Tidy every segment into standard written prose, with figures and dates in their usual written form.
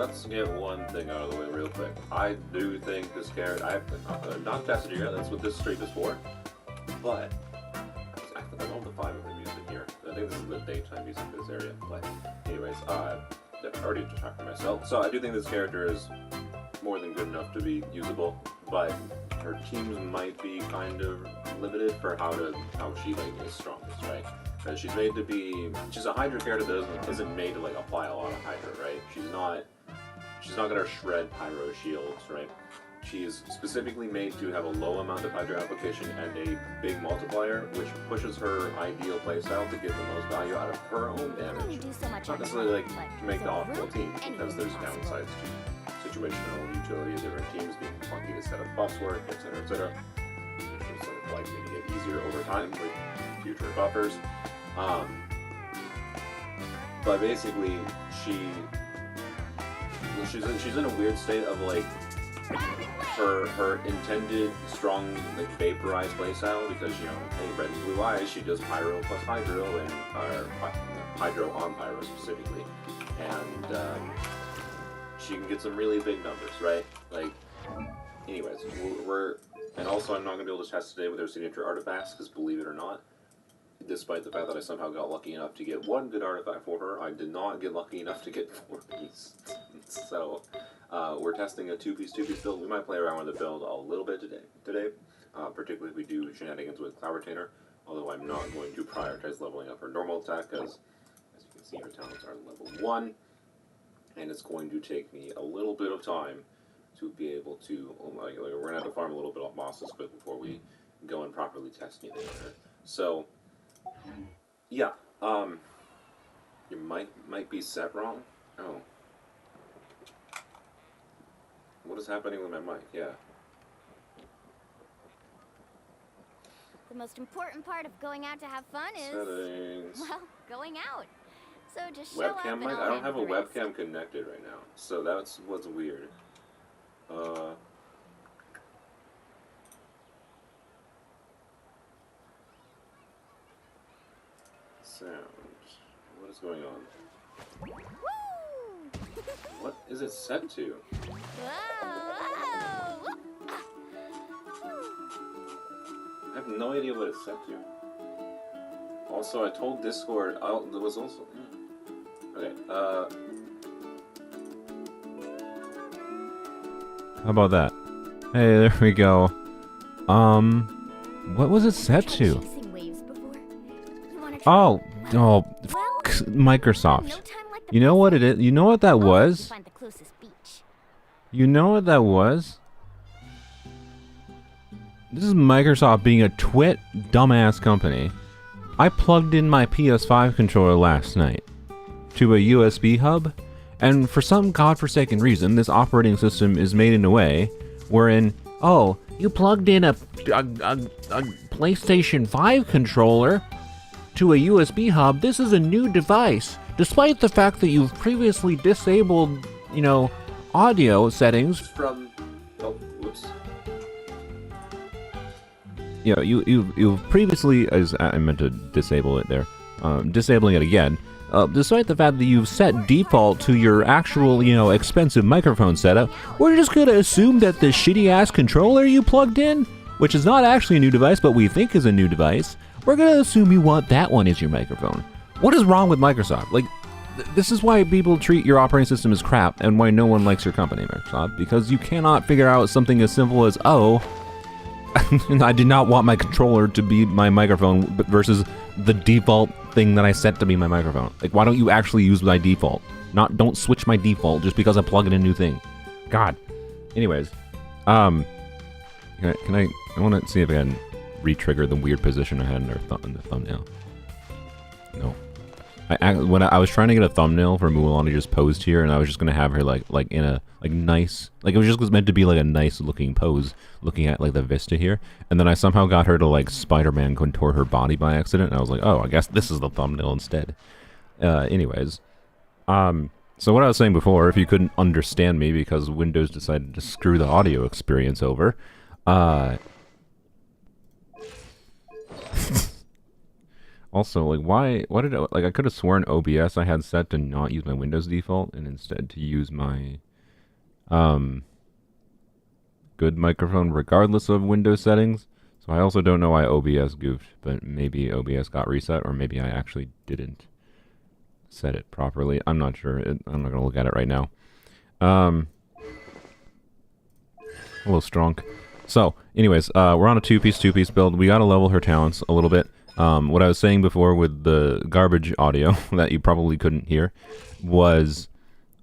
let's get one thing out of the way real quick. I do think this character, I have not tested it yet, that's what this stream is for, but I love the vibe of the music here. I think this is the daytime music in this area, but anyways, I already distracted myself. So I do think this character is more than good enough to be usable, but her teams might be kind of limited for how she like is strongest, right? Because she's made to be, she's a Hydra character that isn't made to like apply a lot of Hydra, right? She's not gonna shred Pyro shields, right? She's specifically made to have a low amount of Hydra application and a big multiplier, which pushes her ideal playstyle to get the most value out of her own damage. Not necessarily like to make the optimal team, because there's downsides to situational utility of different teams being clunky to set up buffs work, etc., etc. Which is sort of likely to get easier over time with future buffers. But basically, she's in a weird state of like her intended strong like vaporized playstyle, because you know, hey, red and blue eyes, she does pyro plus hydro and hydro on pyro specifically, and she can get some really big numbers, right? Like, anyways, and also I'm not gonna be able to test today with her signature artifacts, because believe it or not, despite the fact that I somehow got lucky enough to get one good artifact for her, I did not get lucky enough to get 4 pieces. So we're testing a 2-piece build. We might play around with the build a little bit today, particularly if we do shenanigans with Cloud Retainer, although I'm not going to prioritize leveling up her normal attack, because as you can see, her talents are level 1, and it's going to take me a little bit of time to be able to, we're going to have to farm a little bit off bosses quick before we go and properly test anything on her. So, yeah, you might be set wrong. Oh. What is happening with my mic? Yeah. The most important part of going out to have fun is... Settings. Well, going out. So just show up Webcam and mic? I'll I don't have a handle the rest. webcam connected right now, so that's what's weird. Sound. What is going on? Woo! What is it set to? Whoa! I have no idea what it's set to. Also, I told Discord, there was also... Okay, How about that? Hey, there we go. What was it set to? Chasing waves before? You wanna try? Oh, Well, Microsoft. no time like the You know what it is? You know what that I'll was? find the closest beach. You know what that was? This is Microsoft being a twit, dumbass company. I plugged in my PS5 controller last night to a USB hub, and for some godforsaken reason, this operating system is made in a way wherein, oh, you plugged in a PlayStation 5 controller to a USB hub. This is a new device, despite the fact that you've previously disabled, you know, audio settings from... Oh, whoops. Yeah, you've previously, as I meant to disable it there, disabling it again, despite the fact that you've set default to your actual, you know, expensive microphone setup, we're just gonna assume that the shitty-ass controller you plugged in, which is not actually a new device, but we think is a new device, we're gonna assume you want that one as your microphone. What is wrong with Microsoft? Like, this is why people treat your operating system as crap, and why no one likes your company, Microsoft, because you cannot figure out something as simple as, oh, I did not want my controller to be my microphone versus the default thing that I set to be my microphone. Like, why don't you actually use my default? Don't switch my default just because I plug in a new thing. God. Anyways, I want to see if I can re-trigger the weird position I had in the thumbnail. No. When I was trying to get a thumbnail for Mualani just posed here, and I was just gonna have her like in a nice, like it was just meant to be like a nice looking pose, looking at like the vista here, and then I somehow got her to like Spider-Man contour her body by accident, and I was like, oh, I guess this is the thumbnail instead. Anyways, so what I was saying before, if you couldn't understand me because Windows decided to screw the audio experience over, Also, like, why did I could have sworn OBS I had set to not use my Windows default and instead to use my, good microphone regardless of Windows settings. So I also don't know why OBS goofed, but maybe OBS got reset, or maybe I actually didn't set it properly. I'm not sure. I'm not going to look at it right now. Hello, Strong. So, anyways, we're on a two-piece build. We got to level her talents a little bit. What I was saying before with the garbage audio that you probably couldn't hear was,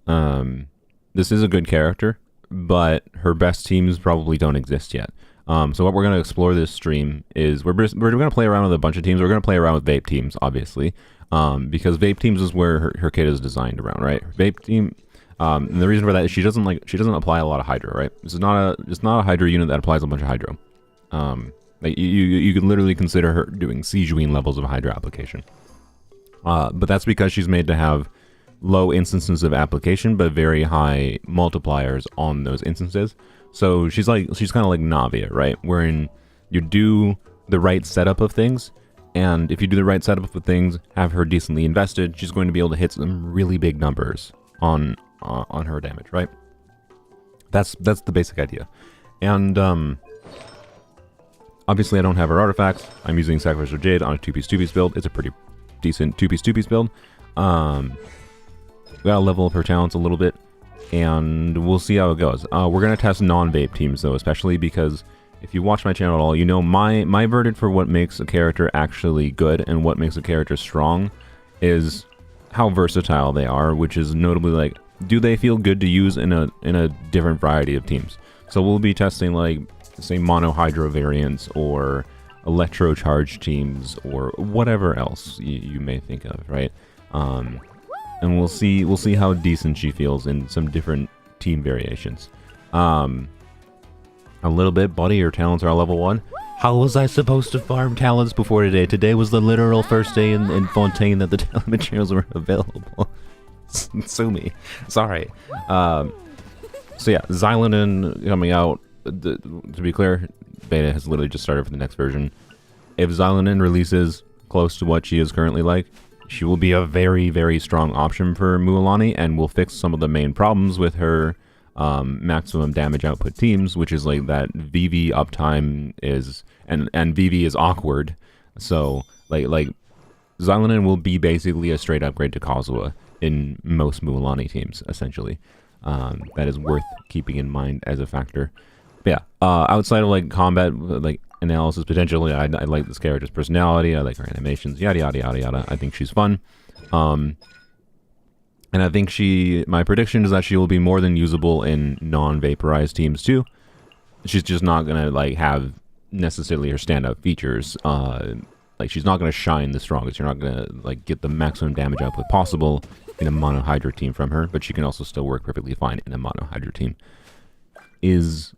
this is a good character, but her best teams probably don't exist yet. So what we're going to explore this stream is we're going to play around with a bunch of teams. We're going to play around with vape teams, obviously, because vape teams is where her kit is designed around, right? Her vape team, and the reason for that is she doesn't apply a lot of hydro, right? It's not a hydro unit that applies a bunch of hydro. Like you could literally consider her doing Sijuin levels of hydro application. But that's because she's made to have low instances of application, but very high multipliers on those instances. So she's kind of like Navia, right? Wherein you do the right setup of things, and if you do the right setup of things, have her decently invested, she's going to be able to hit some really big numbers on her damage, right? That's the basic idea. And obviously I don't have her artifacts. I'm using Sacrificial Jade on a two-piece build. It's a pretty decent two-piece build. We gotta level up her talents a little bit, and we'll see how it goes. We're gonna test non-vape teams though, especially because if you watch my channel at all, you know my verdict for what makes a character actually good and what makes a character strong is how versatile they are, which is notably like, do they feel good to use in a different variety of teams? So we'll be testing like, say, mono hydro variants or electro charge teams or whatever else you may think of, right? And we'll see how decent she feels in some different team variations. A little bit, buddy. Your talents are level 1. How was I supposed to farm talents before today? Today was the literal first day in Fontaine that the talent materials were available. Sue me. Sorry. So yeah, Xilonen coming out. To be clear, beta has literally just started for the next version. If Xilonen releases close to what she is currently like, she will be a very, very strong option for Mualani, and will fix some of the main problems with her maximum damage output teams, which is like that VV uptime is, and VV is awkward. So like Xilonen will be basically a straight upgrade to Kazuha in most Mualani teams, essentially. That is worth keeping in mind as a factor. But yeah, outside of like combat, like analysis potentially, I like this character's personality, I like her animations, yada yada yada yada. I think she's fun. And I think my prediction is that she will be more than usable in non-vaporized teams too. She's just not gonna like have necessarily her standout features. Like she's not gonna shine the strongest. You're not gonna like get the maximum damage output possible in a mono hydro team from her, but she can also still work perfectly fine in a mono hydro team. Is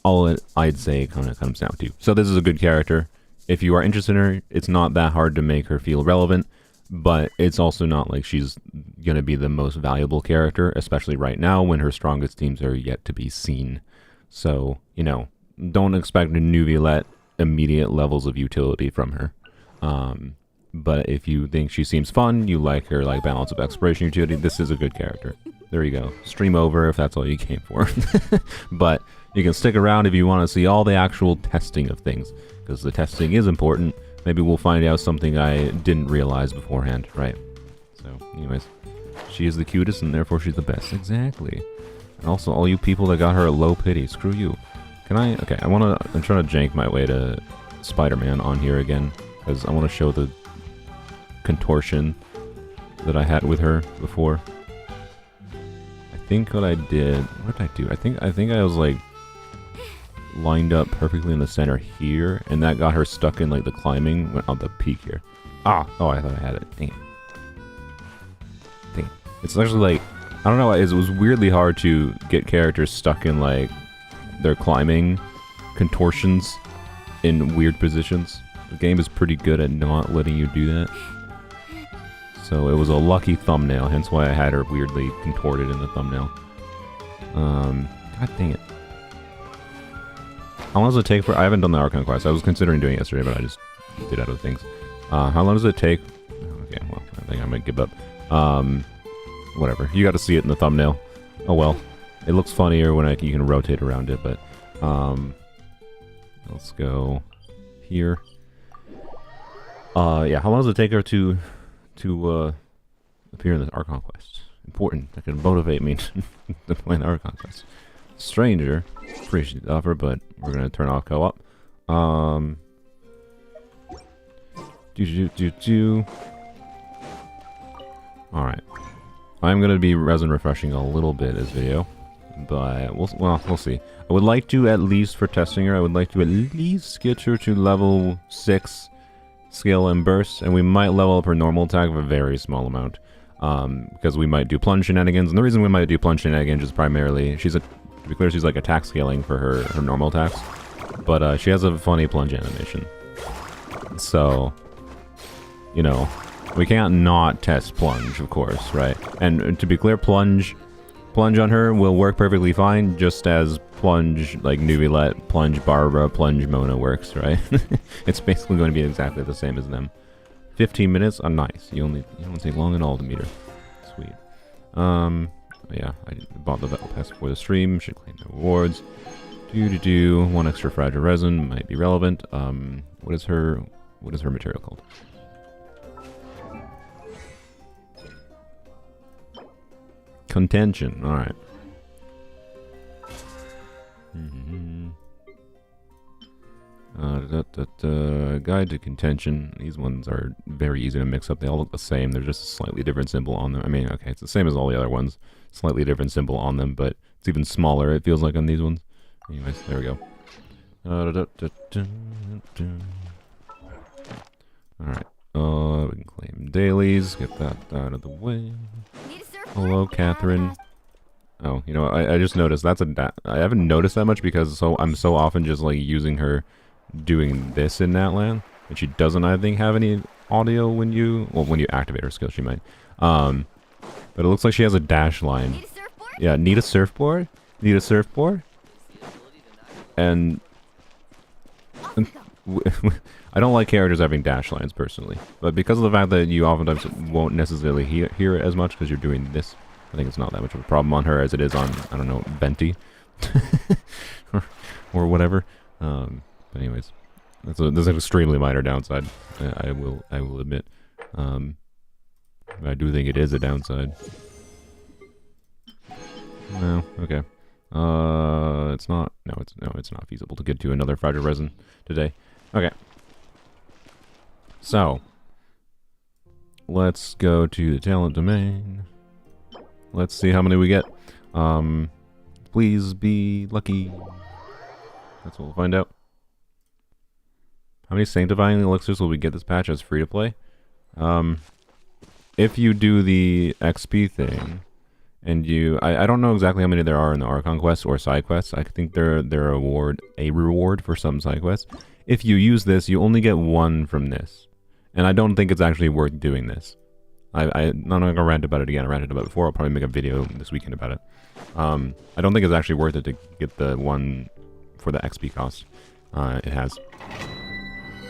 all I'd say kind of comes down to. So this is a good character. If you are interested in her, it's not that hard to make her feel relevant, but it's also not like she's going to be the most valuable character, especially right now when her strongest teams are yet to be seen. So, you know, don't expect a new Violette immediate levels of utility from her. But if you think she seems fun, you like her like balance of exploration utility, this is a good character. There you go. Stream over if that's all you came for. But you can stick around if you want to see all the actual testing of things, because the testing is important. Maybe we'll find out something I didn't realize beforehand, right? So, anyways, she is the cutest and therefore she's the best. Exactly. And also, all you people that got her a low pity, screw you. Can I? Okay, I'm trying to jank my way to Spider-Man on here again, because I want to show the contortion that I had with her before. I think what I did, what did I do? I think I was like lined up perfectly in the center here, and that got her stuck in like the climbing on the peak here. Oh, I thought I had it. Dang it. It's actually like, I don't know, it was weirdly hard to get characters stuck in like their climbing contortions in weird positions. The game is pretty good at not letting you do that. So it was a lucky thumbnail, hence why I had her weirdly contorted in the thumbnail. God dang it. How long does it take for... I haven't done the Archon quest. I was considering doing it yesterday, but I just did other things. How long does it take? Okay, well, I think I might give up. Whatever. You got to see it in the thumbnail. Oh well. It looks funnier when you can rotate around it, but let's go here. Yeah, how long does it take her to appear in this Archon quest? Important. That can motivate me to play the Archon quest. Stranger. Appreciate the offer, but we're gonna turn off co-op. Alright. I'm gonna be resin refreshing a little bit this video. But we'll see. I would like to, at least for testing her, I would like to at least get her to level 6 skill and burst, and we might level up her normal attack of a very small amount. Because we might do plunge shenanigans, and the reason we might do plunge shenanigans is primarily, to be clear, she's like attack scaling for her normal attacks. But she has a funny plunge animation. So, you know, we can't not test plunge, of course, right? And to be clear, plunge on her will work perfectly fine, just as plunge, like Nubilet, plunge Barbara, plunge Mona works, right? It's basically going to be exactly the same as them. 15 minutes? Oh, nice. You don't take long at all to meet her. Sweet. Yeah, I bought the Battle Pass before the stream. Should claim the rewards. One extra fragile resin might be relevant. What is her material called? Contention. All right. Guide to contention. These ones are very easy to mix up. They all look the same. They're just a slightly different symbol on them. I mean, okay, it's the same as all the other ones. Slightly different symbol on them, but it's even smaller, it feels like, on these ones. Anyways, there we go. Alright. We can claim dailies. Get that out of the way. Hello, Catherine. Oh, you know, I just noticed that's I haven't noticed that much because I'm so often just like using her doing this in Natlan, and she doesn't, I think, have any audio when you activate her skill. She might, but it looks like she has a dash line. Yeah, need a surfboard? Need a surfboard? And I don't like characters having dash lines personally, but because of the fact that you oftentimes won't necessarily hear it as much because you're doing this, I think it's not that much of a problem on her as it is on, I don't know, Venti or whatever. But anyways, that's an extremely minor downside. I will admit. I do think it is a downside. No, okay. It's not. No, it's not feasible to get to another fragile resin today. Okay. So let's go to the talent domain. Let's see how many we get. Please be lucky. That's what we'll find out. How many Sanctifying elixirs will we get this patch as free to play? If you do the XP thing, and I don't know exactly how many there are in the Archon quests or side quests. I think they're a reward for some side quests. If you use this, you only get one from this, and I don't think it's actually worth doing this. I'm not gonna rant about it again. I ranted about it before. I'll probably make a video this weekend about it. I don't think it's actually worth it to get the one for the XP cost. It has.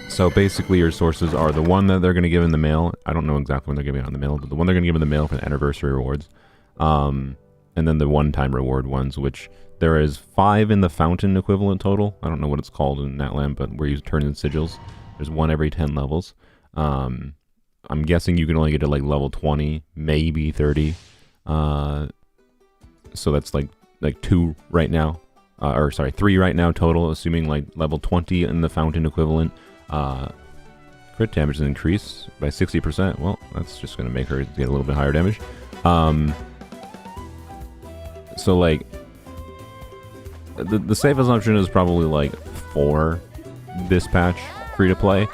So basically, your sources are the one that they're gonna give in the mail. I don't know exactly when they're giving it on the mail, but the one they're gonna give in the mail for the anniversary rewards. And then the one-time reward ones, which there is 5 in the fountain equivalent total. I don't know what it's called in Natlan, but where you turn in sigils. There's 1 every 10 levels. I'm guessing you can only get to like level 20, maybe 30. So that's like 2 right now. Or sorry, 3 right now total, assuming like level 20 in the fountain equivalent. Crit damage is increased by 60%. Well, that's just going to make her get a little bit higher damage. So like the safe assumption is probably like 4 this patch free to play,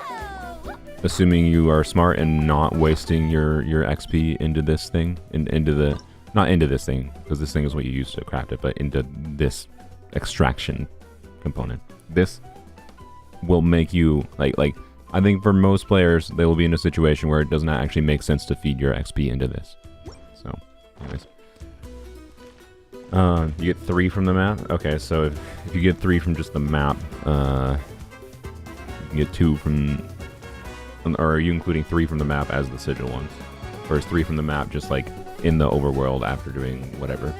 assuming you are smart and not wasting your XP into this thing, not into this thing, because this thing is what you use to craft it, but into this extraction component. This will make you like I think for most players they will be in a situation where it does not actually make sense to feed your XP into this. So anyways, you get 3 from the map. Okay, so if you get 3 from just the map, you can get 2 from Or are you including 3 from the map as the sigil ones? Or is 3 from the map just like in the overworld after doing whatever?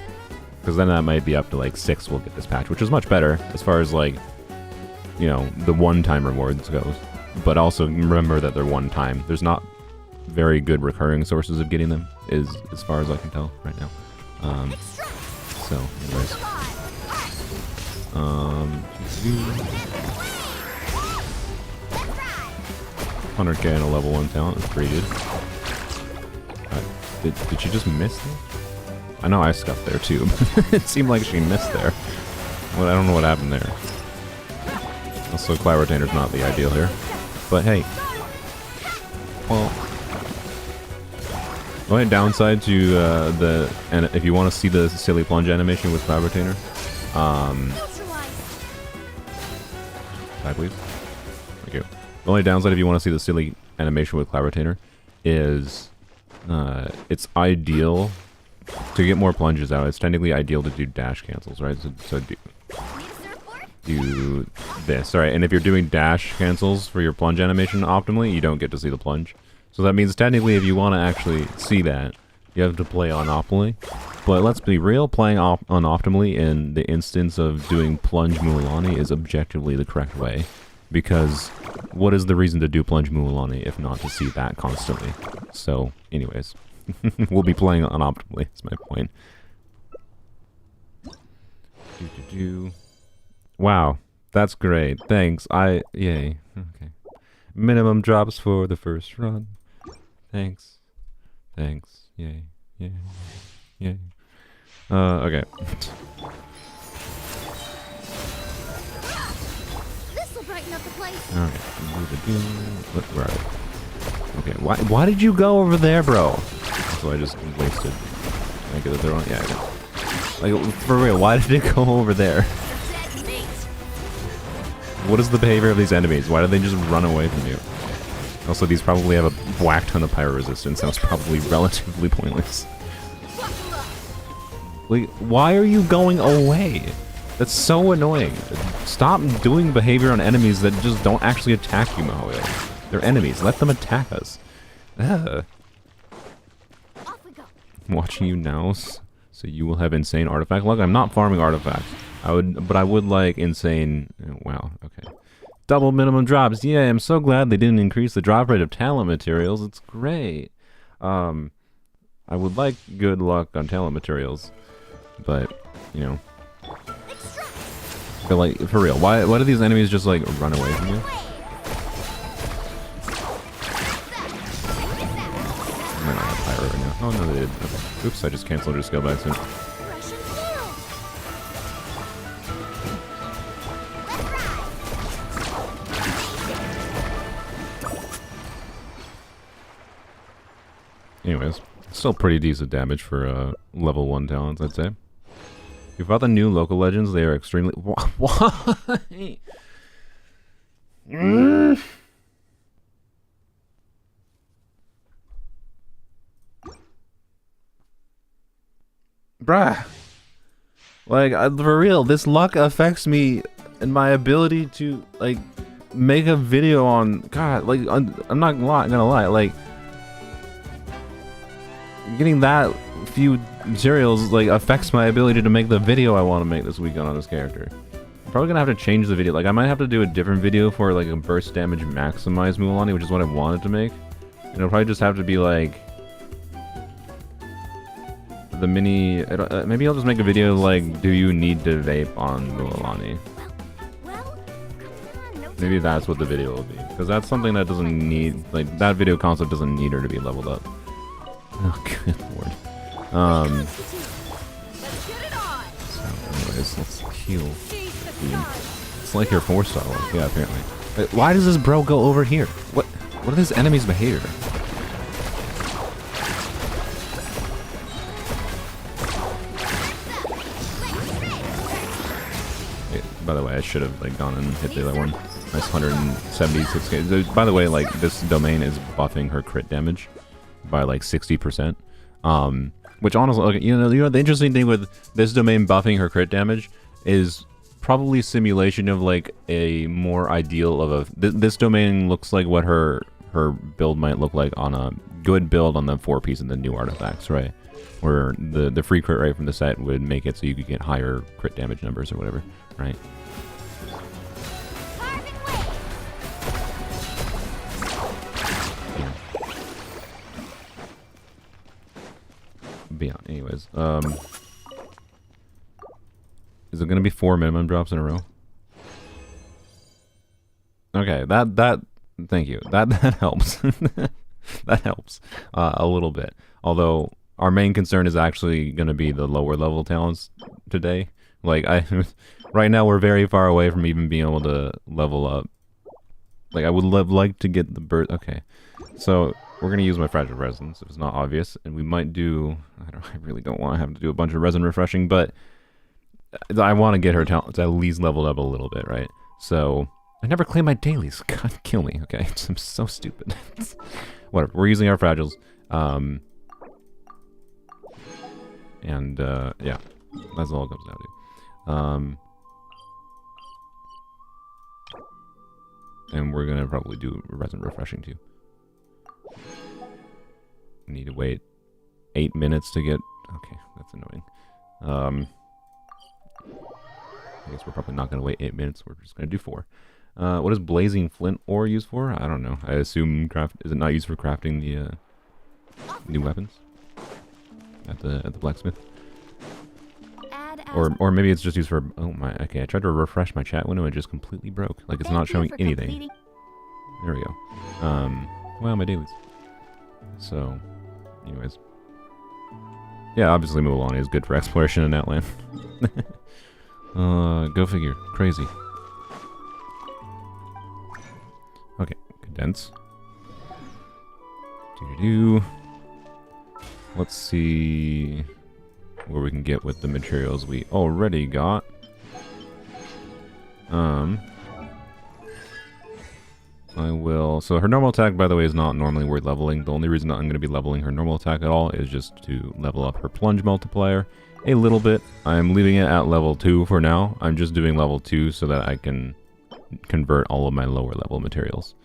Because then that might be up to like 6 we'll get this patch, which is much better as far as like, you know, the one-time rewards goes. But also remember that they're one-time. There's not very good recurring sources of getting them, as far as I can tell right now. So, anyways. 100k and a level 1 talent is pretty good. Did she just miss there? I know I scuffed there too, but it seemed like she missed there. Well, I don't know what happened there. Also, Cloud Retainer's not the ideal here. But hey. Well. The only downside to and if you want to see the silly plunge animation with Cloud Retainer, please. Thank you. The only downside if you want to see the silly animation with Cloud Retainer is it's ideal to get more plunges out. It's technically ideal to do dash cancels, right? So do this, all right? And if you're doing dash cancels for your plunge animation optimally, you don't get to see the plunge. So that means technically if you want to actually see that, you have to play on optimally. But let's be real, playing on optimally in the instance of doing plunge Mualani is objectively the correct way. Because what is the reason to do plunge Mualani if not to see that constantly? So, anyways, we'll be playing on optimally, is my point. Wow, that's great. Thanks. Yay. Okay. Minimum drops for the first run. Thanks. Thanks. Yay. Yay. Yay. Okay. This'll brighten up the place. Okay. Where are they? Okay. Why did you go over there, bro? So I just wasted. Can I get it there on? Yeah, I got it. Like, for real, why did it go over there? What is the behavior of these enemies? Why do they just run away from you? Also, these probably have a whack ton of pyro resistance. That was probably relatively pointless. Like, why are you going away? That's so annoying. Stop doing behavior on enemies that just don't actually attack you, Mario. They're enemies. Let them attack us. Ugh. I'm watching you now, so you will have insane artifact luck. I'm not farming artifacts. But I would like insane. Wow. Okay. Double minimum drops. Yeah, I'm so glad they didn't increase the drop rate of talent materials. It's great. I would like good luck on talent materials, but you know. But like for real, why do these enemies just like run away from you? I might not have pyro right now. Oh no, they did. Okay. Oops, I just canceled her skill back soon. Anyways, still pretty decent damage for level 1 talents, I'd say. If you fought the new local legends, they are extremely... Why? Bruh. Like, for real, this luck affects me and my ability to, like, make a video on... God, like, I'm not gonna lie, like... Getting that few materials like affects my ability to make the video I want to make this weekend on this character. I'm probably gonna have to change the video. Like I might have to do a different video for like a burst damage maximized Mualani, which is what I wanted to make. And it'll probably just have to be like the mini. Maybe I'll just make a video like, do you need to vape on Mualani? Maybe that's what the video will be, because that's something that doesn't need, like that video concept doesn't need her to be leveled up. Oh, good lord. So, anyways, let's heal. It's like your 4-star one. Yeah, apparently. Why does this bro go over here? What are this enemy's behavior? By the way, I should have like gone and hit the other one. Nice 176k. By the way, like this domain is buffing her crit damage by like 60%. Which honestly, okay, you know, the interesting thing with this domain buffing her crit damage is probably simulation of like a more ideal of a. This domain looks like what her her build might look like on a good build on the 4-piece and the new artifacts, right? Where the free crit rate from the set would make it so you could get higher crit damage numbers or whatever, right? Yeah. But yeah, anyways, is it gonna be 4 minimum drops in a row? Okay, thank you. That helps. That helps a little bit. Although our main concern is actually going to be the lower level talents today. Like right now we're very far away from even being able to level up. Like I would like to get the bird. Okay, so we're gonna use my fragile resins if it's not obvious, and we might do. I really don't want to have to do a bunch of resin refreshing, but I want to get her talents at least leveled up a little bit, right? So. I never claim my dailies. God, kill me. Okay, I'm so stupid. Whatever. We're using our fragiles. Yeah, that's all it comes down to. And we're gonna probably do resin refreshing too. Need to wait 8 minutes to get. Okay, that's annoying. I guess we're probably not gonna wait 8 minutes. We're just gonna do 4. What is blazing flint ore used for? I don't know. I assume is it not used for crafting the new weapons at the blacksmith? Or maybe it's just used for. Oh my. Okay, I tried to refresh my chat window and it just completely broke. Like it's not showing anything. There we go. Well, my dailies. So, anyways, yeah, obviously Mualani is good for exploration in Natlan. Go figure. Crazy. Okay, condense. Doo-doo-doo. Let's see where we can get with the materials we already got. I will... So her normal attack, by the way, is not normally worth leveling. The only reason that I'm going to be leveling her normal attack at all is just to level up her plunge multiplier a little bit. I'm leaving it at level 2 for now. I'm just doing level 2 so that I can convert all of my lower level materials.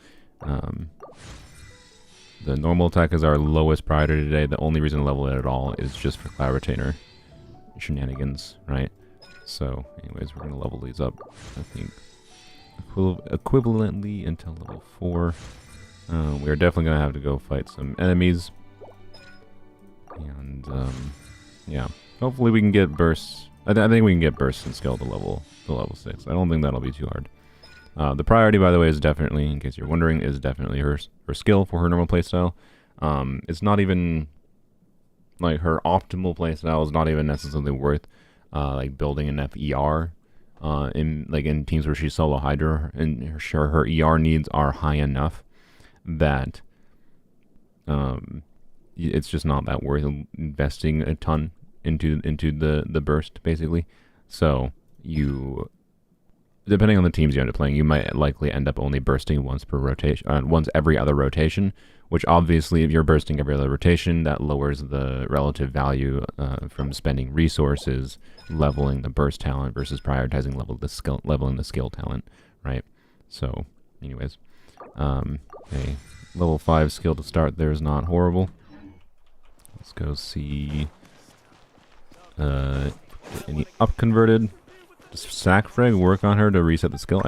The normal attack is our lowest priority today. The only reason to level it at all is just for Cloud Retainer shenanigans, right? So, anyways, we're going to level these up, I think, equivalently until level 4. We are definitely going to have to go fight some enemies. And, yeah. Hopefully we can get bursts. I think we can get bursts and scale to level 6. I don't think that'll be too hard. The priority, by the way, is definitely, in case you're wondering, is definitely her skill for her normal playstyle. It's not even, like, her optimal playstyle is not even necessarily worth, like, building enough ER, in teams where she's solo Hydra, and her ER needs are high enough that, it's just not that worth investing a ton into the burst, basically. So, depending on the teams you end up playing, you might likely end up only bursting once per rotation, once every other rotation, which obviously if you're bursting every other rotation, that lowers the relative value from spending resources, leveling the burst talent versus prioritizing leveling the skill talent, right? So, anyways, a level 5 skill to start there is not horrible. Let's go see any up converted. Does Sackfrag work on her to reset the skill?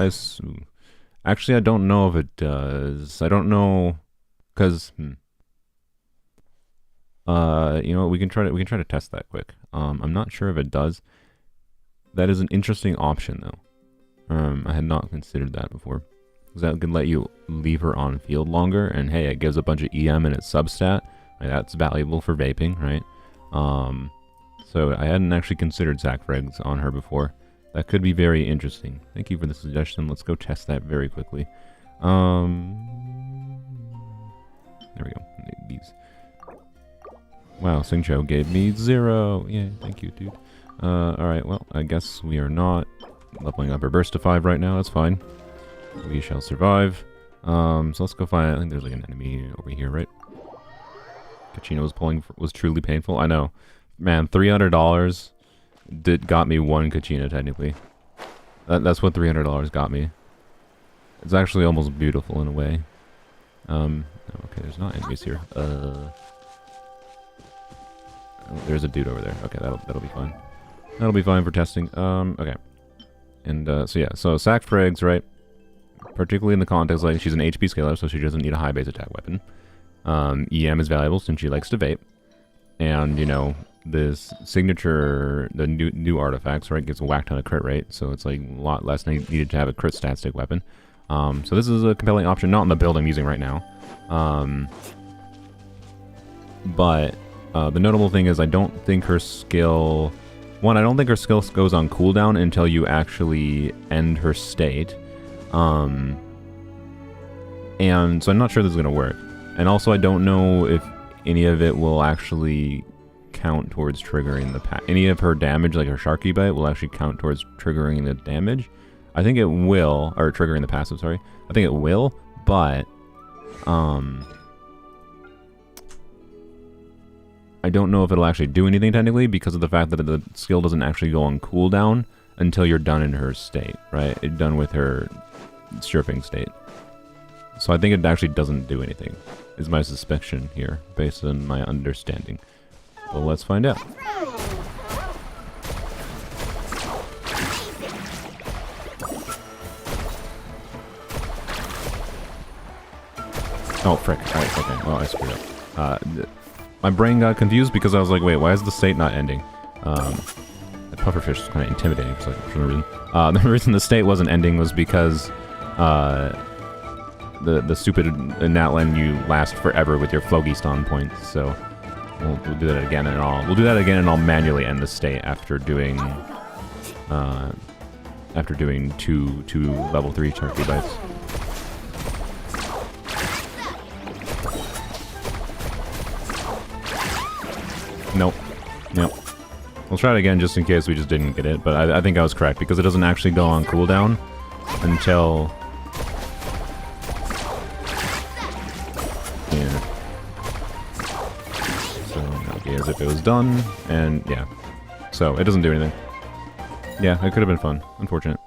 Actually, I don't know if it does. I don't know, cause you know, we can try to test that quick. I'm not sure if it does. That is an interesting option though. I had not considered that before. Cause that can let you leave her on field longer, and hey, it gives a bunch of EM in its substat. Like, that's valuable for vaping, right? So I hadn't actually considered Sackfrags on her before. That could be very interesting. Thank you for the suggestion. Let's go test that very quickly. There we go. These. Wow, Singcho gave me 0. Yeah, thank you, dude. Alright, well, I guess we are not leveling up our burst to 5 right now. That's fine. We shall survive. So let's go find... I think there's like an enemy over here, right? Kachina was truly painful. I know. Man, $300 got me 1 Kachina, technically. That's what $300 got me. It's actually almost beautiful in a way. Okay, there's not enemies here. Oh, there's a dude over there. Okay, that'll be fine. That'll be fine for testing. Okay. And, so yeah, so sack frags, right? Particularly in the context, like, she's an HP scaler, so she doesn't need a high base attack weapon. EM is valuable since she likes to vape. And, you know, this signature, the new artifacts, right, gets a whack ton of crit rate, so it's, like, a lot less needed to have a crit stat stick weapon. So this is a compelling option, not in the build I'm using right now. But the notable thing is I don't think her skill... One, I don't think her skill goes on cooldown until you actually end her state. And so I'm not sure this is going to work. And also I don't know if any of it will actually count towards triggering the any of her damage, like her Sharky Bite, will actually count towards triggering the damage. I think it will, or triggering the passive, sorry. I think it will, but I don't know if it'll actually do anything technically because of the fact that the skill doesn't actually go on cooldown until you're done in her state, right? It's done with her stripping state. So I think it actually doesn't do anything, is my suspicion here, based on my understanding. Well, let's find out. Oh, frick. Alright, okay. Well, I screwed up. My brain got confused because I was like, wait, why is the state not ending? The pufferfish is kind of intimidating for some reason. The reason the state wasn't ending was because the stupid Natlan, you last forever with your Phlogiston points, so we'll do that again and we'll do that again and I'll manually end the state after doing two level 3 turkey bites. Nope. Nope. We'll try it again just in case we just didn't get it, but I think I was correct because it doesn't actually go on cooldown until... Yeah. So, okay, as if it was done, and yeah. So, it doesn't do anything. Yeah, it could have been fun. Unfortunate.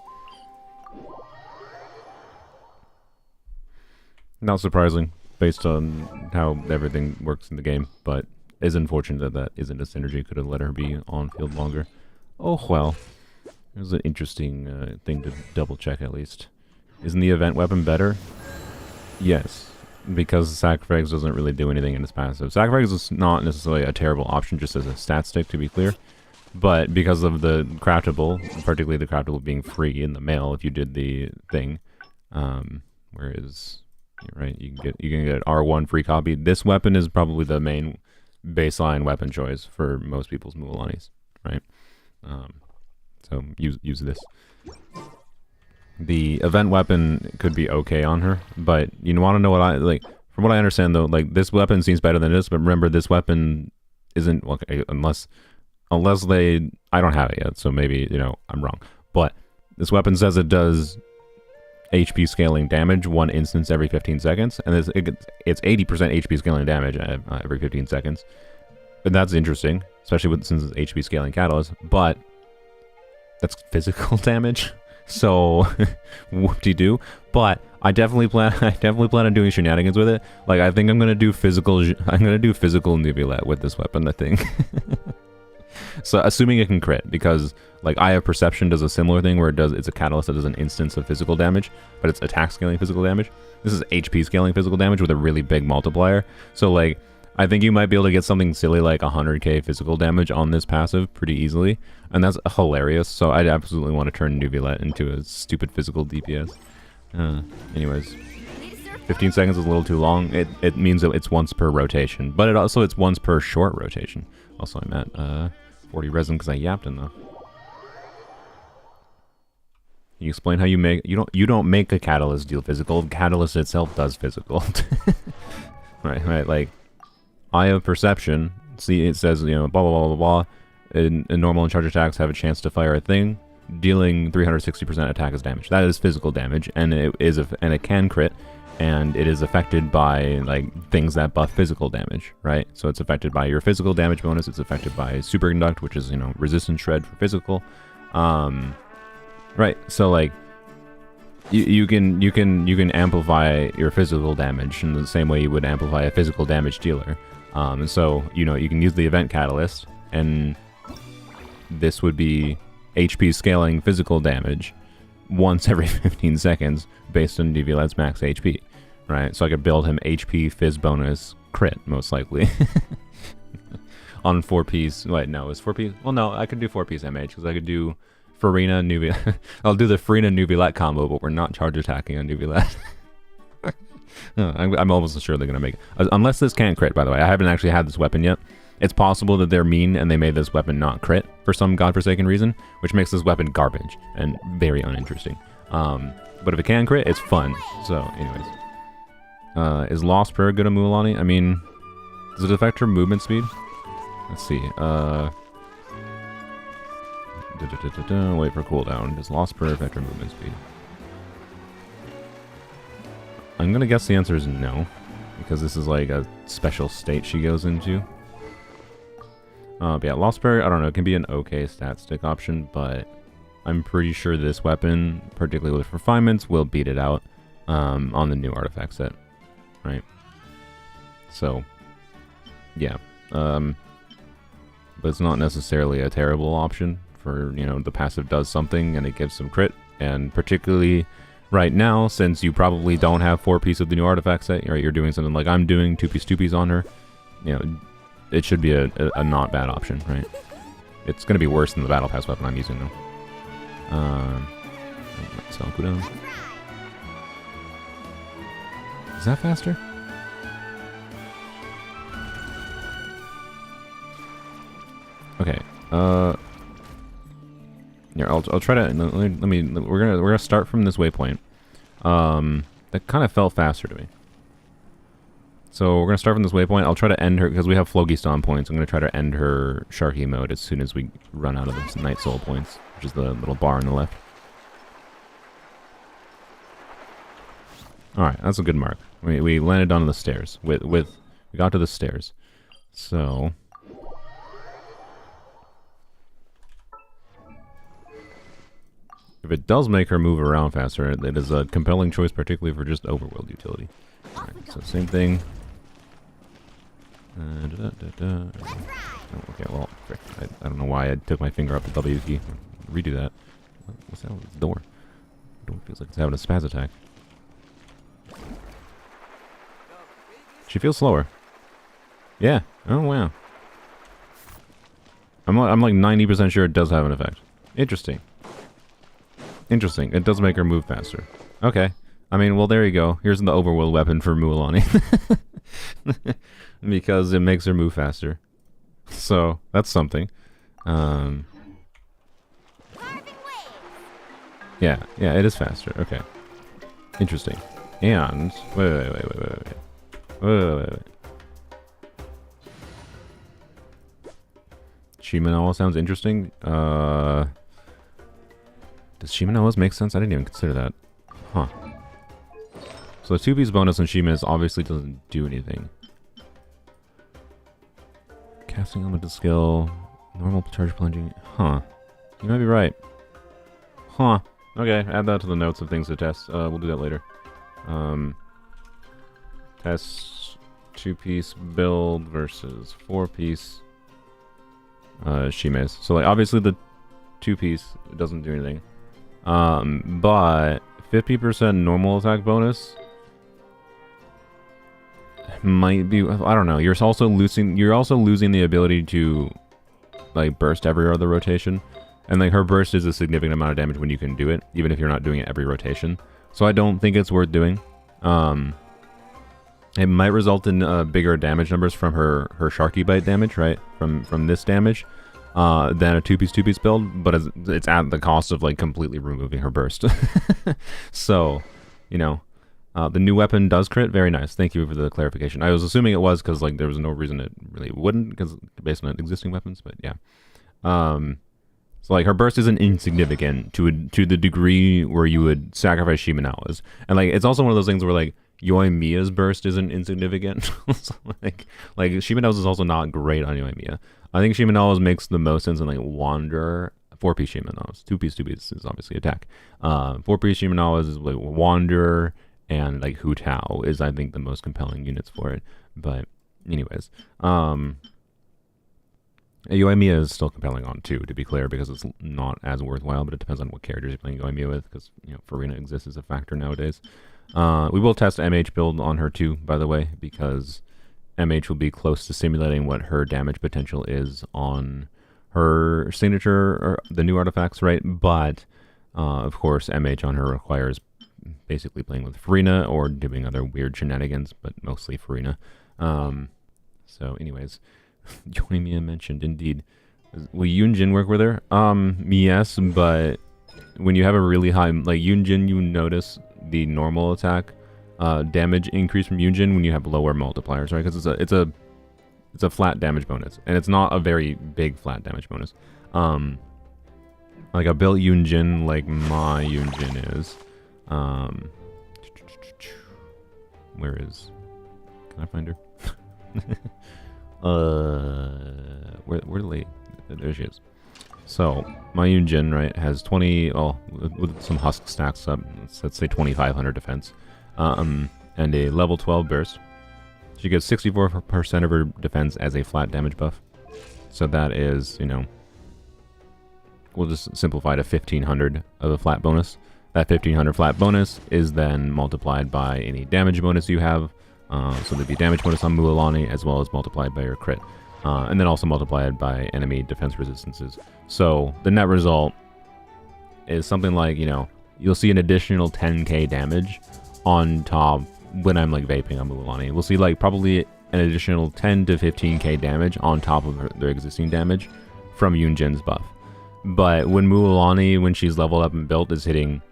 Not surprising, based on how everything works in the game, but... It's unfortunate that that isn't a synergy. Could have let her be on field longer. Oh well. It was an interesting thing to double check at least. Isn't the event weapon better? Yes. Because Sacrifice doesn't really do anything in its passive. Sacrifice is not necessarily a terrible option just as a stat stick, to be clear. But because of the craftable, particularly the craftable being free in the mail if you did the thing. Whereas, right, you can get an R1 free copy. This weapon is probably the main baseline weapon choice for most people's Mualanis, right? So use this. The event weapon could be okay on her, but you want to know what I like. From what I understand, though, like this weapon seems better than this. But remember, this weapon isn't okay unless they. I don't have it yet, so maybe I'm wrong. But this weapon says it does HP scaling damage 1 instance every 15 seconds, and it's 80% HP scaling damage every 15 seconds. And that's interesting, especially since it's HP scaling catalyst, but that's physical damage, so whoop-de-doo. But I definitely plan on doing shenanigans with it. Like I think I'm gonna do physical Nubulette with this weapon, I think. So assuming it can crit, because like Eye of Perception does a similar thing where it's a catalyst that does an instance of physical damage, but it's attack scaling physical damage. This is HP scaling physical damage with a really big multiplier. So like I think you might be able to get something silly like 100k physical damage on this passive pretty easily, and that's hilarious. So I'd absolutely want to turn Nubulette into a stupid physical DPS. Anyways, 15 seconds is a little too long. It means that it's once per rotation, but it's once per short rotation. Also, I'm at 40 resin because I yapped enough. You explain how you make you don't make a catalyst deal physical. The catalyst itself does physical. right. Like Eye of Perception. See, it says blah blah blah blah blah. In normal and charge attacks have a chance to fire a thing, dealing 360% attack as damage. That is physical damage, and it can crit. And it is affected by like things that buff physical damage, right? So it's affected by your physical damage bonus. It's affected by Superconduct, which is resistance shred for physical. Right. So like you can amplify your physical damage in the same way you would amplify a physical damage dealer. And so, you know, you can use the event catalyst, and this would be HP scaling physical damage once every 15 seconds based on Devialet's max HP, right? So I could build him HP Fizz bonus crit, most likely. On 4-piece, wait, no, it's 4-piece? Well, no, I could do 4-piece MH, because I could do Farina, Nuvia. I'll do the Farina Nuvilet combo, but we're not charge attacking on Nuvilet. I'm almost sure they're going to make it. Unless this can't crit, by the way. I haven't actually had this weapon yet. It's possible that they're mean and they made this weapon not crit for some godforsaken reason, which makes this weapon garbage and very uninteresting. But if it can crit, it's fun. So, anyways. Is Lost Prayer good at Mualani? I mean, does it affect her movement speed? Let's see. Wait for cooldown. Does Lost Prayer affect her movement speed? I'm gonna guess the answer is no, because this is like a special state she goes into. But yeah, Lost Prayer, I don't know, it can be an okay stat stick option, but I'm pretty sure this weapon, particularly with refinements, will beat it out on the new artifact set, right? So, yeah. But it's not necessarily a terrible option for, you know, the passive does something and it gives some crit, and particularly right now, since you probably don't have 4-piece of the new artifact set, right? You're doing something like I'm doing 2-piece on her, you know, it should be a not bad option, right? It's going to be worse than the Battle Pass weapon I'm using, though. So, cooldown. Is that faster? Okay. Yeah, I'll try to let me. We're gonna start from this waypoint. That kind of felt faster to me. So we're gonna start from this waypoint. I'll try to end her because we have Flogi Stomp points. I'm gonna try to end her Sharky mode as soon as we run out of the Night Soul points, which is the little bar on the left. All right, that's a good mark. We landed on the stairs. We got to the stairs. So. If it does make her move around faster, it is a compelling choice, particularly for just overworld utility. Alright, so same thing. Oh, okay, well, frick. I don't know why I took my finger up the W key. Redo that. What's that with the door? The door feels like it's having a spaz attack. She feels slower. Yeah. Oh, wow. I'm like 90% sure it does have an effect. Interesting. Interesting. It does make her move faster. Okay. I mean, well, there you go. Here's the overworld weapon for Mualani. Because it makes her move faster. So, that's something. Yeah, it is faster. Okay. Interesting. And... Wait. Shimanoa sounds interesting. Does Shimanoa's make sense? I didn't even consider that. Huh. So the 2-piece bonus on Shima's obviously doesn't do anything. Casting elemental skill. Normal charge plunging. Huh. You might be right. Huh. Okay, add that to the notes of things to test. We'll do that later. Test 2-piece build versus 4-piece Shima's. So like obviously the 2-piece doesn't do anything. But 50% normal attack bonus might be, I don't know. You're also losing the ability to like burst every other rotation, and like her burst is a significant amount of damage when you can do it, even if you're not doing it every rotation. So I don't think it's worth doing. It might result in bigger damage numbers from her Sharky Bite damage, right? From this damage. Than a 2-piece build, but it's at the cost of like completely removing her burst. So, you know, the new weapon does crit. Very nice. Thank you for the clarification. I was assuming it was because like there was no reason it really wouldn't, because based on existing weapons. But yeah, so like her burst isn't insignificant to the degree where you would sacrifice Shimanoa's, and like it's also one of those things where like Yoimiya's burst isn't insignificant. So, like Shimanoa's is also not great on Yoimiya. I think Shimanoa's makes the most sense in like Wanderer, 4-piece Shimenawas. 2-piece is obviously attack. 4-piece Shimenawas is like Wanderer and like Hu Tao is I think the most compelling units for it. But anyways, Yoimiya is still compelling on 2, to be clear, because it's not as worthwhile, but it depends on what characters you're playing Yoimiya with, because, you know, Farina exists as a factor nowadays. We will test MH build on her too, by the way, because MH will be close to simulating what her damage potential is on her signature, or the new artifacts, right? But, of course, MH on her requires basically playing with Farina or doing other weird shenanigans, but mostly Farina. So anyways, Yoimiya mentioned, indeed. Will Yunjin work with her? Yes, but when you have a really high, like Yunjin, you notice the normal attack damage increase from Yunjin when you have lower multipliers, right? Because it's a flat damage bonus, and it's not a very big flat damage bonus. Like I built Yunjin like my Yunjin is. Where is? Can I find her? Where the lady? There she is. So my Yunjin, right, has 20. Oh, with some husk stacks up. Let's say 2,500 defense, and a level 12 burst. She gets 64% of her defense as a flat damage buff. So that is, you know, we'll just simplify to 1,500 of a flat bonus. That 1,500 flat bonus is then multiplied by any damage bonus you have. So there'd be damage bonus on Mualani, as well as multiplied by your crit. And then also multiplied by enemy defense resistances. So the net result is something like, you know, you'll see an additional 10k damage on top when I'm like vaping on Mualani. We'll see like probably an additional 10 to 15k damage on top of their existing damage from Yunjin's buff. But when Mualani, when she's leveled up and built, is hitting,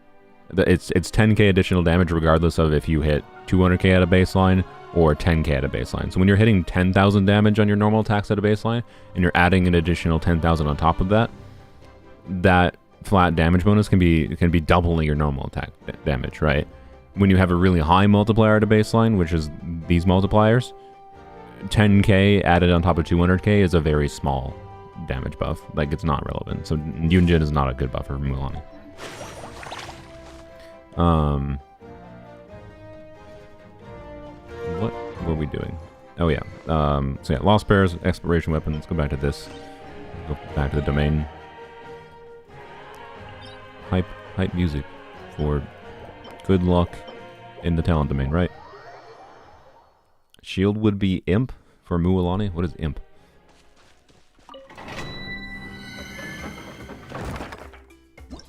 it's 10k additional damage regardless of if you hit 200k at a baseline or 10k at a baseline. So when you're hitting 10,000 damage on your normal attacks at a baseline, and you're adding an additional 10,000 on top of that, that flat damage bonus can be doubling your normal attack damage, right? When you have a really high multiplier at a baseline, which is these multipliers, 10k added on top of 200k is a very small damage buff. Like, it's not relevant. So Yunjin is not a good buff for Mualani. What were we doing? Oh yeah. So yeah, Lost Bears, Exploration Weapon. Let's go back to this. Go back to the domain. Hype music for good luck in the talent domain, right? Shield would be Imp for Mualani. What is Imp?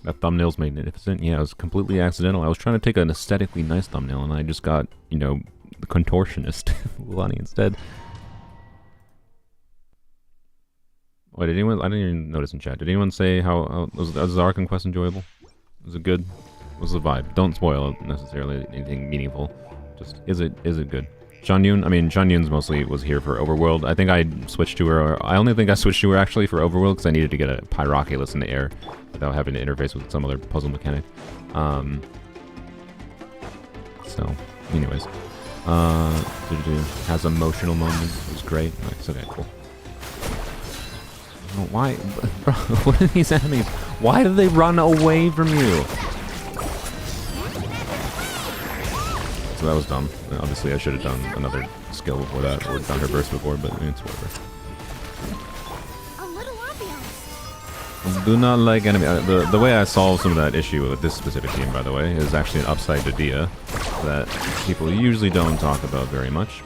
That thumbnail's magnificent. Yeah, it was completely accidental. I was trying to take an aesthetically nice thumbnail, and I just got, you know, the contortionist Mualani instead. Wait, did anyone? I didn't even notice in chat. Did anyone say how was the Ark Quest enjoyable? Was it good? What's the vibe? Don't spoil necessarily anything meaningful. Just is it good? Shanyun, I mean, Shanyun's mostly was here for Overworld. I think I switched to her. I only think I switched to her actually for Overworld because I needed to get a Pyroculus in the air without having to interface with some other puzzle mechanic. So, anyways, has emotional moments. It was great. Nice. Okay, cool. Oh, why, bro? What are these enemies? Why do they run away from you? So that was dumb. Obviously, I should have done another skill before that, or done her burst before, but it's whatever. A little ambiance. Do not like enemy. The way I solve some of that issue with this specific team, by the way, is actually an upside to Dehya that people usually don't talk about very much.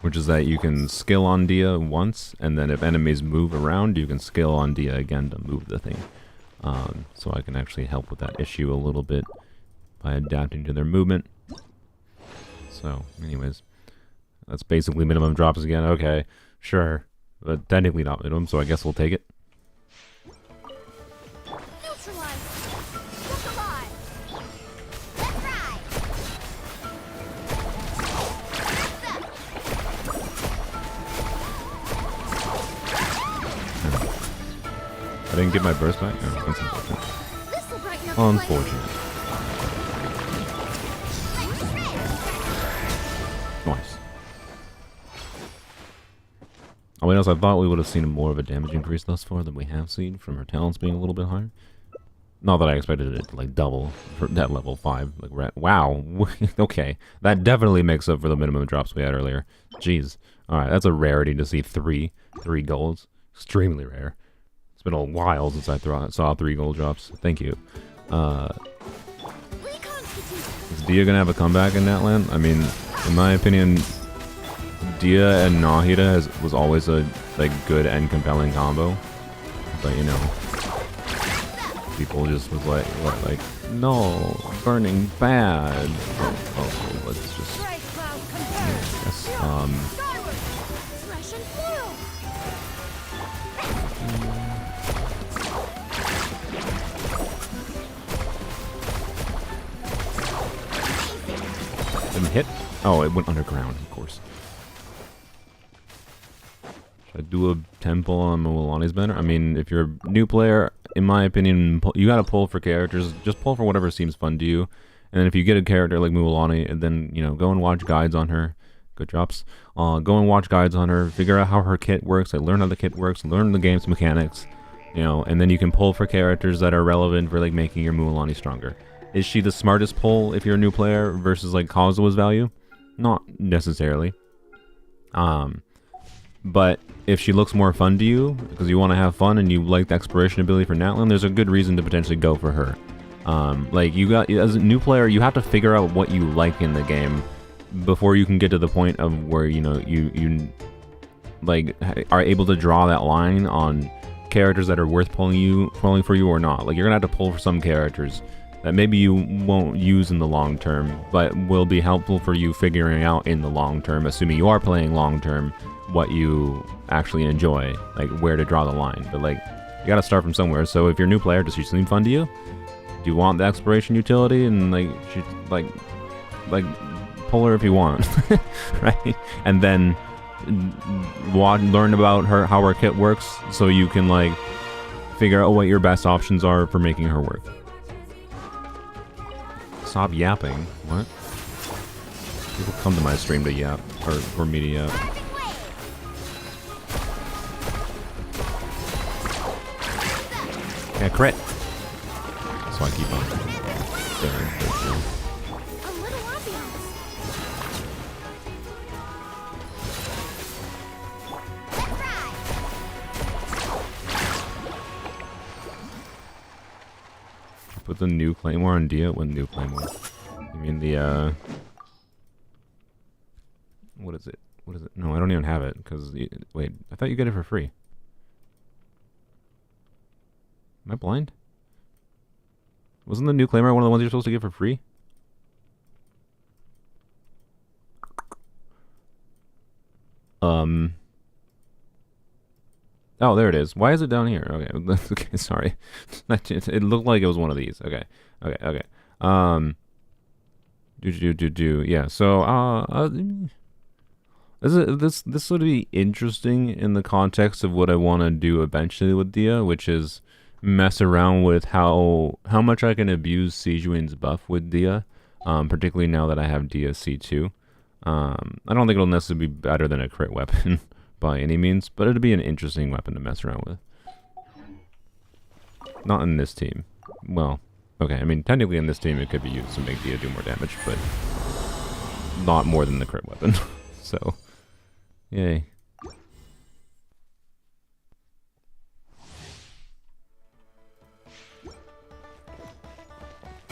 Which is that you can skill on Dehya once, and then if enemies move around, you can skill on Dehya again to move the thing. So I can actually help with that issue a little bit by adapting to their movement. So, anyways, that's basically minimum drops again. Okay, sure, but technically not minimum, so I guess we'll take it. Neutralize. Look alive. Let's ride. I didn't get my burst back? No, that's unfortunate. This'll brighten up the place. Unfortunate. Nice. I mean, I thought we would have seen more of a damage increase thus far than we have seen from her talents being a little bit higher. Not that I expected it to like double for that level 5. Like, wow. Okay, that definitely makes up for the minimum drops we had earlier. Jeez. All right, that's a rarity to see three golds. Extremely rare. It's been a while since I saw 3 gold drops. Thank you. Is Dehya gonna have a comeback in Natlan? I mean, in my opinion, Dehya and Nahida was always a like good and compelling combo. But you know, people just was like, what, like, no, burning bad. Oh, let's just, I guess, didn't hit? Oh, it went underground, of course. Should I do a temple on Mualani's banner? I mean, if you're a new player, in my opinion, you gotta pull for characters. Just pull for whatever seems fun to you. And then if you get a character like Mualani, and then, you know, go and watch guides on her. Good drops. Go and watch guides on her. Figure out how her kit works. Like, learn how the kit works. Learn the game's mechanics. You know, and then you can pull for characters that are relevant for, like, making your Mualani stronger. Is she the smartest pull if you're a new player versus, like, Kazuha's value? Not necessarily. But if she looks more fun to you, because you want to have fun and you like the exploration ability for Natlan, there's a good reason to potentially go for her. Like, as a new player, you have to figure out what you like in the game before you can get to the point of where, you know, you like, are able to draw that line on characters that are worth pulling for you or not. Like, you're gonna have to pull for some characters that maybe you won't use in the long term, but will be helpful for you figuring out in the long term, assuming you are playing long term, what you actually enjoy, like where to draw the line. But like, you gotta start from somewhere. So if you're a new player, does she seem fun to you? Do you want the exploration utility? And like, she like pull her if you want, right? And then learn about her, how her kit works, so you can like figure out what your best options are for making her work. Stop yapping. What? People come to my stream to yap, or for me to yap. Yeah, crit. So I keep on staring. Put the new claymore on Dehya with new claymore. You mean the what is it? What is it? No, I don't even have it because wait, I thought you get it for free. Am I blind? Wasn't the new claymore one of the ones you're supposed to get for free? Oh, there it is. Why is it down here? Okay, okay, sorry. It looked like it was one of these. Okay. Yeah, so, this would be interesting in the context of what I want to do eventually with Dehya, which is mess around with how much I can abuse Sejuani's buff with Dehya, particularly now that I have Dehya C2. I don't think it'll necessarily be better than a crit weapon by any means, but it'd be an interesting weapon to mess around with. Not in this team. Well, okay, I mean, technically in this team it could be used to make Dehya do more damage, but not more than the crit weapon. So, yay.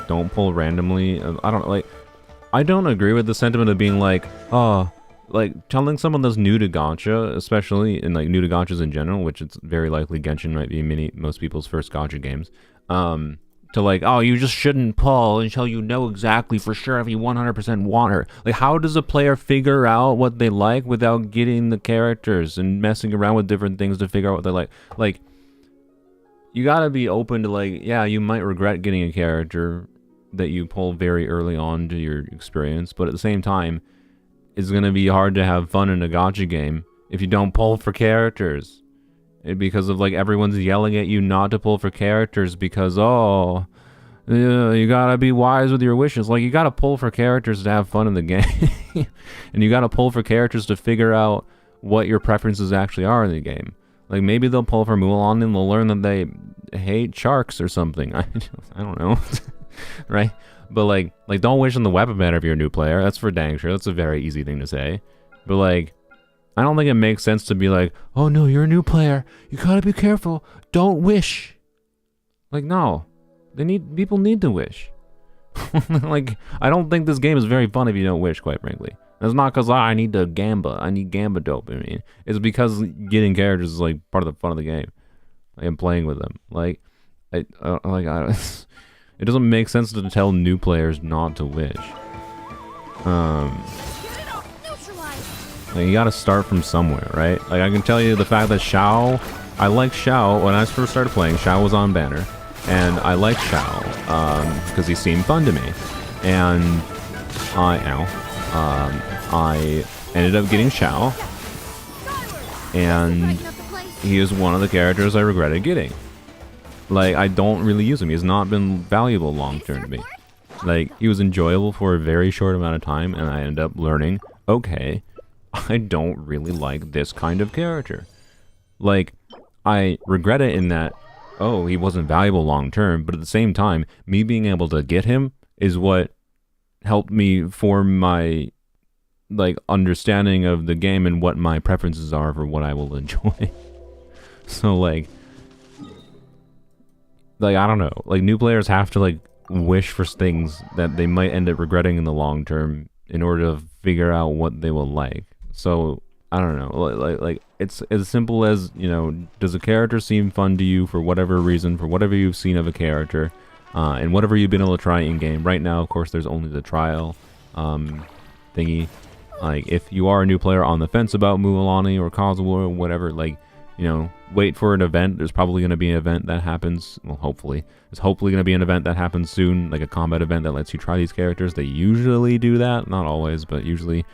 Don't pull randomly. I don't like. I don't agree with the sentiment of being like, oh, like telling someone that's new to Gacha, especially in like new to Gachas in general, which it's very likely Genshin might be most people's first Gacha games. To like, oh, you just shouldn't pull until you know exactly for sure if you 100% want her. Like, how does a player figure out what they like without getting the characters and messing around with different things to figure out what they like? Like, you gotta be open to like, yeah, you might regret getting a character that you pull very early on to your experience, but at the same time, it's gonna be hard to have fun in a gacha game if you don't pull for characters. Because of like everyone's yelling at you not to pull for characters because, oh, you gotta be wise with your wishes. Like, you gotta pull for characters to have fun in the game. And you gotta pull for characters to figure out what your preferences actually are in the game. Like, maybe they'll pull for Mualani and they'll learn that they hate sharks or something. I don't know. Right? But, like, don't wish on the weapon banner if you're a new player. That's for dang sure. That's a very easy thing to say. But, like, I don't think it makes sense to be like, oh, no, you're a new player. You gotta be careful. Don't wish. Like, no. People need to wish. Like, I don't think this game is very fun if you don't wish, quite frankly. It's not because I need to gamba. I need gamba dopamine. It's because getting characters is like part of the fun of the game. And playing with them. Like, it doesn't make sense to tell new players not to wish. Like, you gotta start from somewhere, right? Like, I can tell you the fact that Xiao, I liked Xiao when I first started playing. Xiao was on banner. And I liked Xiao, because he seemed fun to me. And I ended up getting Xiao, and he is one of the characters I regretted getting. Like, I don't really use him. He's not been valuable long-term to me. Like, he was enjoyable for a very short amount of time, and I ended up learning, okay, I don't really like this kind of character. Like, I regret it in that, oh, he wasn't valuable long-term, but at the same time, me being able to get him is what helped me form my, like, understanding of the game and what my preferences are for what I will enjoy. So, like, I don't know. Like, new players have to, like, wish for things that they might end up regretting in the long term in order to figure out what they will like. So, I don't know. Like it's as simple as, you know, does a character seem fun to you for whatever reason, for whatever you've seen of a character, and whatever you've been able to try in-game. Right now, of course, there's only the trial thingy. Like, if you are a new player on the fence about Mualani or Kazuha or whatever, like, you know, wait for an event. There's probably going to be an event that happens, well, hopefully. There's hopefully going to be an event that happens soon, like a combat event that lets you try these characters. They usually do that. Not always, but usually.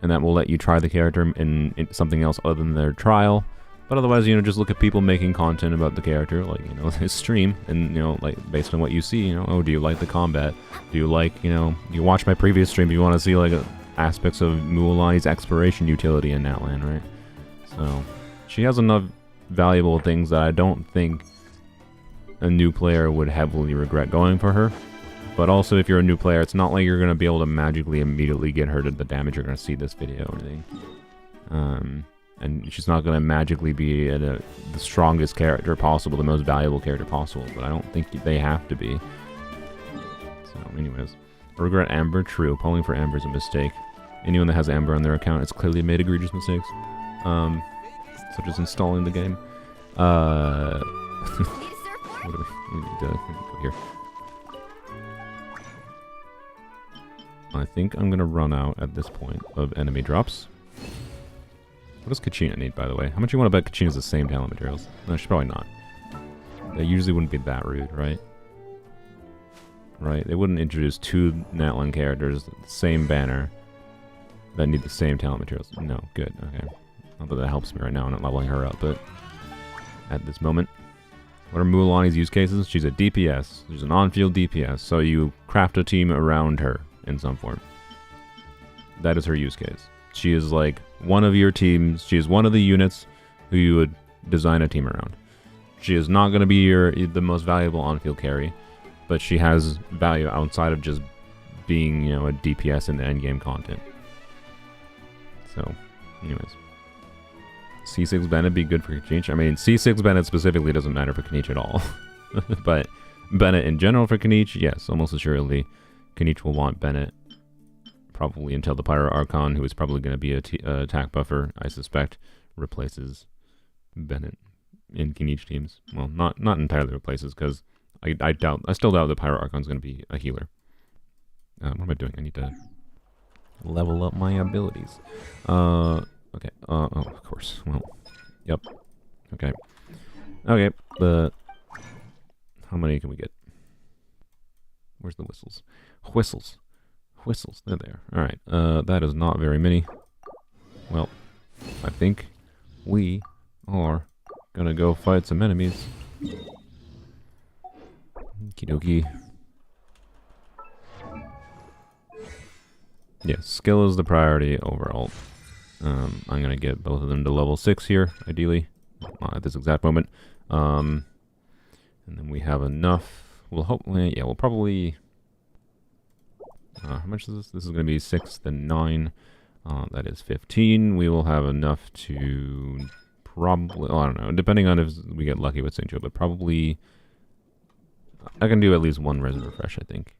And that will let you try the character in something else other than their trial. But otherwise, you know, just look at people making content about the character, like, you know, his stream, and, you know, like, based on what you see, you know, oh, do you like the combat? Do you like, you know, you watch my previous stream, you want to see, like, aspects of Mualani's exploration utility in Natlan, right? So, she has enough valuable things that I don't think a new player would heavily regret going for her. But also, if you're a new player, it's not like you're going to be able to magically immediately get her to the damage you're going to see this video or anything. And she's not going to magically be the strongest character possible, the most valuable character possible. But I don't think they have to be. So, anyways. Regret Amber? True. Polling for Amber is a mistake. Anyone that has Amber on their account has clearly made egregious mistakes. Such as installing the game. What do we need to go here? I think I'm going to run out at this point of enemy drops. What does Kachina need, by the way? How much you want to bet Kachina's the same talent materials? No, she's probably not. They usually wouldn't be that rude, right? Right, they wouldn't introduce two Natlan characters, same banner, that need the same talent materials. No, good, okay. Not that that helps me right now, I'm not leveling her up, but at this moment. What are Mualani's use cases? She's a DPS. She's an on-field DPS, so you craft a team around her in some form. That is her use case. She is like one of your teams. She is one of the units who you would design a team around. She is not going to be the most valuable on-field carry, but she has value outside of just being, you know, a DPS in the endgame content. So, anyways. C6 Bennett be good for Knichi. I mean, C6 Bennett specifically doesn't matter for Knichi at all. But Bennett in general for Knichi, yes, almost assuredly. Knichi will want Bennett probably until the Pyro Archon, who is probably going to be a attack buffer, I suspect, replaces Bennett in Knichi teams. Well, not entirely replaces, because I still doubt the Pyro Archon is going to be a healer. What am I doing? I need to level up my abilities. Okay. Oh, of course. Well, yep. Okay. Okay. How many can we get? Where's the whistles? Whistles. Whistles. They're there. Alright. That is not very many. Well, I think we are gonna go fight some enemies. Okie dokie. Yeah, skill is the priority overall. I'm gonna get both of them to level 6 here, ideally, at this exact moment. And then we have enough. We'll hopefully, yeah, we'll probably. How much is this? This is gonna be 6, then 9. That is 15. We will have enough to probably. Oh, I don't know, depending on if we get lucky with Xingqiu, but probably. I can do at least 1 resin refresh, I think.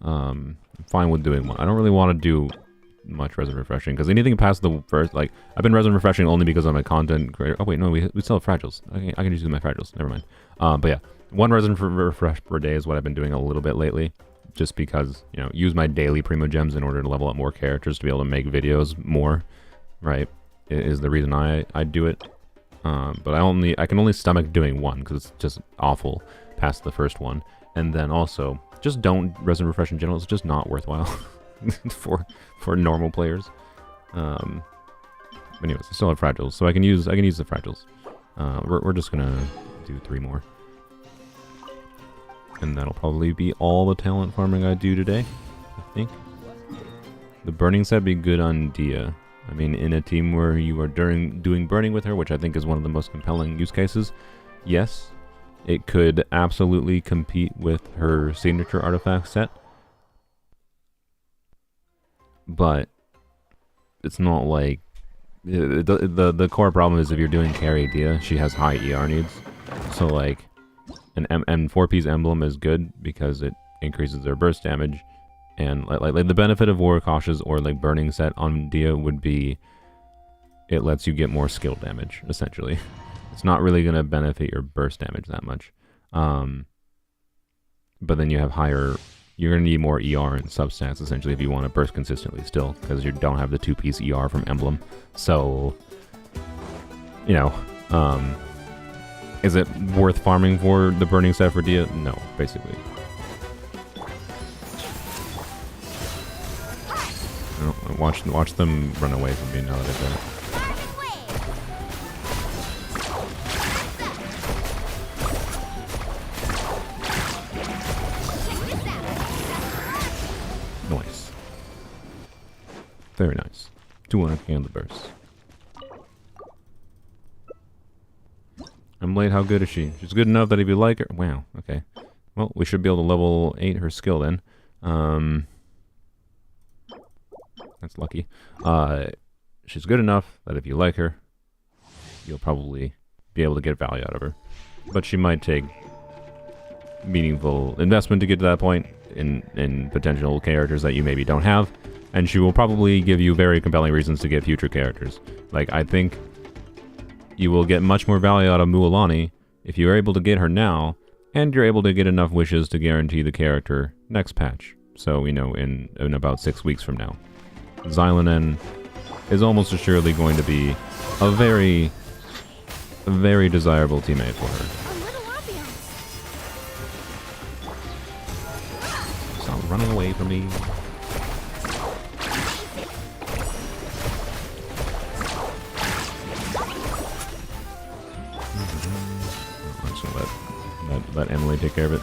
I'm fine with doing 1. I don't really want to do much resin refreshing, because anything past the first, like, I've been resin refreshing only because I'm a content creator. Oh wait, no, we still have fragiles. I can just do my fragiles, never mind. But yeah, 1 resin refresh per day is what I've been doing a little bit lately, just because, you know, use my daily primo gems in order to level up more characters to be able to make videos more, right, is the reason I do it. But I can only stomach doing 1, because it's just awful past the first one. And then also, just don't resin refresh in general. It's just not worthwhile for normal players. But anyways, I still have fragiles, so I can use the fragiles. We're just gonna do 3 more, and that'll probably be all the talent farming I do today, I think. The burning set be good on Dehya. I mean, in a team where you are doing burning with her, which I think is one of the most compelling use cases, yes, it could absolutely compete with her signature artifact set. But it's not like the core problem is if you're doing carry Dehya, she has high ER needs. So like an 4-piece emblem is good because it increases their burst damage, and like the benefit of War Cautious or like burning set on Dehya would be it lets you get more skill damage essentially. It's not really going to benefit your burst damage that much. But then you have higher. You're going to need more ER and substats, essentially, if you want to burst consistently still, because you don't have the 2-piece ER from Emblem. So, you know, is it worth farming for the burning set for Dehya? No, basically. No, watch them run away from me now that I've done it. Nice. Very nice. 200 and the burst. I'm late. How good is she? She's good enough that if you like her... Wow, okay. Well, we should be able to level 8 her skill then. That's lucky. She's good enough that if you like her, you'll probably be able to get value out of her. But she might take meaningful investment to get to that point in potential characters that you maybe don't have, and she will probably give you very compelling reasons to get future characters. Like, I think you will get much more value out of Mualani if you're able to get her now, and you're able to get enough wishes to guarantee the character next patch. So, you know, in about 6 weeks from now. Xilonen is almost assuredly going to be a very desirable teammate for her. Stop running away from me. I'm just gonna let Emily take care of it.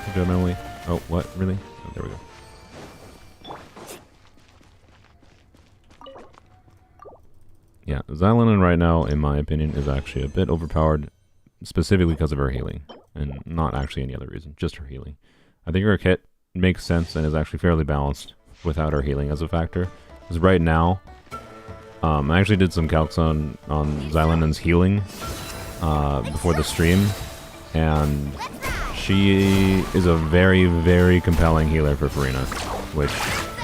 Good job, Emily. Oh, what? Really? Oh, there we go. Yeah, Xilonen right now, in my opinion, is actually a bit overpowered, specifically because of her healing, and not actually any other reason, just her healing. I think her kit makes sense and is actually fairly balanced without her healing as a factor. Because right now, I actually did some calcs on Xilonen's healing before the stream, and she is a very compelling healer for Furina, which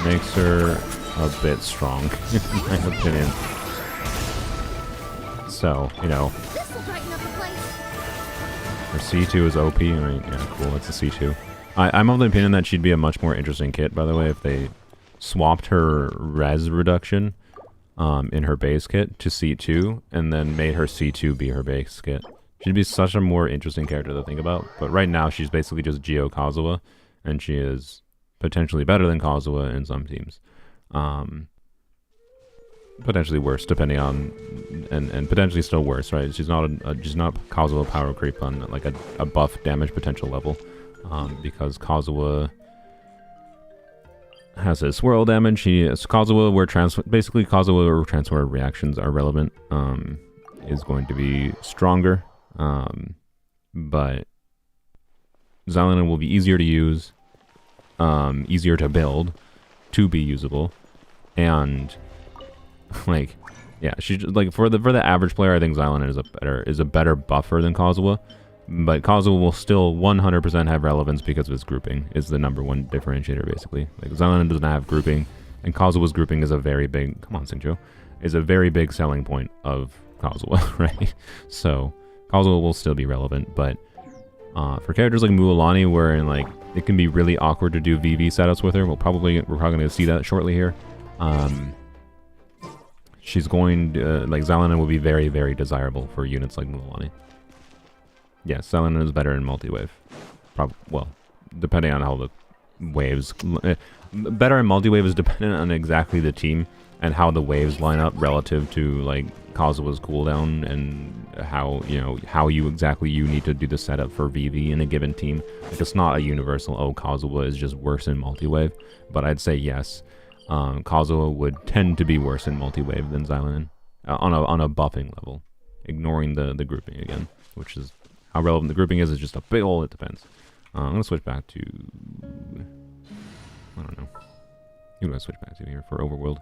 makes her a bit strong, in my opinion. So, you know, her C2 is OP. I mean, yeah, cool, it's a C2. I'm of the opinion that she'd be a much more interesting kit, by the way, if they swapped her res reduction in her base kit to C2, and then made her C2 be her base kit. She'd be such a more interesting character to think about, but right now she's basically just Geo Kazuha, and she is potentially better than Kazuha in some teams. Potentially worse, depending on, and potentially still worse, right? She's not Kazuha power creep on like a buff damage potential level, because Kazuha has his swirl damage. He has Kazuha, where basically Kazuha where transfer reactions are relevant, is going to be stronger. But Xilonen will be easier to use, easier to build, to be usable, and like, yeah, she's like for the average player, I think Xilonen is a better buffer than Kazuha, but Kazuha will still 100% have relevance because of his grouping. Is the number one differentiator basically. Like Xilonen doesn't have grouping, and Kazuha's grouping is a very big is a very big selling point of Kazuha, right? So Kazuha will still be relevant, but for characters like Mualani, where like it can be really awkward to do VV setups with her, we're probably going to see that shortly here. She's going to, like, Xilonen will be very, very desirable for units like Mualani. Yes, Xilonen is better in multi-wave. Well, depending on how the waves... better in multi-wave is dependent on exactly the team and how the waves line up relative to, like, Kazuha's cooldown and how, you know, how you need to do the setup for VV in a given team. Like, it's not a universal, oh, Kazuha is just worse in multi-wave, but I'd say yes. Kazuha would tend to be worse in multi-wave than Xilonen on a buffing level, ignoring the grouping again, which is how relevant the grouping is just a big ol' it depends. I'm gonna switch back to, I don't know, who do I switch back to here for Overworld?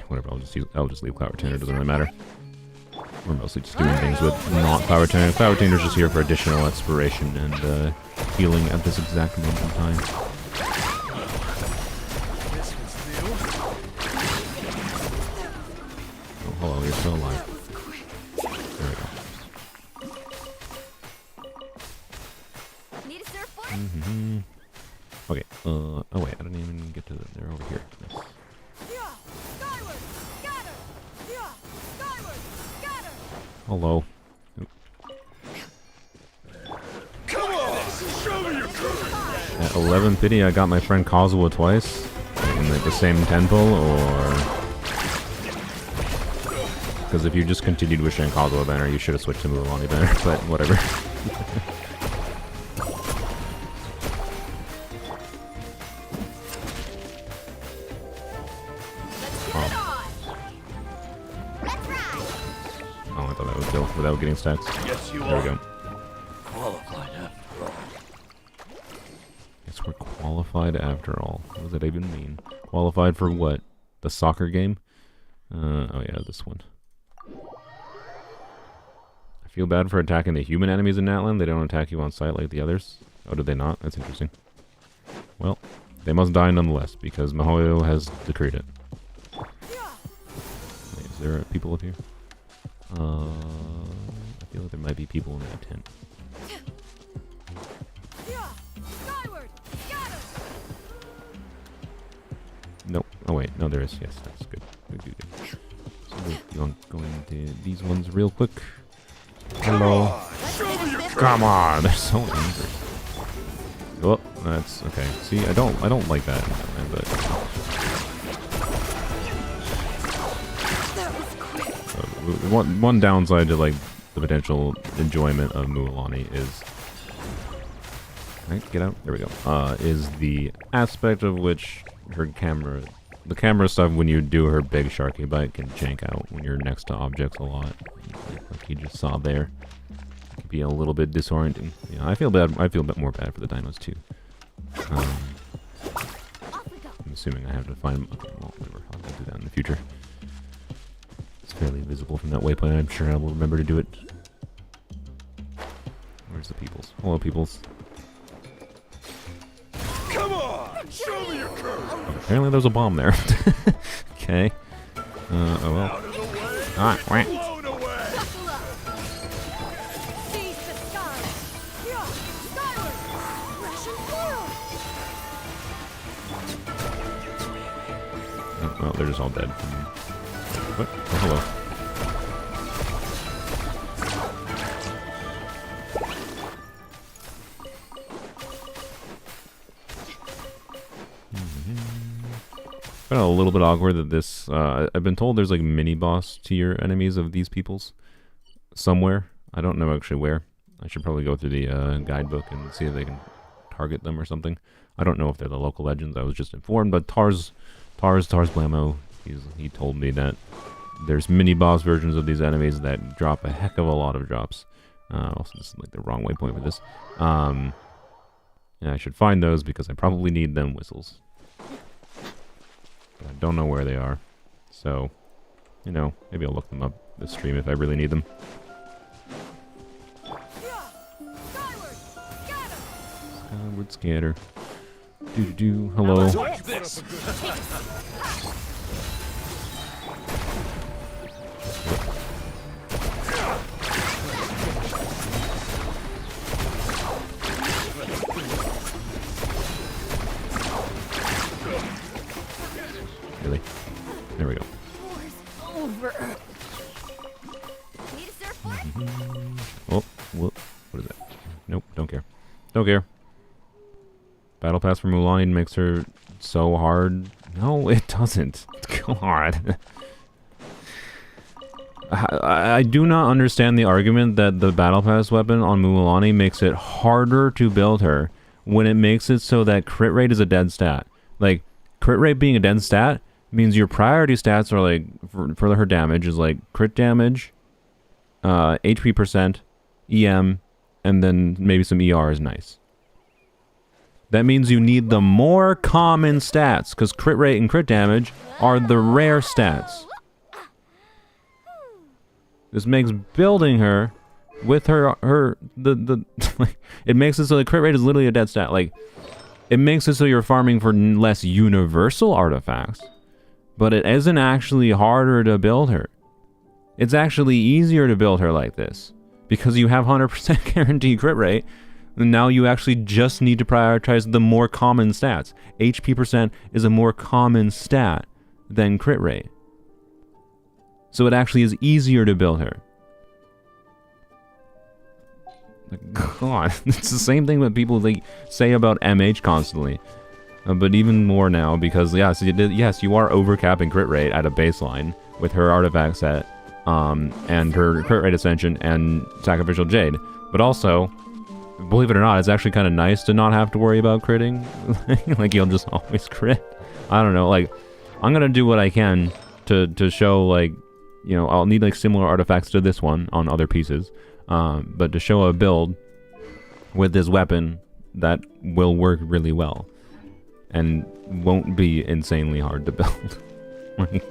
Whatever. I'll just leave Cloud Retainer. Doesn't really matter. We're mostly just doing things with not Cloud Retainer. Cloud Retainer's just here for additional exploration and healing at this exact moment in time. Hello, you're still alive. There we go. Need a surfboard? Okay, oh wait, I didn't even get to them. They're over here. Nice. Hello. Come on, show me your courage. At 11 pity, I got my friend Kazuha twice in like the same temple, or because if you just continued wishing Kazuha banner, you should have switched to Mualani banner. But whatever. Without getting stacks. Yes, you there we go. Qualified after all. Guess we're qualified after all. What does that even mean? Qualified for what? The soccer game? Oh yeah, this one. I feel bad for attacking the human enemies in Natlan. They don't attack you on sight like the others. Oh, did they not? That's interesting. Well, they must die nonetheless, because Mihoyo has decreed it. Wait, is there people up here? I feel like there might be people in that tent. Nope. Oh wait, no there is. Yes, that's good. Good. So we're going to these ones real quick. Hello. Come on, they're so angry. Oh, that's okay. See, I don't like that, but one downside to like the potential enjoyment of Mualani is, right, get out. There we go. Is the aspect of which her camera, the camera stuff when you do her big sharky bite can jank out when you're next to objects a lot, like you just saw there. It can be a little bit disorienting. Yeah, I feel bad. I feel a bit more bad for the dinos too. I'm assuming I have to find. Okay, well, whatever. I'll do that in the future. It's fairly visible from that waypoint. I'm sure I will remember to do it. Where's the peoples? Hello, peoples. Come on, show me your courage. Oh, apparently there's a bomb there. Okay. Oh well. Out of the way. Ah, wah. Blown away. Seize the sky! Yeah, skyward! Russian world! Oh, well, they're just all dead. What? Oh, hello. Kind of a little bit awkward that this, I've been told there's like mini boss tier enemies of these peoples somewhere. I don't know actually where. I should probably go through the guidebook and see if they can target them or something. I don't know if they're the local legends. I was just informed, but Tars Blamo, he told me that there's mini boss versions of these enemies that drop a heck of a lot of drops. Also, this is like the wrong waypoint for this. And I should find those because I probably need them whistles. But I don't know where they are. So, you know, maybe I'll look them up this stream if I really need them. Skyward scatter. Hello. Watch this. Really? There we go. Over. Need a surfboard? Oh, what is that? Nope, don't care. Don't care. Battle Pass for Mualani makes her so hard. No, it doesn't. God. I do not understand the argument that the Battle Pass weapon on Mualani makes it harder to build her when it makes it so that crit rate is a dead stat. Like, crit rate being a dead stat means your priority stats are like, for her damage, is like crit damage, HP percent, EM, and then maybe some ER is nice. That means you need the more common stats, because crit rate and crit damage are the rare stats. This makes building her with it makes it so the crit rate is literally a dead stat. Like, it makes it so you're farming for less universal artifacts, but it isn't actually harder to build her. It's actually easier to build her like this, because you have 100% guaranteed crit rate. And now you actually just need to prioritize the more common stats. HP percent is a more common stat than crit rate. So it actually is easier to build her. God, it's the same thing that people say about MH constantly. But even more now, because yes, you are overcapping crit rate at a baseline with her artifact set, and her crit rate ascension and sacrificial jade. But also, believe it or not, it's actually kind of nice to not have to worry about critting. Like, you'll just always crit. I don't know, like, I'm gonna do what I can to show, like, you know, I'll need like similar artifacts to this one on other pieces, but to show a build with this weapon that will work really well and won't be insanely hard to build. Like,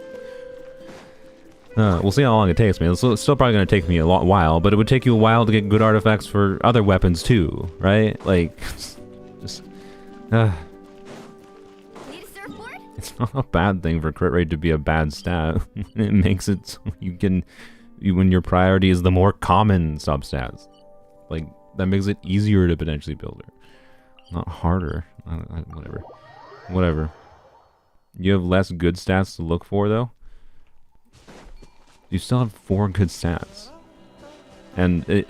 we'll see how long it takes me. It's still probably going to take me a while, but it would take you a while to get good artifacts for other weapons too, right? Like, just... Need a surfboard? It's not a bad thing for crit rate to be a bad stat. It makes it so you can... when your priority is the more common substats. Like, that makes it easier to potentially build her. Not harder. Whatever. Whatever. You have less good stats to look for, though? You still have 4 good stats. And,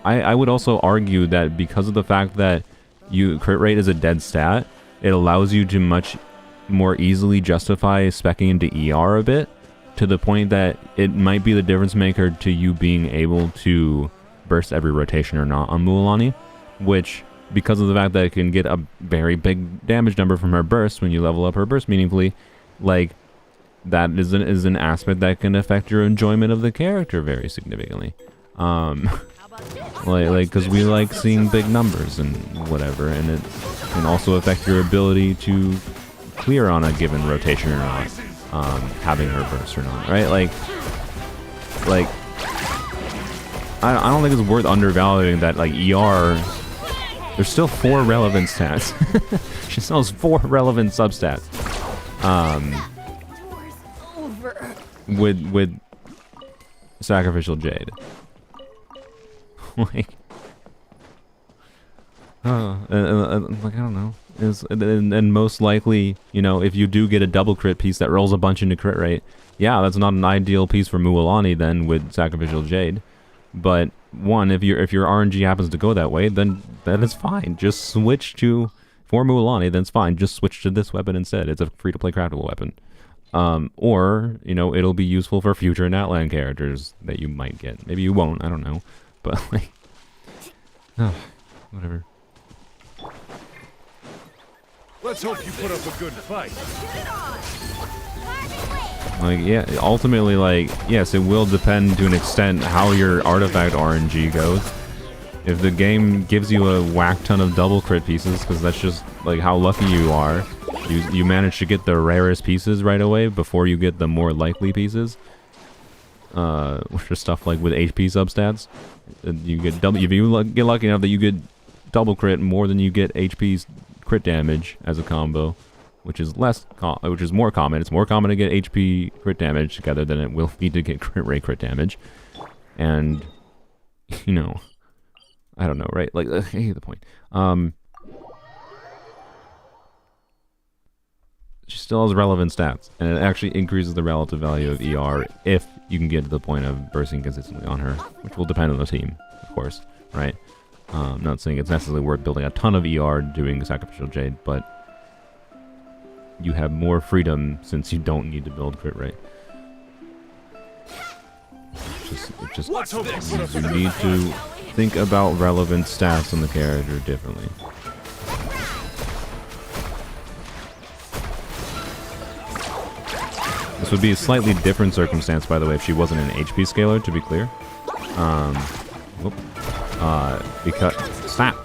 I would also argue that because of the fact that crit rate is a dead stat, it allows you to much more easily justify speccing into ER a bit, to the point that it might be the difference maker to you being able to burst every rotation or not on Mualani, which, because of the fact that it can get a very big damage number from her burst when you level up her burst meaningfully, like, that is an aspect that can affect your enjoyment of the character very significantly. Because we like seeing big numbers and whatever, and it can also affect your ability to clear on a given rotation or not, having her burst or not, right? Like, I don't think it's worth undervaluing that, like, ER, there's still 4 relevant stats. She still has 4 relevant substats. With sacrificial jade. Like, like, I don't know. And most likely, you know, if you do get a double crit piece that rolls a bunch into crit rate, yeah, that's not an ideal piece for Mualani then with sacrificial jade. But one, if your RNG happens to go that way, then that is fine. Just switch to, for Mualani, then it's fine. Just switch to this weapon instead. It's a free-to-play craftable weapon. Or, you know, it'll be useful for future Natlan characters that you might get. Maybe you won't, I don't know. But, like, whatever. Let's hope you put up a good fight. Like, yeah, ultimately, like, yes, it will depend to an extent how your artifact RNG goes. If the game gives you a whack ton of double crit pieces, because that's just, like, how lucky you are, you manage to get the rarest pieces right away before you get the more likely pieces, which are stuff like with HP substats. You get double, if you get lucky enough that you get double crit more than you get HP crit damage as a combo, which is more common. It's more common to get HP crit damage together than it will be to get crit rate crit damage. And, you know, I don't know, right? Like, I hate the point. She still has relevant stats, and it actually increases the relative value of ER if you can get to the point of bursting consistently on her, which will depend on the team, of course, right? I'm not saying it's necessarily worth building a ton of ER doing Sacrificial Jade, but you have more freedom since you don't need to build crit rate. You need to think about relevant stats on the character differently. This would be a slightly different circumstance, by the way, if she wasn't an HP scaler, to be clear. Because... Snap!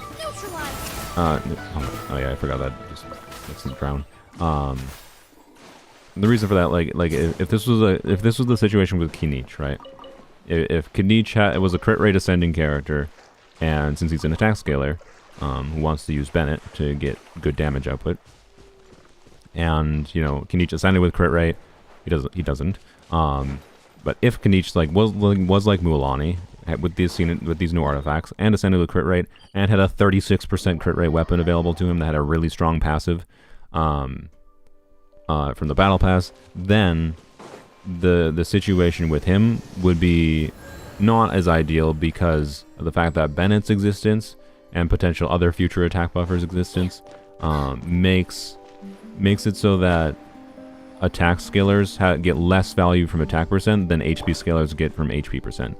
Oh yeah, I forgot that. Just let's drown. The reason for that, like if this was the situation with Kinich, right? If Kinich was a crit rate ascending character, and since he's an attack scaler, who wants to use Bennett to get good damage output, and you know Kinich ascended with crit rate, he doesn't. But if Kinich was like Mualani with these new artifacts and ascended with crit rate and had a 36% crit rate weapon available to him that had a really strong passive from the battle pass, then the situation with him would be not as ideal because of the fact that Bennett's existence and potential other future attack buffers existence makes it so that attack scalers get less value from attack percent than HP scalers get from HP percent.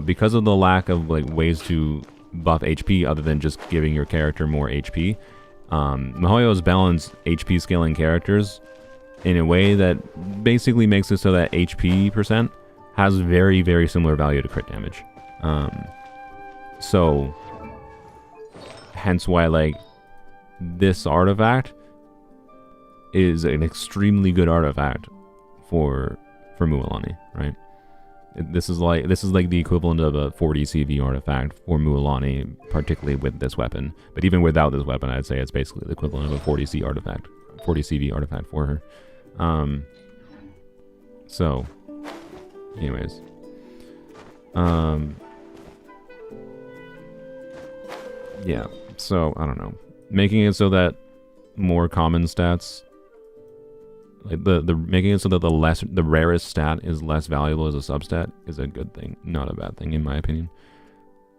Because of the lack of like ways to buff HP other than just giving your character more HP, miHoYo's balanced HP scaling characters in a way that basically makes it so that HP percent has very, very similar value to crit damage. So, hence why like this artifact is an extremely good artifact for Mualani, right? This is like the equivalent of a 40 CV artifact for Mualani, particularly with this weapon. But even without this weapon, I'd say it's basically the equivalent of a 40 CV artifact for her. So, anyways, yeah. So I don't know, making it so that more common stats. Like making it so that the rarest stat is less valuable as a substat is a good thing, not a bad thing in my opinion.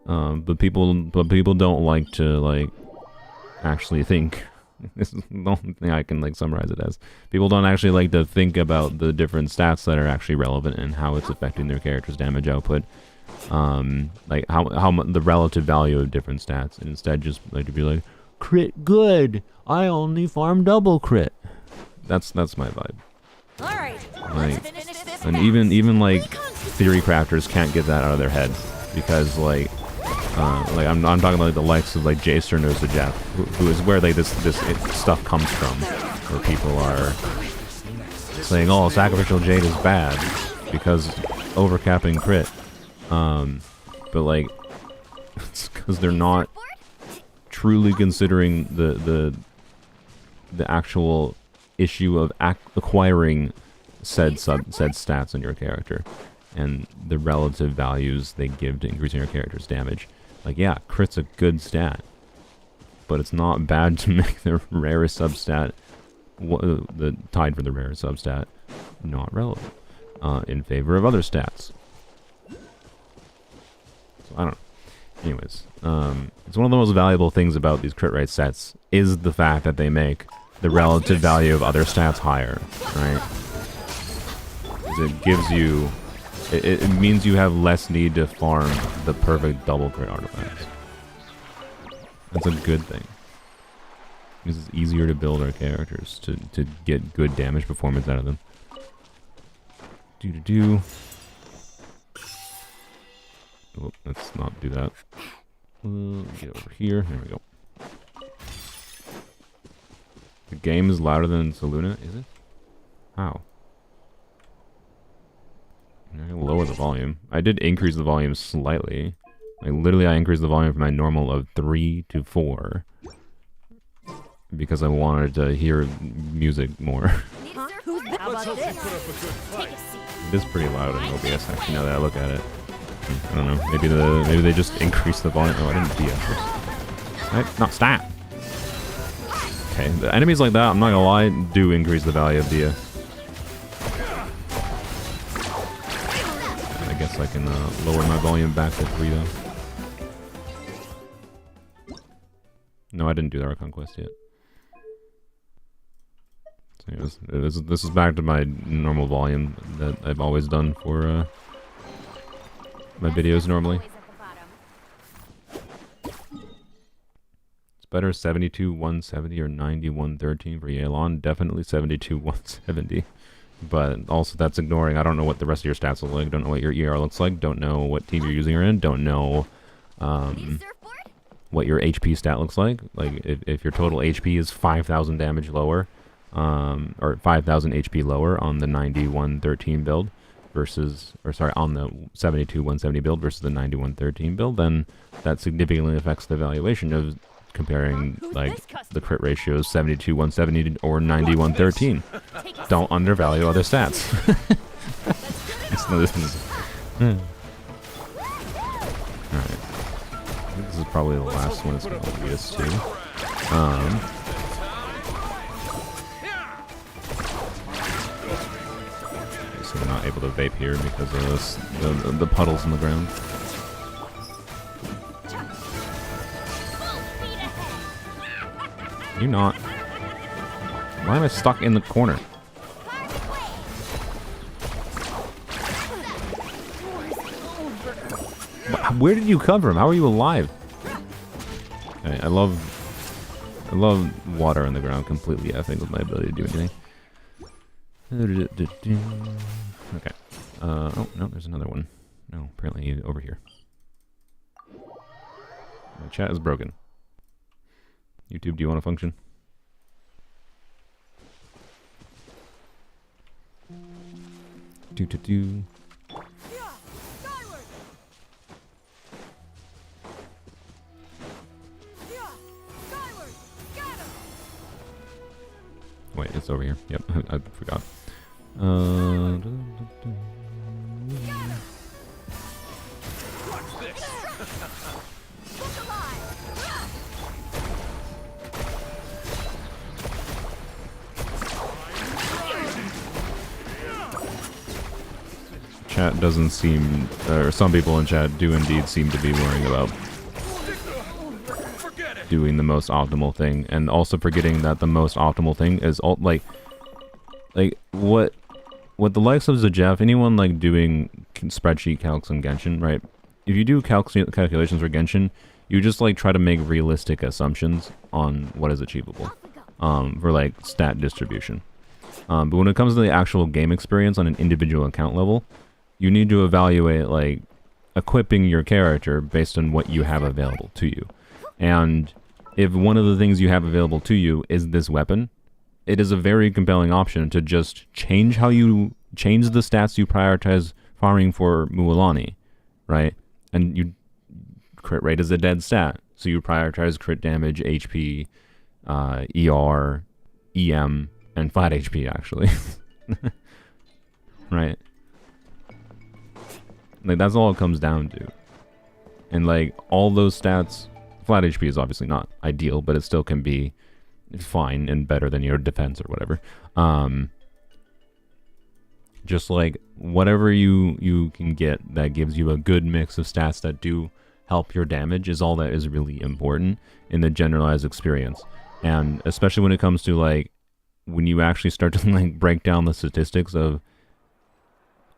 But people don't like to like actually think. This is the only thing I can like summarize it as. People don't actually like to think about the different stats that are actually relevant and how it's affecting their character's damage output. Like how the relative value of different stats, and instead just like to be like, crit good. I only farm double crit. That's my vibe. Like, and even like theory crafters can't get that out of their head because like I'm talking about like, the likes of like Jaster knows the Jeff, who is where like this stuff comes from, where people are saying, oh, Sacrificial Jade is bad because overcapping crit, but like it's because they're not truly considering the actual issue of acquiring said stats on your character and the relative values they give to increasing your character's damage. Like, yeah, crit's a good stat, but it's not bad to make the rarest substat, the tied for the rarest substat, not relevant in favor of other stats. So I don't know. Anyways, it's one of the most valuable things about these crit rate sets is the fact that they make the relative value of other stats higher, right? It gives you, it means you have less need to farm the perfect double crit artifacts. That's a good thing. Because it's easier to build our characters to get good damage performance out of them. Do. Oh, let's not do that. Get over here. There we go. The game is louder than Xilonen, is it? How? I'm gonna lower the volume. I did increase the volume slightly. Like, literally, I increased the volume from my normal of 3 to 4. Because I wanted to hear music more. Huh? How about this? Take a seat. It is pretty loud in OBS, actually, now that I look at it. I don't know. Maybe they just increased the volume. Oh, I didn't Dehya first. Right? Not stat. Okay, the enemies like that, I'm not gonna lie, do increase the value of Dehya. I guess I can lower my volume back to 3 though. No, I didn't do the Archon quest yet. So this is back to my normal volume that I've always done for my videos normally. It's better 72-170 or 90-113 for Xilonen. Definitely 72-170. But also that's ignoring, I don't know what the rest of your stats look like, don't know what your ER looks like, don't know what team you're using her in, don't know what your HP stat looks like. Like if your total HP is 5,000 damage lower, or 5,000 HP lower on the 90-113 build versus, or sorry, on the 72-170 build versus the 90-113 build, then that significantly affects the valuation of comparing like the crit ratios 72-170 or 90-113. Don't undervalue other stats. So this is alright. I think this is probably the last one it's going to lead us to. So we're not able to vape here because of this, the puddles in the ground. You not. Why am I stuck in the corner? Where did you come from? How are you alive? Okay, I love water on the ground completely effing with my ability to do anything. Okay. Oh, no, there's another one. No, apparently over here. My chat is broken. YouTube, do you want to function? Do. Wait, it's over here. Yep, I forgot. Chat doesn't seem, or some people in chat do indeed seem to be worrying about doing the most optimal thing, and also forgetting that the most optimal thing is like what the likes of Zajef, anyone like doing spreadsheet calcs on Genshin, right? If you do calculations for Genshin, you just like try to make realistic assumptions on what is achievable, for like stat distribution. But when it comes to the actual game experience on an individual account level, you need to evaluate like equipping your character based on what you have available to you. And if one of the things you have available to you is this weapon, it is a very compelling option to just change the stats you prioritize farming for Mualani, right? And you crit rate is a dead stat, so you prioritize crit damage, HP, ER, EM, and flat HP actually, right? Like that's all it comes down to, and like all those stats. Flat HP is obviously not ideal, but it still can be fine and better than your defense or whatever. Just like whatever you can get that gives you a good mix of stats that do help your damage is all that is really important in the generalized experience. And especially when it comes to like when you actually start to like break down the statistics of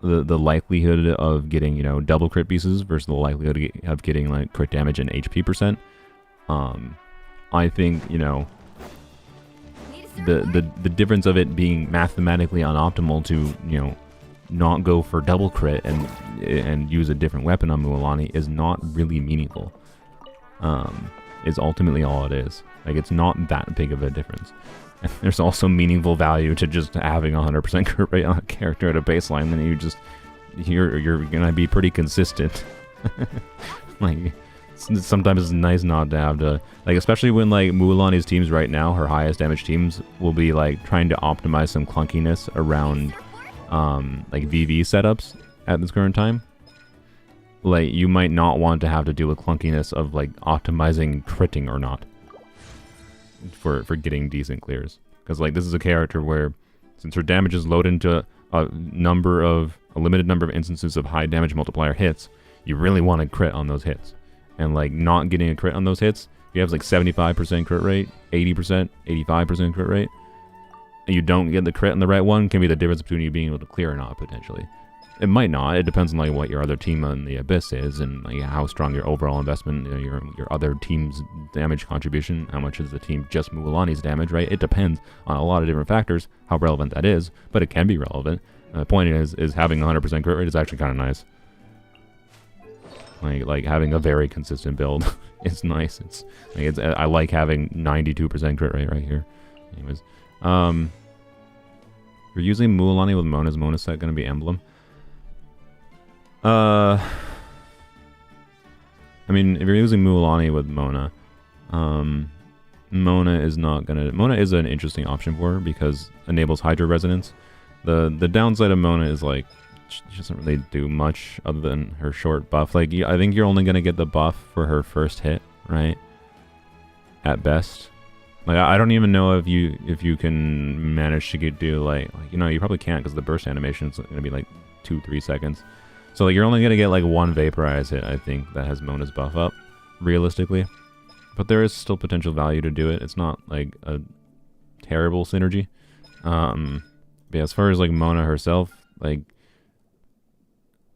the likelihood of getting, you know, double crit pieces versus the likelihood of getting like crit damage and HP percent. I think, you know, the difference of it being mathematically unoptimal to, you know, not go for double crit and use a different weapon on Mualani is not really meaningful. Is ultimately all it is. Like, it's not that big of a difference. And there's also meaningful value to just having 100% crit rate on a character at a baseline. Then you're gonna be pretty consistent. Like, sometimes it's nice not to have to, like, especially when like Mualani's teams right now, her highest damage teams, will be like trying to optimize some clunkiness around like VV setups at this current time. Like, you might not want to have to deal with clunkiness of like optimizing critting or not for getting decent clears, because like this is a character where, since her damage is loaded into a limited number of instances of high damage multiplier hits, you really want to crit on those hits. And like not getting a crit on those hits, you have like 75% crit rate, 80%, 85% crit rate, and you don't get the crit on the right one, can be the difference between you being able to clear or not, potentially. It might not. It depends on like what your other team on the Abyss is, and like how strong your overall investment, you know, your other team's damage contribution, how much is the team just Mualani's damage, right? It depends on a lot of different factors, how relevant that is, but it can be relevant. The point is having 100% crit rate is actually kind of nice. Like having a very consistent build is nice. It's like I like having 92% crit rate right here. Anyways, if you're using Mualani with Mona's Mona set going to be Emblem? I mean, if you're using Mualani with Mona, Mona is an interesting option for her because enables Hydra Resonance. The downside of Mona is like she doesn't really do much other than her short buff. Like, I think you're only gonna get the buff for her first hit, right? At best. Like, I don't even know if you can manage to do like you know, you probably can't because the burst animation is gonna be like 2-3 seconds. So like you're only gonna get like one vaporize hit, I think, that has Mona's buff up, realistically. But there is still potential value to do it. It's not like a terrible synergy. But yeah, as far as like Mona herself, like,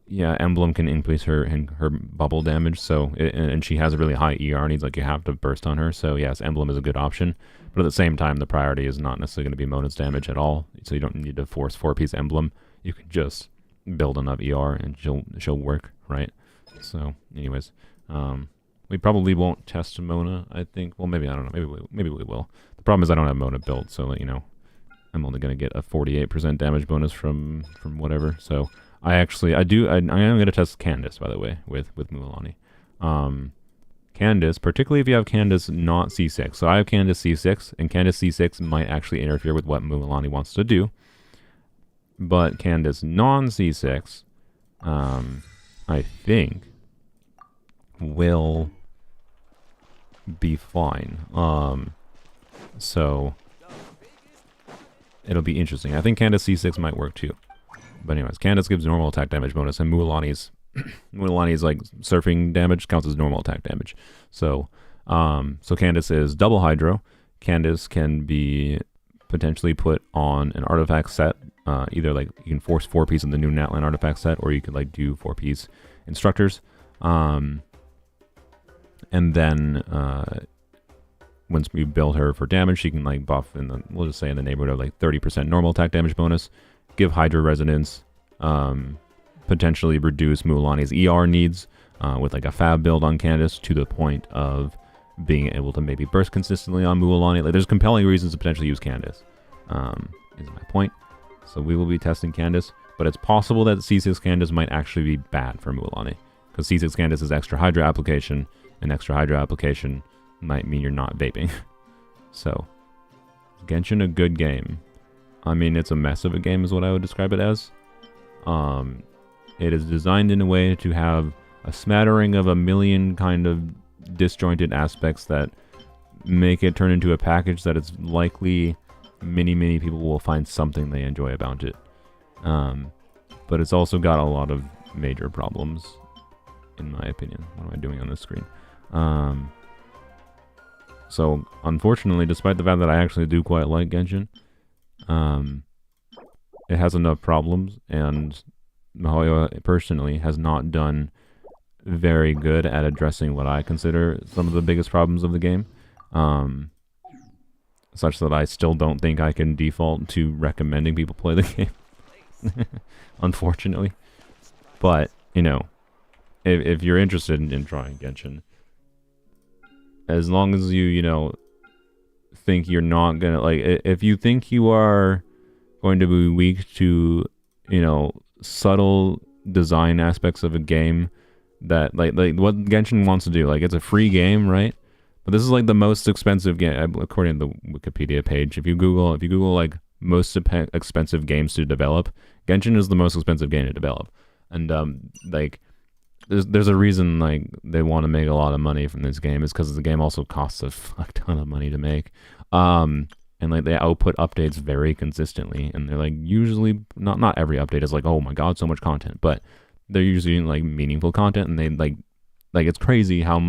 yeah, Emblem can increase her bubble damage, so and she has a really high ER needs, like you have to burst on her, so yes, Emblem is a good option. But at the same time, the priority is not necessarily going to be Mona's damage at all, so you don't need to force 4-piece Emblem. You can just build enough ER and she'll work, right? So anyways, we probably won't test Mona, I think. Well, maybe, I don't know, maybe we will. The problem is I don't have Mona built, so you know, I'm only going to get a 48% damage bonus from whatever, so I am going to test Candace, by the way, with Mualani. Candace, particularly if you have Candace not C6. So I have Candace C6, and Candace C6 might actually interfere with what Mualani wants to do. But Candace non-C6, I think, will be fine. So it'll be interesting. I think Candace C6 might work too. But anyways, Candace gives normal attack damage bonus, and Mualani's like surfing damage counts as normal attack damage. So so Candace is double Hydro. Candace can be potentially put on an artifact set. Either like you can force 4-piece in the new Natlan artifact set, or you could like do 4-piece instructors. And then once we build her for damage, she can like buff we'll just say in the neighborhood of like 30% normal attack damage bonus. Give Hydra Resonance, potentially reduce Mualani's ER needs with like a fab build on Candace to the point of being able to maybe burst consistently on Mualani. Like, there's compelling reasons to potentially use Candace, is my point. So we will be testing Candace, but it's possible that C6 Candace might actually be bad for Mualani, because C6 Candace is extra Hydra application, and extra Hydra application might mean you're not vaping. So, Genshin a good game? I mean, it's a mess of a game is what I would describe it as. It is designed in a way to have a smattering of a million kind of disjointed aspects that make it turn into a package that it's likely many people will find something they enjoy about it. But it's also got a lot of major problems, in my opinion. What am I doing on this screen? So, unfortunately, despite the fact that I actually do quite like Genshin, it has enough problems, and Mihoyo personally has not done very good at addressing what I consider some of the biggest problems of the game. such that I still don't think I can default to recommending people play the game. Unfortunately. But, you know, if you're interested in trying Genshin, as long as you know, think you're not gonna, like, if you think you are going to be weak to, you know, subtle design aspects of a game that, like what Genshin wants to do, like, it's a free game, right? But this is like the most expensive game, according to the Wikipedia page. If you Google like most expensive games to develop, Genshin is the most expensive game to develop. And like, there's a reason like they want to make a lot of money from this game, is because the game also costs a fuck ton of money to make. And like they output updates very consistently, and they're like usually not every update is like, oh my god, so much content, but they're usually like meaningful content, and they like it's crazy how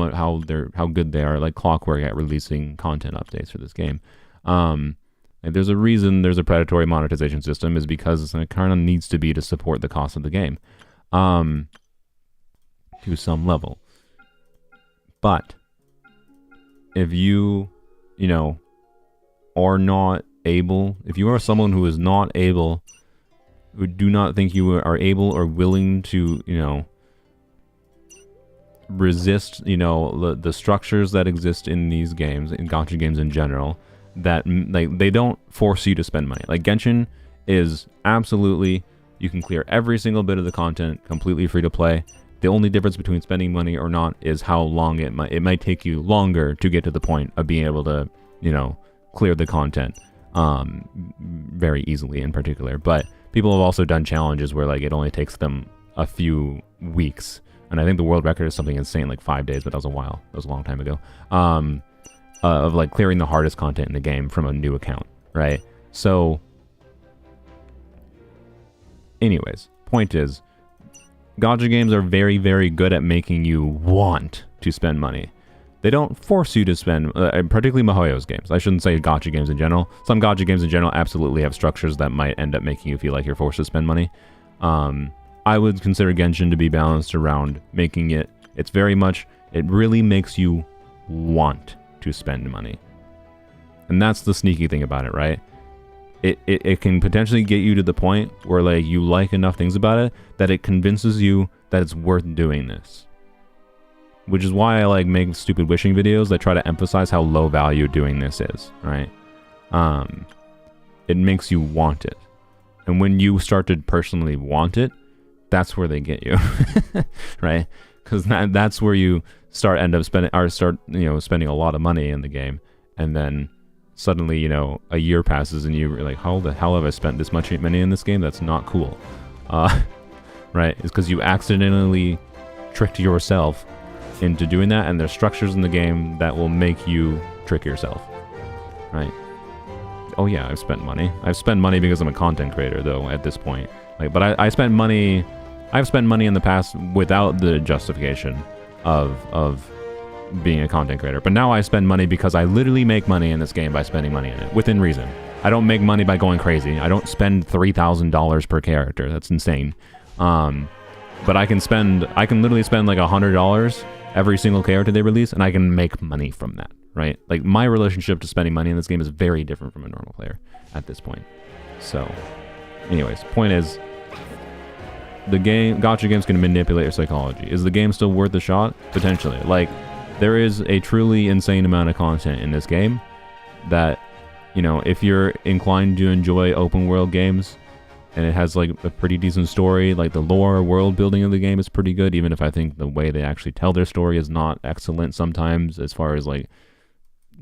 good they are, like clockwork, at releasing content updates for this game. Like there's a reason there's a predatory monetization system, is because it kind of needs to be to support the cost of the game, to some level. But if you know, are not able, if you are someone who is not able, who do not think you are able or willing to, you know, resist, you know, the structures that exist in these games, in gacha games in general, that like they don't force you to spend money. Like Genshin is absolutely, you can clear every single bit of the content completely free to play. The only difference between spending money or not is how long it might take you longer to get to the point of being able to, you know, clear the content very easily in particular. But people have also done challenges where like it only takes them a few weeks. And I think the world record is something insane, like 5 days, but that was a while. That was a long time ago. Of like clearing the hardest content in the game from a new account, right? So, anyways, point is, gacha games are very, very good at making you want to spend money. They don't force you to spend, particularly Mihoyo's games. I shouldn't say gacha games in general. Some gacha games in general absolutely have structures that might end up making you feel like you're forced to spend money. I would consider Genshin to be balanced around making it, it's very much, it really makes you want to spend money. And that's the sneaky thing about it, right? It can potentially get you to the point where like you like enough things about it that it convinces you that it's worth doing this. Which is why I like make stupid wishing videos that try to emphasize how low value doing this is, right? It makes you want it. And when you start to personally want it, that's where they get you, right? Because that's where you spending a lot of money in the game, and then suddenly, you know, a year passes and you're like, how the hell have I spent this much money in this game? That's not cool, right? It's because you accidentally tricked yourself into doing that, and there's structures in the game that will make you trick yourself, right? Oh yeah, I've spent money. I've spent money because I'm a content creator, though, at this point. Like, but I've spent money in the past without the justification of being a content creator. But now I spend money because I literally make money in this game by spending money in it, within reason. I don't make money by going crazy. I don't spend $3,000 per character. That's insane. But I can literally spend like $100 every single character they release, and I can make money from that, right? Like, my relationship to spending money in this game is very different from a normal player at this point. So, anyways, point is, gacha games can manipulate your psychology. Is the game still worth a shot? Potentially. Like, there is a truly insane amount of content in this game that, you know, if you're inclined to enjoy open world games, and it has like a pretty decent story, like the lore world building of the game is pretty good, even if I think the way they actually tell their story is not excellent sometimes, as far as like,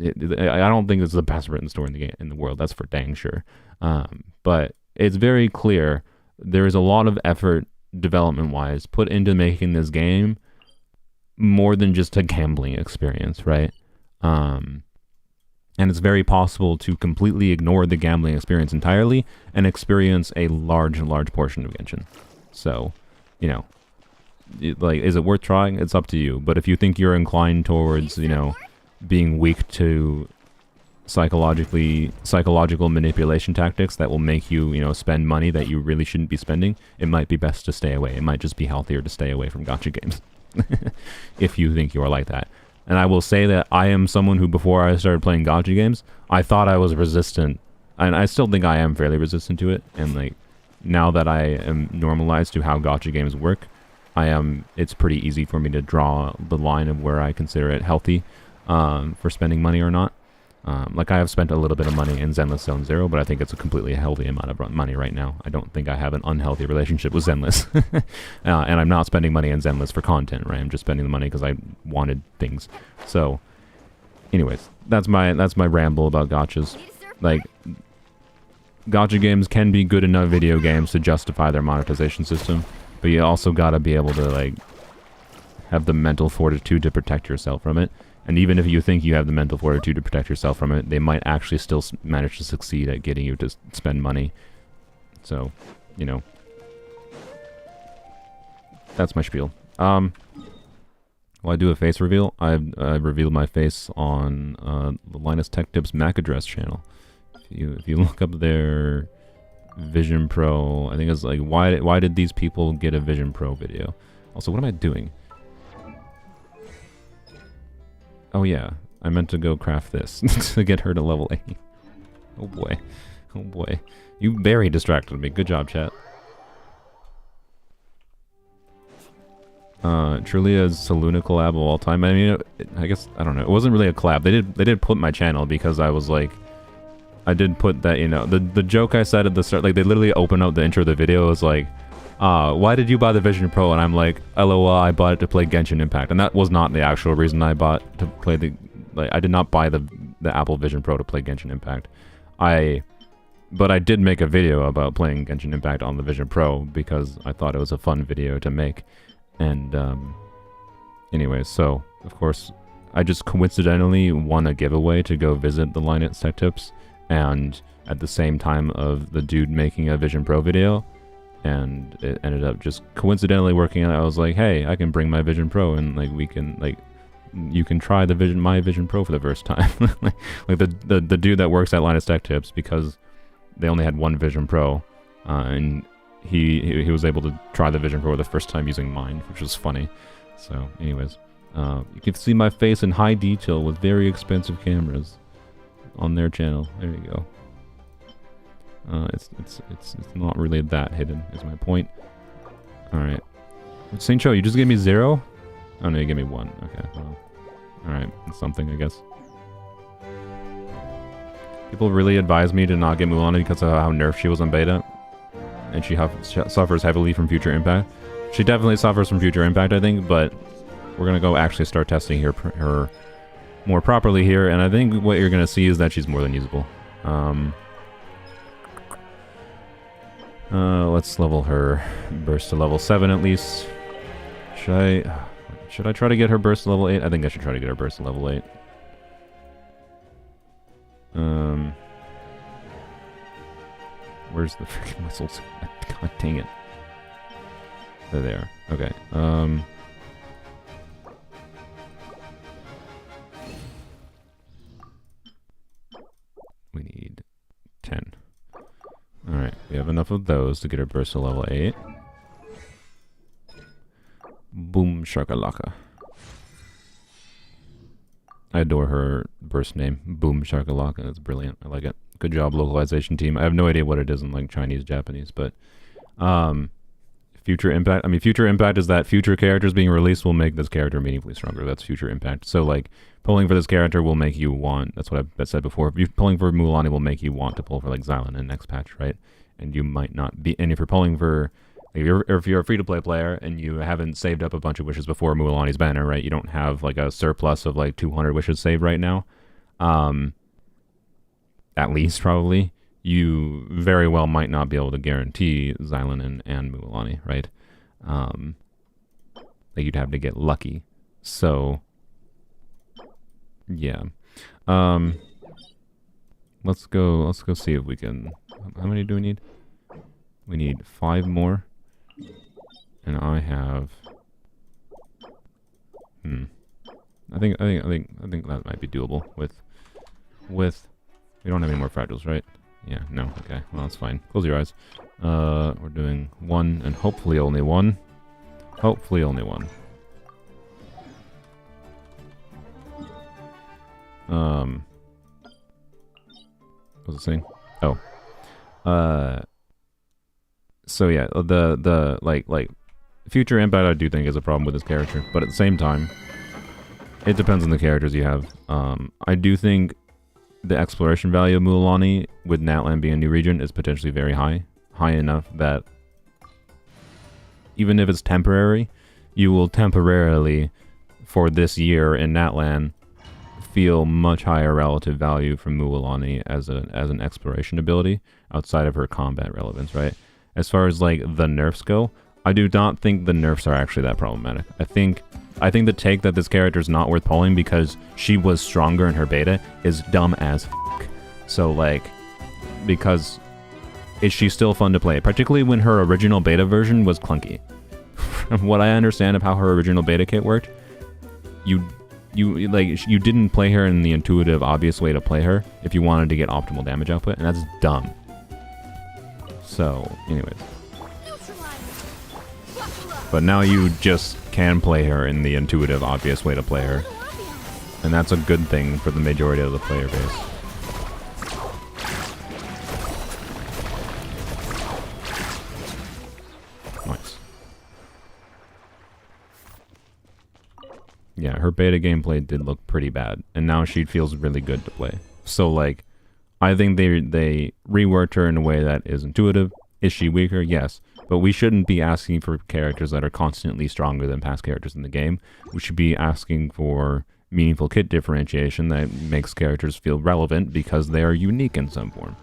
I don't think it's the best written story in the world, that's for dang sure. But it's very clear there is a lot of effort, development-wise, put into making this game more than just a gambling experience, right? And it's very possible to completely ignore the gambling experience entirely and experience a large portion of Genshin. So, you know, like, is it worth trying? It's up to you. But if you think you're inclined towards, you know, being weak to psychological manipulation tactics that will make you, you know, spend money that you really shouldn't be spending, it might be best to stay away. It might just be healthier to stay away from gacha games if you think you are like that. And I will say that I am someone who, before I started playing gacha games, I thought I was resistant. And I still think I am fairly resistant to it. And like, now that I am normalized to how gacha games work, it's pretty easy for me to draw the line of where I consider it healthy for spending money or not. Like, I have spent a little bit of money in Zenless Zone Zero, but I think it's a completely healthy amount of money right now. I don't think I have an unhealthy relationship with Zenless. And I'm not spending money in Zenless for content, right? I'm just spending the money because I wanted things. So, anyways, that's my ramble about gachas. Like, gacha games can be good enough video games to justify their monetization system, but you also gotta be able to, like, have the mental fortitude to protect yourself from it. And even if you think you have the mental fortitude to protect yourself from it, they might actually still manage to succeed at getting you to spend money. So, you know. That's my spiel. Will I do a face reveal? I've revealed my face on the Linus Tech Tips MAC address channel. If you look up their Vision Pro, I think it's like, why did these people get a Vision Pro video? Also, what am I doing? Oh yeah, I meant to go craft this to get her to level 8. Oh boy. Oh boy. You very distracted me. Good job, chat. Trulia's Saluna collab of all time. I mean, I guess, I don't know. It wasn't really a collab. They did put my channel because I was like, I did put that, you know, the joke I said at the start, like, they literally opened up the intro of the video. It was like, why did you buy the Vision Pro? And I'm like, LOL, I bought it to play Genshin Impact. And that was not the actual reason I bought to play the... Like, I did not buy the Apple Vision Pro to play Genshin Impact. But I did make a video about playing Genshin Impact on the Vision Pro because I thought it was a fun video to make. And, anyways, so, of course, I just coincidentally won a giveaway to go visit the Linus Tech Tips. And at the same time of the dude making a Vision Pro video... And it ended up just coincidentally working out. I was like, hey, I can bring my Vision Pro and like we can like you can try my Vision Pro for the first time. like the dude that works at Linus Tech Tips, because they only had one Vision Pro, and he was able to try the Vision Pro the first time using mine, which was funny. So anyways, you can see my face in high detail with very expensive cameras on their channel. There you go. It's not really that hidden, is my point. Alright. Saint Cho, you just gave me 0? Oh no, you gave me 1. Okay, well. Alright, that's something, I guess. People really advise me to not get Mualani because of how nerfed she was on beta. And she suffers heavily from Future Impact. She definitely suffers from Future Impact, I think, but we're gonna go actually start testing her more properly here, and I think what you're gonna see is that she's more than usable. Let's level her burst to level 7 at least. Should I try to get her burst to level 8? I think I should try to get her burst to level 8. Where's the freaking whistles? God dang it. There they are. Okay. We need 10. Alright, we have enough of those to get her burst to level 8. Boom shakalaka. I adore her burst name. Boom shakalaka. It's brilliant. I like it. Good job, localization team. I have no idea what it is in like Chinese, Japanese, but Future Impact. I mean, Future Impact is that future characters being released will make this character meaningfully stronger. That's Future Impact. So like pulling for this character will make you want. That's what I've said before. If you're pulling for Mualani will make you want to pull for like Xilonen in next patch, right? And you might not be. And if you're pulling for, if you're a free-to-play player and you haven't saved up a bunch of wishes before Mualani's banner, right? You don't have like a surplus of like 200 wishes saved right now. At least probably. You very well might not be able to guarantee Xilonen and Mualani, right? Like you'd have to get lucky. So, yeah. Let's go see if we can. How many do we need? We need 5 more, and I have. I think that might be doable with. We don't have any more fragiles, right? Yeah, no, okay, well, that's fine. Close your eyes. We're doing 1, and hopefully only 1. Hopefully only 1. What was it saying? Oh. So yeah, the like future impact I do think is a problem with this character, but at the same time, it depends on the characters you have. I do think the exploration value of Mualani with Natlan being a new region is potentially very high. High enough that even if it's temporary, you will temporarily, for this year in Natlan, feel much higher relative value from Mualani as an exploration ability outside of her combat relevance, right? As far as like the nerfs go, I do not think the nerfs are actually that problematic. I think the take that this character is not worth pulling because she was stronger in her beta is dumb as f***. So like, because is she still fun to play? Particularly when her original beta version was clunky. From what I understand of how her original beta kit worked, you didn't play her in the intuitive, obvious way to play her if you wanted to get optimal damage output, and that's dumb. So, anyways. But now you just can play her in the intuitive, obvious way to play her. And that's a good thing for the majority of the player base. Nice. Yeah, her beta gameplay did look pretty bad, and now she feels really good to play. So, like, I think they reworked her in a way that is intuitive. Is she weaker? Yes. But we shouldn't be asking for characters that are constantly stronger than past characters in the game. We should be asking for meaningful kit differentiation that makes characters feel relevant because they are unique in some form.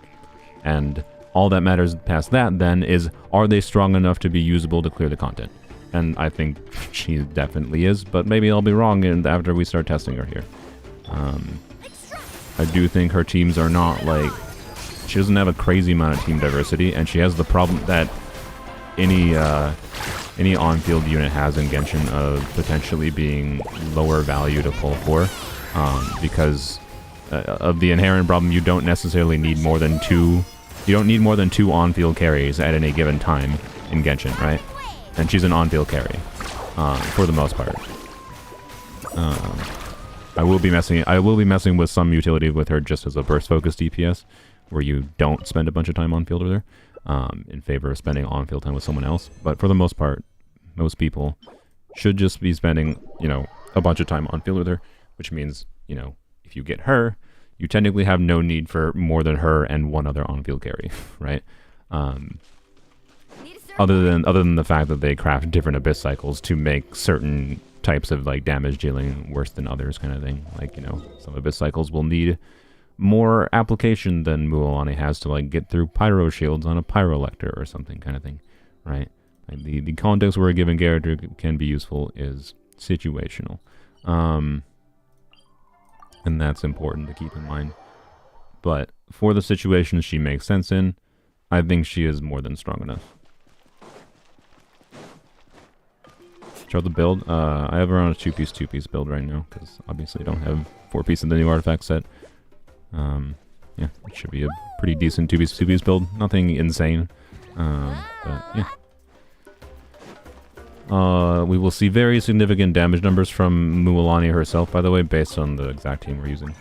And all that matters past that, then, is are they strong enough to be usable to clear the content? And I think she definitely is, but maybe I'll be wrong after we start testing her here. I do think her teams are not, like... She doesn't have a crazy amount of team diversity, and she has the problem that any on-field unit has in Genshin of potentially being lower value to pull for, because of the inherent problem. You don't necessarily need more than two. You don't need more than two on-field carries at any given time in Genshin, right? And she's an on-field carry, for the most part. I will be messing with some utility with her just as a burst-focused DPS, where you don't spend a bunch of time on-field with her. In favor of spending on-field time with someone else. But for the most part, most people should just be spending, a bunch of time on-field with her, which means, if you get her, you technically have no need for more than her and one other on-field carry, right? Other than the fact that they craft different abyss cycles to make certain types of like damage dealing worse than others, kind of thing. Like, some abyss cycles will need more application than Mualani has to like get through pyro shields on a pyrolector or something, kind of thing, right? Like the context where a given character can be useful is situational, and that's important to keep in mind. But for the situations she makes sense in, I think she is more than strong enough. Show the build. I have her on a two-piece build right now because obviously I don't have 4-piece in the new artifact set. Yeah, it should be a pretty decent 2-piece build. Nothing insane. But yeah. We will see very significant damage numbers from Mualani herself, by the way, based on the exact team we're using.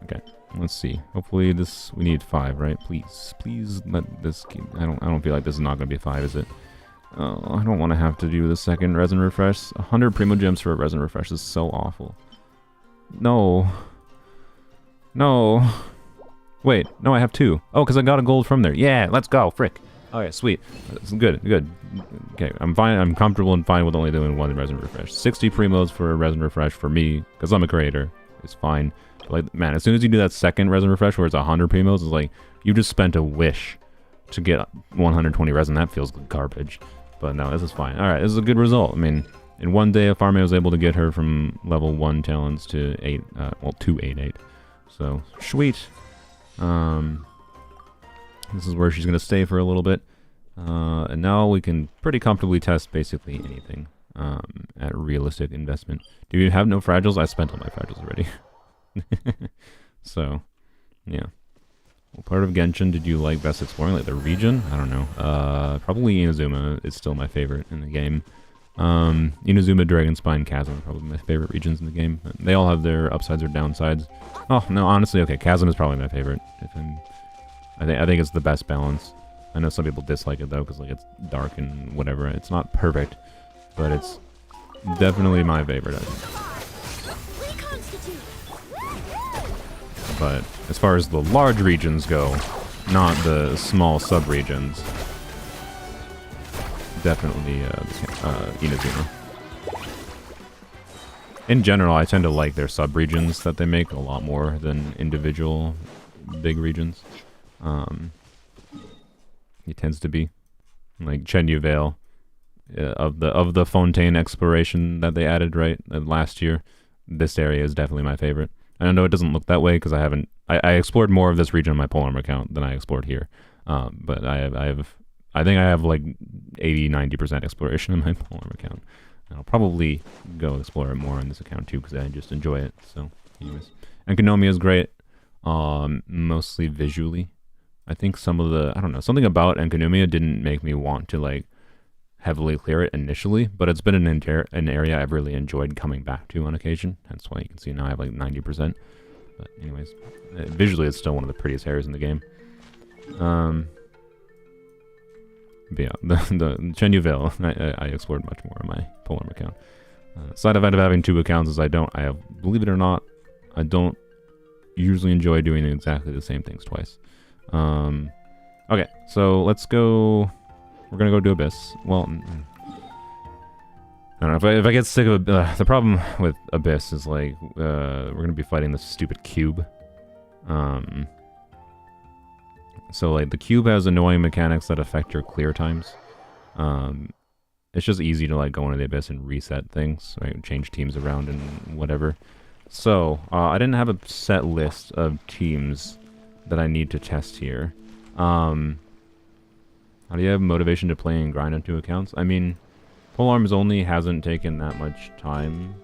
Okay, let's see. Hopefully we need 5, right? Please let this keep... I don't feel like this is not going to be 5, is it? I don't want to have to do the second resin refresh. 100 primo gems for a resin refresh is so awful. No. Wait, no, I have 2. Oh, because I got a gold from there. Yeah, let's go, frick. Alright, sweet. That's good. Okay, I'm fine. I'm comfortable and fine with only doing 1 resin refresh. 60 primos for a resin refresh for me, because I'm a creator, is fine. But like, man, as soon as you do that second resin refresh where it's 100 primos, it's like, you just spent a wish to get 120 resin. That feels garbage. But no, this is fine. Alright, this is a good result. I mean, in one day, Farmay was able to get her from level 1 talents to 8, well, to 8-8. So, sweet. This is where she's going to stay for a little bit. And now we can pretty comfortably test basically anything at realistic investment. Do you have no fragiles? I spent all my fragiles already. So, yeah. What part of Genshin did you like best exploring? Like the region? I don't know. Probably Inazuma is still my favorite in the game. Inazuma, Dragonspine, Chasm are probably my favorite regions in the game. They all have their upsides or downsides. Oh, no, honestly, okay, Chasm is probably my favorite. I think it's the best balance. I know some people dislike it, though, because like, it's dark and whatever. It's not perfect, but it's definitely my favorite, I think. But as far as the large regions go, not the small sub-regions, definitely Inazuma. In general, I tend to like their sub-regions that they make a lot more than individual big regions. It tends to be like Chenyu Vale of the Fontaine exploration that they added last year. This area is definitely my favorite. I know it doesn't look that way because I explored more of this region on my polearm account than I explored here. But I think I have like 80-90% exploration on my polearm account. I'll probably go explore it more on this account too because I just enjoy it. So, anyways, and Konomi is great, mostly visually. I think something about Enkanomiya didn't make me want to like heavily clear it initially, but it's been an area I've really enjoyed coming back to on occasion. That's why you can see now I have like 90%. But anyways, visually it's still one of the prettiest areas in the game. But yeah, the Chenyu Vale, I explored much more on my polearm account. Side effect of having two accounts is believe it or not, I don't usually enjoy doing exactly the same things twice. Okay, so let's go. We're gonna go do Abyss. Well, I don't know if I get sick of the problem with Abyss is like we're gonna be fighting this stupid cube. So like the cube has annoying mechanics that affect your clear times. It's just easy to like go into the Abyss and reset things, right? Change teams around and whatever. So I didn't have a set list of teams that I need to test here. How do you have motivation to play and grind on two accounts? I mean, polearms only hasn't taken that much time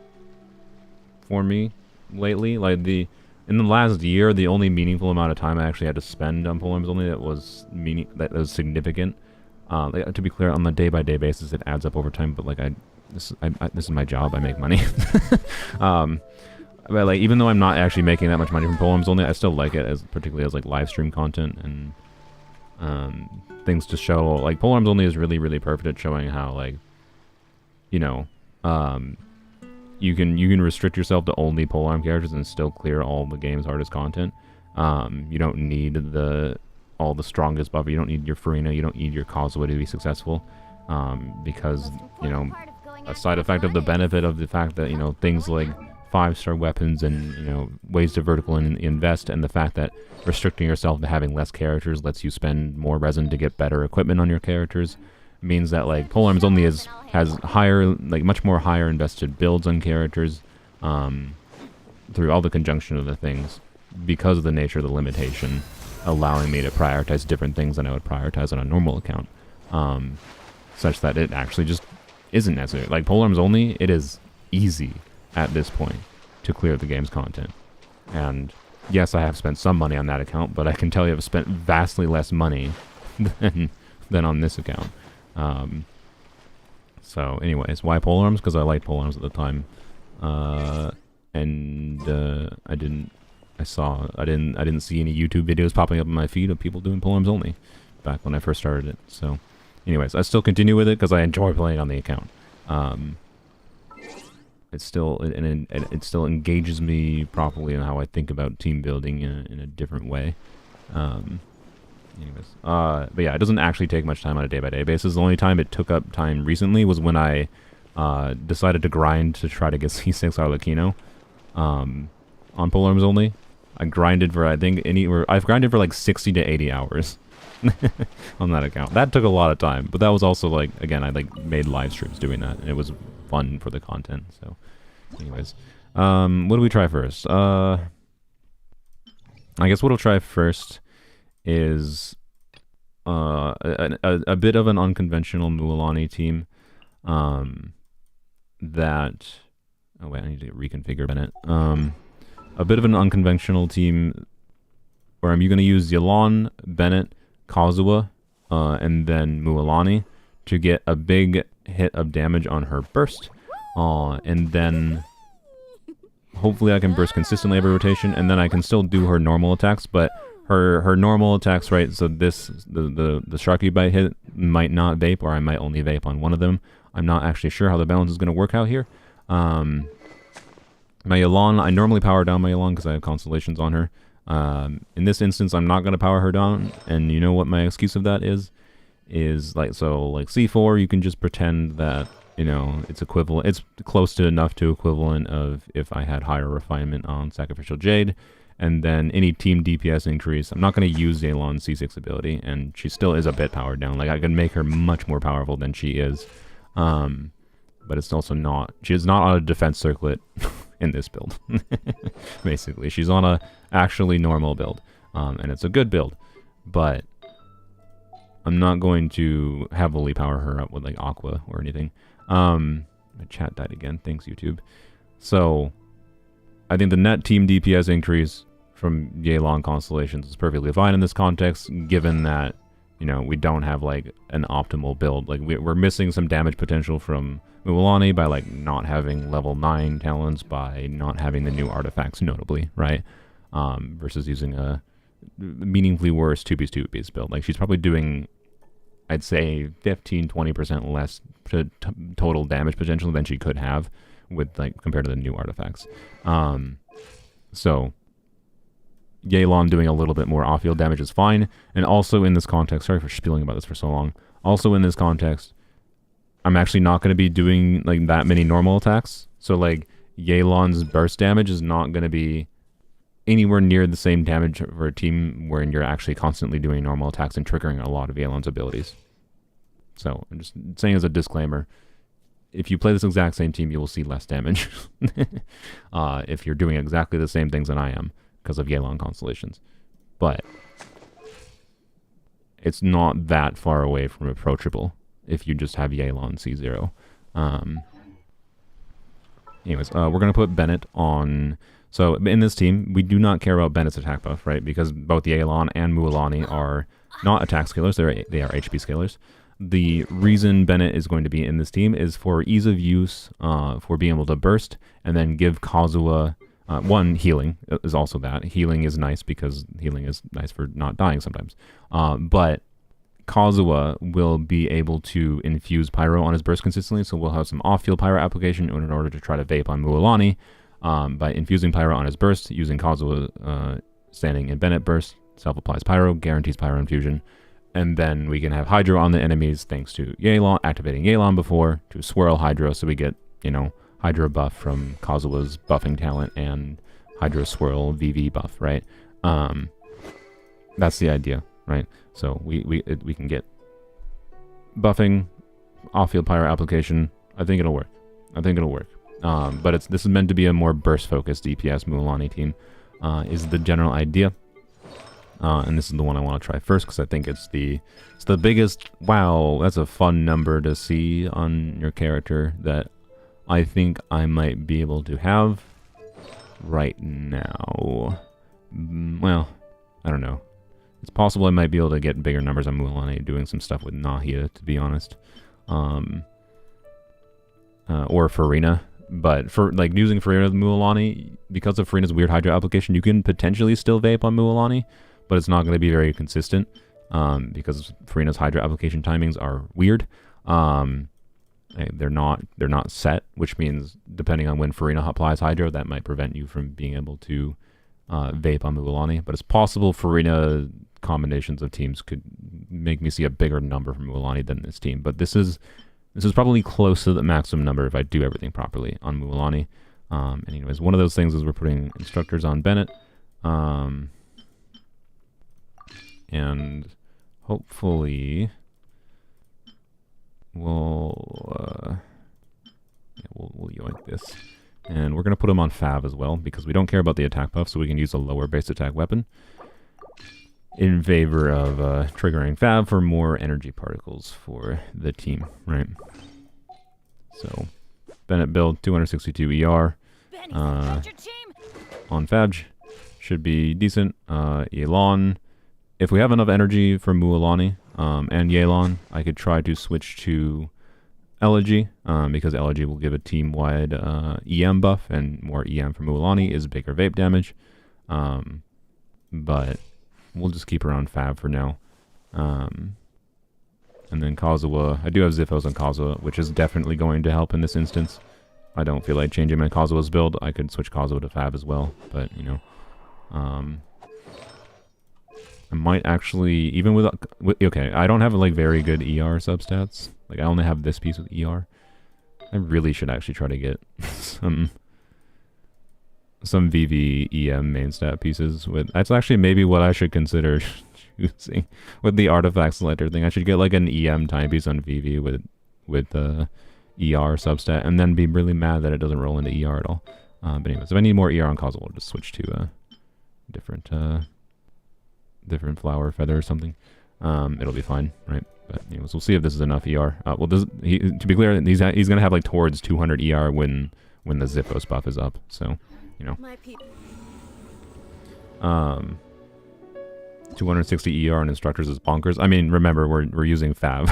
for me lately. Like in the last year, the only meaningful amount of time I actually had to spend on polearms only that was significant. To be clear, on the day-by-day basis, it adds up over time. But like this is my job. I make money. But like, even though I'm not actually making that much money from polearms only, I still like it particularly as like live stream content and things to show. Like polearms only is really, really perfect at showing how like, you know, you can restrict yourself to only polearm characters and still clear all the game's hardest content. You don't need all the strongest buff. You don't need your Furina. You don't need your Kazuha to be successful. Because, you know, a side effect of the benefit of the fact that, you know, things like 5-star weapons and, you know, ways to vertical invest, and the fact that restricting yourself to having less characters lets you spend more resin to get better equipment on your characters, means that like polearms only has higher, like much more higher invested builds on characters through all the conjunction of the things because of the nature of the limitation, allowing me to prioritize different things than I would prioritize on a normal account, such that it actually just isn't necessary. Like polearms only, it is easy at this point to clear the game's content. And yes, I have spent some money on that account, but I can tell you I've spent vastly less money than on this account. So anyways, why polearms? Because I liked polearms at the time. And I didn't see any YouTube videos popping up in my feed of people doing polearms only back when I first started it. So anyways, I still continue with it because I enjoy playing on the account. It still engages me properly in how I think about team building in a different way. Anyways, but yeah, it doesn't actually take much time on a day-by-day basis. The only time it took up time recently was when I decided to grind to try to get C6 Arlecchino on polearms only. I grinded for I've grinded for like 60 to 80 hours on that account. That took a lot of time, but that was also like, again, I like made live streams doing that, and it was fun for the content. So anyways, what do we try first? I guess what we'll try first is a bit of an unconventional Mualani team that... Oh wait, I need to reconfigure Bennett. A bit of an unconventional team where I'm going to use Xilonen, Bennett, Kazuha, and then Mualani to get a big hit of damage on her burst. And then hopefully I can burst consistently every rotation, and then I can still do her normal attacks, but her normal attacks, right, so this, the Sharky Bite hit might not vape, or I might only vape on one of them. I'm not actually sure how the balance is going to work out here. My Xilonen, I normally power down my Xilonen because I have constellations on her. In this instance, I'm not going to power her down, and you know what my excuse of that is? Like, so, like C4, you can just pretend that, you know, it's equivalent, it's close to enough to equivalent of if I had higher refinement on Sacrificial Jade, and then any team DPS increase. I'm not going to use Xilone's C6 ability, and she still is a bit powered down. Like, I can make her much more powerful than she is. But it's also not, she is not on a defense circlet in this build. Basically, she's on a actually normal build, and it's a good build, but I'm not going to heavily power her up with like Aqua or anything. My chat died again, thanks YouTube. So I think the net team DPS increase from Xilonen constellations is perfectly fine in this context, given that, you know, we don't have like an optimal build. Like we're missing some damage potential from Mualani by like not having level 9 talents, by not having the new artifacts notably, right? Versus using a meaningfully worse 2-piece build. Like she's probably doing, I'd say 15-20% less total damage potential than she could have with like compared to the new artifacts. So Xilonen doing a little bit more off-field damage is fine. And also in this context, sorry for spilling about this for so long. Also in this context, I'm actually not going to be doing like that many normal attacks. So like Xilone's burst damage is not going to be anywhere near the same damage for a team wherein you're actually constantly doing normal attacks and triggering a lot of Xilone's abilities. So I'm just saying as a disclaimer, if you play this exact same team, you will see less damage. If you're doing exactly the same things that I am, because of Xilonen constellations. But it's not that far away from approachable if you just have Xilonen C0. Anyways, we're going to put Bennett on. So in this team, we do not care about Bennett's attack buff, right? Because both Xilonen and Mualani are not attack scalers, they are HP scalers. The reason Bennett is going to be in this team is for ease of use, for being able to burst, and then give Kazuha... one, healing is also that. Healing is nice because healing is nice for not dying sometimes. But Kazuha will be able to infuse Pyro on his burst consistently, so we'll have some off-field Pyro application in order to try to vape on Mualani by infusing Pyro on his burst, using Kazuha standing in Bennett burst, self-applies Pyro, guarantees Pyro infusion, and then we can have Hydro on the enemies thanks to Xilonen, activating Xilonen before to swirl Hydro, so we get, you know, Hydro buff from Kazuha's buffing talent and Hydro Swirl VV buff, right? That's the idea, right? So we can get buffing, off-field Pyro application. I think it'll work. But this is meant to be a more burst-focused DPS Mualani team, is the general idea. And this is the one I want to try first because I think it's the biggest. Wow, that's a fun number to see on your character that I think I might be able to have right now. Well, I don't know. It's possible I might be able to get bigger numbers on Mualani doing some stuff with Dehya, to be honest. Or Farina. But for like using Farina with Mualani, because of Farina's weird Hydro application, you can potentially still vape on Mualani, but it's not going to be very consistent because Farina's Hydro application timings are weird. They're not set, which means depending on when Farina applies Hydro, that might prevent you from being able to vape on Mualani. But it's possible Farina combinations of teams could make me see a bigger number from Mualani than this team. But this is probably close to the maximum number if I do everything properly on Mualani. Anyways, one of those things is we're putting instructors on Bennett. And hopefully we'll yoink this. And we're going to put him on Fav as well, because we don't care about the attack buff, so we can use a lower base attack weapon in favor of triggering Fav for more energy particles for the team, right? So, Bennett build, 262 ER on Fab should be decent. Xilonen if we have enough energy for Mualani and Yelan, I could try to switch to Elegy, because Elegy will give a team-wide EM buff, and more EM for Mualani is bigger vape damage. But we'll just keep her on Fab for now. And then Kazuha, I do have Ziphos on Kazuha, which is definitely going to help in this instance. I don't feel like changing my Kazuha's build. I could switch Kazuha to Fab as well, but, you know. I might actually, even with, okay, I don't have, like, very good ER substats. Like, I only have this piece with ER. I really should actually try to get some VV EM main stat pieces with, that's actually maybe what I should consider choosing with the artifact selector thing. I should get, like, an EM timepiece on VV with ER substat, and then be really mad that it doesn't roll into ER at all. But anyways, if I need more ER on Kazuha, we'll just switch to different flower feather or something. It'll be fine, right? But anyways, we'll see if this is enough ER. Well, to be clear, he's gonna have like towards 200 ER when the Ziphos buff is up. So, you know, 260 ER on instructors is bonkers. I mean, remember we're using Fab.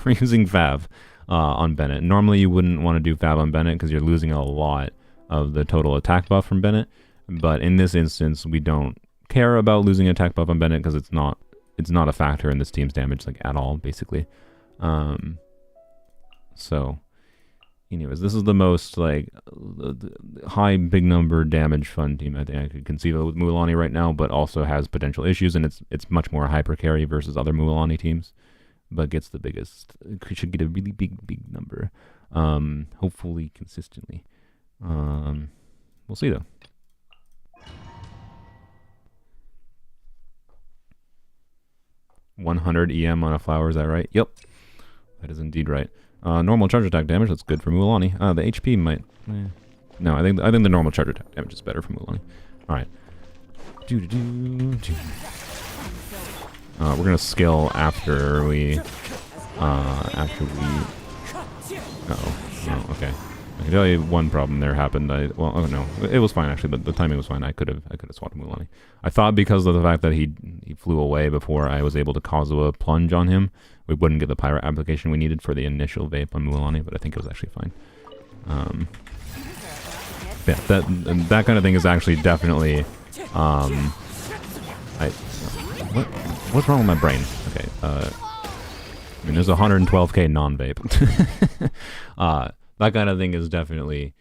We're using Fab on Bennett. Normally you wouldn't want to do Fab on Bennett because you're losing a lot of the total attack buff from Bennett. But in this instance, we don't care about losing attack buff on Bennett because it's not a factor in this team's damage, like, at all, basically. So, anyways, this is the most, like, high big number damage fun team I think I could conceive of with Mualani right now, but also has potential issues, and it's much more hyper carry versus other Mualani teams, but gets the biggest, should get a really big number, hopefully consistently. We'll see though. $100 EM on a flower, is that right? Yep. That is indeed right. Normal charge attack damage, that's good for Mualani. The HP might... No, I think the normal charge attack damage is better for Mualani. Alright. We're gonna skill after we... Uh-oh. Oh, okay. I can tell you one problem there happened. Oh no, it was fine actually. The timing was fine. I could have swapped Mualani. I thought because of the fact that he flew away before I was able to Kazuha plunge on him, we wouldn't get the pirate application we needed for the initial vape on Mualani, but I think it was actually fine. Yeah, that kind of thing is actually definitely. What's wrong with my brain? Okay. I mean, there's 112k non-vape. That kind of thing is definitely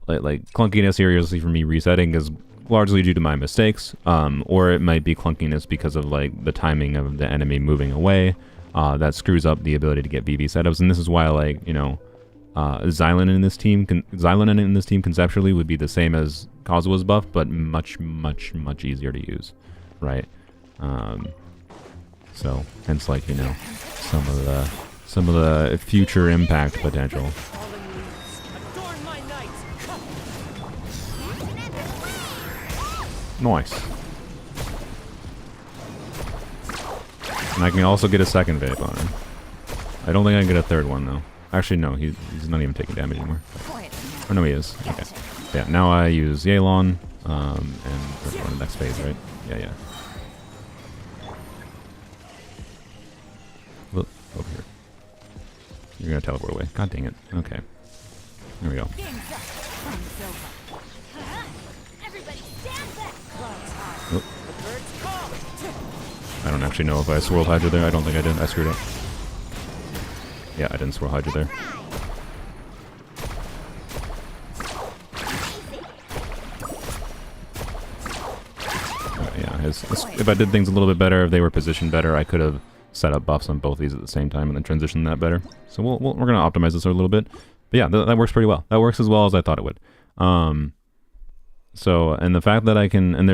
like clunkiness here. You'll see for me resetting is largely due to my mistakes, or it might be clunkiness because of like the timing of the enemy moving away. That screws up the ability to get VV setups, and this is why, like, you know, Xilonen in this team conceptually would be the same as Kazuha's buff, but much easier to use, right? So hence, like, you know, some of the future impact potential. Nice. And I can also get a second vape on him. I don't think I can get a third one though. Actually, no, he's not even taking damage anymore. Oh no, he is. Okay. Yeah, now I use Yelan, and we're going to the next phase, right? Yeah. Look, over here. You're gonna teleport away. God dang it. Okay. There we go. Oh. I don't actually know if I swirled Hydra there. I don't think I did. I screwed up. Yeah, I didn't swirl Hydra there. Yeah, if I did things a little bit better, if they were positioned better, I could have set up buffs on both these at the same time and then transition that better. So we're going to optimize this a little bit. But yeah, that works pretty well. That works as well as I thought it would. So, and the fact that I can, and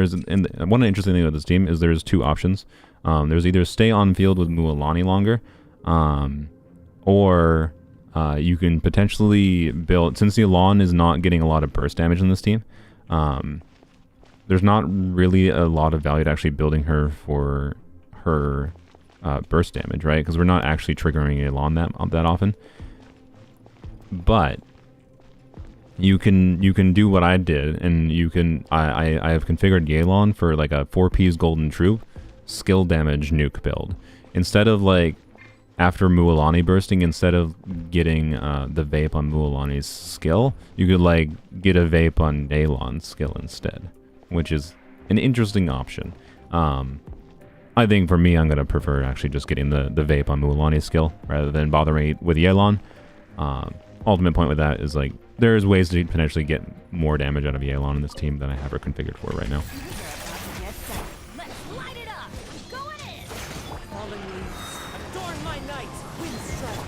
one interesting thing about this team is there's two options. There's either stay on field with Mualani longer, or you can potentially build, since Xilonen is not getting a lot of burst damage in this team, there's not really a lot of value to actually building her for her burst damage, right? Because we're not actually triggering Xilonen that often. But you can do what I did, and you can I have configured Xilonen for like a 4P's Golden Troop skill damage nuke build. Instead of like after Mualani bursting, instead of getting the vape on Mualani's skill, you could like get a vape on Xilone's skill instead, which is an interesting option. I think for me, I'm gonna prefer actually just getting the vape on Mualani's skill rather than bothering with Xilonen. Ultimate point with that is like there's ways to potentially get more damage out of Xilonen in this team than I have her configured for right now. Let's light it up. Going in. Fallen leaves, adorn my night, wind strike.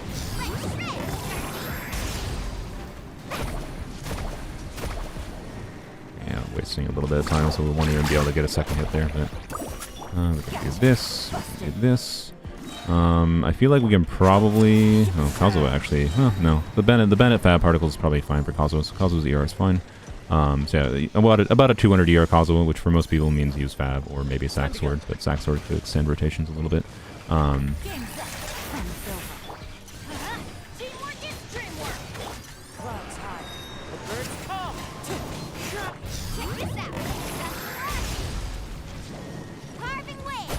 Yeah, wasting a little bit of time, so we won't even be able to get a second hit there. But we can do this. We can do this. I feel like we can probably... Oh, Kazuha actually... Oh, no. The Bennett Fab Particle is probably fine for Kazuha, so Kazuha's ER is fine. So yeah, about a 200 ER Kazuha, which for most people means use Fab or maybe Sack Sword, but Sack Sword could extend rotations a little bit. Teamwork is dreamwork. Clouds high, the birds come. Check this out. Carving waves.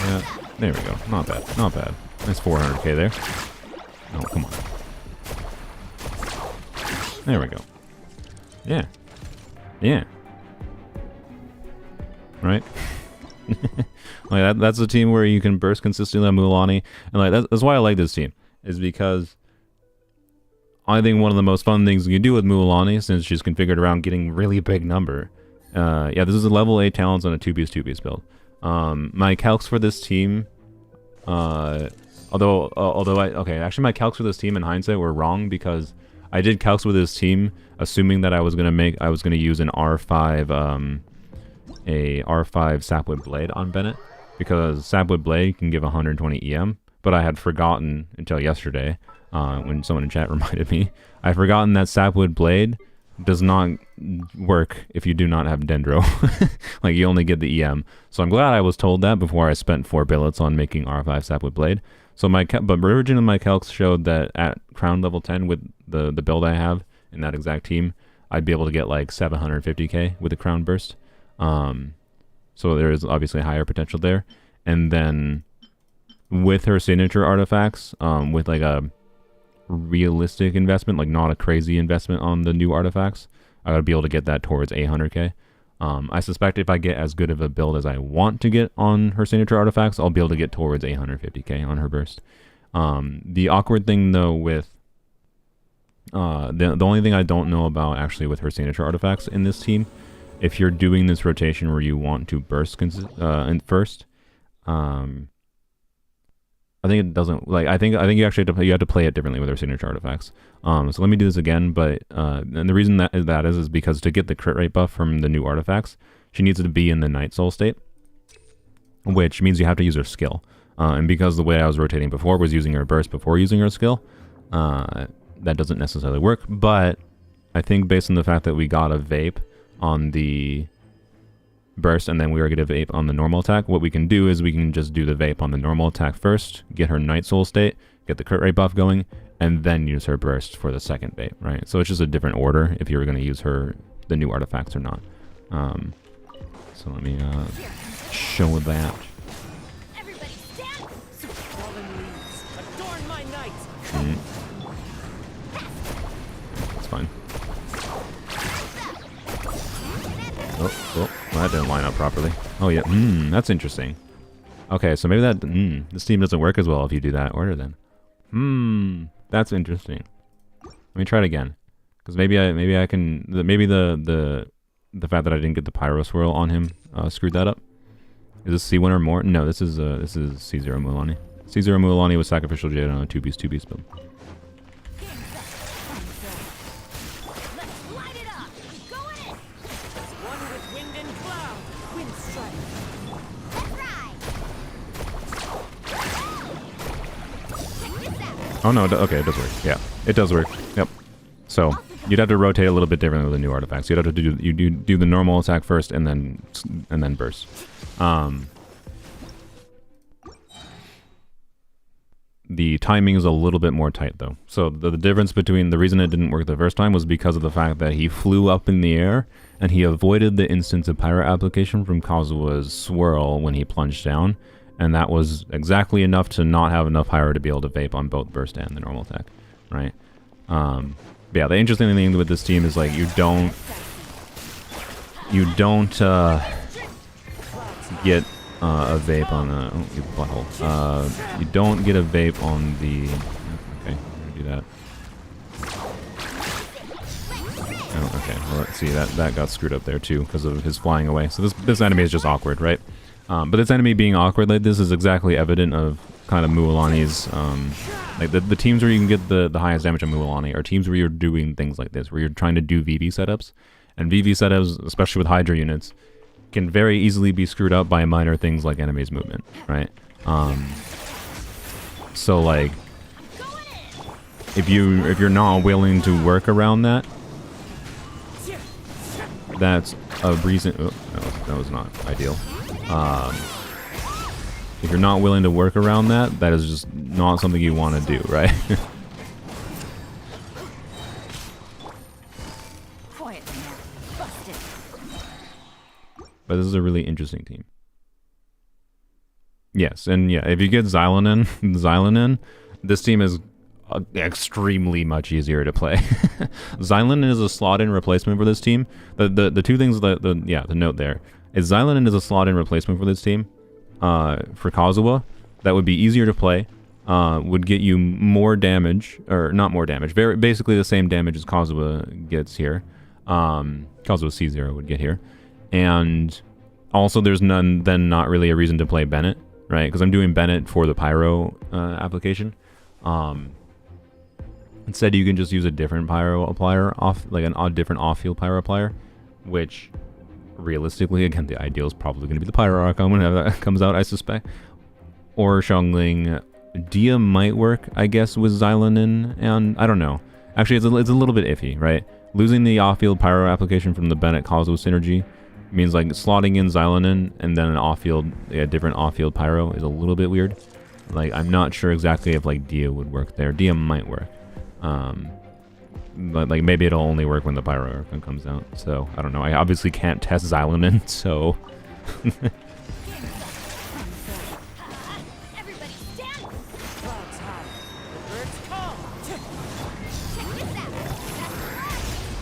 Yeah, there we go. Not bad. Not bad. Nice 400k there. Oh, come on. There we go. Yeah. Yeah. Right? Like that's a team where you can burst consistently on Mualani. And like that's why I like this team. Is because I think one of the most fun things you can do with Mualani, since she's configured around getting really big number. Yeah, this is a level 8 talents on a 2-piece build. My calcs for this team, although actually my calcs for this team in hindsight were wrong, because I did calcs with this team assuming that I was gonna use an R5 Sapwood Blade on Bennett, because Sapwood Blade can give 120 EM, but I had forgotten until yesterday, when someone in chat reminded me, I'd forgotten that Sapwood Blade does not work if you do not have Dendro. Like, you only get the EM. So I'm glad I was told that before I spent 4 billets on making R5 Sapwood Blade. So but originally my calcs showed that at crown level 10 with the build I have in that exact team, I'd be able to get like 750k with the crown burst. So there is obviously higher potential there. And then with her signature artifacts, with like a realistic investment, like not a crazy investment on the new artifacts, I would be able to get that towards 800k. I suspect if I get as good of a build as I want to get on her signature artifacts, I'll be able to get towards 850k on her burst. The awkward thing though with the only thing I don't know about actually with her signature artifacts in this team, if you're doing this rotation where you want to burst first, I think it doesn't, like, I think you actually you have to play it differently with her signature artifacts. So let me do this again, but and the reason that is because to get the crit rate buff from the new artifacts, she needs to be in the Night Soul state, which means you have to use her skill. And because the way I was rotating before was using her burst before using her skill, that doesn't necessarily work. But I think based on the fact that we got a vape on the burst and then we were going to vape on the normal attack, what we can do is we can just do the vape on the normal attack first, get her Night Soul state, get the crit rate buff going, and then use her burst for the second vape, right? So it's just a different order if you were going to use the new artifacts or not. So let me show that. Everybody stand. Fallen leaves, adorn my night. That's fine. Oh, well, that didn't line up properly. Oh yeah, that's interesting. Okay, so maybe this team doesn't work as well if you do that order then. That's interesting. Let me try it again, because maybe I can. Maybe the fact that I didn't get the Pyro Swirl on him screwed that up. Is this C1 or more? No, this is C0 Mualani. C0 Mualani with Sacrificial Jade on a 2-piece build. Let's light it up. Going in. One with wind and cloud, wind strike. Let's ride. Check this out. Oh no, okay, it does work. Yeah, it does work. Yep. So you'd have to rotate a little bit differently with the new artifacts. You'd have to do the normal attack first and then burst. The timing is a little bit more tight though. So the difference between the reason it didn't work the first time was because of the fact that he flew up in the air and he avoided the instance of pyro application from Kazuha's swirl when he plunged down, and that was exactly enough to not have enough pyro to be able to vape on both burst and the normal attack, right? But yeah, the interesting thing with this team is like you don't get a vape on the you butthole. You don't get a vape on the. Okay, I'm gonna do that. Oh, okay. Well, let's see. That got screwed up there too because of his flying away. So this enemy is just awkward, right? But this enemy being awkward like this is exactly evident of kind of Mualani's. Like the teams where you can get the highest damage on Mualani are teams where you're doing things like this, where you're trying to do VV setups, and VV setups, especially with Hydra units, can very easily be screwed up by minor things like enemy's movement, right? So like, if you're not willing to work around that, that's a reason. Oh, that was not ideal. If you're not willing to work around that, that is just not something you want to do, right? But this is a really interesting team. Yes, and yeah, if you get Xilonen, this team is extremely much easier to play. Xilonen is a slot-in replacement for this team. The two things the note there is Xilonen is a slot-in replacement for this team. For Kazuha, that would be easier to play. Would get you more damage, or not more damage. Basically the same damage as Kazuha gets here. Kazuha C0 would get here. And also there's not really a reason to play Bennett, right? Because I'm doing Bennett for the Pyro application. Instead you can just use a different Pyro applier, a different off-field Pyro applier, which realistically, again, the ideal is probably going to be the Pyro Archon whenever that comes out, I suspect. Or Xiongling. Dehya might work, I guess, with Xilonen, and I don't know. Actually, it's a little bit iffy, right? Losing the off-field Pyro application from the Bennett Kazuha synergy means like slotting in Xilonen and then a different off-field Pyro is a little bit weird. Like, I'm not sure exactly if like Dehya would work there. Dehya might work. But like maybe it'll only work when the Pyro Archon comes out. So I don't know. I obviously can't test Xilonen, so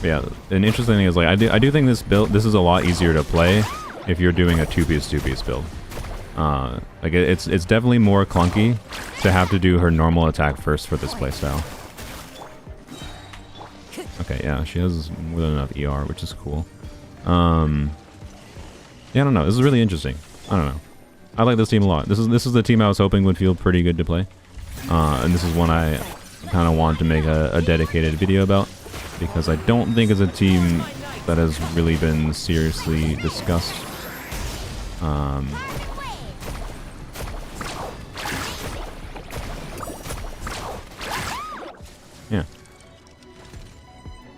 yeah, an interesting thing is like I do think this is a lot easier to play if you're doing a two-piece build. Like it's definitely more clunky to have to do her normal attack first for this playstyle. Okay, yeah, she has more than enough ER, which is cool. Yeah, I don't know. This is really interesting. I don't know. I like this team a lot. This is the team I was hoping would feel pretty good to play. And this is one I kind of want to make a dedicated video about, because I don't think it's a team that has really been seriously discussed. Yeah.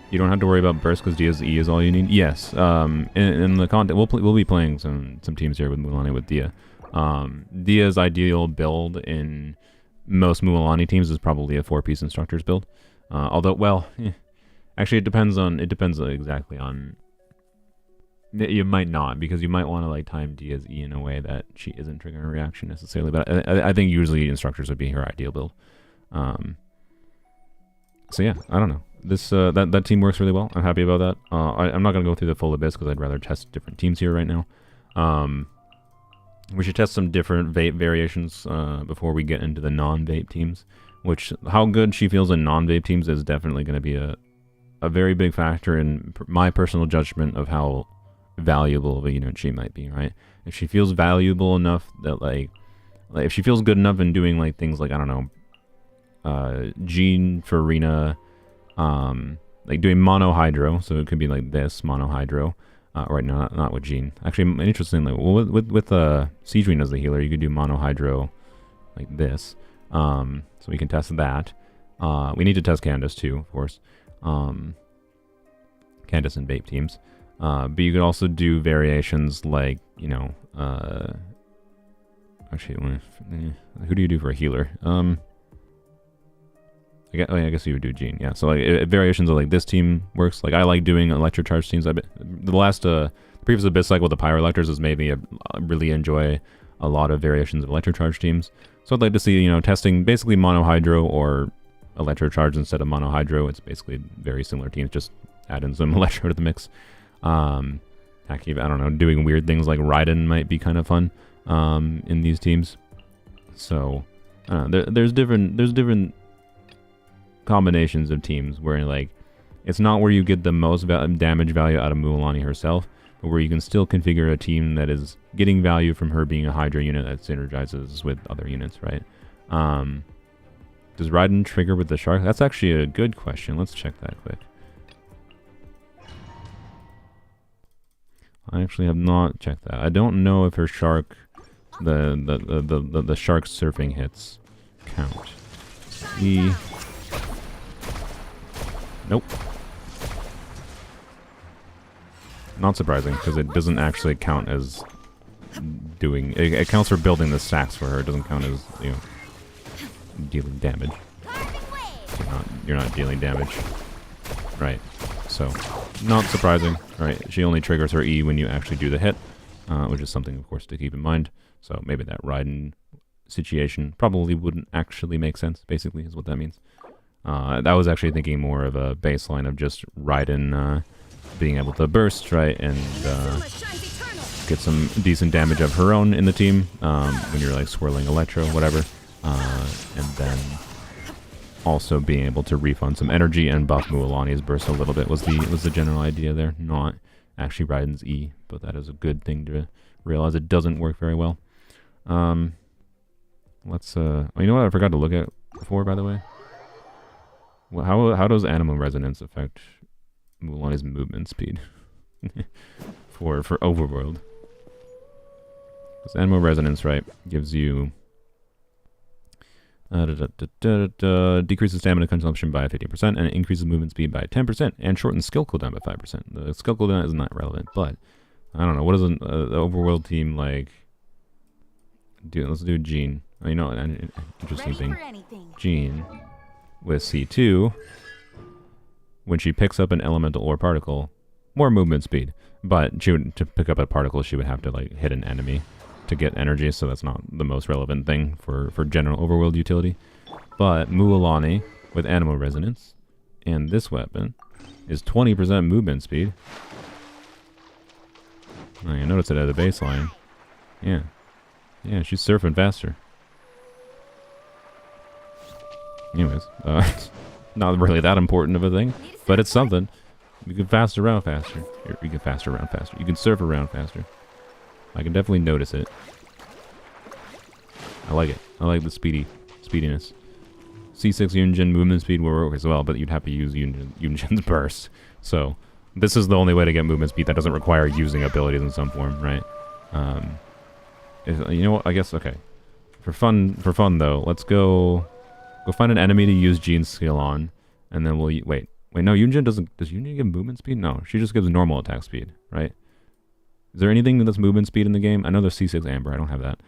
You don't have to worry about burst because Dehya's E is all you need. Yes. In the content, we'll be playing some teams here with Mualani with Dehya. Dehya's ideal build in most Mualani teams is probably a 4-piece instructors build. Although, well, actually it depends exactly on. You might not, because you might want to like time Dehya's E in a way that she isn't triggering a reaction necessarily. But I think usually instructors would be her ideal build. So yeah, I don't know. This that team works really well. I'm happy about that. I'm not gonna go through the full abyss because I'd rather test different teams here right now. We should test some different vape variations before we get into the non-vape teams. Which, how good she feels in non-vape teams is definitely going to be a very big factor in my personal judgment of how valuable of a unit she might be, right? If she feels valuable enough that like if she feels good enough in doing like things like, I don't know, Jean for Rina, like doing mono hydro, so it could be like this mono hydro. Right, no, not with Jean. Actually, interestingly, with Siege Rina as the healer, you could do mono hydro like this. So we can test that. We need to test Candace too, of course. Candace and vape teams. But you could also do variations like, you know, actually, who do you do for a healer? I guess you would do Gene. Yeah. So like variations of like this team works. Like I like doing electrocharge teams. The previous Abyss cycle with the Pyro Electors has made me really enjoy a lot of variations of electrocharge teams. So I'd like to see, you know, testing basically mono hydro or electrocharge instead of mono hydro. It's basically very similar teams, just add in some electro to the mix. Heck, I don't know, doing weird things like Raiden might be kind of fun in these teams. So I don't know, there's different combinations of teams where like it's not where you get the most damage value out of Mualani herself, but where you can still configure a team that is getting value from her being a Hydra unit that synergizes with other units, right? Does Raiden trigger with the shark? That's actually a good question. Let's check that quick. I actually have not checked that. I don't know if her shark, the shark surfing hits count. E. Nope. Not surprising, because it doesn't actually count as doing... It counts for building the stacks for her. It doesn't count as, you know, dealing damage. You're not dealing damage. Right. So, not surprising. Right. She only triggers her E when you actually do the hit, which is something, of course, to keep in mind. So, maybe that Raiden situation probably wouldn't actually make sense, basically, is what that means. I was actually thinking more of a baseline of just Raiden being able to burst, right, and get some decent damage of her own in the team when you're like swirling electro, whatever, and then also being able to refund some energy and buff Mualani's burst a little bit was the general idea there, not actually Raiden's E, but that is a good thing to realize. It doesn't work very well. Let's oh, you know what I forgot to look at before, by the way? Well, how does animal resonance affect Mualani's movement speed for Overworld? Because animal resonance, right, gives you decreases stamina consumption by 15% and increases movement speed by 10% and shortens skill cooldown by 5%. The skill cooldown is not relevant, but I don't know, what does the Overworld team like do? Let's do Gene. You know, an interesting thing. Gene with C2, when she picks up an elemental or particle, more movement speed. But to pick up a particle, she would have to like hit an enemy to get energy, so that's not the most relevant thing for general Overworld utility. But Mualani with animal resonance and this weapon is 20% movement speed. Oh, you notice it at the baseline. Yeah. Yeah, she's surfing faster. Anyways, not really that important of a thing, but it's something. You can fast around faster. You can fast around faster. You can surf around faster. I can definitely notice it. I like it. I like the speediness. C6 Yunjin movement speed will work as well, but you'd have to use Yunjin's burst. So this is the only way to get movement speed that doesn't require using abilities in some form, right? You know what? I guess okay. For fun though, let's go find an enemy to use Gene's skill on, and then we'll wait. No, Yunjin doesn't. Does Yunjin give movement speed? No, she just gives normal attack speed, right? Is there anything that's movement speed in the game? I know there's C6 Amber. I don't have that.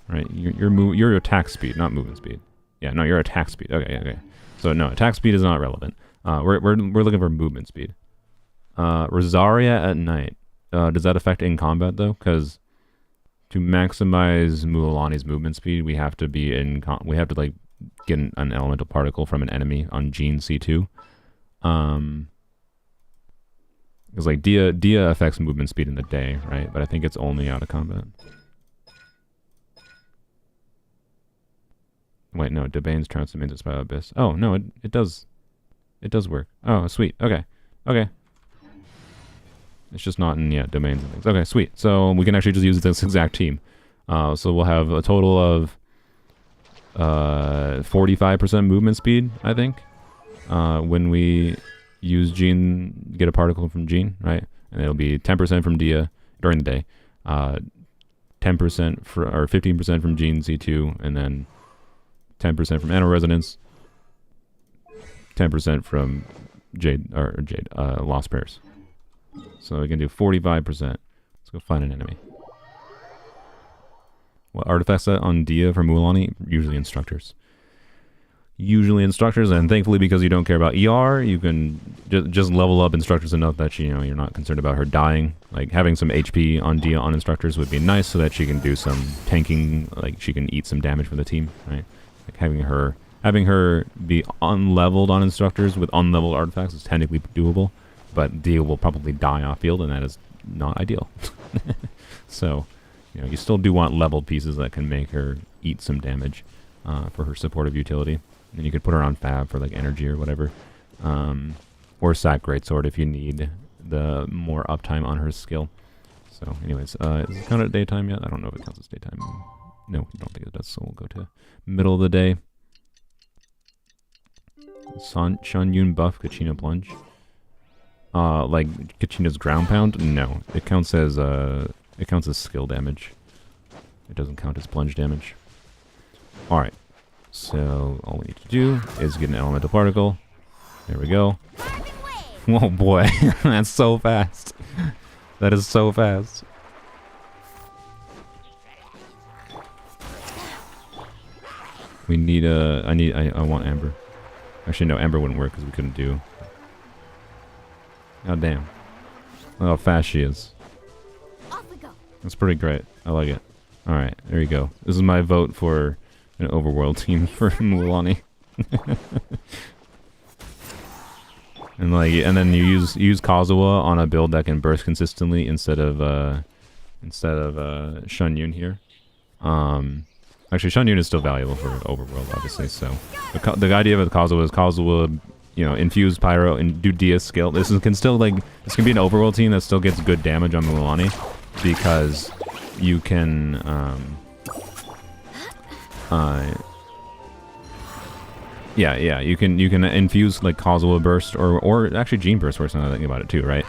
Right, your attack speed, not movement speed. Yeah, no, your attack speed. Okay. So no, attack speed is not relevant. We're looking for movement speed. Rosaria at night. Does that affect in combat though? Because to maximize Mualani's movement speed, we have to be we have to like get an elemental particle from an enemy on Gene C2. Because like Dehya affects movement speed in the day, right? But I think it's only out of combat. Wait, no, Debane's transforms its by Abyss. Oh no, it does work. Oh sweet. Okay. It's just not in domains and things. Okay, sweet. So we can actually just use this exact team. So we'll have a total of 45% movement speed, I think, when we use Gene, get a particle from Gene, right? And it'll be 10% from Dehya during the day, 10% or 15% from Gene C2, and then 10% from Animal Resonance, 10% from Lost Pairs. So we can do 45%. Let's go find an enemy. What artifact set on Dehya for Mualani? Usually instructors. Usually instructors, and thankfully because you don't care about ER, you can just level up instructors enough that you know you're not concerned about her dying. Like having some HP on Dehya on instructors would be nice, so that she can do some tanking, like she can eat some damage for the team, right? Like having her be unleveled on instructors with unleveled artifacts is technically doable, but Dehya will probably die off field, and that is not ideal. So, you know, you still do want leveled pieces that can make her eat some damage for her supportive utility. And you could put her on Fab for like energy or whatever. Or Sack Greatsword if you need the more uptime on her skill. So anyways, is it count at daytime yet? I don't know if it counts as daytime. No, I don't think it does, so we'll go to middle of the day. Shun Yun buff, Kachina Plunge. Like Kachina's ground pound? No. It counts as skill damage. It doesn't count as plunge damage. Alright. So, all we need to do is get an elemental particle. There we go. Oh boy, that's so fast. That is so fast. We need I want Amber. Actually, no, Amber wouldn't work because we couldn't do. God damn. Look how fast she is. That's pretty great. I like it. Alright, there you go. This is my vote for an overworld team for Mualani. And then you use Kazuha on a build that can burst consistently instead of Shun Yun here. Actually, Shun Yun is still valuable for overworld, obviously. So the idea of Kazuha is Kazuha, you know, infuse Pyro and do Dehya skill. This can be an overworld team that still gets good damage on Mualani because you can you can infuse like Kazuha burst or actually Gene burst works. Now that I think about it too, right?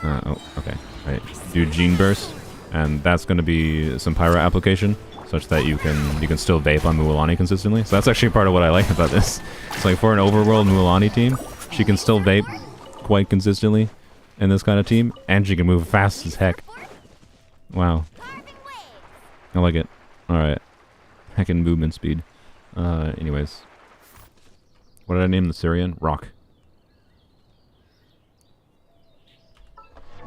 Oh, okay, right. Do Gene burst, and that's going to be some Pyro application, such that you can still vape on Mualani consistently. So that's actually part of what I like about this. It's like for an overworld Mualani team, she can still vape quite consistently in this kind of team, and she can move fast as heck. Wow. I like it. Alright. Heckin' movement speed. Anyways. What did I name the Syrian? Rock.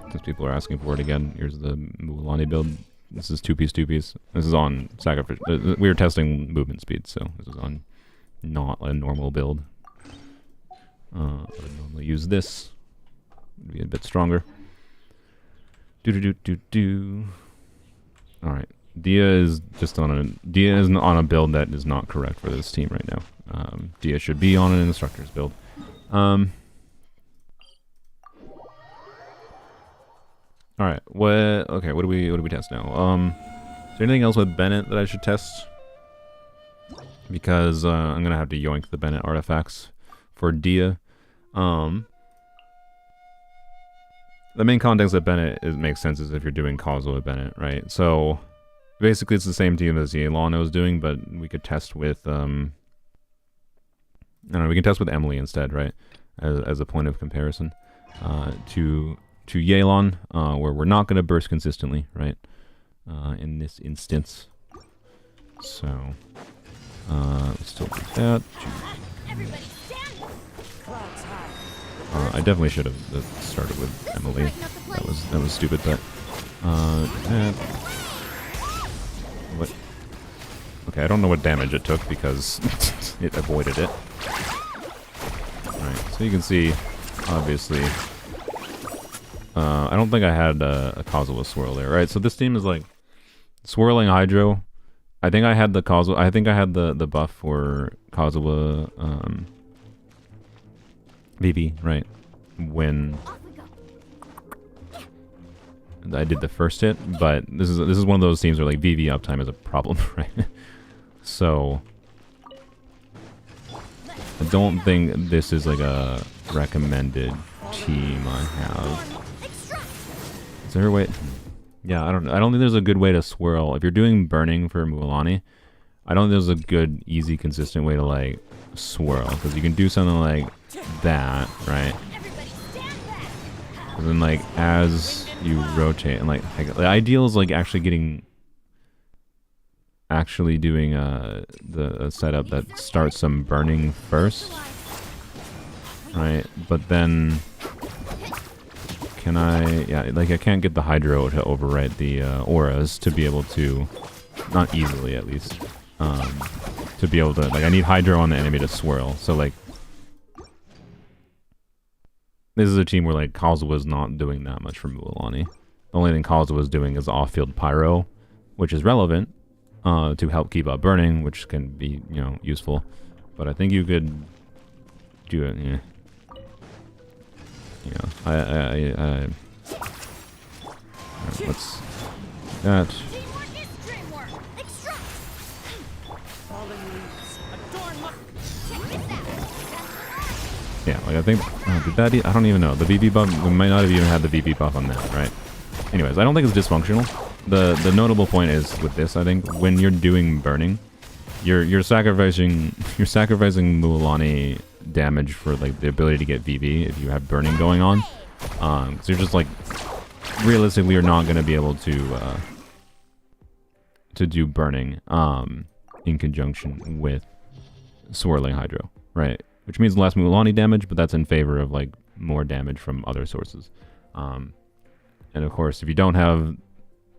Because people are asking for it again. Here's the Mualani build. This is 2-piece, 2-piece. This is on sacrifice. We were testing movement speed, so this is on not a normal build. I would normally use this. It'd be a bit stronger. Alright. Dehya is on a build that is not correct for this team right now. Dehya should be on an instructor's build. Alright, what do we test now? Is there anything else with Bennett that I should test? Because I'm gonna have to yoink the Bennett artifacts for Dehya. The main context of Bennett makes sense is if you're doing Kazuha with Bennett, right? So basically it's the same team as Xilonen was doing, but we could test with I don't know, we can test with Emily instead, right? As a point of comparison to Xilonen, where we're not going to burst consistently, right? In this instance. So let's still do that. I definitely should have started with Emily. That was stupid, but what? Okay, I don't know what damage it took because it avoided it. Alright, so you can see, obviously, I don't think I had a Kazuha swirl there, right? So this team is like swirling Hydro. I think I had the Kazuha. I think I had the buff for Kazuha VV, right? When I did the first hit, but this is one of those teams where like VV uptime is a problem, right? So I don't think this is like a recommended team I have. Is there a way? Yeah, I don't think there's a good way to swirl. If you're doing burning for Mualani, I don't think there's a good, easy, consistent way to like swirl, because you can do something like that, right? And then like as you rotate and like the ideal is like actually doing the setup that starts some burning first, right? But then can I? Yeah, like I can't get the hydro to overwrite the auras to be able to, not easily at least, to be able to like I need hydro on the enemy to swirl. So like this is a team where like Kazuha's not doing that much for Mualani. The only thing Kazuha's doing is off-field pyro, which is relevant to help keep up burning, which can be, you know, useful. But I think you could do it. Yeah. Yeah. Let's that. Teamwork is dreamwork. Extract. Fallen leaves adorn my. Check this out. Yeah, like I think did that? I don't even know. The VP buff. We might not have even had the VP buff on that, right? Anyways, I don't think it's dysfunctional. The notable point is with this, I think when you're doing burning, you're sacrificing Mualani damage for like the ability to get VV if you have burning going on. So you're just like realistically you're not going to be able to do burning in conjunction with swirling hydro, right? Which means less Mualani damage, but that's in favor of like more damage from other sources. And of course, if you don't have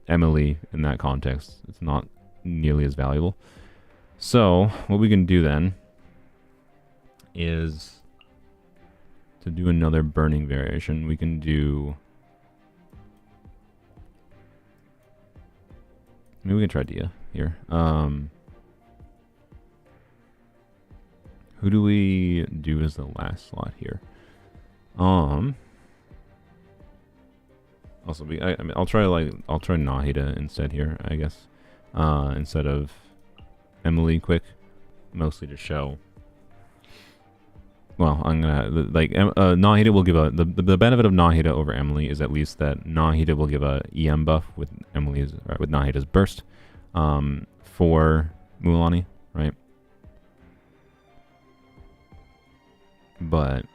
Emily in that context, it's not nearly as valuable. So what we can do then is to do another burning variation. We can do, maybe we can try Dehya here. Who do we do as the last slot here? Also, I mean, I'll try Nahida instead here, I guess, instead of Emily quick, mostly to show. Well, I'm gonna like Nahida will give the benefit of Nahida over Emily is at least that Nahida will give a EM buff with with Nahida's burst, for Mualani, right? But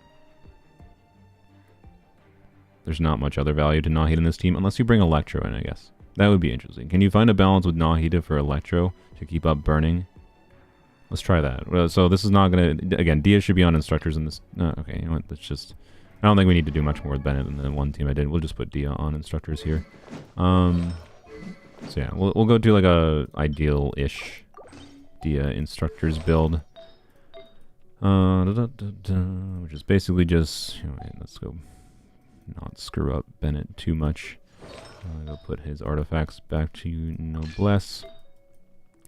there's not much other value to Nahida in this team unless you bring Electro in, I guess. That would be interesting. Can you find a balance with Nahida for Electro to keep up burning? Let's try that. So this is not going to... Again, Dehya should be on instructors in this... okay, you know what? That's just... I don't think we need to do much more with Bennett than the one team I did. We'll just put Dehya on instructors here. So yeah, we'll go to like a ideal-ish Dehya instructors build. Which is basically just... let's go not screw up Bennett too much. I'll put his artifacts back to Noblesse.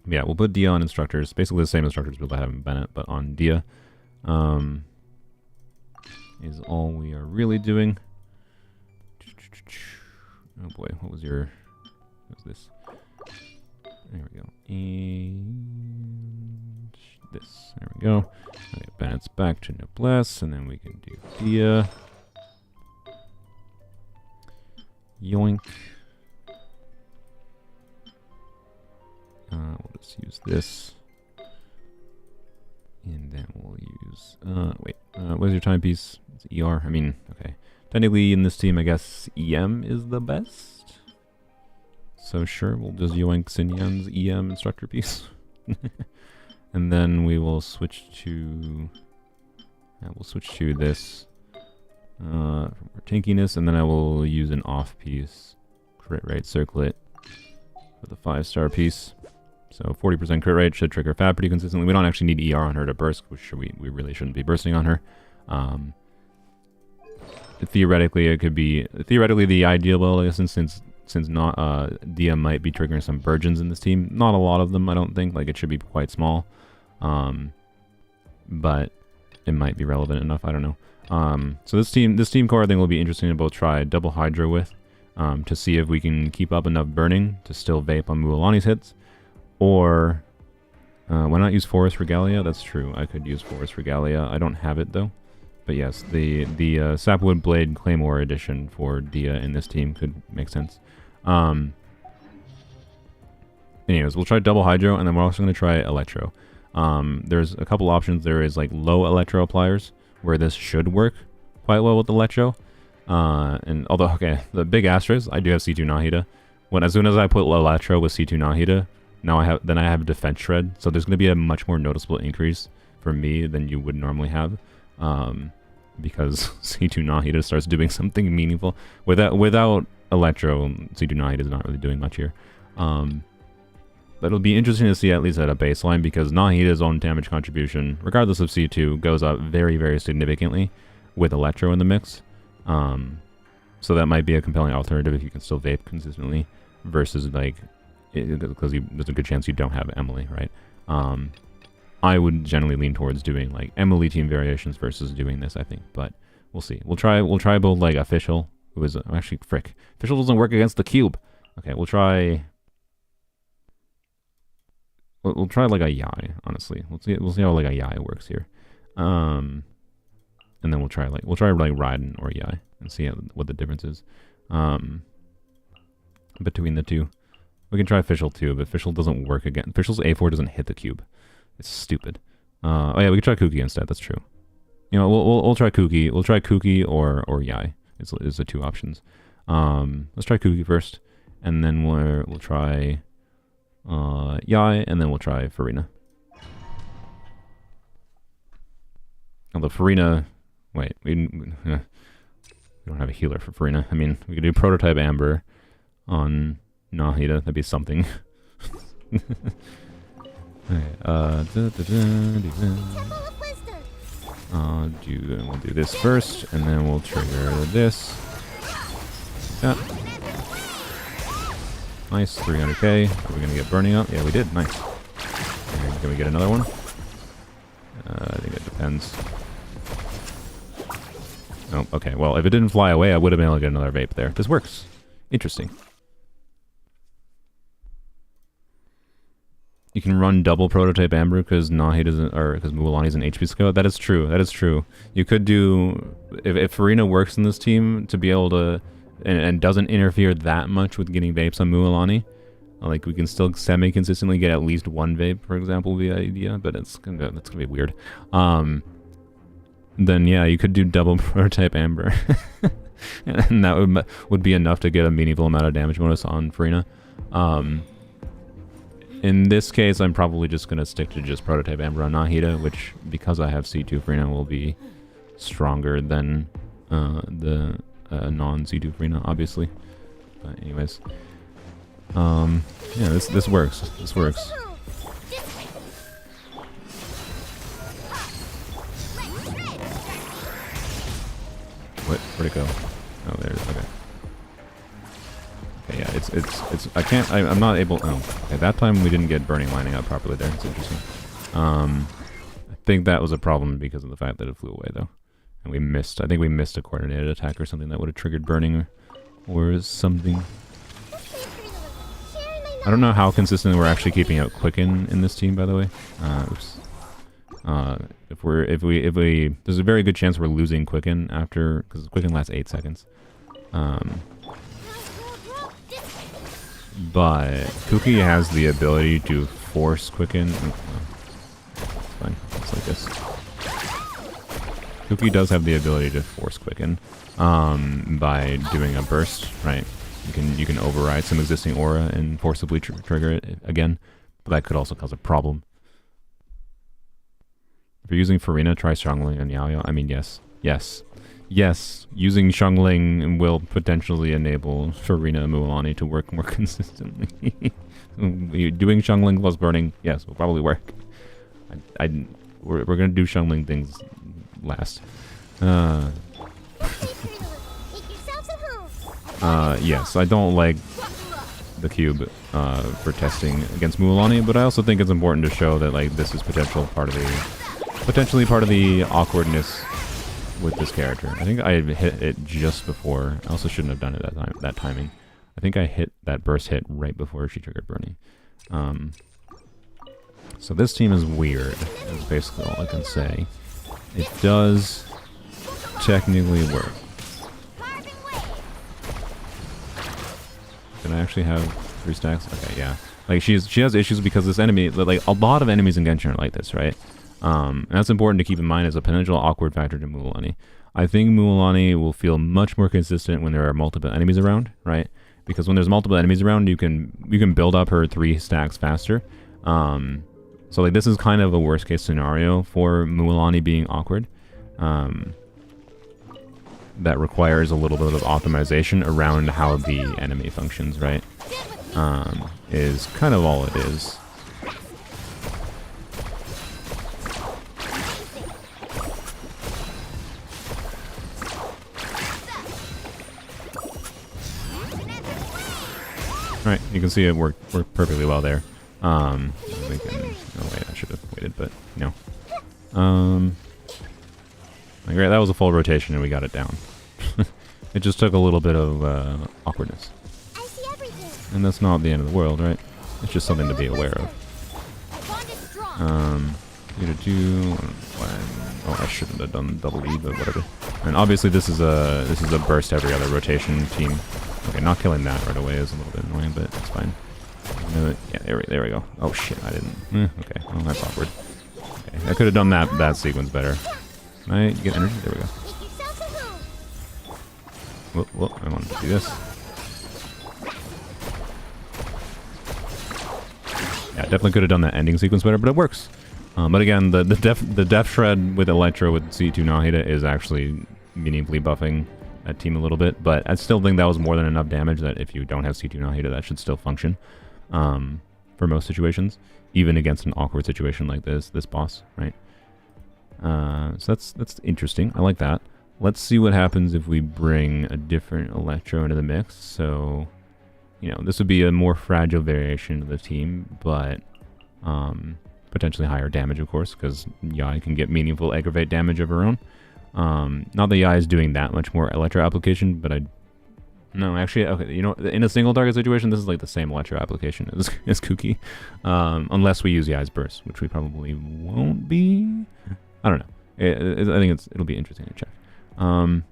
Yeah, we'll put Dehya on instructors. Basically the same instructors build I have in Bennett, but on Dehya. Is all we are really doing. Oh boy, what was this? There we go. And this. There we go. Okay, Bennett's back to Noblesse, and then we can do Dehya. Yoink. We'll just use this. And then we'll use... wait. What is your timepiece? It's ER. I mean, okay. Technically, in this team, I guess EM is the best. So sure, we'll just yoink Xinyan's EM instructor piece. And then we will switch to... we'll switch to this. For tankiness, and then I will use an off piece. Crit rate circlet. For the 5-star piece. So 40% crit rate should trigger Fab pretty consistently. We don't actually need ER on her to burst, which we really shouldn't be bursting on her. Theoretically, it could be the ideal build, I guess, since not Dehya might be triggering some Burgeons in this team. Not a lot of them, I don't think. Like, it should be quite small. But it might be relevant enough. I don't know. So this team core I think will be interesting to both try double Hydra with, to see if we can keep up enough burning to still vape on Mualani's hits. Or, why not use Forest Regalia? That's true, I could use Forest Regalia. I don't have it though. But yes, the Sapwood Blade Claymore edition for Dehya in this team could make sense. Anyways, we'll try double Hydro, and then we're also going to try Electro. There's a couple options. There is like low Electro appliers, where this should work quite well with Electro. And although, okay, the big asterisk, I do have C2 Nahida. As soon as I put Electro with C2 Nahida, now I have defense shred. So there's going to be a much more noticeable increase for me than you would normally have. Because C2 Nahida starts doing something meaningful. Without Electro, C2 Nahida is not really doing much here. But it'll be interesting to see at least at a baseline, because Nahida's own damage contribution, regardless of C2, goes up very, very significantly with Electro in the mix. So that might be a compelling alternative if you can still vape consistently, versus like, because there's a good chance you don't have Emily, right? I would generally lean towards doing like Emily team variations versus doing this, I think, but we'll see. We'll try both like official, who is actually frick. Official doesn't work against the cube. Okay, we'll try like a Yai, honestly. We'll see how like a Yai works here. And then we'll try like Raiden or Yai and see what the difference is between the two. We can try official too, but official doesn't work again. Official's A4 doesn't hit the cube. It's stupid. Oh yeah, we can try Kuki instead. That's true. You know, we'll try Kuki. We'll try Kuki or Yai. Is the two options. Let's try Kuki first, and then we'll try Yai, and then we'll try Farina. Although Farina, wait, we don't have a healer for Farina. I mean, we could do prototype Amber on Nahida. That'd be something. Okay, we'll do this first, and then we'll trigger this. Yeah. Nice, 300k. Are we gonna get burning up? Yeah, we did. Nice. And can we get another one? I think it depends. Oh, okay. Well, if it didn't fly away, I would have been able to get another vape there. This works. Interesting. You can run double prototype Amber because because Mualani's an HP scout. That is true. That is true. You could do, if Farina works in this team to be able to, and doesn't interfere that much with getting vapes on Mualani, like we can still semi-consistently get at least one vape, for example, via idea, but that's gonna be weird. Then yeah, you could do double prototype Amber, and that would be enough to get a meaningful amount of damage bonus on Farina. In this case, I'm probably just going to stick to just prototype Amber on Nahida, which, because I have C2 Farina, will be stronger than the non-C2 Farina, obviously. But anyways. Yeah, this works. This works. Where'd it go? Oh, there it is. Okay. Yeah, I'm not able. Oh, okay, that time we didn't get burning lining up properly there. It's interesting. I think that was a problem because of the fact that it flew away though, and we missed. I think we missed a coordinated attack or something that would have triggered burning, or something. I don't know how consistently we're actually keeping out Quicken in this team, by the way. Oops. If we, there's a very good chance we're losing Quicken after, because Quicken lasts 8 seconds. But Kuki has the ability to force Quicken. It's fine. It's like this. Kuki does have the ability to force Quicken by doing a burst, right? You can override some existing aura and forcibly trigger it again, but that could also cause a problem. If you're using Farina, try Xiangling and Yaoyao. I mean, yes. Using Xiangling will potentially enable Farina and Mualani to work more consistently. Doing Xiangling plus burning, yes, will probably work. We're gonna do Xiangling things last. Yes, I don't like the cube for testing against Mualani, but I also think it's important to show that like this is potentially part of the awkwardness with this character. I think I hit it just before. I also shouldn't have done it that timing. I think I hit that burst hit right before she triggered burning. So this team is weird, is basically all I can say. It does technically work. Can I actually have 3 stacks? Okay, yeah. Like she has issues because this enemy, like a lot of enemies in Genshin are like this, right? And that's important to keep in mind as a potential awkward factor to Mualani. I think Mualani will feel much more consistent when there are multiple enemies around, right? Because when there's multiple enemies around, you can build up her 3 stacks faster. So like this is kind of a worst case scenario for Mualani being awkward. That requires a little bit of optimization around how the enemy functions, right? Is kind of all it is. Right, you can see it worked perfectly well there. We can, oh wait, I should have waited, but no. Great, that was a full rotation and we got it down. It just took a little bit of awkwardness. I see everything. And that's not the end of the world, right? It's just something to be aware of. Bond is strong. Oh, I shouldn't have done double E, but whatever. And obviously this is a burst every other rotation team. Okay, not killing that right away is a little bit annoying, but it's fine. Yeah, there we go. Oh shit, I didn't. Okay, well that's awkward. Okay, I could have done that sequence better. Can I get energy? There we go. Make yourself a home. Whoop, I wanted to do this. Yeah, definitely could have done that ending sequence better, but it works. But again, the def shred with Electro with C2 Nahida is actually meaningfully buffing that team a little bit, but I still think that was more than enough damage that if you don't have C2 Nahida, that should still function for most situations, even against an awkward situation like this boss, right? So that's interesting. I like that. Let's see what happens if we bring a different Electro into the mix. So, you know, this would be a more fragile variation of the team, but potentially higher damage, of course, because Yai can get meaningful aggravate damage of her own. Not that Yai is doing that much more Electro application, but no, actually, okay, you know, in a single target situation, this is like the same Electro application as Kuki. Unless we use Yai's burst, which we probably won't be. I don't know. I think it'll be interesting to check. And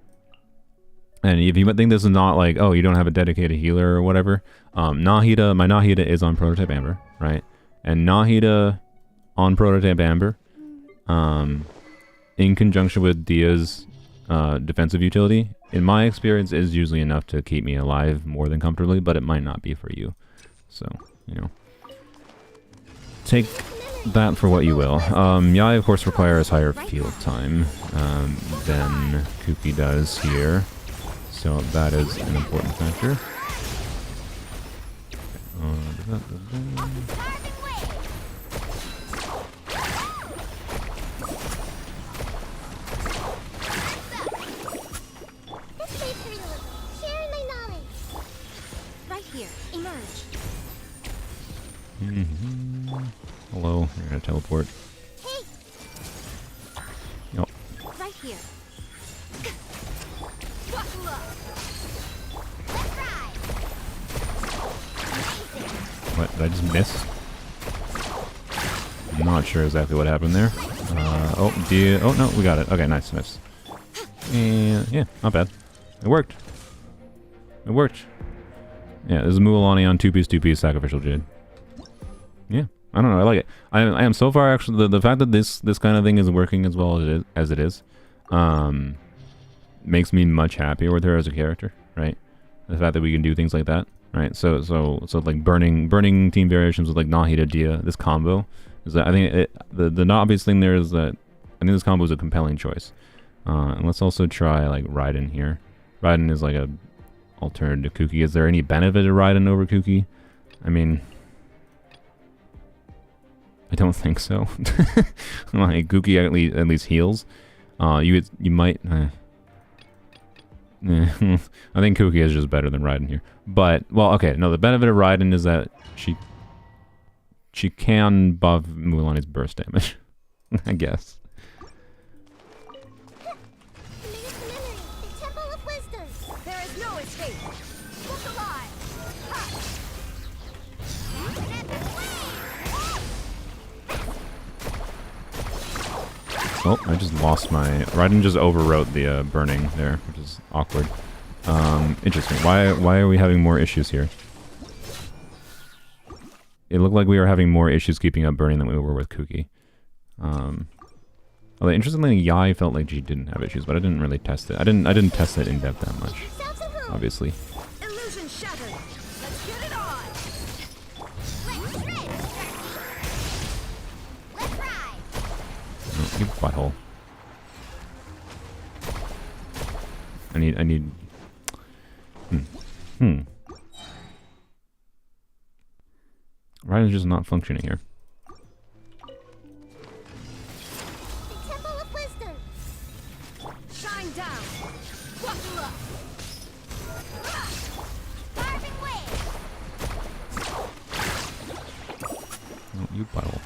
if you think this is not like, oh, you don't have a dedicated healer or whatever, my Nahida is on Prototype Amber, right? And Nahida on Prototype Amber, in conjunction with Dehya's defensive utility, in my experience, is usually enough to keep me alive more than comfortably, but it might not be for you. So, you know, take that for what you will. Yai, of course, requires higher field time than Kuki does here, so that is an important factor. Hello, you're gonna teleport. Hey. Yep. Right here. Buckle up. Let's ride. What, did I just miss? I'm not sure exactly what happened there. Oh no, we got it. Okay, nice. And yeah, not bad. It worked. Yeah, this is Mualani on 2-piece sacrificial Jade. Yeah, I don't know. I like it. I am so far actually the fact that this kind of thing is working as well as it is, makes me much happier with her as a character. Right, the fact that we can do things like that. Right, so like burning team variations with like Nahida Dehya. This combo is that I think the not obvious thing there is that I think this combo is a compelling choice. And let's also try like Raiden here. Raiden is like a alternative to Kuki. Is there any benefit to Raiden over Kuki? I mean, I don't think so. Like Kuki at least heals. You might. I think Kuki is just better than Raiden here. But well, okay. No, the benefit of Raiden is that she can buff Mualani's burst damage. I guess. Oh, I just lost my... Raiden just overwrote the burning there, which is awkward. Interesting. Why are we having more issues here? It looked like we were having more issues keeping up burning than we were with Kuki. Although interestingly, Yai felt like she didn't have issues, but I didn't really test it. I didn't test it in depth that much, obviously. Illusion shattered. Let's get it on. Let's ride. Oh, you butthole. I need. Ryan's just not functioning here. The Temple of Wisdom. Shine down. Buckle up. Carving wave. Oh, you butthole.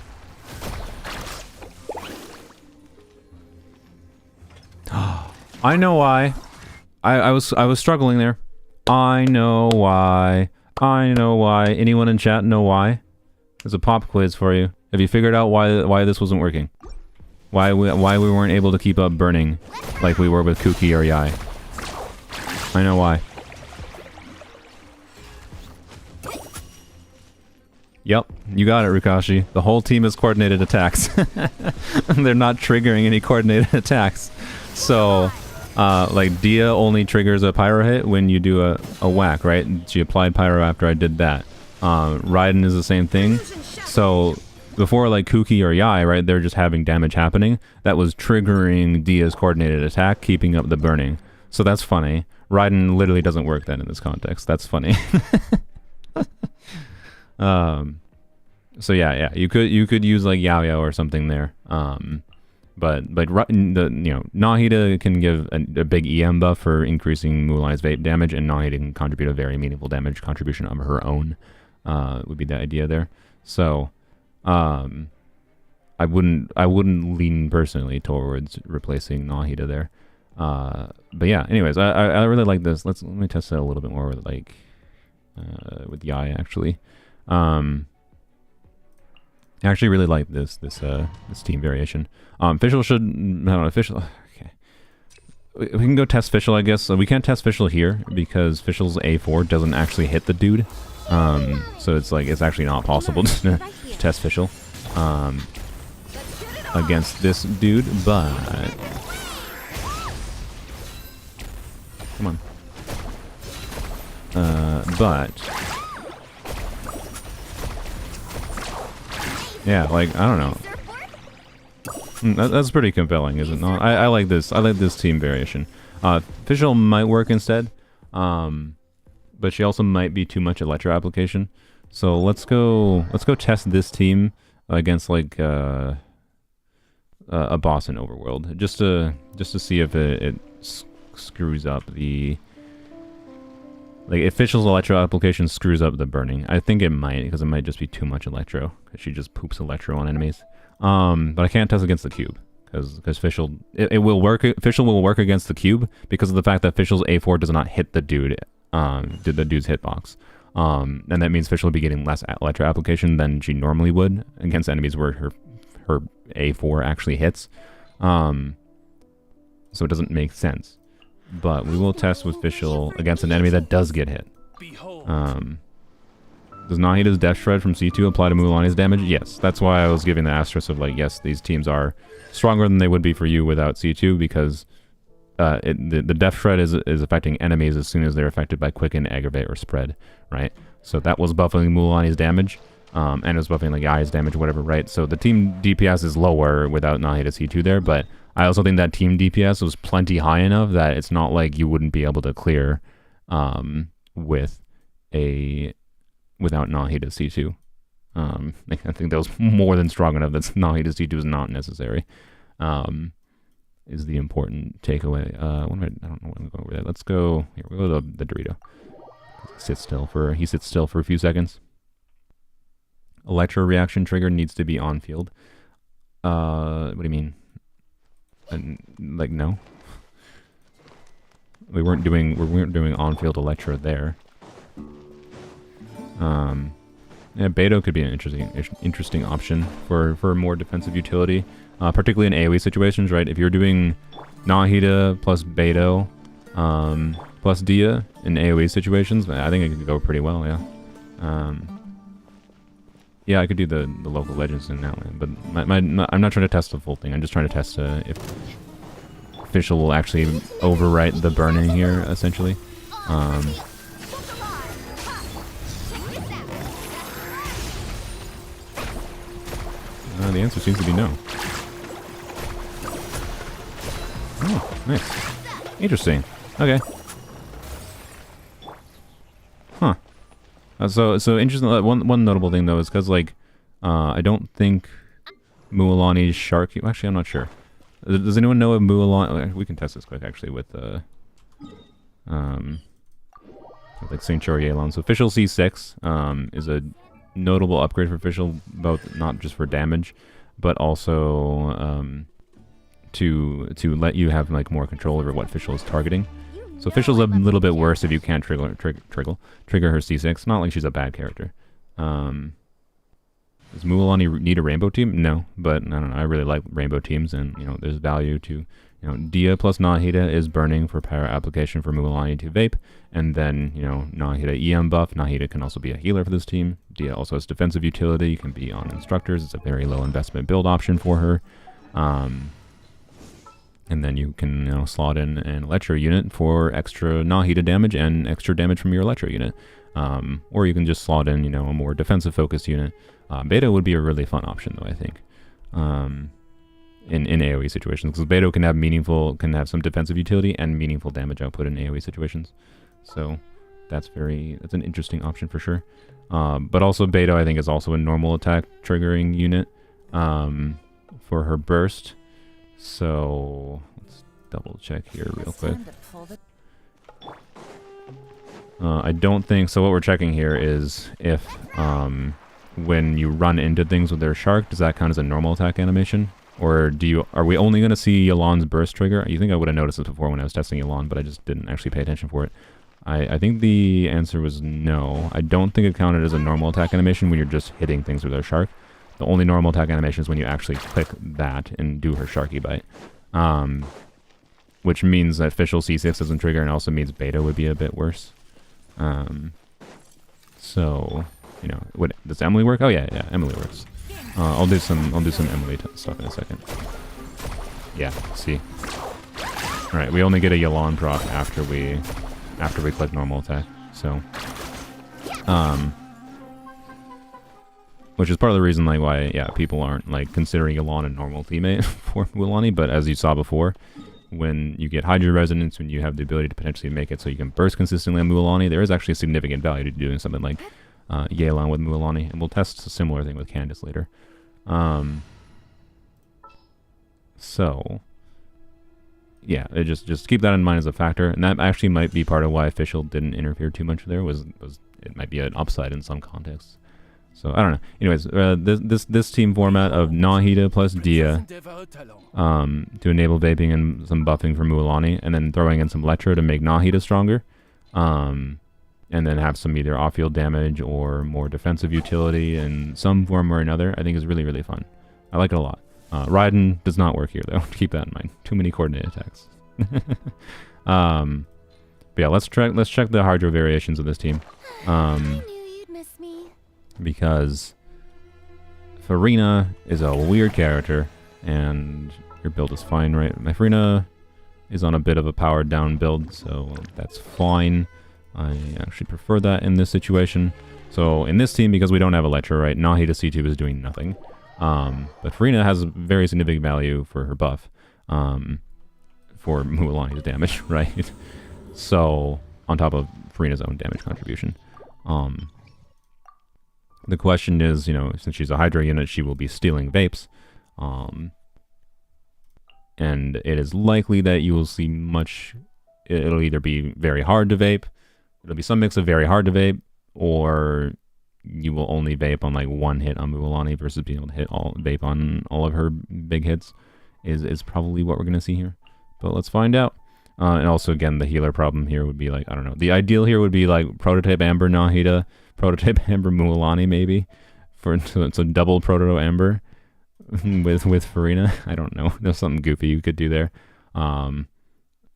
I know why. I was struggling there. I know why. I know why. Anyone in chat know why? There's a pop quiz for you. Have you figured out why this wasn't working? Why we weren't able to keep up burning like we were with Kuki or Yai? I know why. Yep, you got it, Rukashi. The whole team is coordinated attacks. They're not triggering any coordinated attacks. So, like, Dehya only triggers a pyro hit when you do a whack, right? She applied pyro after I did that. Raiden is the same thing. So, before, like, Kuki or Yai, right, they're just having damage happening. That was triggering Dehya's coordinated attack, keeping up the burning. So that's funny. Raiden literally doesn't work then in this context. That's funny. So yeah, you could use like Yao or something there. But Nahida can give a big EM buff for increasing Mualani's vape damage, and Nahida can contribute a very meaningful damage contribution of her own. Would be the idea there. So, I wouldn't lean personally towards replacing Nahida there. But yeah, anyways, I really like this. Let me test it a little bit more with like with Yai actually. I actually really like this team variation. Fischl should, I don't know, Fischl, okay. We can go test Fischl, I guess. So we can't test Fischl here because Fischl's A4 doesn't actually hit the dude. So it's like, it's actually not possible to test Fischl against this dude, but come on. But yeah, like, I don't know. That's pretty compelling, is it not? I like this. I like this team variation. Fischl might work instead, but she also might be too much Electro application. So let's go test this team against like a boss in Overworld, just to see if it screws up the. Like, if Fischl's Electro application screws up the burning. I think it might, because it might just be too much Electro. Because she just poops Electro on enemies. But I can't test against the cube. Because Fischl... It will work... Fischl will work against the cube because of the fact that Fischl's A4 does not hit the dude. The dude's hitbox. And that means Fischl will be getting less Electro application than she normally would against enemies where her A4 actually hits. So it doesn't make sense. But we will test with Fischl against an enemy that does get hit. Does Nahida's Death Shred from C2 apply to Mualani's damage? Yes. That's why I was giving the asterisk of like, yes, these teams are stronger than they would be for you without C2 because the Death Shred is affecting enemies as soon as they're affected by Quicken, Aggravate, or Spread, right? So that was buffing Mualani's damage, and it was buffing like Ai's damage, whatever, right? So the team DPS is lower without Nahida C2 there, but I also think that team DPS was plenty high enough that it's not like you wouldn't be able to clear without Nahida C2. I think that was more than strong enough that Nahida C2 is not necessary. Is the important takeaway. I don't know what I'm going over there. Let's go. Here, we'll go to the Dorito. He sits still for a few seconds. Electro reaction trigger needs to be on field. What do you mean? Like, no. We weren't doing on field Electro there. Yeah, Beto could be an interesting option for more defensive utility, particularly in AoE situations, right? If you're doing Nahida plus Beto plus Dehya in AoE situations, I think it could go pretty well, yeah. Yeah, I could do the local legends in Natlan, but I'm not trying to test the full thing. I'm just trying to test if official will actually overwrite the burning here, essentially. The answer seems to be no. Oh, nice. Interesting. Okay. Huh. So interesting. One notable thing though is because like, I don't think Mualani's shark. Actually, I'm not sure. Does anyone know if Mualani? We can test this quick actually with like Sanctuary Xilonen. So official C6 is a notable upgrade for official, both not just for damage, but also to let you have like more control over what official is targeting. So official's a little bit worse if you can't trigger her C6. Not like she's a bad character. Does Mualani need a rainbow team? No, but I don't know. I really like rainbow teams, and you know, there's value to, you know, Dehya plus Nahida is burning for power application for Mualani to vape, and then, you know, Nahida EM buff. Nahida can also be a healer for this team. Dehya also has defensive utility, can be on instructors. It's a very low investment build option for her. And then you can, you know, slot in an Electro unit for extra Nahida damage and extra damage from your Electro unit. Or you can just slot in, you know, a more defensive focused unit. Beta would be a really fun option though, I think. In AoE situations, because Beto can have some defensive utility and meaningful damage output in AoE situations. So that's an interesting option for sure. But also Beto, I think, is also a normal attack triggering unit for her burst. So let's double check here real quick. I don't think so. What we're checking here is if when you run into things with their shark, does that count as a normal attack animation? Or are we only going to see Yolon's burst trigger? You think I would have noticed this before when I was testing Yolon, but I just didn't actually pay attention for it. I think the answer was no. I don't think it counted as a normal attack animation when you're just hitting things with their shark. The only normal attack animation is when you actually click that and do her sharky bite. Which means that official C6 doesn't trigger, and also means Beta would be a bit worse. So, you know, does Emily work? Oh yeah, Emily works. I'll do some Emily stuff in a second. Yeah, see. All right, we only get a Yolon proc after we click normal attack. So, which is part of the reason like why people aren't like considering Yolon a normal teammate for Mualani. But as you saw before, when you get Hydra Resonance, when you have the ability to potentially make it so you can burst consistently on Mualani, there is actually a significant value to doing something like Yelan with Mualani, and we'll test a similar thing with Candace later. So yeah, just keep that in mind as a factor, and that actually might be part of why official didn't interfere too much there. Was it might be an upside in some contexts. So I don't know. Anyways, this team format of Nahida plus Dehya to enable vaping and some buffing for Mualani, and then throwing in some Electro to make Nahida stronger, and then have some either off-field damage or more defensive utility in some form or another, I think is really, really fun. I like it a lot. Raiden does not work here though. Keep that in mind. Too many coordinate attacks. But yeah, let's check the hydro variations of this team. I knew you'd miss me. Because Farina is a weird character, and your build is fine, right? My Farina is on a bit of a powered down build, so that's fine. I actually prefer that in this situation. So in this team, because we don't have Electro, right, Nahida C2 is doing nothing. But Farina has very significant value for her buff, for Mualani's damage, right? So on top of Farina's own damage contribution. The question is, you know, since she's a Hydra unit, she will be stealing vapes. And it is likely that you will see it'll either be very hard to vape, it'll be some mix of very hard to vape, or you will only vape on like one hit on Mualani versus being able to vape on all of her big hits is probably what we're going to see here. But let's find out. And also, again, the healer problem here would be like, I don't know. The ideal here would be like Prototype Amber Nahida, Prototype Amber Mualani maybe. It's a double Proto Amber with Farina. I don't know. There's something goofy you could do there.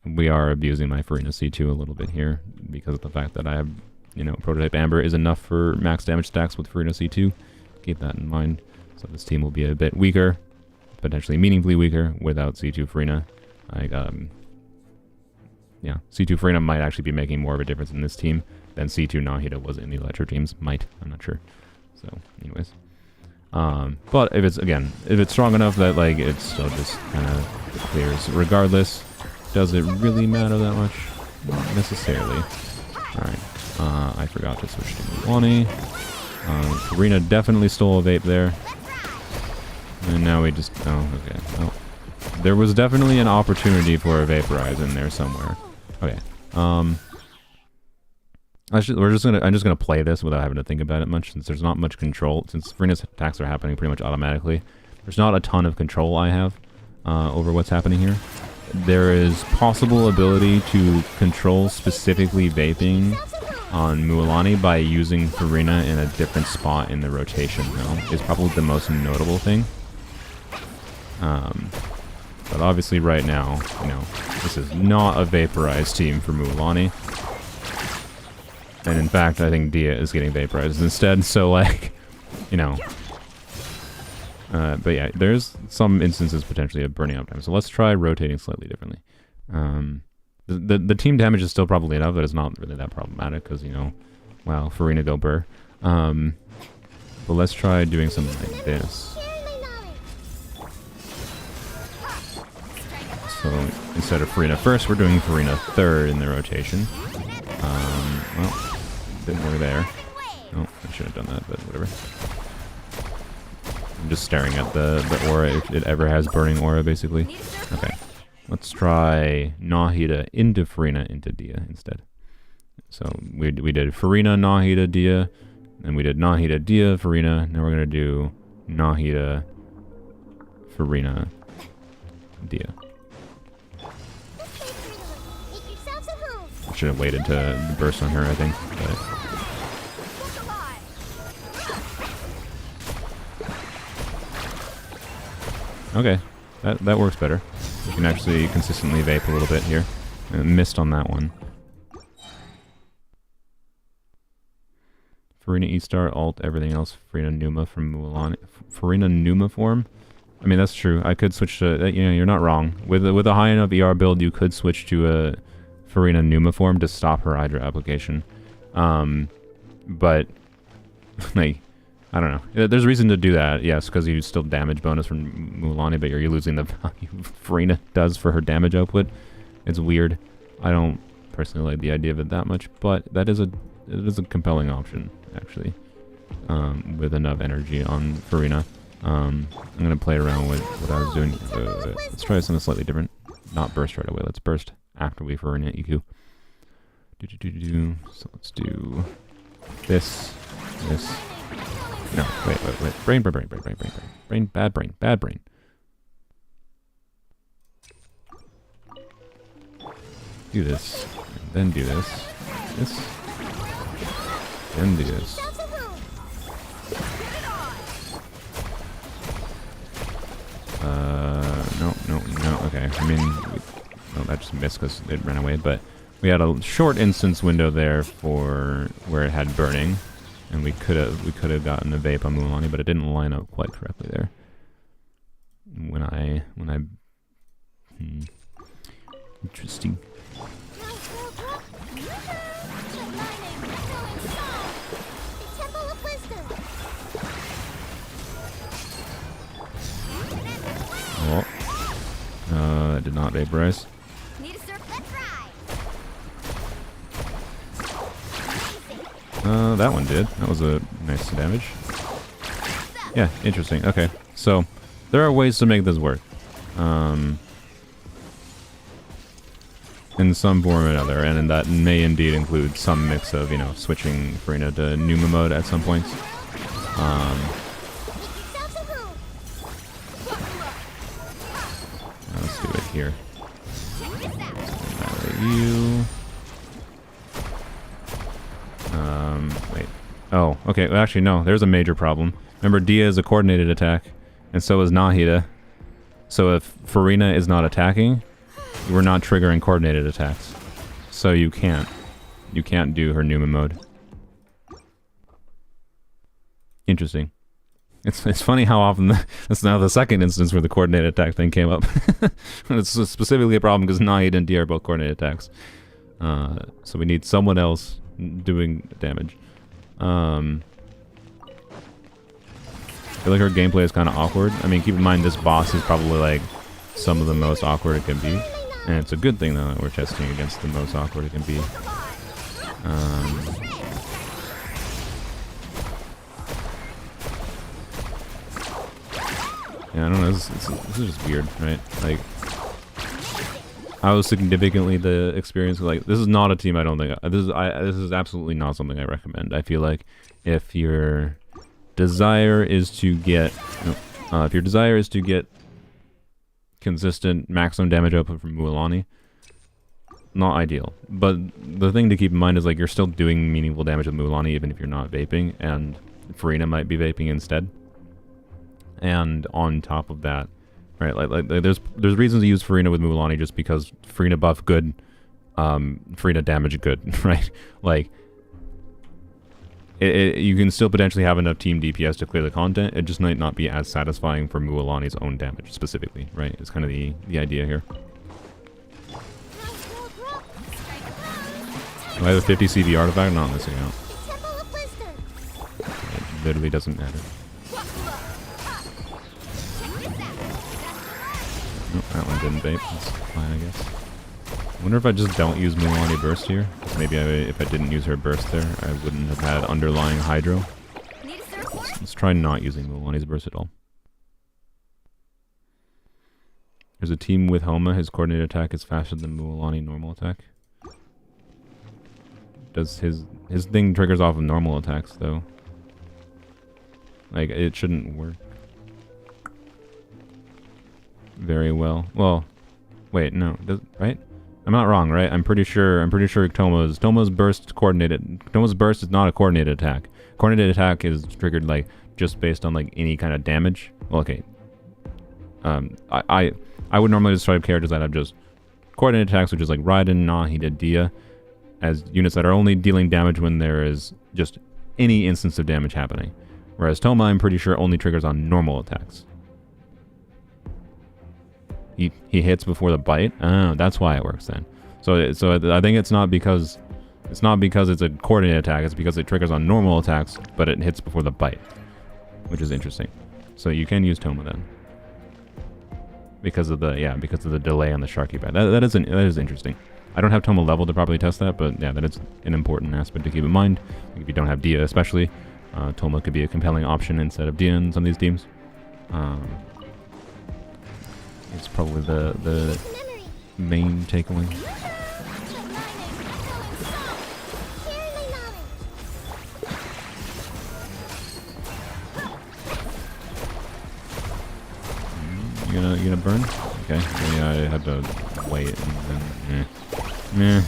We are abusing my Farina C2 a little bit here because of the fact that I have, you know, Prototype Amber is enough for max damage stacks with Farina C2. keep that in mind. So this team will be a bit weaker, potentially meaningfully weaker without C2 Farina. Yeah, C2 Farina might actually be making more of a difference in this team than C2 Nahida was in the Electro teams. Might, I'm not sure. So, anyways. But if it's strong enough that, like, it still just kind of clears regardless, does it really matter that much? Not necessarily. Alright, I forgot to switch to Mualani. Farina definitely stole a vape there. And now we just, oh, okay. Oh. There was definitely an opportunity for a vaporize in there somewhere. Okay. I'm just gonna play this without having to think about it much, since there's not much control. Since Farina's attacks are happening pretty much automatically, there's not a ton of control I have over what's happening here. There is possible ability to control specifically vaping on Mualani by using Farina in a different spot in the rotation, though, is probably the most notable thing. But obviously right now, you know, this is not a vaporized team for Mualani. And in fact, I think Dehya is getting vaporized instead, so like, you know. But yeah, there's some instances potentially of burning up time. So let's try rotating slightly differently. The team damage is still probably enough, but it's not really that problematic because, you know, wow, Farina go burr. But let's try doing something like this. So instead of Farina first, we're doing Farina third in the rotation. Well, didn't work there. Oh, I should have done that, but whatever. I'm just staring at the aura, if it ever has burning aura, basically. Okay. Let's try Nahida into Farina into Dehya instead. So we did Farina, Nahida, Dehya, and we did Nahida, Dehya, Farina. Now we're going to do Nahida, Farina, Dehya. I should have waited to burst on her, I think. But okay, that works better. You can actually consistently vape a little bit here. Missed on that one. Farina E-Star, alt, everything else. Farina Numa from Mualani. Farina Numa form? I mean, that's true. I could switch to, you know, you're not wrong. With a high enough ER build, you could switch to a Farina Numa form to stop her Hydra application. But, like, I don't know. There's reason to do that, yes, because you still damage bonus from Mualani, but you're losing the value Farina does for her damage output. It's weird. I don't personally like the idea of it that much, but it is a compelling option, actually, with enough energy on Farina. I'm going to play around with what I was doing. Let's try something slightly different. Not burst right away. Let's burst after we Farina EQ. So let's do this. No, wait. Brain. Bad brain. Do this. And then do this. Then do this. No. Okay. I mean, that just missed because it ran away. But we had a short instance window there for where it had burning, and we could have gotten a vape on Mualani, but it didn't line up quite correctly there. When I interesting. Oh, that did not vaporize. That one did. That was a nice damage. Yeah, interesting. Okay, so there are ways to make this work. In some form or another, and that may indeed include some mix of, you know, switching Farina to Numa mode at some points. Let's do it here. You. Wait. Oh, okay. Well, actually, no. There's a major problem. Remember, Dehya is a coordinated attack, and so is Nahida. So if Farina is not attacking, we're not triggering coordinated attacks. So you can't do her Numa mode. Interesting. It's funny how often that's now the second instance where the coordinated attack thing came up. It's specifically a problem because Nahid and Dehya are both coordinated attacks. So we need someone else doing damage. I feel like her gameplay is kind of awkward. I mean, keep in mind this boss is probably like some of the most awkward it can be. And it's a good thing though that we're testing against the most awkward it can be. Yeah, I don't know. This is just weird, right? Like, how significantly the experience. Like, this is not a team. I don't think this is absolutely not something I recommend. I feel like if your desire is to get consistent maximum damage output from Mualani, not ideal. But the thing to keep in mind is like you're still doing meaningful damage with Mualani even if you're not vaping, and Farina might be vaping instead. And on top of that, right, like there's reasons to use Farina with Mualani just because Farina buff good, Farina damage good, right? Like, you can still potentially have enough team DPS to clear the content. It just might not be as satisfying for Mualani's own damage specifically, right? It's kind of the idea here. Do I have a 50 CV artifact? Not missing out. It literally doesn't matter. Oh, that one didn't vape. That's fine, I guess. I wonder if I just don't use Mualani Burst here. Maybe if I didn't use her Burst there, I wouldn't have had underlying Hydro. Let's try not using Mualani's Burst at all. There's a team with Homa. His coordinated attack is faster than Mualani normal attack. Does his thing triggers off of normal attacks though? Like, it shouldn't work very well. Well, wait, no, right? I'm not wrong, right? I'm pretty sure Toma's burst coordinated. Toma's burst is not a coordinated attack. Coordinated attack is triggered like just based on like any kind of damage. Well, okay. I would normally describe characters that have just coordinated attacks, which is like Raiden, Nahid, and Dehya, as units that are only dealing damage when there is just any instance of damage happening. Whereas Toma, I'm pretty sure, only triggers on normal attacks. He hits before the bite. Oh, that's why it works then. So I think it's not because it's a coordinated attack. It's because it triggers on normal attacks, but it hits before the bite, which is interesting. So you can use Toma then, because of the delay on the Sharky bite. That is interesting. I don't have Toma level to properly test that, but yeah, that is an important aspect to keep in mind. Like if you don't have Dehya, especially, Toma could be a compelling option instead of Dehya in some of these teams. It's probably the main takeaway. You gonna burn? Okay. Yeah, I had to wait and then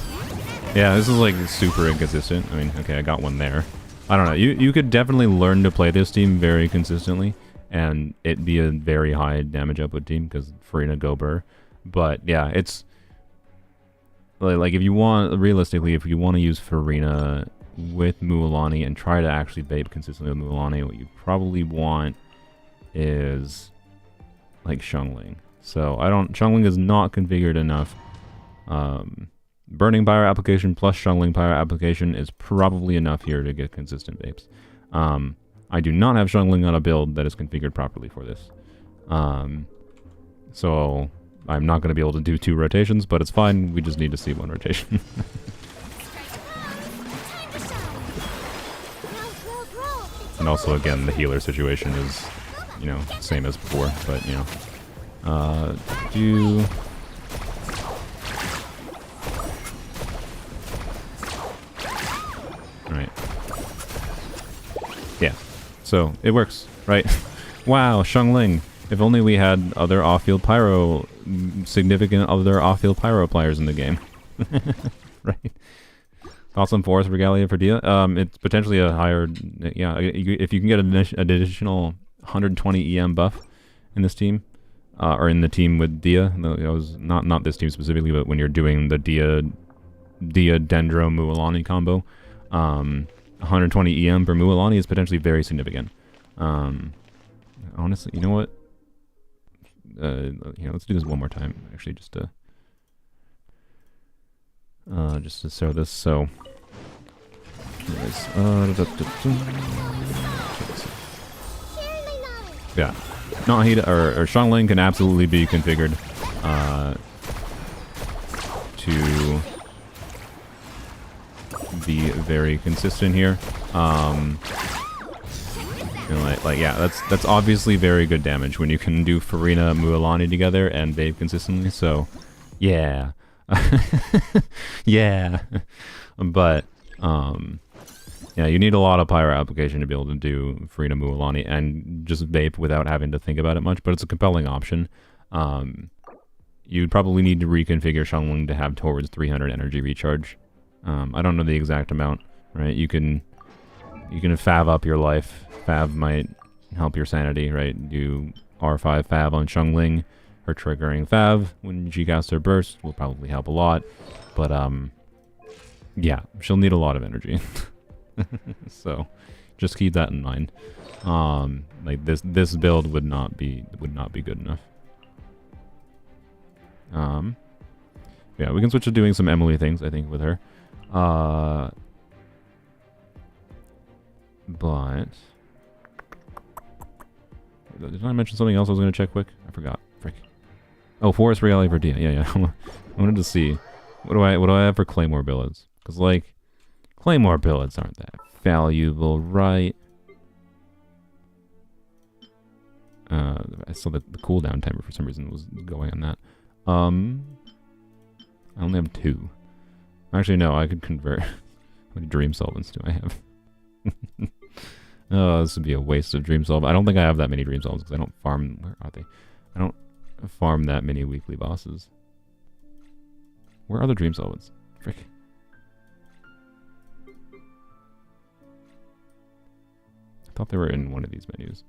yeah, this is like super inconsistent. I mean, okay, I got one there. I don't know. You could definitely learn to play this team very consistently and it be a very high damage output team because Farina go burr. But yeah, it's like if you want, realistically, if you want to use Farina with Mualani and try to actually vape consistently with Mualani, what you probably want is like Xilonen. So Xilonen is not configured enough. Burning Pyro application plus Xilonen Pyro application is probably enough here to get consistent vapes. I do not have Xilonen on a build that is configured properly for this. So I'm not going to be able to do 2 rotations, but it's fine. We just need to see 1 rotation. And also, again, the healer situation is, you know, same as before, but, you know. Right. Yeah. So, it works, right? Wow, Xilonen. If only we had other off-field pyro, significant other off-field pyro players in the game. Right. Awesome Forest Regalia for Dehya. It's potentially a higher, yeah, if you can get an additional 120 EM buff in this team, or in the team with Dehya, it was not this team specifically, but when you're doing the Dehya Dendro Mualani combo, 120 EM for Mualani is potentially very significant. Honestly, you know what? Let's do this one more time. Actually, just to show this. So, anyways, yeah, Nahida or Xilonen can absolutely be configured to be very consistent here. Yeah, that's obviously very good damage when you can do Farina Mualani together and Babe consistently. So, yeah, yeah, but yeah, you need a lot of pyro application to be able to do Farina Mualani and just Vape without having to think about it much. But it's a compelling option. You'd probably need to reconfigure Xilonen to have towards 300 energy recharge. I don't know the exact amount, right? You can fav up your life. Fav might help your sanity, right? Do R5 fav on Xilonen. Her triggering fav when she casts her burst will probably help a lot. But yeah, she'll need a lot of energy. So just keep that in mind. Like this build would not be good enough. Yeah, we can switch to doing some Emily things, I think, with her. But did I mention something else I was going to check quick? I forgot. Frick. Oh, Forest Reality for Dehya. Yeah. I wanted to see what do I have for Claymore billets? Because like Claymore billets aren't that valuable, right? I saw the cooldown timer for some reason was going on that. I only have 2. Actually, no, I could convert. How many Dream Solvents do I have? Oh, this would be a waste of Dream Solvent. I don't think I have that many Dream Solvents because I don't farm... Where are they? I don't farm that many weekly bosses. Where are the Dream Solvents? Frick. I thought they were in one of these menus.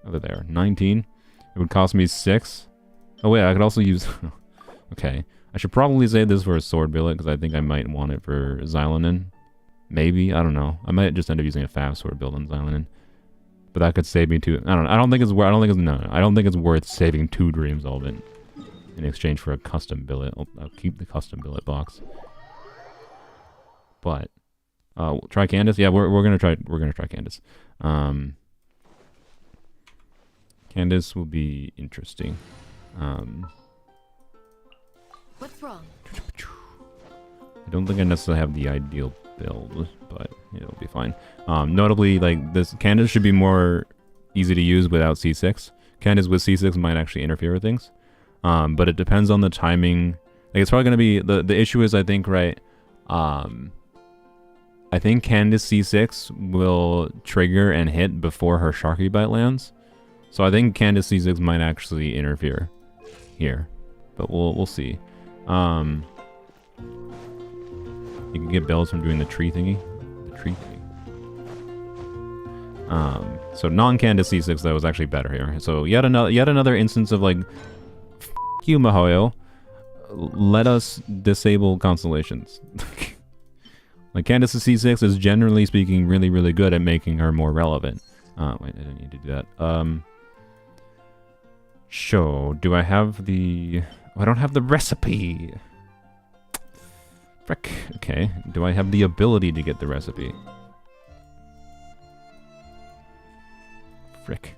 Oh, they're there. 19. It would cost me 6. Oh, wait, I could also use... Okay. I should probably say this for a sword billet because I think I might want it for Xilonen. Maybe, I don't know. I might just end up using a Fav sword build on Xilonen. But that could save me 2. I don't know. I don't think it's worth saving 2 Dream Solvent in exchange for a custom billet. I'll keep the custom billet box. But try Candace? Yeah, we're gonna try Candace. Candace will be interesting. What's wrong? I don't think I necessarily have the ideal build, but it'll be fine. Notably, like this, Candace should be more easy to use without C6. Candace with C6 might actually interfere with things, but it depends on the timing. Like it's probably gonna be the issue is I think right. I think Candace C6 will trigger and hit before her Sharky Bite lands, so I think Candace C6 might actually interfere here, but we'll see. You can get builds from doing the tree thingy. So non-Candace C6 though is actually better here. So yet another instance of like, F you Mihoyo, let us disable constellations. Like Candace C6 is generally speaking really, really good at making her more relevant. Wait, I didn't need to do that. So do I have the... Oh, I don't have the recipe. Frick. Okay. Do I have the ability to get the recipe? Frick.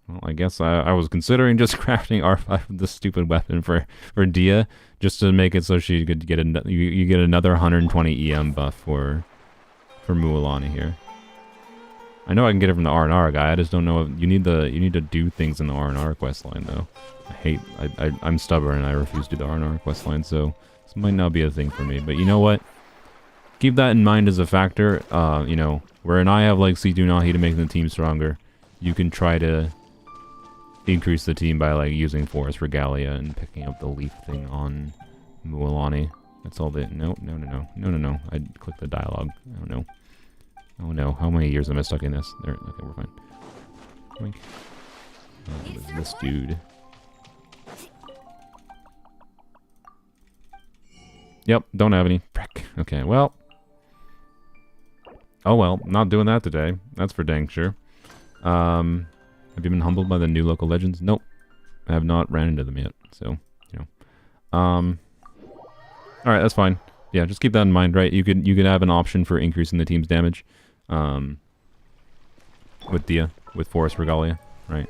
Well, I guess I was considering just crafting R5 with this stupid weapon for Dehya, just to make it so she could get you get another 120 EM buff for Mualani here. I know I can get it from the R&R guy. I just don't know if you need to do things in the R&R quest line though. I'm stubborn and I refuse to do the R&R quest line, so this might not be a thing for me. But you know what? Keep that in mind as a factor. You know, wherein I have like C2 Nahi to make the team stronger, you can try to increase the team by like using Forest Regalia and picking up the leaf thing on Mualani. That's all the no. I clicked the dialogue. Oh no. Oh no, how many years am I stuck in this? There, okay, we're fine. Wink. This dude. Yep, don't have any. Frick. Okay, well. Oh well, not doing that today. That's for dang sure. Have you been humbled by the new local legends? Nope. I have not ran into them yet, so, you know. Alright, that's fine. Yeah, just keep that in mind, right? You could have an option for increasing the team's damage. With Dehya, with Forest Regalia, right?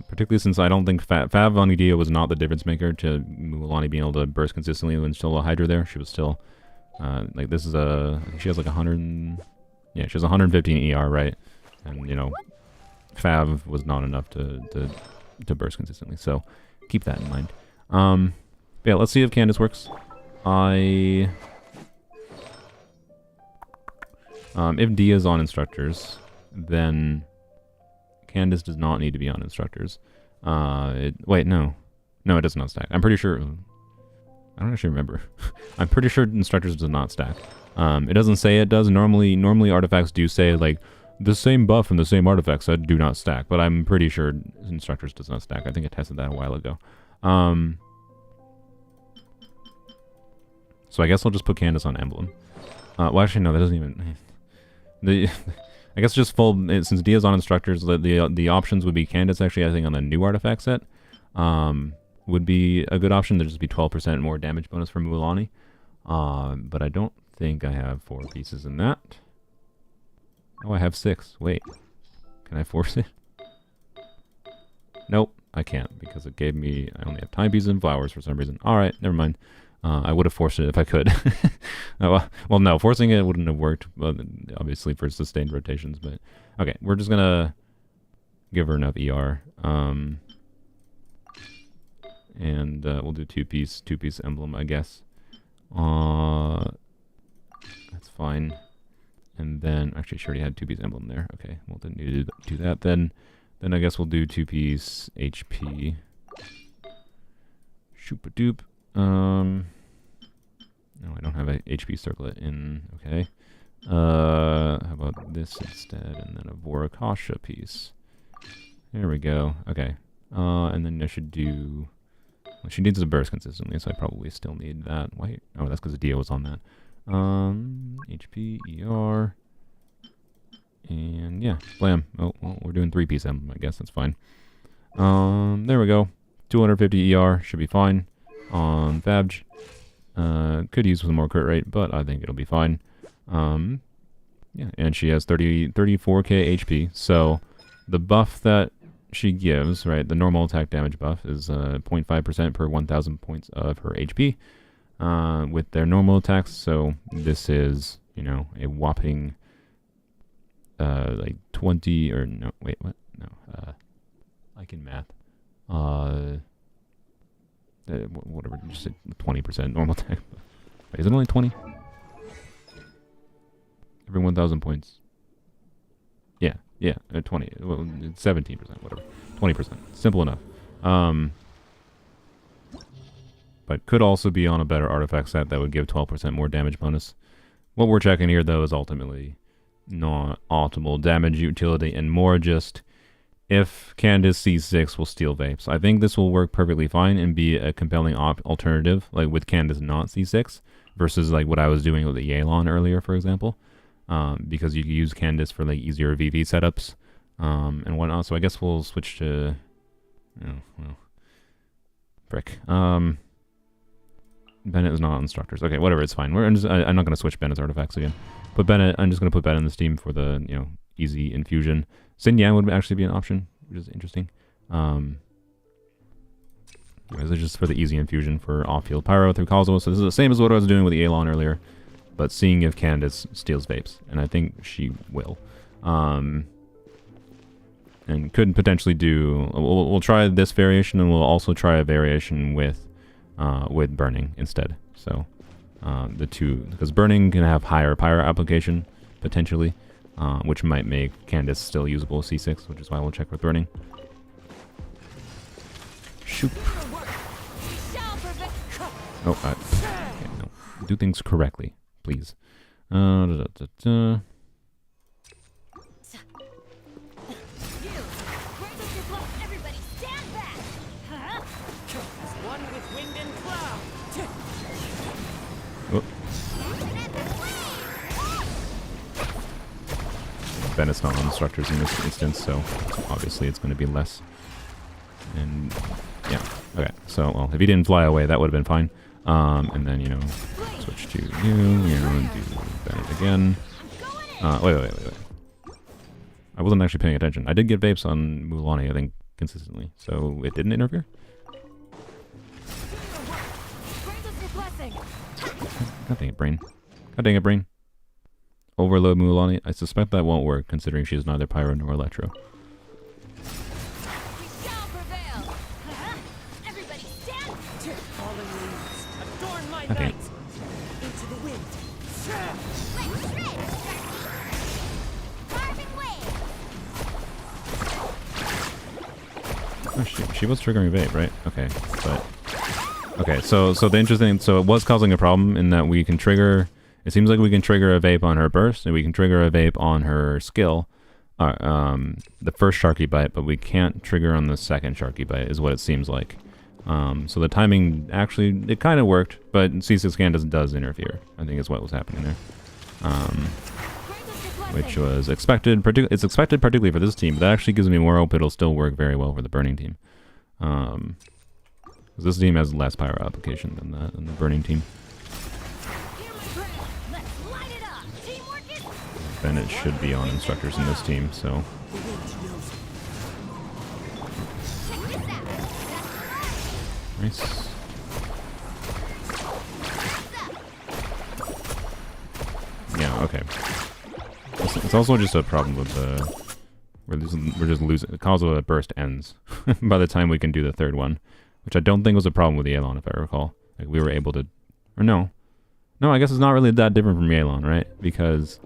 Particularly since I don't think Fav on Dehya was not the difference maker to Mualani being able to burst consistently when still a Hydra there. She was still, like, this is a, she has like 100, yeah, she has 115 ER, right? And, you know, Fav was not enough to burst consistently, so keep that in mind. Yeah, let's see if Candace works. If Dehya's on instructors, then Candace does not need to be on instructors. Wait, no. No, it does not stack. I'm pretty sure... I don't actually remember. I'm pretty sure instructors does not stack. It doesn't say it does. Normally artifacts do say, like, the same buff and the same artifacts that do not stack, but I'm pretty sure instructors does not stack. I think I tested that a while ago. So I guess I'll just put Candace on Emblem. Well, actually, no, that doesn't even... I guess just full... Since Dehya's on instructors, the options would be Candace, actually, I think, on the new artifact set. Would be a good option. There'd just be 12% more damage bonus for Mualani. But I don't think I have 4 pieces in that. Oh, I have 6. Wait. Can I force it? Nope, I can't, because it gave me... I only have time pieces and flowers for some reason. Alright, never mind. I would have forced it if I could. Well, no, forcing it wouldn't have worked, obviously, for sustained rotations, but... Okay, we're just gonna give her enough ER. And we'll do two-piece emblem, I guess. That's fine. And then... Actually, she already had two-piece emblem there. Okay, well, didn't need to do that. Then I guess we'll do two-piece HP. Shoop-a-doop. No, I don't have a HP circlet in. Okay. How about this instead? And then a Vorakasha piece. There we go. Okay. And then I should do... Well, she needs to burst consistently, so I probably still need that. Why? Oh, that's because Dehya was on that. HP, ER... And yeah, blam. Oh, well, we're doing 3-piece emblem, I guess. That's fine. There we go. 250 ER. Should be fine. On Fabj. Could use some more crit rate, but I think it'll be fine. Yeah, and she has 34k HP, so the buff that she gives, right, the normal attack damage buff is 0.5% per 1,000 points of her HP with their normal attacks, so this is, you know, a whopping like 20, or no, wait, what? No, I can math. Whatever, just 20% normal attack. Wait, is it only 20? Every 1,000 points. Yeah, 20. Well, it's 17%, whatever. 20%. Simple enough. But could also be on a better artifact set that would give 12% more damage bonus. What we're checking here, though, is ultimately not optimal damage utility and more just if Candace C6 will steal vapes. I think this will work perfectly fine and be a compelling alternative, like with Candace not C6, versus like what I was doing with the Xilonen earlier, for example, because you can use Candace for like easier VV setups and whatnot. So I guess we'll switch to, frick. Bennett is not on instructors. Okay, whatever, it's fine. I'm not going to switch Bennett's artifacts again. But Bennett, I'm just going to put Bennett in this team for the, easy infusion. Xin Yan would actually be an option, which is interesting. This is just for the easy infusion for off-field pyro through Kazuha. So this is the same as what I was doing with the Xilonen earlier, but seeing if Candace steals vapes, and I think she will. And could potentially do... We'll try this variation, and we'll also try a variation with burning instead. So the two, because burning can have higher pyro application potentially, which might make Candace still usable C6, which is why we'll check with burning. Shoot. Oh, okay, no. Do things correctly, please. Bennet's not on instructors in this instance, so obviously it's going to be less. And yeah, okay. So, well, if he didn't fly away, that would have been fine. And then, you know, switch to you, and do Bennett again. Wait. I wasn't actually paying attention. I did get vapes on Mualani, I think, consistently. So it didn't interfere? God dang it, brain. God dang it, brain. Overload Mualani. I suspect that won't work, considering she is neither Pyro nor Electro. Okay. Oh, she was triggering vape, right? Okay, but okay. So the interesting, so it was causing a problem in that we can trigger. It seems like we can trigger a vape on her burst, and we can trigger a vape on her skill, the first Sharky Bite, but we can't trigger on the second Sharky Bite, is what it seems like. So the timing actually, it kind of worked, but C6 Candace does interfere, I think is what was happening there. Which was expected, it's expected particularly for this team, but that actually gives me more hope it'll still work very well for the Burning team. Because this team has less pyro application than the Burning team. Bennett should be on instructors in this team, so... Nice. Yeah, okay. It's also just a problem with the... We're just losing... The Kazuha burst ends by the time we can do the third one. Which I don't think was a problem with the Xilonen, if I recall. Like, we were able to... Or no. No, I guess it's not really that different from Xilonen, right? Because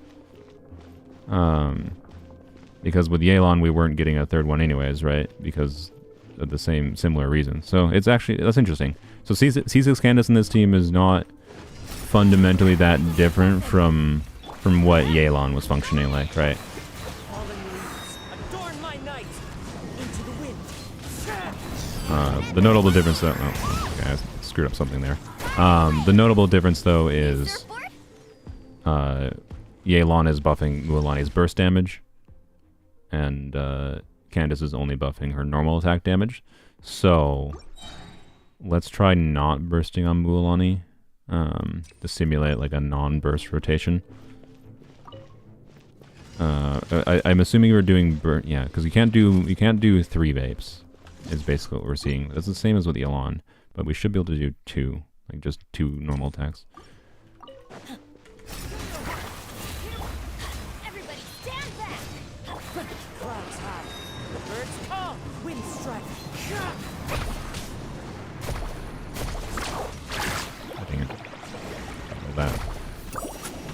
with Xilonen we weren't getting a third one anyways, right? Because of the similar reason. So it's actually... That's interesting. So C6 Candace in this team is not fundamentally that different from what Xilonen was functioning like, right? The notable difference though... Oh, okay, I screwed up something there. The notable difference though is... Xilonen is buffing Mualani's burst damage. And Candace is only buffing her normal attack damage. So... Let's try not bursting on Mualani. To simulate like a non-burst rotation. I'm assuming we're doing yeah, because you can't do 3 vapes. Is basically what we're seeing. That's the same as with Xilonen, but we should be able to do 2, like just 2 normal attacks. Everybody stand back. Clouds high. The birds call. Wind strike. Dang it. Well,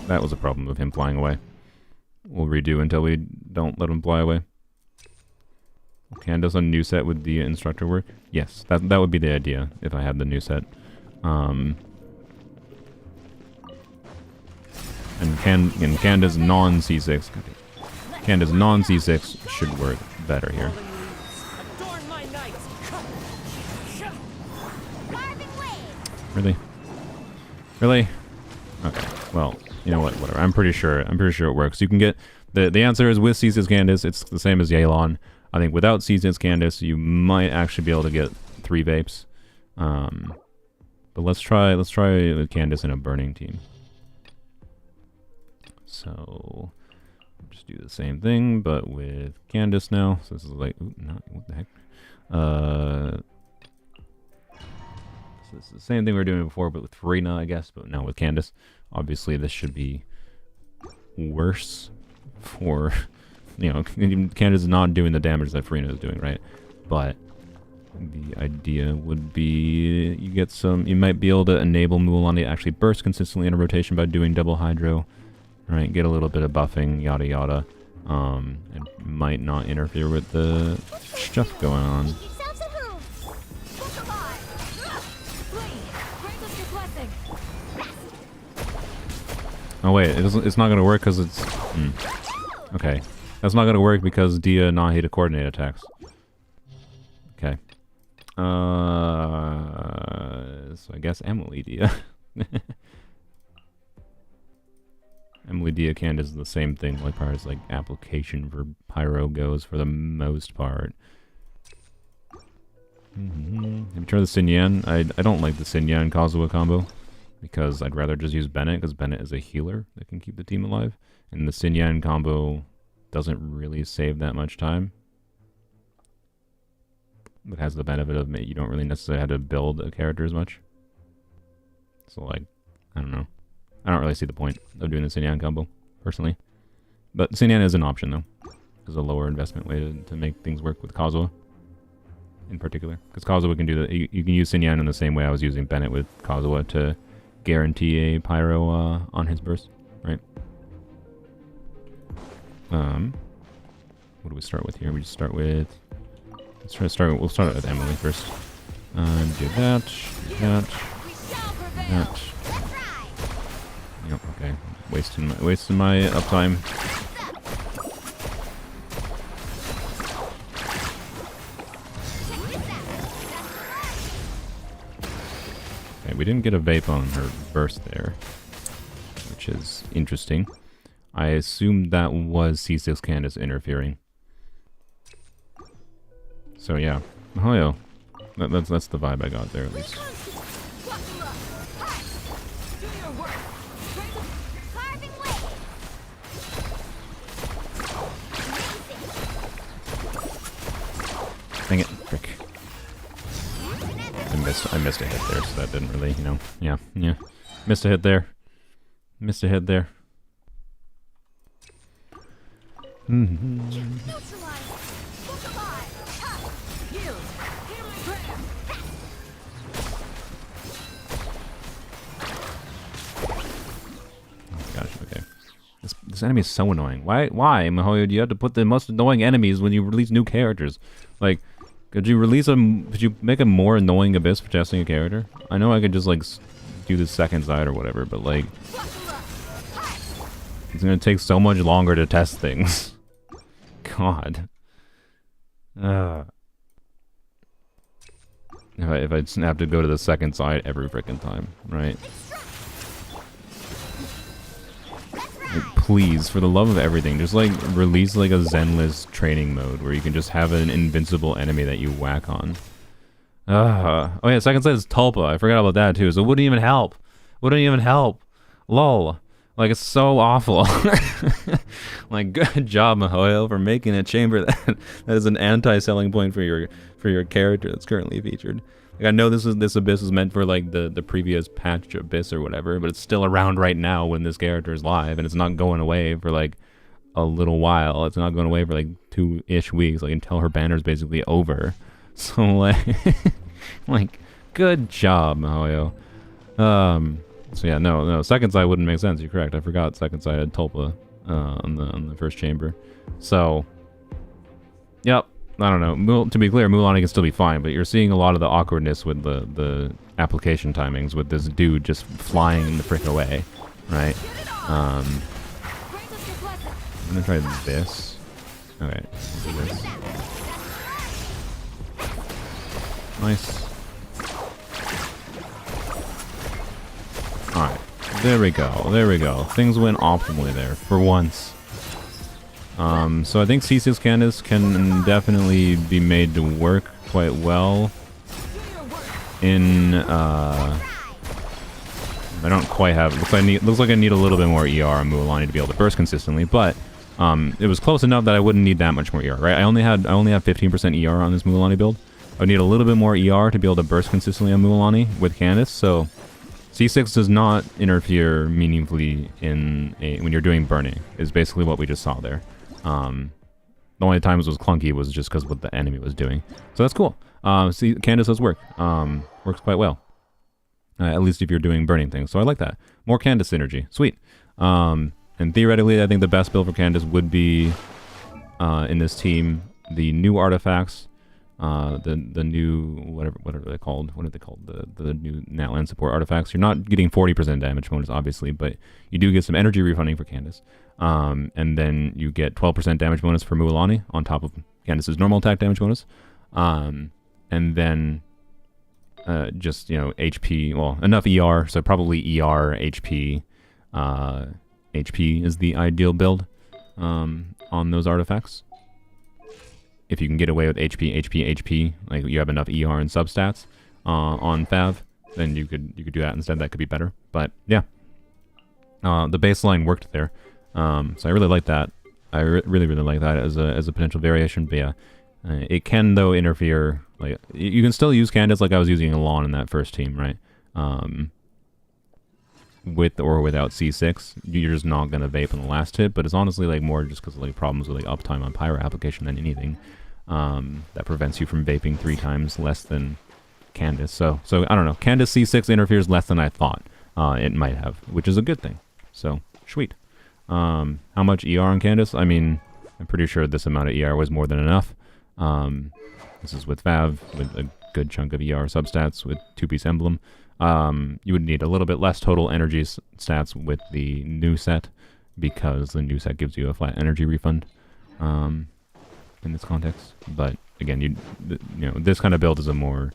that was a problem of him flying away. We'll redo until we don't let him fly away. Can does a new set with the instructor work? Yes, that would be the idea if I had the new set. And Candace non-C6. Candace non-C6 should work better here. Really? Really? Okay. Well, you know what? Whatever. I'm pretty sure it works. You can get the answer is with C6 Candace. It's the same as Xilonen. I think without C6 Candace, you might actually be able to get 3 vapes. But let's try with Candace in a burning team. So just do the same thing, but with Candace now. So this is like, ooh, not, what the heck? So this is the same thing we were doing before, but with Farina, I guess. But now with Candace, obviously this should be worse for. You know, Candace is not doing the damage that Farina is doing, right? But the idea would be you get some... You might be able to enable Mualani to actually burst consistently in a rotation by doing double hydro, right? Get a little bit of buffing, yada yada. And might not interfere with the stuff going on. Oh wait, it's not gonna work because it's... Okay. That's not going to work because Dehya not hit a coordinate attacks. Okay. So I guess Emily Dehya. Emily Dehya Candace is the same thing, like far as like application for Pyro goes for the most part. Have you tried the Xin Yan? I don't like the Xin Yan Kazuha combo because I'd rather just use Bennett because Bennett is a healer that can keep the team alive, and the Xin Yan combo doesn't really save that much time. It has the benefit of you don't really necessarily have to build a character as much. So like, I don't know. I don't really see the point of doing the Xin Yan combo, personally. But Xin Yan is an option though. It's a lower investment way to make things work with Kazuha. In particular. Because Kazuha can do that. You can use Xin Yan in the same way I was using Bennett with Kazuha to guarantee a Pyro on his burst. Right? What do we start with here? We just start with... Let's try to start. We'll start with Emily first. Do that. Do that. That. Yep. Okay. Wasting my uptime. Okay, we didn't get a vape on her burst there, which is interesting. I assumed that was C6 Candace interfering. So yeah, Mihoyo. That's the vibe I got there at least. Dang it, frick. I missed a hit there, so that didn't really, you know, yeah. Missed a hit there. Missed a hit there. Gosh, okay. This enemy is so annoying. Why, Mihoyo, do you have to put the most annoying enemies when you release new characters? Like, could you make a more annoying Abyss for testing a character? I know I could just, like, do the second side or whatever, but, like... It's gonna take so much longer to test things. God. If I have to go to the second side every freaking time, right? Like, please, for the love of everything, just like release like a Zenless training mode where you can just have an invincible enemy that you whack on. Oh yeah, second side is Tulpa. I forgot about that too. So it wouldn't even help. Wouldn't even help. Lol. Like, it's so awful. Like, good job, Mihoyo, for making a chamber that is an anti-selling point for your character that's currently featured. Like, I know this Abyss is meant for like the previous patch Abyss or whatever, but it's still around right now when this character is live, and it's not going away for like a little while. It's not going away for like 2-ish weeks, like until her banner is basically over. So like, like, good job, Mihoyo. So yeah, no, second side wouldn't make sense. You're correct. I forgot second side had Tulpa on the first chamber. So, yep. I don't know. To be clear, Mualani can still be fine, but you're seeing a lot of the awkwardness with the application timings with this dude just flying the frick away, right? I'm gonna try this. Okay, let's do this. Nice. Alright, there we go. Things went optimally there, for once. So I think C6 Candace can definitely be made to work quite well in, I don't quite have, looks like I need a little bit more ER on Mualani to be able to burst consistently, but, it was close enough that I wouldn't need that much more ER, right? I only have 15% ER on this Mualani build. I would need a little bit more ER to be able to burst consistently on Mualani with Candace, so C6 does not interfere meaningfully when you're doing burning, is basically what we just saw there. The only times it was clunky was just because what the enemy was doing. So that's cool. See, Candace does work. Works quite well. At least if you're doing burning things. So I like that. More Candace synergy. Sweet. And theoretically, I think the best build for Candace would be, in this team, the new artifacts. The new, what are they called? What are they called? The new Natlan support artifacts. You're not getting 40% damage bonus, obviously, but you do get some energy refunding for Candace. And then you get 12% damage bonus for Mualani on top of Candace's normal attack damage bonus. And then just, you know, HP, well, enough ER, so probably ER, HP, HP is the ideal build on those artifacts. If you can get away with HP, like you have enough ER and substats on Fav, then you could do that instead. That could be better. But yeah, the baseline worked there, so I really like that. I really like that as a potential variation. But yeah, it can though interfere. Like you can still use Candace like I was using Alon in that first team, right? With or without C6, you're just not gonna vape on the last hit. But it's honestly like more just because of like problems with like uptime on Pyro application than anything. That prevents you from vaping 3 times less than Candace. So I don't know. Candace C6 interferes less than I thought it might have, which is a good thing. So sweet. How much ER on Candace? I mean, I'm pretty sure this amount of ER was more than enough. This is with Fav, with a good chunk of ER substats with 2-piece emblem. You would need a little bit less total energy stats with the new set because the new set gives you a flat energy refund in this context. But again, you know, this kind of build is a more,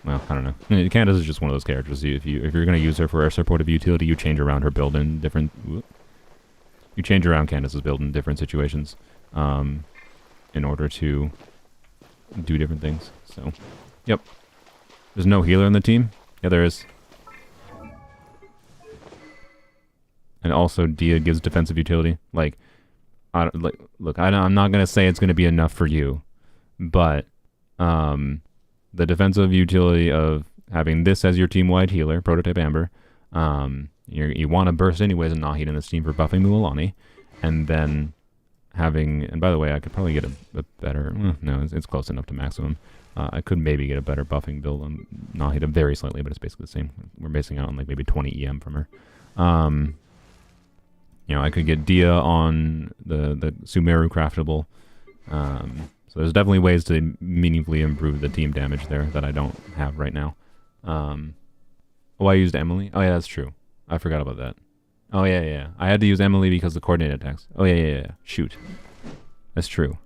well, I don't know. Candace is just one of those characters. If you're going to use her for a supportive utility, you change around her build in different. You change around Candace's build in different situations, in order to do different things. So, yep. There's no healer in the team. Yeah, there is. And also, Dehya gives defensive utility. Like, look, I'm not gonna say it's gonna be enough for you, but the defensive utility of having this as your team-wide healer, Prototype Amber, you want to burst anyways and not heat in this team for buffing Mualani, and then having, and by the way, I could probably get a better, no, it's close enough to maximum. I could maybe get a better buffing build on Nahida very slightly, but it's basically the same. We're basing it on like maybe 20 EM from her. You know, I could get Dehya on the Sumeru craftable. So there's definitely ways to meaningfully improve the team damage there that I don't have right now. Oh, I used Emily? Oh yeah, that's true. I forgot about that. Oh yeah. I had to use Emily because of the coordinated attacks. Oh yeah. Shoot. That's true.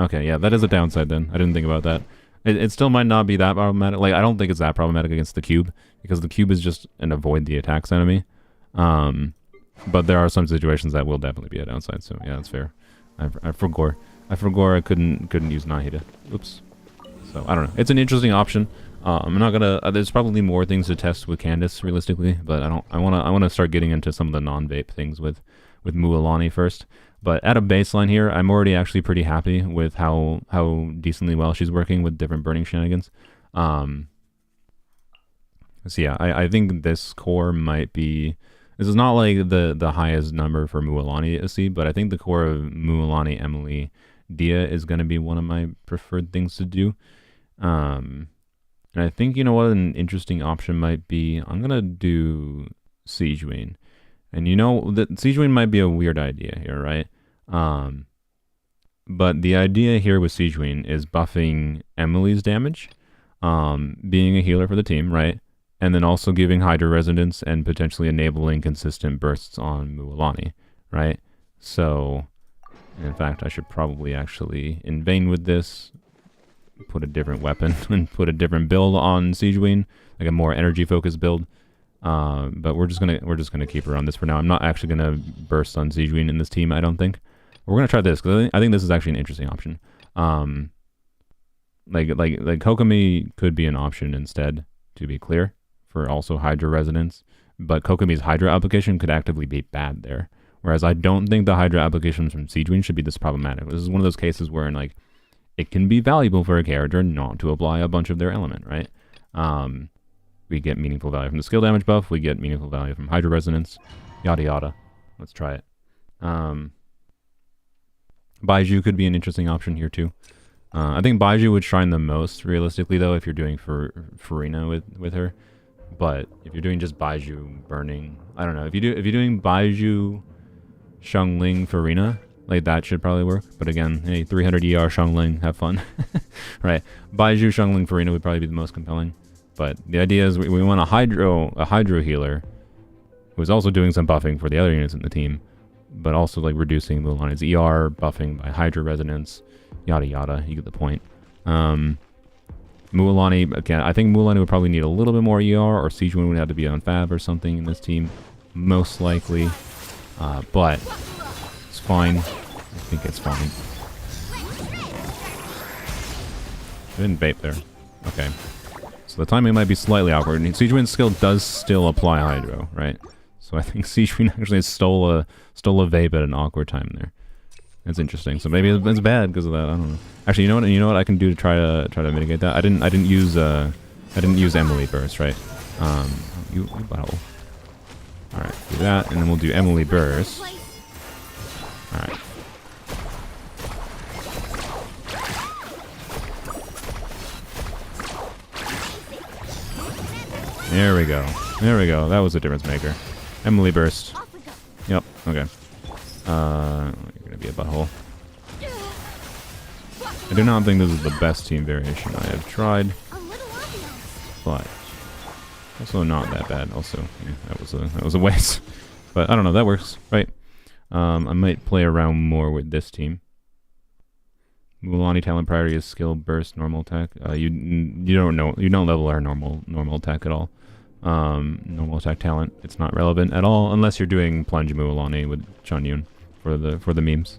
Okay, yeah, that is a downside then. I didn't think about that. It still might not be that problematic. Like, I don't think it's that problematic against the cube, because the cube is just an avoid the attacks enemy. But there are some situations that will definitely be a downside, so yeah, that's fair. I forgot I couldn't use Nahida. Oops. So, I don't know. It's an interesting option. I'm not gonna... there's probably more things to test with Candace, realistically, but I wanna start getting into some of the non-vape things with Mualani first. But at a baseline here, I'm already actually pretty happy with how decently well she's working with different burning shenanigans. So yeah, I think this core might be... This is not like the highest number for Mualani to see, but I think the core of Mualani, Emily, Dehya is going to be one of my preferred things to do. And I think, you know what, an interesting option might be, I'm going to do Siegewing. And you know, that Siegewing might be a weird idea here, right? But the idea here with Siegewing is buffing Emily's damage, being a healer for the team, right? And then also giving Hydra Resonance and potentially enabling consistent bursts on Mualani, right? So, in fact, I should probably actually, in vain with this, put a different weapon and put a different build on Siegewing, like a more energy-focused build. But we're just gonna keep her on this for now. I'm not actually gonna burst on Siegewing in this team, I don't think. We're gonna try this because I think this is actually an interesting option. Like Kokomi could be an option instead, to be clear, for also Hydra Resonance. But Kokomi's Hydra application could actively be bad there. Whereas I don't think the Hydra applications from Siegewing should be this problematic. This is one of those cases where like it can be valuable for a character not to apply a bunch of their element, right? We get meaningful value from the skill damage buff. We get meaningful value from Hydra Resonance. Yada yada. Let's try it. Baiju could be an interesting option here too. I think Baiju would shine the most realistically though if you're doing Farina with her. But if you're doing just Baiju burning, I don't know. If you're doing Baiju, Xiangling, Farina, like that should probably work. But again, hey, 300 ER Xiangling, have fun, right? Baiju, Xiangling, Farina would probably be the most compelling. But the idea is we want a hydro healer who's also doing some buffing for the other units in the team, but also like reducing Mualani's ER, buffing by Hydra Resonance, yada yada. You get the point. Mualani, again, I think Mualani would probably need a little bit more ER, or Siegewing would have to be on Fab or something in this team. most likely. But it's fine. I think it's fine. I didn't vape there. Okay. So the timing might be slightly awkward. Siegewine's skill does still apply Hydro, right? So I think Siegewin actually stole a vape at an awkward time there. That's interesting. So maybe it's bad because of that. I don't know. Actually, you know what I can do to try to mitigate that. I didn't use Emily burst, right? You battle. All right, do that, and then we'll do Emily burst. All right. There we go. There we go. That was a difference maker. Emily burst. Yep. Okay. You're gonna be a butthole. I do not think this is the best team variation I have tried, but also not that bad. Also, yeah, that was a waste. But I don't know. That works, right? I might play around more with this team. Mualani talent priority is skill burst normal attack. You don't level our normal attack at all. Normal attack talent, it's not relevant at all unless you're doing Plunge Mualani with Chanyun for the memes.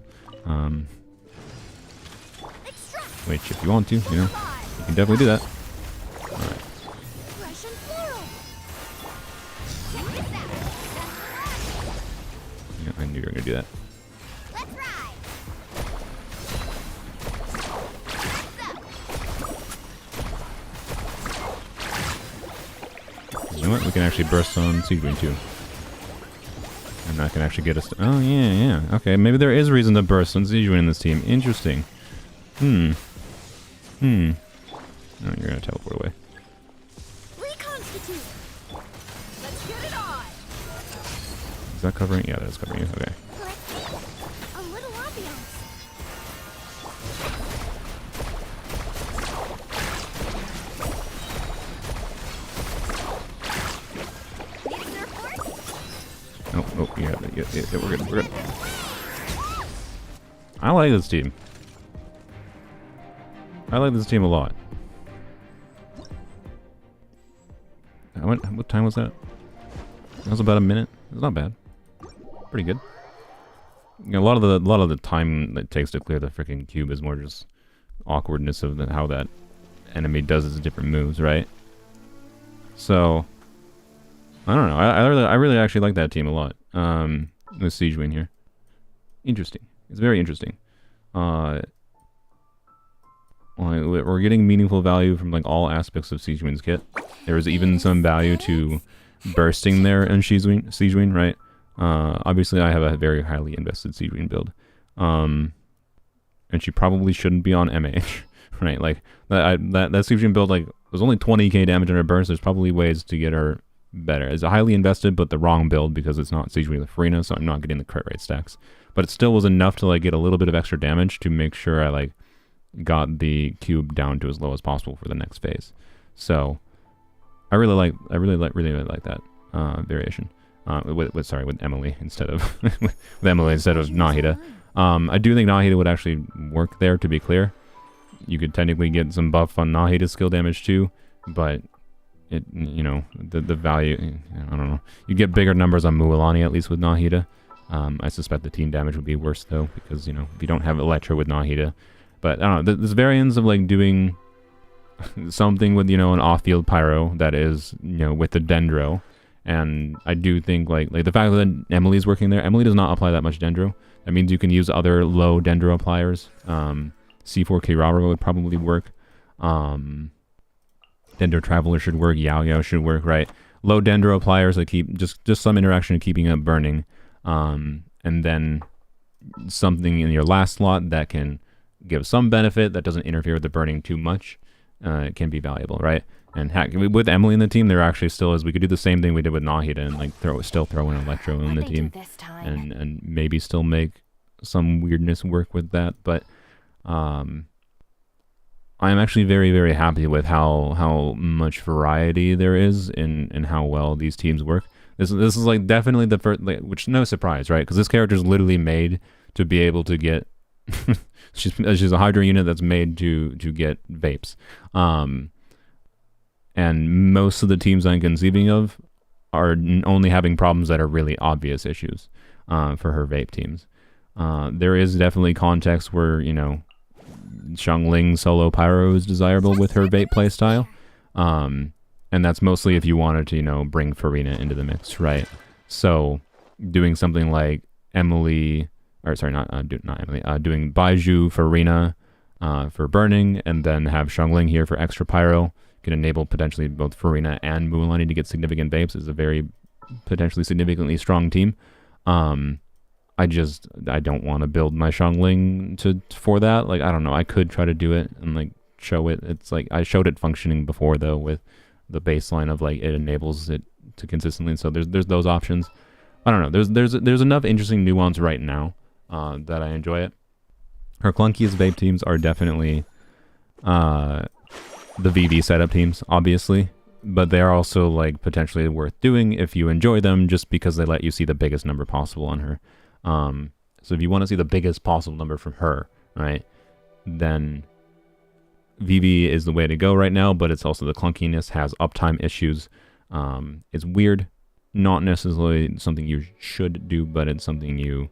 Which if you want to, you can definitely do that. Alright. Yeah, I knew you were gonna do that. You know what? We can actually burst on Siegwin too. And that can actually get us to... Oh, yeah. Okay, maybe there is reason to burst on Siegwin in this team. Interesting. Oh, you're gonna teleport away. Reconstitute. Let's get it on. Is that covering? Yeah, that is covering you. Okay. A little ambiance. Oh, yeah, we're good. I like this team. I like this team a lot. What time was that? That was about a minute. It's not bad. Pretty good. A lot of the time that it takes to clear the freaking cube is more just awkwardness of how that enemy does its different moves, right? So I don't know. I really actually like that team a lot. With Siegewin here. Interesting. It's very interesting. We're getting meaningful value from like all aspects of Siegewin's kit. There is even some value to bursting there in Siegewin, right? Obviously I have a very highly invested Siegewin build. And she probably shouldn't be on MH, right? Like that Siegewin build, like there's only 20k damage on her burst. There's probably ways to get her better. It's highly invested, but the wrong build because it's not Siegewin with Farina, so I'm not getting the crit rate stacks. But it still was enough to like get a little bit of extra damage to make sure I like got the cube down to as low as possible for the next phase. So I really like that variation. With Emily instead of with Emily instead of Nahida. I do think Nahida would actually work there, to be clear. You could technically get some buff on Nahida's skill damage too, but it, the value, I don't know. You get bigger numbers on Mualani, at least with Nahida. I suspect the team damage would be worse though, because if you don't have Electro with Nahida. But I don't know, there's variants of like doing something with an off-field pyro that is with the Dendro. And I do think like the fact that Emily's working there, Emily does not apply that much Dendro. That means you can use other low Dendro appliers. C4 Kirara would probably work. Dendro Traveler should work. Yao Yao should work, right? Low Dendro appliers that keep just some interaction of keeping it burning. And then something in your last slot that can give some benefit that doesn't interfere with the burning too much. It can be valuable, right? And with Emily in the team, there actually still is. We could do the same thing we did with Nahida and like still throw in Electro in the team, and maybe still make some weirdness work with that. But I'm actually very, very happy with how much variety there is in how well these teams work. This is like definitely the first, which no surprise, right? Because this character is literally made to be able to get. she's a Hydra unit that's made to get vapes. And most of the teams I'm conceiving of are only having problems that are really obvious issues for her vape teams. There is definitely context where, you know, Xiangling solo pyro is desirable with her vape playstyle. And that's mostly if you wanted to, you know, bring Farina into the mix, right? So doing something like Emily, or sorry, not Emily, doing Baiju Farina for burning, and then have Xiangling here for extra pyro, can enable potentially both Farina and Mualani to get significant vapes. Is a very potentially significantly strong team. I don't want to build my Xiangling for that. Like, I don't know. I could try to do it and like show it. It's like I showed it functioning before though with the baseline of like it enables it to consistently. So there's those options. I don't know. There's enough interesting nuance right now that I enjoy it. Her clunkiest vape teams are definitely the VV setup teams, obviously, but they are also like potentially worth doing if you enjoy them, just because they let you see the biggest number possible on her. So if you want to see the biggest possible number from her, right, then VV is the way to go right now, but it's also the clunkiness, has uptime issues. It's weird, not necessarily something you should do, but it's something you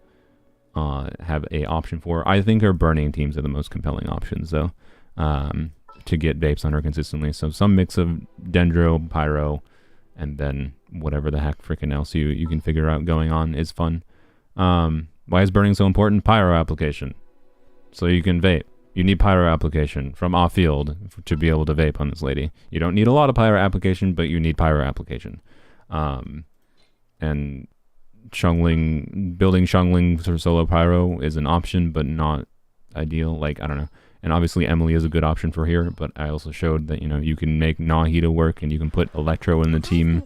have a option for. I think her burning teams are the most compelling options though, to get vapes on her consistently. So some mix of Dendro, Pyro, and then whatever the heck freaking else you can figure out going on is fun. Why is burning so important? Pyro application. So you can vape. You need pyro application from off-field to be able to vape on this lady. You don't need a lot of pyro application, but you need pyro application. And Xiangling, building Xiangling for solo pyro is an option, but not ideal. Like, I don't know. And obviously Emily is a good option for here, but I also showed that, you know, you can make Nahida work, and you can put Electro in the team,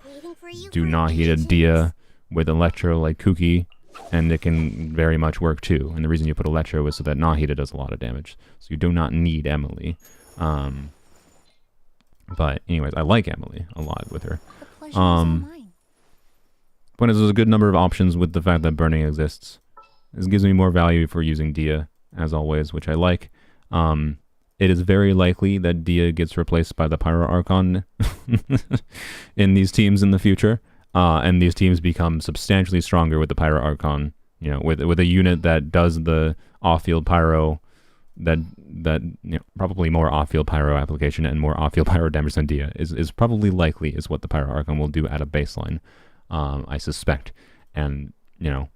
do Nahida Dehya with Electro like Kuki, and it can very much work too. And the reason you put Electro is so that Nahida does a lot of damage. So you do not need Emily. But anyways, I like Emily a lot with her. Point is, there's a good number of options with the fact that burning exists. This gives me more value for using Dehya, as always, which I like. It is very likely that Dehya gets replaced by the Pyro Archon in these teams in the future. And these teams become substantially stronger with the Pyro Archon, you know, with a unit that does the off-field pyro, that you know, probably more off-field pyro application and more off-field pyro damage than Dehya is probably likely is what the Pyro Archon will do at a baseline, I suspect. And, you know,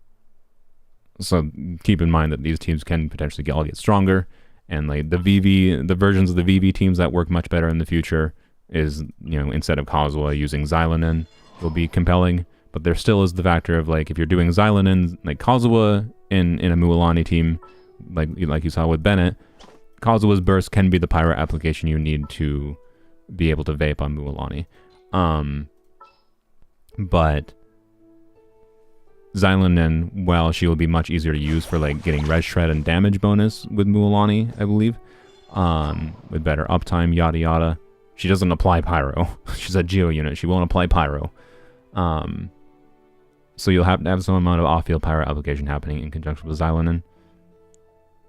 so keep in mind that these teams can potentially all get stronger, and like the versions of the VV teams that work much better in the future is, you know, instead of Kazuha, using Xilonen will be compelling. But there still is the factor of like, if you're doing Xilonen, like Kazuha in a Mualani team, like you saw with Bennett, Kazuha's burst can be the pyro application you need to be able to vape on Mualani. But Xilonen, while she will be much easier to use for like getting res shred and damage bonus with Mualani, I believe, with better uptime, yada yada, she doesn't apply pyro. She's a geo unit. She won't apply pyro. So you'll have to have some amount of off-field pyro application happening in conjunction with Xilonen,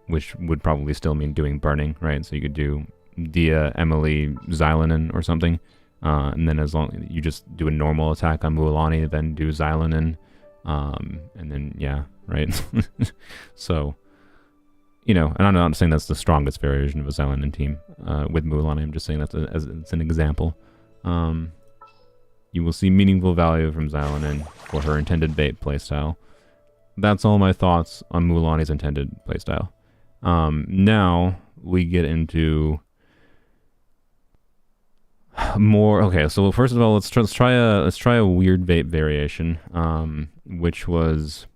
which would probably still mean doing burning, right? So you could do Dehya, Emily, Xilonen or something, and then as long you just do a normal attack on Mualani, then do Xilonen, and then yeah, right. So, you know, and I'm not saying that's the strongest variation of a Xilonen team with Mualani. I'm just saying that's as it's an example. You will see meaningful value from Xilonen for her intended vape playstyle. That's all my thoughts on Mualani's intended playstyle. Now we get into more. Okay, so first of all, let's try a weird vape variation, which was,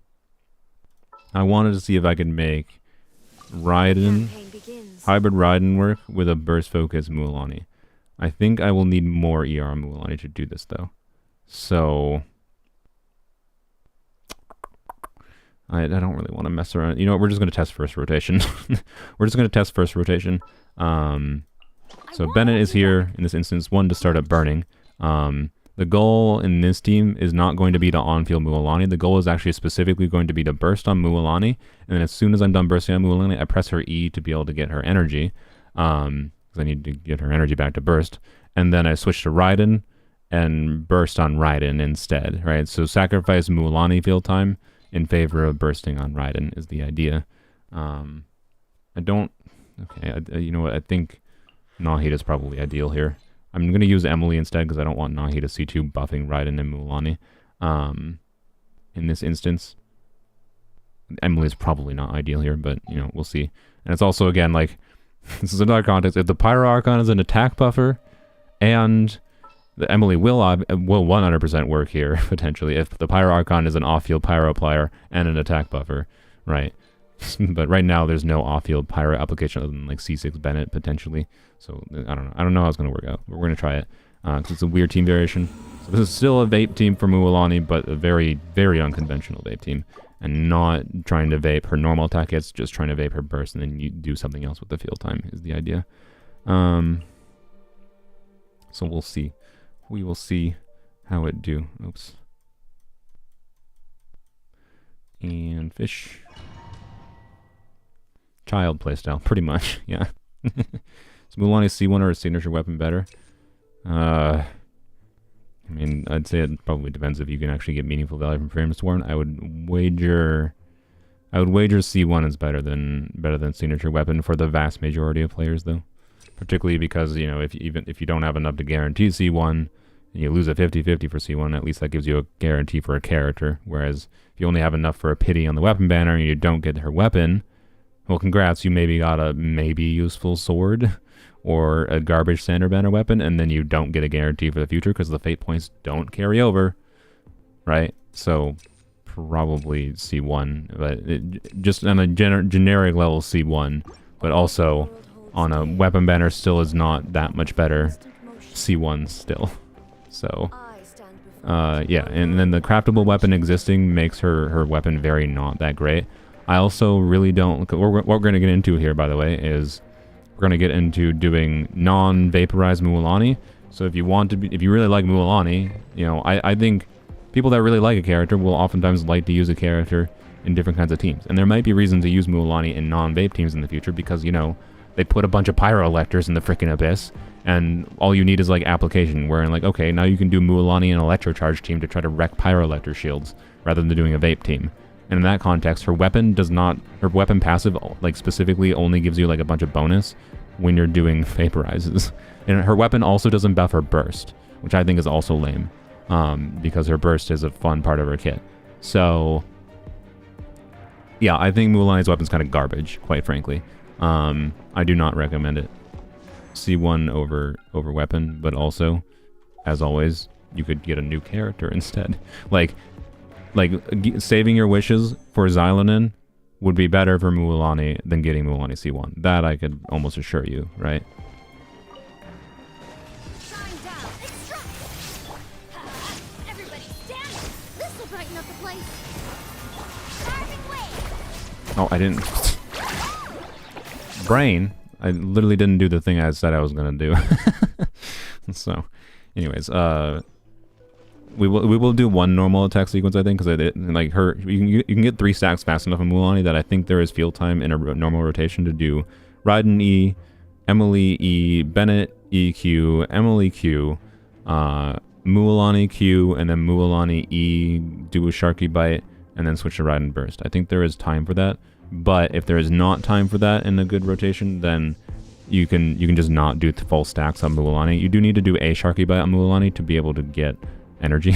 I wanted to see if I could make Raiden, hybrid Raiden work with a burst focus Mualani. I think I will need more ER Mualani to do this though. So I don't really want to mess around. You know what, we're just going to test first rotation. We're just going to test first rotation. So Bennett is here in this instance, one to start up burning. The goal in this team is not going to be to on-field Mualani. The goal is actually specifically going to be to burst on Mualani, and then as soon as I'm done bursting on Mualani, I press her E to be able to get her energy. Because I need to get her energy back to burst. And then I switch to Raiden, and burst on Raiden instead, right? So sacrifice Mualani field time in favor of bursting on Raiden is the idea. You know what? I think Nahida is probably ideal here. I'm going to use Emily instead because I don't want Nahida C2 buffing Raiden and Mualani. In this instance, Emily is probably not ideal here, but, you know, we'll see. And it's also, again, like, this is another context. If the Pyro Archon is an attack buffer, and the Emily will 100% work here, potentially, if the Pyro Archon is an off-field Pyro applier and an attack buffer, right? But right now, there's no off-field Pyro application other than, like, C6 Bennett, potentially. So, I don't know. I don't know how it's going to work out, but we're going to try it, because it's a weird team variation. So this is still a vape team for Mualani, but a very, very unconventional vape team. And not trying to vape her normal attack hits, just trying to vape her burst, and then you do something else with the field time is the idea. So we'll see. We will see how it do. Oops. And fish. Child playstyle, pretty much, yeah. Is Mualani C1 or a signature weapon better? I mean, I'd say it probably depends if you can actually get meaningful value from Frame Sworn. I would wager C1 is better than signature weapon for the vast majority of players, though. Particularly because, you know, if you don't have enough to guarantee C1, and you lose a 50-50 for C1, at least that gives you a guarantee for a character. Whereas if you only have enough for a pity on the weapon banner and you don't get her weapon, well, congrats, you maybe got a maybe useful sword or a garbage standard banner weapon, and then you don't get a guarantee for the future because the fate points don't carry over, right? So probably C1, but just on a generic level C1, but also on a weapon banner still is not that much better. C1 still. So yeah, and then the craftable weapon existing makes her weapon very not that great. I also really don't, what we're going to get into here, by the way, is we're going to get into doing non-vaporized Mualani. So if you really like Mualani, you know, I think people that really like a character will oftentimes like to use a character in different kinds of teams. And there might be reasons to use Mualani in non-vape teams in the future because, you know, they put a bunch of Pyro Electors in the freaking Abyss, and all you need is, like, application, wherein, like, okay, now you can do Mualani and Electrocharge team to try to wreck Pyro Elector shields, rather than doing a vape team. And in that context, her weapon passive, like, specifically only gives you, like, a bunch of bonus when you're doing vaporizes. And her weapon also doesn't buff her burst, which I think is also lame, because her burst is a fun part of her kit. So, yeah, I think Mualani's weapon's kind of garbage, quite frankly. I do not recommend it. C1 over weapon, but also, as always, you could get a new character instead. Like saving your wishes for Xilonen would be better for Mualani than getting Mualani C1. That I could almost assure you, right? Shine down and strike. Everybody stand. This will brighten up the place. Carving wave. Oh, I didn't. Brain. I literally didn't do the thing I said I was gonna do. So, anyways, we will do one normal attack sequence, I think, because like her, you can get 3 stacks fast enough in Mualani that I think there is field time in a normal rotation to do Raiden E, Emily E, Bennett E Q, Emily Q, Mualani Q, and then Mualani E, do a Sharky Bite, and then switch to Raiden Burst. I think there is time for that. But if there is not time for that in a good rotation, then you can just not do full stacks on Mualani. You do need to do a Sharky Bite on Mualani to be able to get energy.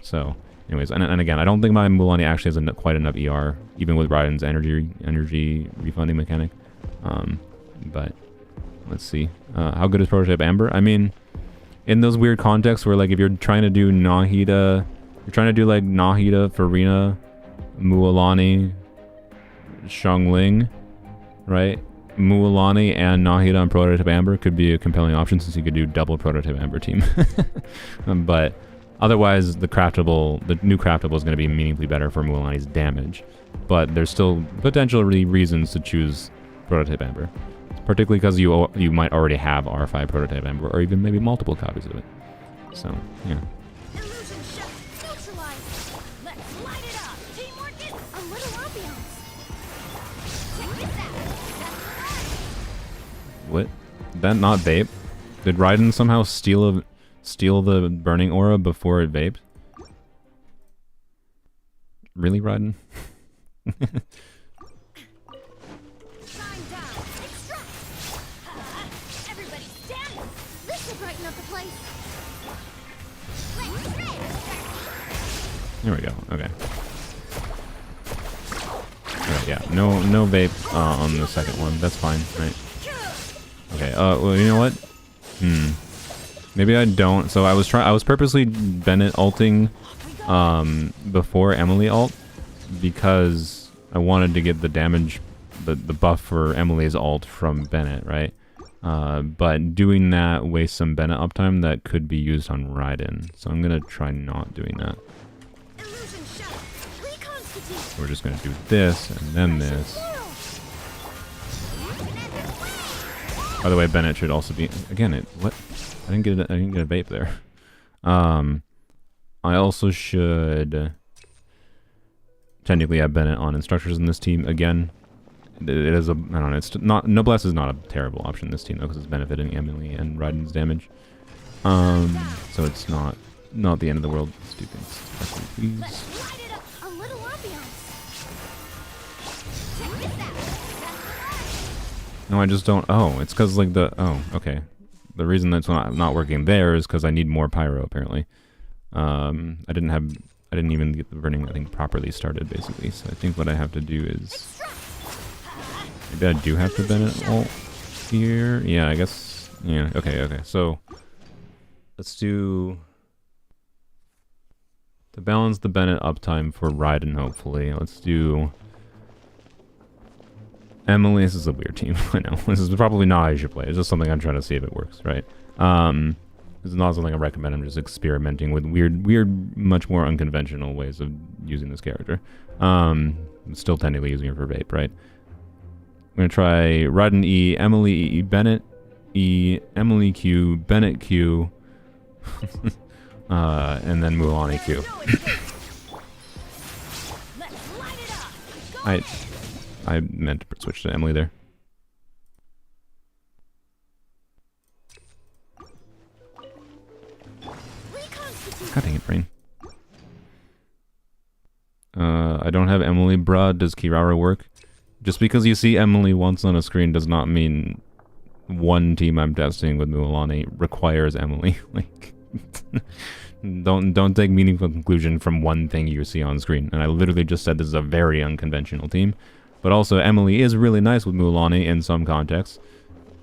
So, anyways, and again, I don't think my Mualani actually has quite enough ER, even with Raiden's energy refunding mechanic. But let's see. How good is Prototype Amber? I mean, in those weird contexts where, like, if you're trying to do Nahida, like Nahida, Farina, Mualani, Xiangling, right? Mualani and Nahida on Prototype Amber could be a compelling option since you could do double Prototype Amber team. But otherwise, the new craftable is going to be meaningfully better for Mualani's damage. But there's still potentially reasons to choose Prototype Amber, particularly because you might already have R5 Prototype Amber, or even maybe multiple copies of it. So, yeah. Illusion shot neutralized. Let's light it up. Teamwork is a little ambiance. Check this out. That's What? Did that not vape? Did Raiden somehow steal steal the burning aura before it vapes? Really, Raiden? Shine down. Extract. Everybody stand. This will brighten up the place. Let's There we go. Okay. Alright, yeah. No vape on the second one. That's fine, right? Okay. Well, you know what? Maybe I don't. So I was purposely Bennett ulting before Emily ult because I wanted to get the damage, the buff for Emily's ult from Bennett, right? But doing that wastes some Bennett uptime that could be used on Raiden. So I'm gonna try not doing that. We're just gonna do this and then this. By the way, Bennett should also be again. What? I didn't get a vape there. I also should technically have Bennett on instructors in this team again. It is a, I don't know. It's not, Noblesse is not a terrible option in this team though because it's benefiting Emily and Raiden's damage. So it's not the end of the world. Let's do things. Please. No, I just don't. Oh, it's because like the. Oh, okay. The reason that's not working there is because I need more pyro apparently. I didn't even get the burning thing properly started basically. So I think what I have to do is maybe I do have to Bennett ult here. Yeah, I guess. Yeah. Okay. So let's do to balance the Bennett uptime for Raiden. Hopefully, let's do. Emily, this is a weird team. I know. This is probably not how you should play. It's just something I'm trying to see if it works, right? It's not something I recommend. I'm just experimenting with weird, much more unconventional ways of using this character. I'm still technically using her for vape, right? I'm going to try Raiden E, Emily E, Bennett E, Emily Q, Bennett Q, and then Mualani Q. I meant to switch to Emily there. God dang it, brain. I don't have Emily, bruh. Does Kirara work? Just because you see Emily once on a screen does not mean one team I'm testing with Mualani requires Emily. Like, don't take meaningful conclusion from one thing you see on screen. And I literally just said this is a very unconventional team. But also, Emily is really nice with Mualani in some contexts.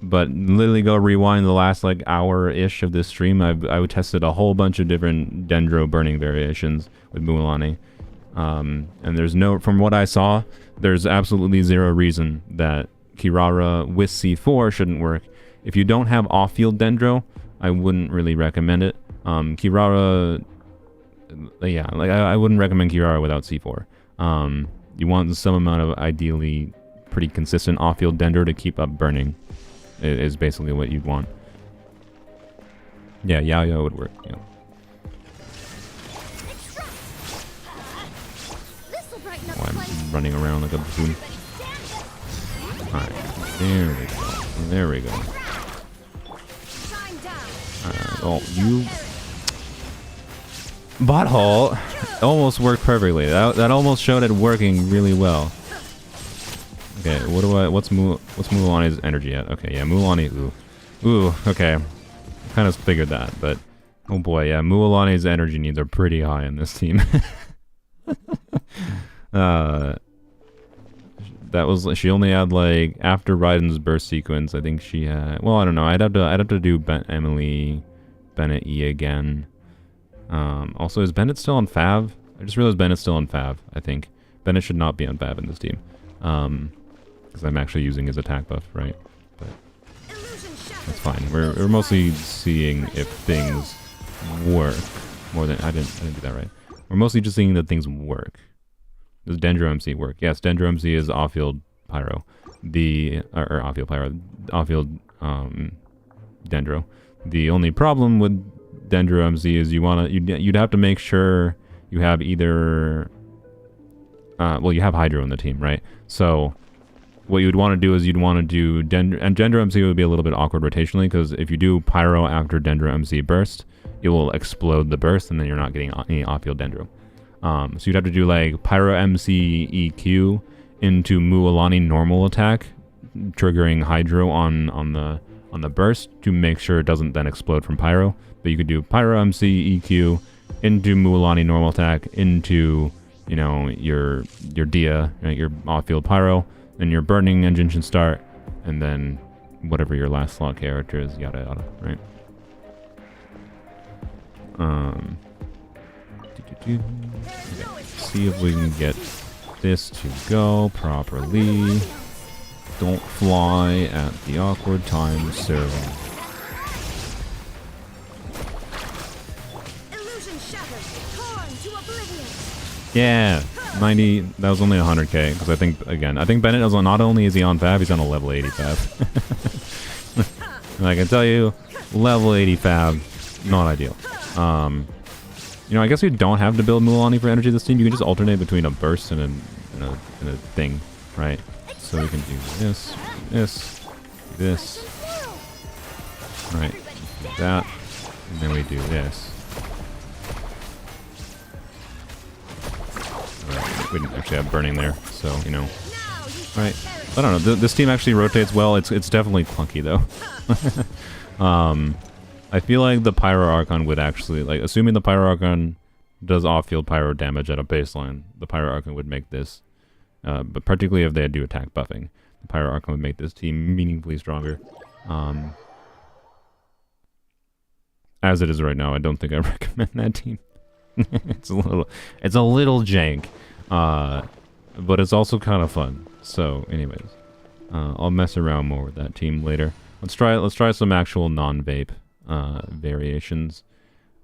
But literally go rewind the last like hour-ish of this stream. I tested a whole bunch of different Dendro burning variations with Mualani. And there's no, from what I saw, there's absolutely zero reason that Kirara with C4 shouldn't work. If you don't have off-field Dendro, I wouldn't really recommend it. Kirara, yeah, like I wouldn't recommend Kirara without C4. You want some amount of ideally pretty consistent off-field Dendro to keep up burning. Is basically what you'd want. Yeah, Yao would work. Yeah. Oh, I'm running around like a buffoon. Alright, there we go. There we go. Alright, oh, you... Butthole almost worked perfectly. That almost showed it working really well. Okay, what's Mualani's energy at? Okay, yeah, Mualani, ooh, okay. I kind of figured that, but oh boy, yeah, Mualani's energy needs are pretty high in this team. That was, she only had like, after Raiden's burst sequence, I think she had, well, I don't know, I'd have to do Emily, Bennett E again. Also, is Bennett still on Fav? I just realized Bennett's still on Fav, I think. Bennett should not be on Fav in this team. Because I'm actually using his attack buff, right? But that's fine. We're mostly seeing if things work more than I didn't do that right. We're mostly just seeing that things work. Does Dendro MC work? Yes, Dendro MC is off-field pyro. Or off-field pyro, off-field Dendro. The only problem with Dendro MC is you'd have to make sure you have either well, you have Hydro in the team, right? So what you'd want to do is you'd want to do and Dendro MC would be a little bit awkward rotationally, because if you do Pyro after Dendro MC burst, it will explode the burst, and then you're not getting any off-field Dendro. So you'd have to do like Pyro MC EQ into Mualani normal attack, triggering Hydro on the burst to make sure it doesn't then explode from Pyro. But you could do Pyro MC EQ into Mualani normal attack into, you know, your Dehya, right, your off-field Pyro, and your burning engine should start, and then whatever your last slot character is, yada yada, right? Okay. See if we can get this to go properly. Don't fly at the awkward time, sir. Illusion shattered, torn to oblivion. Yeah, 90. That was only 100k, because I think Bennett is on, not only is he on Fab, he's on a level 80 Fab. And I can tell you, level 80 Fab, not ideal. You know, I guess you don't have to build Mualani for energy this team. You can just alternate between a burst and a thing, right? So we can do this, right? Do that, and then we do this. Right, we didn't actually have burning there, so you know. Right? I don't know. This team actually rotates well. It's definitely clunky though. I feel like the Pyro Archon would actually, like, assuming the Pyro Archon does off-field Pyro damage at a baseline, the Pyro Archon would make this, but particularly if they do attack buffing, the Pyro Archon would make this team meaningfully stronger. As it is right now, I don't think I recommend that team. it's a little jank, but it's also kind of fun. So, anyways, I'll mess around more with that team later. Let's try some actual non-vape variations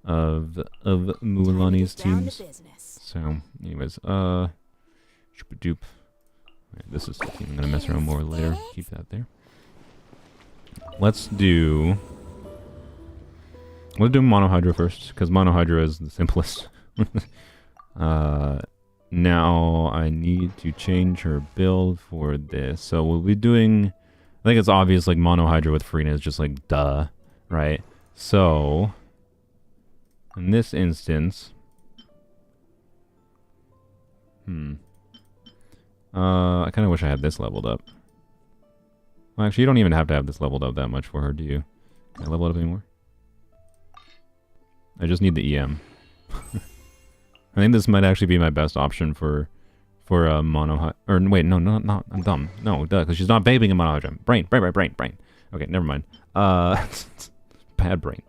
of Mualani's teams. So, anyways, shoopadoop. Right, this is the team I'm gonna mess around more later. Keep that there. Let's do Mono Hydro first, because Mono Hydro is the simplest. Now I need to change her build for this. So we'll be doing, I think it's obvious, like Mono Hydro with Freenet is just like duh, right? So in this instance, I kind of wish I had this leveled up. Well, actually, you don't even have to have this leveled up that much for her, do you? Can I level it up anymore? I just need the EM. I think this might actually be my best option for mono. Or wait, no, not. I'm dumb. No, duh, because she's not vaping in mono hydro. Brain. Okay, never mind. Bad brain.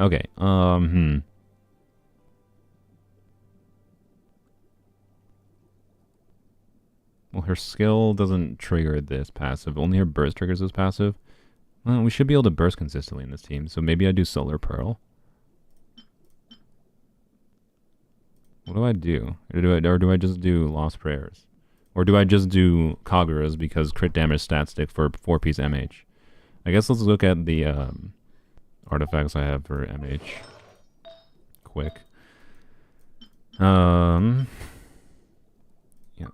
Okay. Well, her skill doesn't trigger this passive. Only her burst triggers this passive. Well, we should be able to burst consistently in this team. So maybe I do Solar Pearl. What do I do? Or do I just do Lost Prayers? Or do I just do Kagura's because crit damage stat stick for 4-piece MH? I guess let's look at the artifacts I have for MH. Quick. Yeah,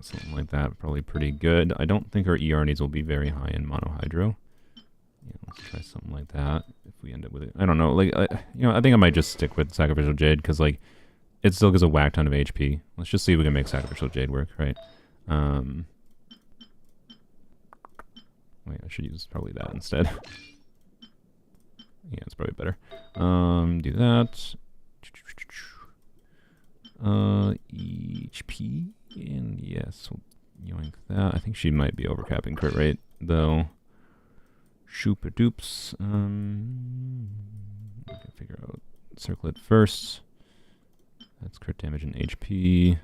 something like that. Probably pretty good. I don't think our ER needs will be very high in Mono Hydro. Yeah, let's try something like that. If we end up with it, I don't know. Like, you know, I think I might just stick with Sacrificial Jade because, like, it still gives a whack ton of HP. Let's just see if we can make Sacrificial Jade work, right? Wait, I should use probably that instead. Yeah, it's probably better. Do that. HP, and yes, we'll yoink that. I think she might be overcapping crit rate, though. Shoopadoops. I can figure out circlet first. That's crit damage and HP.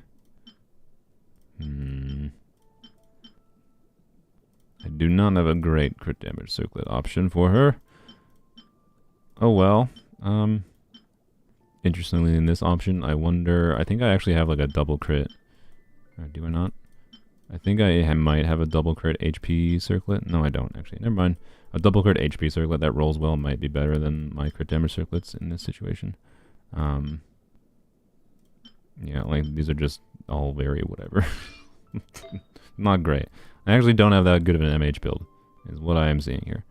I do not have a great crit damage circlet option for her. Oh well. Interestingly, in this option, I wonder. I think I actually have like a double crit. Or do I not? I think I might have a double crit HP circlet. No, I don't actually. Never mind. A double crit HP circlet that rolls well might be better than my crit damage circlets in this situation. Yeah, like these are just all very whatever. Not great. I actually don't have that good of an MH build, is what I am seeing here.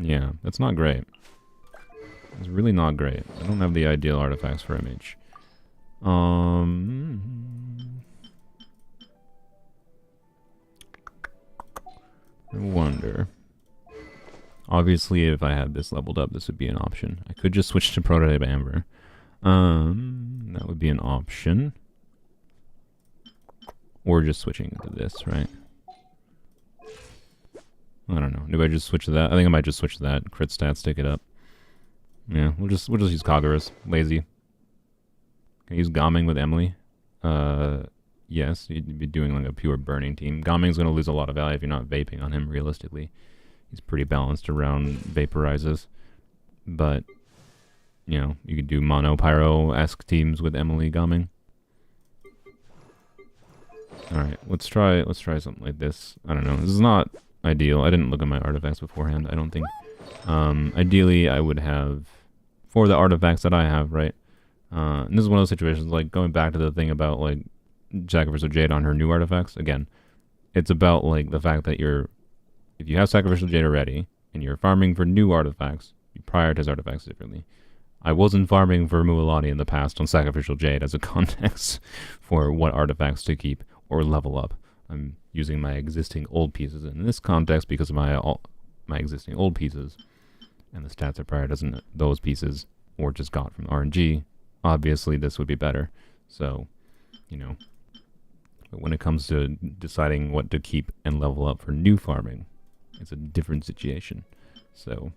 Yeah, that's not great. It's really not great. I don't have the ideal artifacts for MH. I wonder. Obviously, if I had this leveled up, this would be an option. I could just switch to Prototype Amber. That would be an option. Or just switching to this, right? I don't know. Do I just switch to that? I think I might just switch to that. Crit stats, stick it up. Yeah, we'll just use Kagura's. Lazy. Can I use Gaming with Emily? Yes, you'd be doing like a pure burning team. Gaming's gonna lose a lot of value if you're not vaping on him, realistically. He's pretty balanced around vaporizes. But, you know, you could do mono pyro-esque teams with Emily Gaming. Alright, let's try something like this. I don't know. This is not ideal. I didn't look at my artifacts beforehand, I don't think. Ideally, I would have, for the artifacts that I have, right? And this is one of those situations, like, going back to the thing about, like, Sacrificial Jade on her new artifacts. Again, it's about, like, the fact that if you have Sacrificial Jade already, and you're farming for new artifacts, you prioritize artifacts differently. I wasn't farming for Mualani in the past on Sacrificial Jade as a context for what artifacts to keep or level up. I'm using my existing old pieces in this context because of my existing old pieces, and the stats are prioritizing those pieces, or just got from RNG. Obviously, this would be better. So, you know, but when it comes to deciding what to keep and level up for new farming, it's a different situation. So,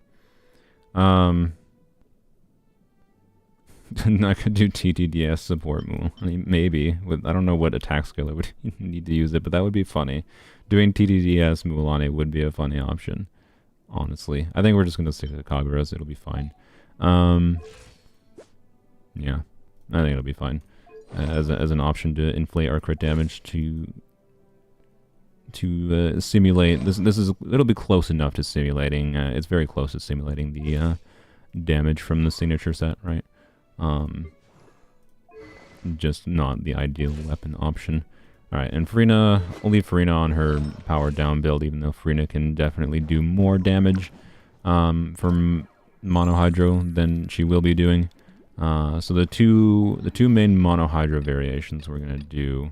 I could do TTDS support move. I mean, maybe. I don't know what attack skill I would need to use it, but that would be funny. Doing TTDS Mualani would be a funny option, honestly. I think we're just going to stick to Kagura's. It'll be fine. Yeah, I think it'll be fine. As an option to inflate our crit damage to simulate. It'll be close enough to simulating. It's very close to simulating the damage from the signature set, right? Just not the ideal weapon option. Alright, and Farina, I'll leave Farina on her powered down build, even though Farina can definitely do more damage from Monohydro than she will be doing. So the two main Monohydro variations we're going to do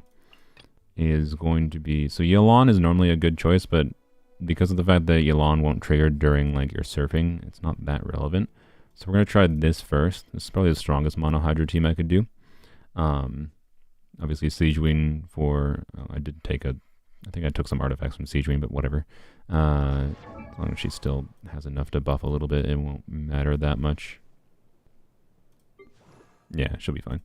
is going to be... So Xilonen is normally a good choice, but because of the fact that Xilonen won't trigger during like your surfing, it's not that relevant. So we're going to try this first. This is probably the strongest Monohydro team I could do. Obviously Siege Wing for... I think I took some artifacts from Siege Wing, but whatever. As long as she still has enough to buff a little bit, it won't matter that much. Yeah, she'll be fine.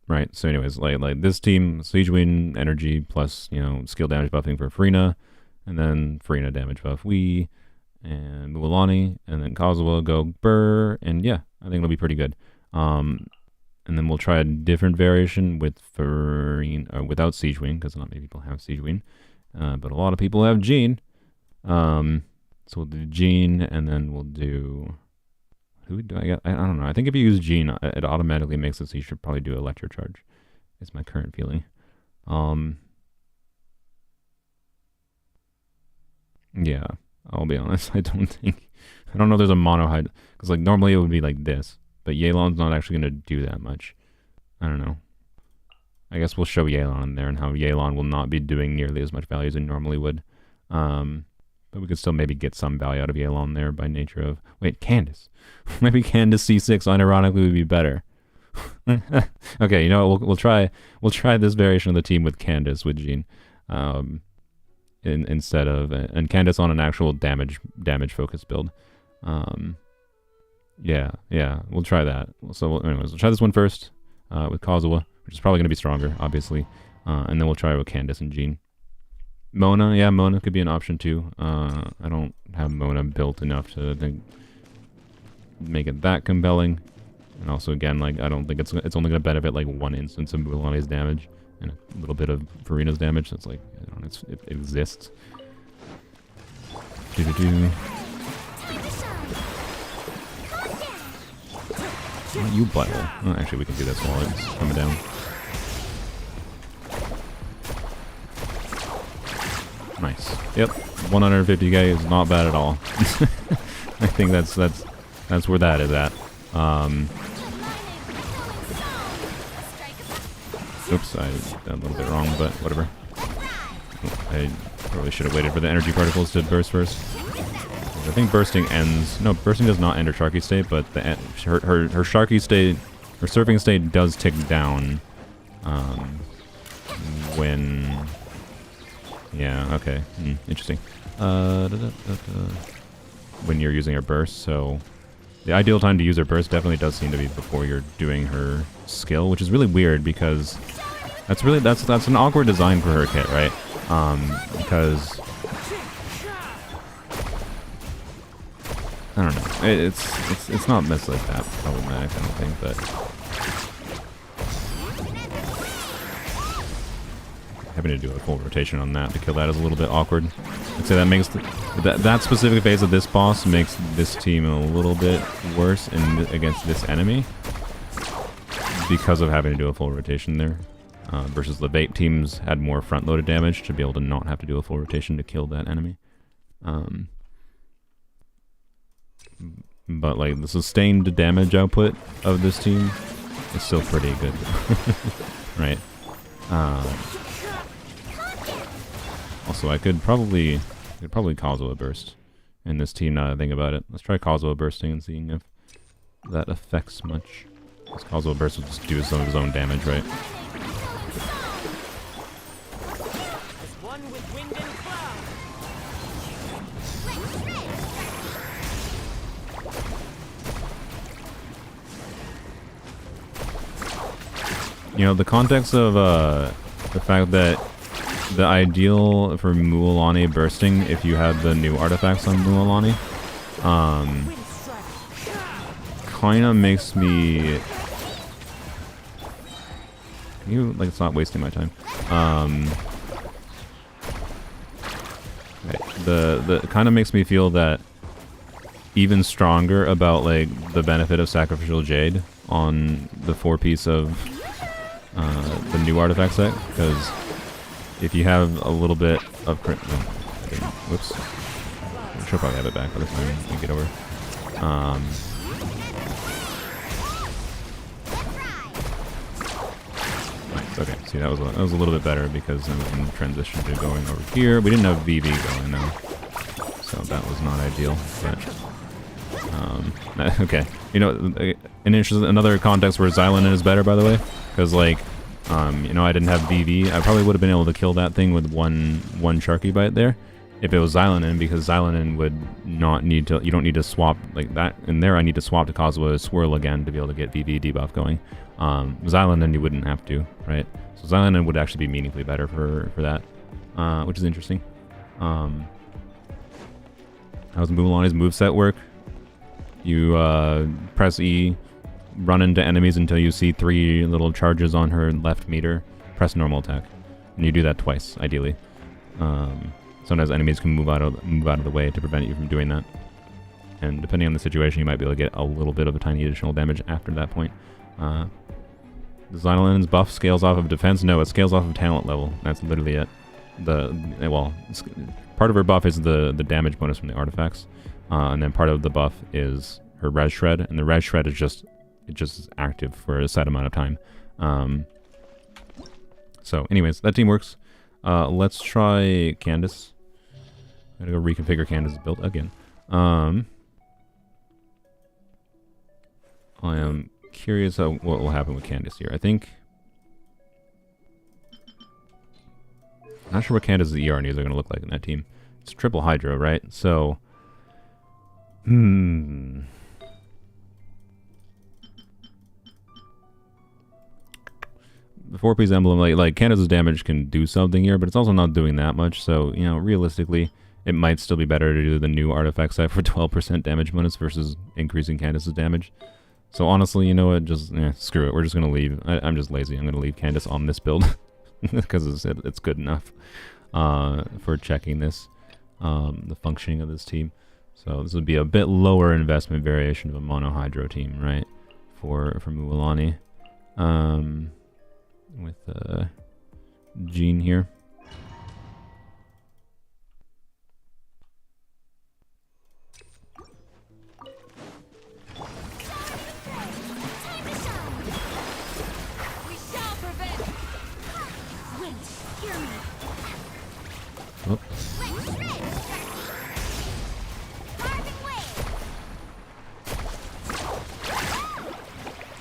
Right, so anyways, like this team, Siege Wing, energy, plus, you know, skill damage buffing for Farina, and then Farina damage buff and Mualani, and then Kazuha go Burr, and yeah, I think it'll be pretty good. And then we'll try a different variation with Farina, without Siege Wing, because not many people have Siege Wing, but a lot of people have Jean. So we'll do Jean, and then we'll do... Who do I get? I don't know. I think if you use Jean, it automatically makes it so you should probably do Electro Charge. Is my current feeling. Yeah, I'll be honest. I don't know if there's a Monohydro, because like normally it would be like this, but Xialonen's not actually going to do that much. I don't know. I guess we'll show Xilonen there and how Xilonen will not be doing nearly as much value as it normally would. But we could still maybe get some value out of Xilonen there by nature of... Wait, Candace. Maybe Candace C6 unironically would be better. Okay, you know what? We'll try this variation of the team with Candace, with Jean. Instead of... And Candace on an actual damage focused build. Yeah, we'll try that. So anyways, we'll try this one first with Kazuha, which is probably going to be stronger, obviously. And then we'll try it with Candace and Jean. Mona, yeah, Mona could be an option too. I don't have Mona built enough to make it that compelling. And also, again, like I don't think it's only going to benefit like one instance of Mualani's damage and a little bit of Farina's damage. So it's like it exists. Oh, you butthole. Oh, actually, we can do this while it's coming down. Nice. Yep, 150k is not bad at all. I think that's where that is at. Oops, I did a little bit wrong, but whatever. Oh, I probably should have waited for the energy particles to burst first. I think bursting ends. No, bursting does not end her Sharky state, but the her Sharky state, her surfing state does tick down. When. Yeah. Okay. Interesting. When you're using her burst, so the ideal time to use her burst definitely does seem to be before you're doing her skill, which is really weird because that's an awkward design for her kit, right? Because I don't know, it's not necessarily that problematic, I don't think, but having to do a full rotation on that to kill that is a little bit awkward. I'd say that makes that specific phase of this boss makes this team a little bit worse against this enemy because of having to do a full rotation there. Versus the Vape teams had more front-loaded damage to be able to not have to do a full rotation to kill that enemy. But like the sustained damage output of this team is still pretty good, right? Also, I could probably Kazuha burst in this team now that I think about it. Let's try Kazuha bursting and seeing if that affects much. Because Kazuha burst will just do some of his own damage, right? You know, the context of the fact that the ideal for Mualani bursting, if you have the new artifacts on Mualani, kind of makes me... Can you, like, it's not wasting my time. Right. The kind of makes me feel that even stronger about, like, the benefit of Sacrificial Jade on the 4-piece of the new artifact set, because if you have a little bit of whoops, she'll probably have it back by the time we get over. Nice. Okay, see, that was a little bit better because then we can transition to going over here. We didn't have VV going though, so that was not ideal. But okay, you know, another context where Xilonen is better, by the way, because like. You know, I didn't have VV. I probably would have been able to kill that thing with one Sharky bite there if it was Xilonen, because Xilonen would not need to... You don't need to swap like that. In there, I need to swap to Kazuha Swirl again to be able to get VV debuff going. Xilonen, you wouldn't have to, right? So Xilonen would actually be meaningfully better for that, which is interesting. How does Mualani's moveset work? You press E, run into enemies until you see 3 little charges on her left meter, press normal attack. And you do that twice, ideally. Sometimes enemies can move out of the way to prevent you from doing that. And depending on the situation, you might be able to get a little bit of a tiny additional damage after that point. The Xilonen's buff scales off of defense? No, it scales off of talent level. That's literally it. Part of her buff is the damage bonus from the artifacts. And then part of the buff is her res shred, and the res shred is just active for a set amount of time. So anyways, that team works. Let's try Candace. I gotta go reconfigure Candace's build again. I am curious what will happen with Candace here. I think... I'm not sure what Candace's ER needs are going to look like in that team. It's triple Hydro, right? So... The 4-piece emblem, like Candace's damage can do something here, but it's also not doing that much, so, you know, realistically, it might still be better to do the new artifact set for 12% damage bonus versus increasing Candace's damage. So honestly, you know what, just, screw it, we're just gonna leave. I'm just lazy, I'm gonna leave Candace on this build, because it's good enough for checking this, the functioning of this team. So this would be a bit lower investment variation of a mono hydro team, right? for Mualani. With Jean here. Oh.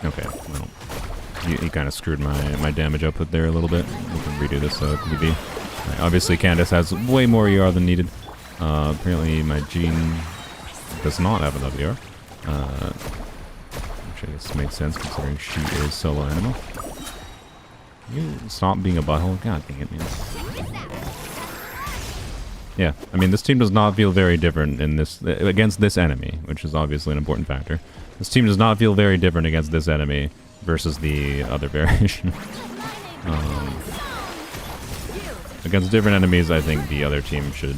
Okay, well, he kind of screwed my damage output there a little bit. We can redo this PvP. Right, obviously, Candace has way more ER than needed. Apparently, my Jean does not have enough ER. Which I guess makes sense considering she is solo animal. You stop being a butthole? God dang it, man. Yeah, I mean, this team does not feel very different in this against this enemy, which is obviously an important factor. This team does not feel very different against this enemy versus the other variation. Against different enemies, I think the other team should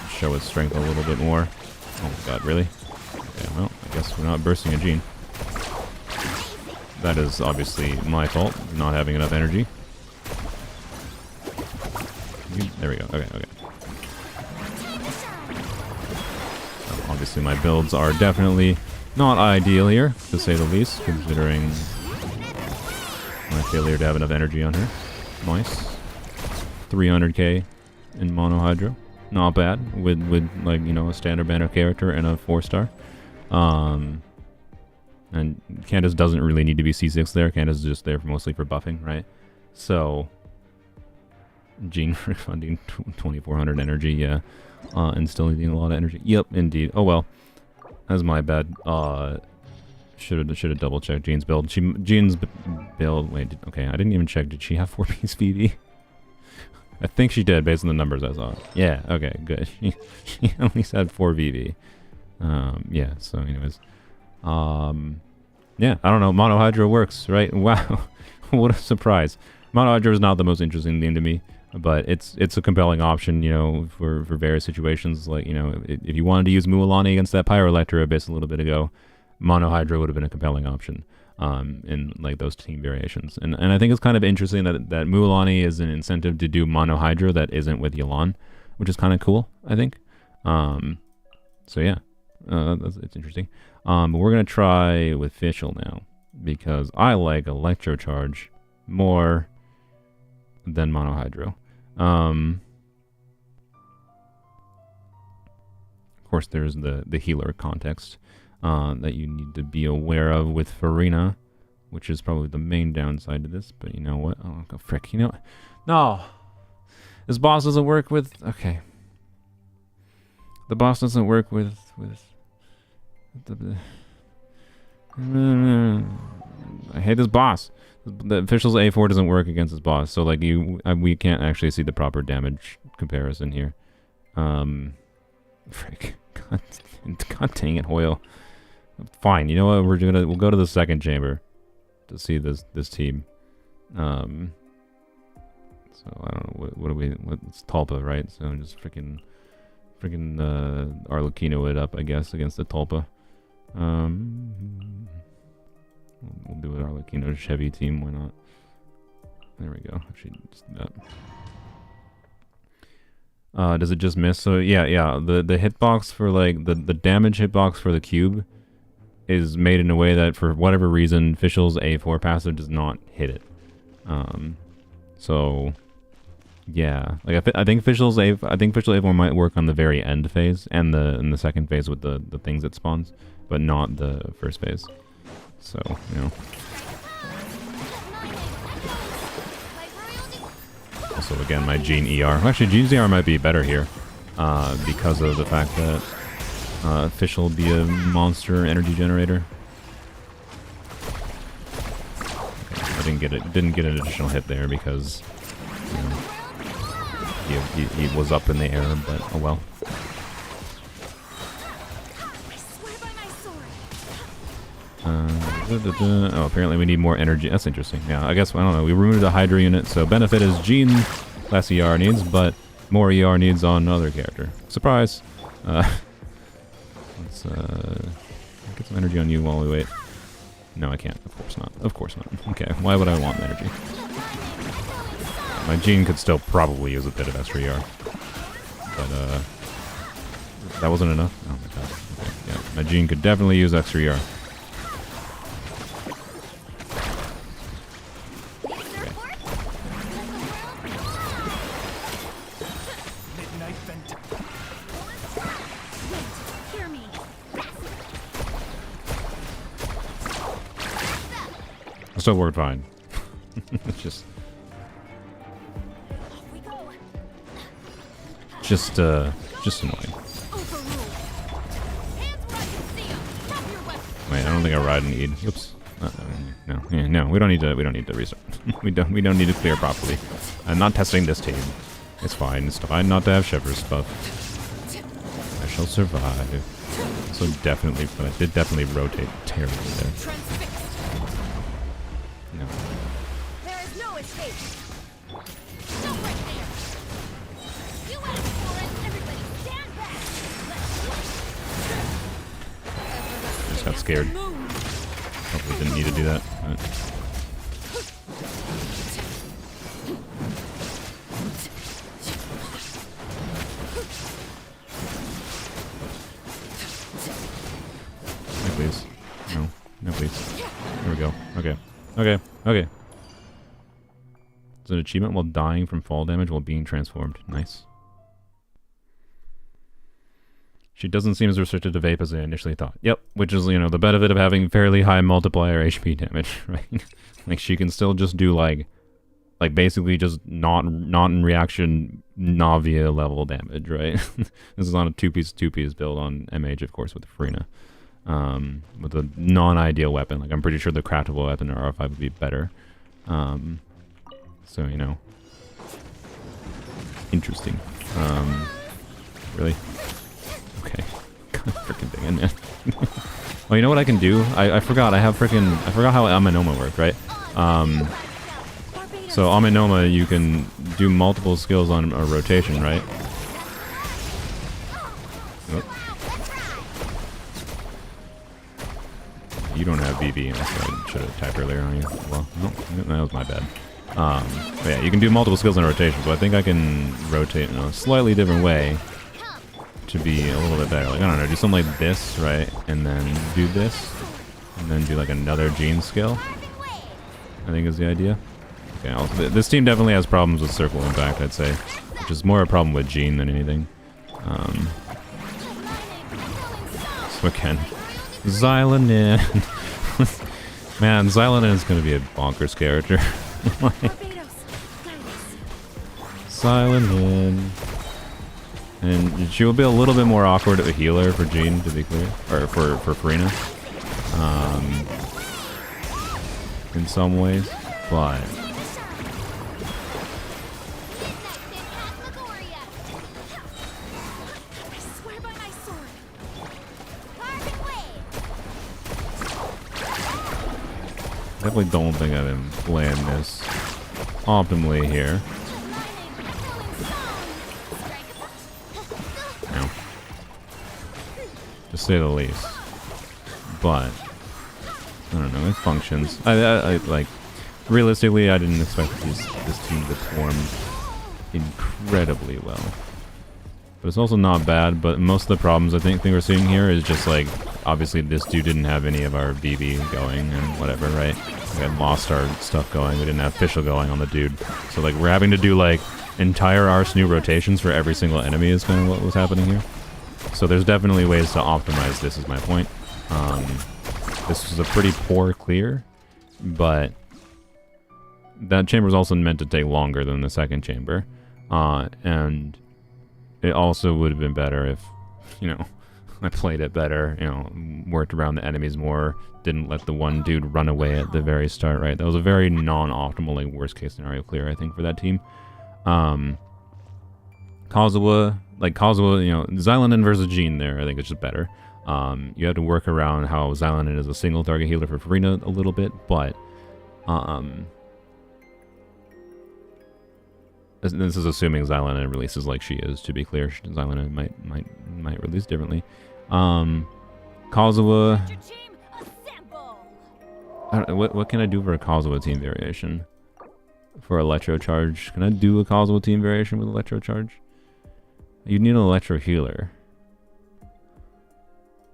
show its strength a little bit more. Oh my god, really? Okay, well, I guess we're not bursting a Jean. That is obviously my fault, not having enough energy. There we go. Okay, okay. Obviously, my builds are definitely not ideal here, to say the least, considering my failure to have enough energy on her. Nice. 300k in mono hydro. Not bad, with like, you know, a standard banner character and a 4-star. And Candace doesn't really need to be C6 there. Candace is just there mostly for buffing, right? So, Jean refunding 2400 energy, yeah. And still needing a lot of energy. Yep, indeed. Oh well, that's my bad. Should have double checked Jean's build. Jean's build. Wait, okay, I didn't even check. Did she have 4-piece VV? I think she did, based on the numbers I saw. Yeah. Okay. Good. She at least had 4 VV. Yeah. So, anyways, yeah. I don't know. Mono Hydro works, right? Wow. What a surprise. Mono Hydro is not the most interesting thing to me. But it's a compelling option, you know, for various situations. Like, you know, if you wanted to use Mualani against that Pyroelectra Abyss a little bit ago, Mono Hydro would have been a compelling option in like those team variations. And I think it's kind of interesting that Mualani is an incentive to do Mono Hydro that isn't with Xilonen, which is kind of cool, I think. So yeah, it's interesting. But we're gonna try with Fischl now because I like Electrocharge more than Mono Hydro. Of course, there's the healer context that you need to be aware of with Farina, which is probably the main downside to this. But you know what? Oh, go frick! You know what? No, this boss doesn't work with. Okay, the boss doesn't work with the. I hate this boss. The official's A4 doesn't work against this boss, so like we can't actually see the proper damage comparison here. Frick. God dang it, Hoyle. Fine, you know what? We'll go to the second chamber to see this team. So I don't know what's Tulpa, right? So just freaking Arlecchino it up, I guess, against the Tulpa. We'll do it Arlecchino Chevy team, why not? There we go. Actually, just do that. Does it just miss? So yeah. The hitbox for like the damage hitbox for the cube is made in a way that for whatever reason Fischl's A4 passive does not hit it. So yeah, like I think Fischl's A4 might work on the very end phase and the second phase with the things it spawns, but not the first phase. So, you know. Also, again, my Jean ER. Actually, Jean's ER might be better here because of the fact that Fischl will be a monster energy generator. Okay, I didn't get an additional hit there because you know, he was up in the air, but oh well. Oh, apparently we need more energy. That's interesting. Yeah, I guess, I don't know. We removed the Hydra unit, so benefit is Jean less ER needs, but more ER needs on another character. Surprise! Let's get some energy on you while we wait. No, I can't. Of course not. Of course not. Okay, why would I want energy? My Jean could still probably use a bit of extra ER. But, that wasn't enough? Oh my god. Okay, yeah. My Jean could definitely use extra ER. Still worked fine. It's just annoying. Wait, I don't think I ride and eat. Oops. No, yeah, no, we don't need to restart. we don't need to clear properly. I'm not testing this team. It's fine. It's fine not to have Shepherd's buff. I shall survive. So definitely, but I did definitely rotate terribly there. No. There is no escape. Stop right there. You asked for it. Everybody stand back. I just got scared. Probably didn't need to do that. But. No, please. No. No, please. There we go. Okay. Okay. Okay. It's an achievement while dying from fall damage while being transformed. Nice. She doesn't seem as restricted to vape as I initially thought. Yep, which is, you know, the benefit of having fairly high multiplier HP damage, right? Like, she can still just do, like basically just not in reaction Navia level damage, right? This is on a two-piece build on MH, of course, with Farina. With a non-ideal weapon. Like, I'm pretty sure the craftable weapon or R5 would be better. So, you know. Interesting. Really? Okay. God freaking dang it, man. Oh, you know what I can do? I forgot. I forgot how Amenoma worked, right? So Amenoma, you can do multiple skills on a rotation, right? Oh. You don't have BB, unless I should have typed earlier on you. Well, no, that was my bad. But yeah, you can do multiple skills in a rotation, so I think I can rotate in a slightly different way to be a little bit better. Like, I don't know, do something like this, right? And then do this. And then do like another Jean skill. I think is the idea. Okay, this team definitely has problems with Circle Impact, I'd say. Which is more a problem with Jean than anything. So again, Xilonen. Man, Xilonen is going to be a bonkers character. Xilonen. And she will be a little bit more awkward of a healer for Jean, to be clear. Or for Farina. In some ways. But... definitely don't think I've been playing this optimally here. No. To say the least. But, I don't know, it functions. I like, realistically, I didn't expect this team to perform incredibly well. But it's also not bad, but most of the problems I think we're seeing here is just like, obviously this dude didn't have any of our BB going and whatever, right? We had lost our stuff going, we didn't have Fischl going on the dude. So like, we're having to do like entire Ars new rotations for every single enemy is kind of what was happening here. So there's definitely ways to optimize this, is my point. This was a pretty poor clear, but that chamber was also meant to take longer than the second chamber. And it also would have been better if, you know, I played it better, you know, worked around the enemies more, didn't let the one dude run away at the very start, right? That was a very non-optimal, like, worst-case scenario clear, I think, for that team. Kazuha, you know, Xilonen versus Jean there, I think it's just better. You have to work around how Xilonen is a single target healer for Farina a little bit, but this is assuming Xilonen releases like she is, to be clear. Xilonen might release differently. Kazuha, What can I do for a Kazuha team variation? For Electro Charge, can I do a Kazuha team variation with Electro Charge? You need an Electro Healer.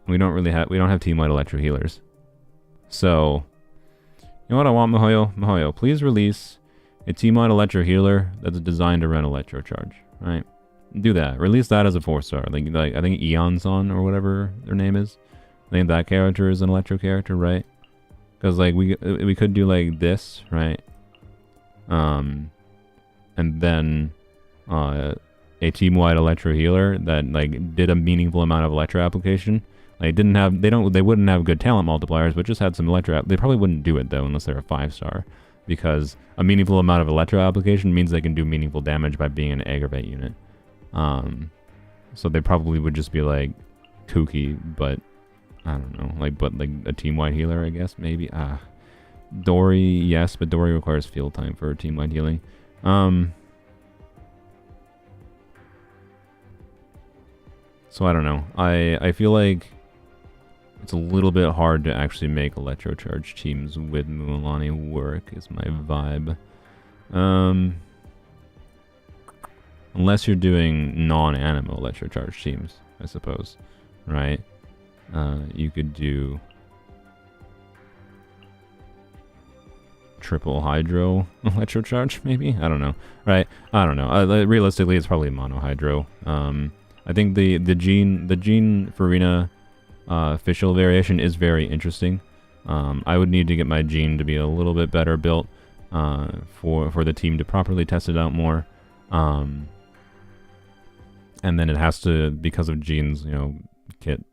We don't have team-wide Electro Healers. So, you know what I want, Mihoyo? Mihoyo, please release a team-wide Electro Healer that's designed to run Electro Charge. Right? Do that. Release that as a 4-star. Like I think Eonson or whatever their name is. I think that character is an Electro character, right? Because like we could do like this, right? And then a team-wide Electro Healer that like did a meaningful amount of Electro application. Like they wouldn't have good talent multipliers, but just had some Electro. They probably wouldn't do it though unless they're a 5-star, because a meaningful amount of Electro application means they can do meaningful damage by being an aggravate unit. So they probably would just be like kooky, but I don't know, like a team-wide healer, I guess maybe. Dory, yes, but Dory requires field time for team-wide healing. So I don't know. I feel like it's a little bit hard to actually make Electro Charge teams with Mualani work, is my vibe. Unless you're doing non-animo Electro Charge teams, I suppose, right? You could do triple Hydro Electro Charge, maybe? I don't know. Right? I don't know. Realistically, it's probably mono Hydro. I think the Gene Farina official variation is very interesting. I would need to get my Gene to be a little bit better built for the team to properly test it out more. And then it has to, because of Gene's, kit,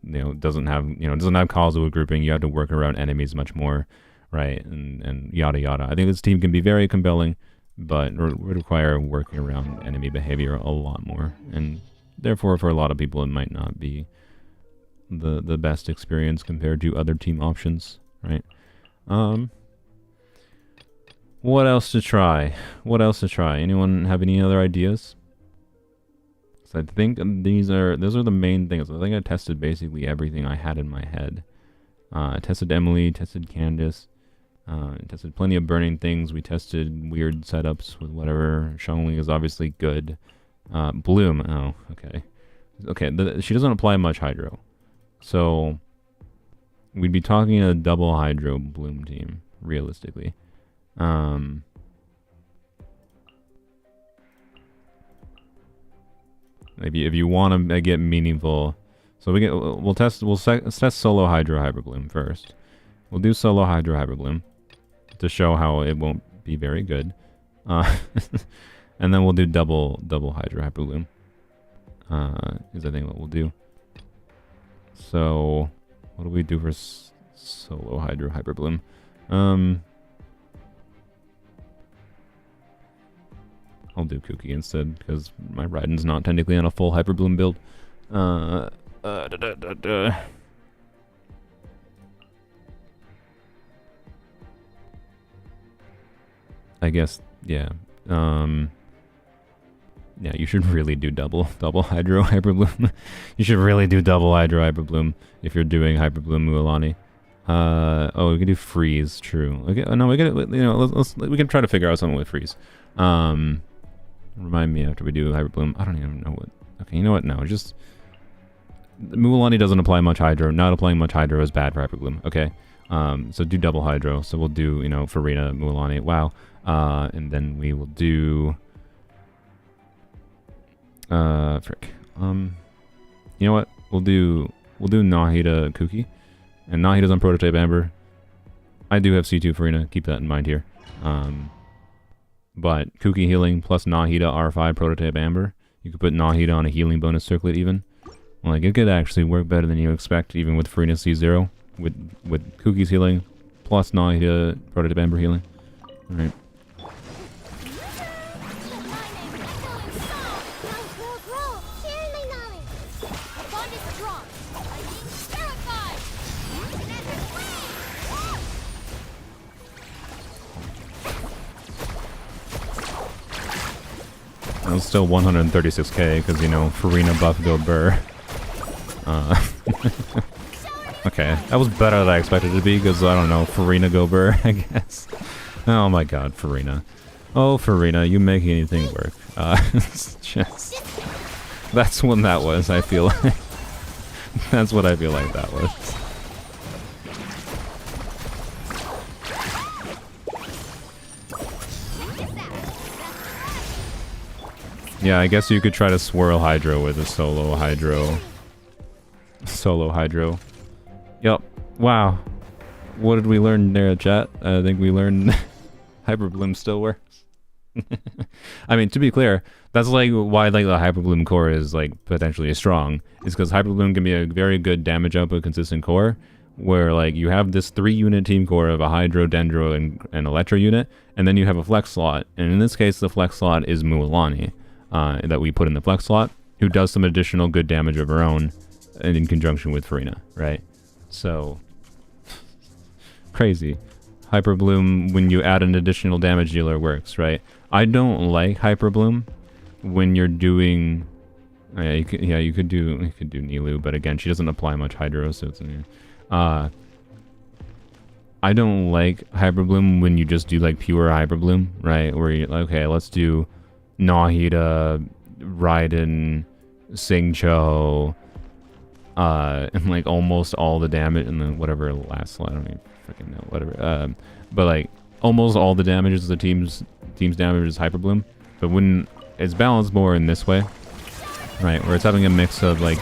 doesn't have Kazuha grouping. You have to work around enemies much more, right? And yada yada. I think this team can be very compelling, but would require working around enemy behavior a lot more, and therefore for a lot of people it might not be the best experience compared to other team options, right? What else to try? Anyone have any other ideas? So I think those are the main things. I think I tested basically everything I had in my head. I tested Emily, tested Candace, tested plenty of burning things. We tested weird setups with whatever. Xilonen is obviously good. Bloom, oh, okay. Okay, she doesn't apply much Hydro. So, we'd be talking a double Hydro Bloom team, realistically. Maybe if you want to get meaningful, so we'll test solo Hydro Hyper Bloom first. We'll do solo Hydro Hyper Bloom to show how it won't be very good, and then we'll do double Hydro Hyper Bloom. Is I think what we'll do. So what do we do for solo Hydro Hyper Bloom? I'll do Kooky instead, because my Raiden's not technically on a full Hyper Bloom build. I guess, yeah. Yeah, you should really do double Hydro Hyper Bloom. You should really do double Hydro Hyper Bloom if you're doing Hyper Bloom Mualani. Oh, we can do freeze. True. Okay. No, we can we can try to figure out something with freeze. Remind me after we do Hyper Bloom. I don't even know what. Okay, you know what? No, just Mualani doesn't apply much Hydro. Not applying much Hydro is bad for Hyper Bloom. Okay. So do double Hydro. So we'll do Farina, Mualani. Wow. And then we will do. Frick. You know what? We'll do Nahida Kuki. And Nahida's on Prototype Amber. I do have C2 Farina, keep that in mind here. But Kuki healing plus Nahida R5 Prototype Amber. You could put Nahida on a healing bonus circlet even. Like, it could actually work better than you expect, even with Farina C0. With Kuki's healing plus Nahida Prototype Amber healing. Alright. That was still 136k because, Farina buff go burr. Okay, that was better than I expected it to be, because, I don't know, Farina Gober, I guess. Oh my god, Farina. Oh, Farina, you make anything work. It's just... That's when that was, I feel like. That's what I feel like that was. Yeah, I guess you could try to swirl Hydro with a solo Hydro. Solo Hydro. Yup. Wow. What did we learn there, chat? I think we learned Hyper Bloom still works. I mean, to be clear, that's like why like the Hyper Bloom core is like potentially strong. Is because Hyper Bloom can be a very good damage output consistent core, where like you have this 3-unit team core of a Hydro, Dendro, and Electro unit, and then you have a flex slot. And in this case, the flex slot is Mualani, that we put in the flex slot, who does some additional good damage of her own, and in conjunction with Farina, right? So crazy. Hyper Bloom, when you add an additional damage dealer, works, right? I don't like Hyper Bloom when you're doing... you could do Nilu, but again, she doesn't apply much Hydro, so it's... I don't like Hyper Bloom when you just do like pure Hyper Bloom, right? Where you're like, okay, let's do Nahida, Raiden, Singcho, and like almost all the damage, and then whatever last slot, I don't even freaking know, whatever. But like almost all the damages the team's damage is Hyper Bloom, but when it's balanced more in this way, right, where it's having a mix of like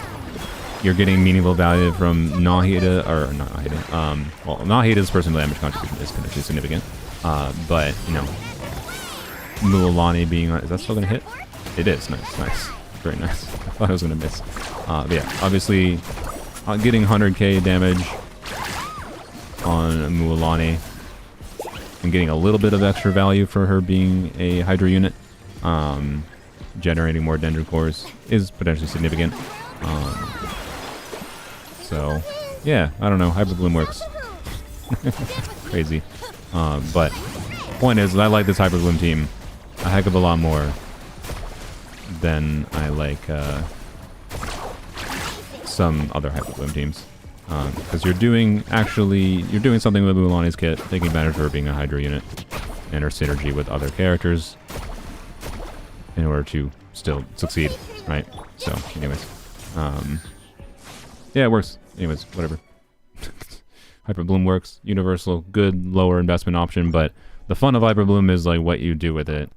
you're getting meaningful value from Nahida, or not Nahida. Well, Nahida's personal damage contribution is potentially significant, but you know, Mualani being, is that still gonna hit? It is. Nice, very nice. I thought I was gonna miss. But yeah, obviously, getting 100k damage on Mualani and getting a little bit of extra value for her being a Hydra unit, generating more Dendro cores is potentially significant. So, yeah, I don't know. Hyper Bloom works. Crazy. But point is, I like this Hyper Bloom team a heck of a lot more than I like some other Hyper Bloom teams. Because you're doing something with Mualani's kit, taking advantage of her being a Hydra unit and her synergy with other characters in order to still succeed, right? So, anyways. Yeah, it works. Anyways, whatever. Hyper Bloom works. Universal, good, lower investment option, but the fun of Hyper Bloom is like what you do with it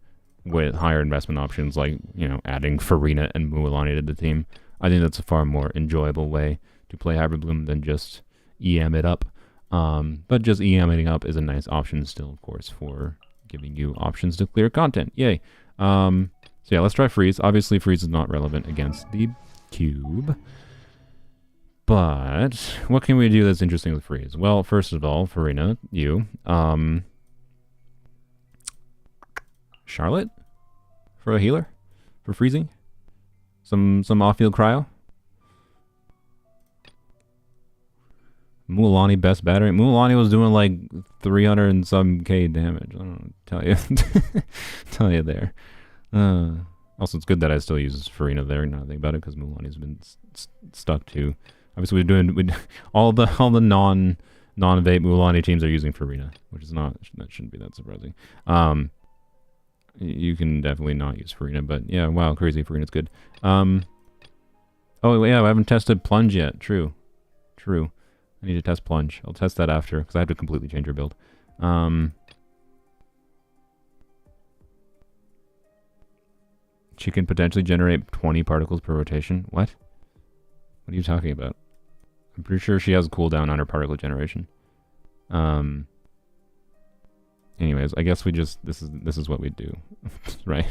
with higher investment options, like, you know, adding Farina and Mualani to the team. I think that's a far more enjoyable way to play Hyper Bloom than just EM it up. But just EMing up is a nice option still, of course, for giving you options to clear content. Yay. So yeah, let's try Freeze. Obviously, Freeze is not relevant against the cube. But what can we do that's interesting with Freeze? Well, first of all, Farina, you, Charlotte for a healer, for freezing, some off-field cryo. Mualani best battery. Mualani was doing like 300 and some K damage. I don't know, tell you there. Also, it's good that I still use Farina there. Now that I think about it, because Mualani's been stuck too. Obviously, all the non-vape Mualani teams are using Farina, which is not, that shouldn't be that surprising. You can definitely not use Farina, but yeah, wow, crazy, Farina's good. Oh yeah, I haven't tested Plunge yet. True. I need to test Plunge. I'll test that after, because I have to completely change your build. She can potentially generate 20 particles per rotation. What? What are you talking about? I'm pretty sure she has a cooldown on her particle generation. Anyways, I guess we just this is what we do, right?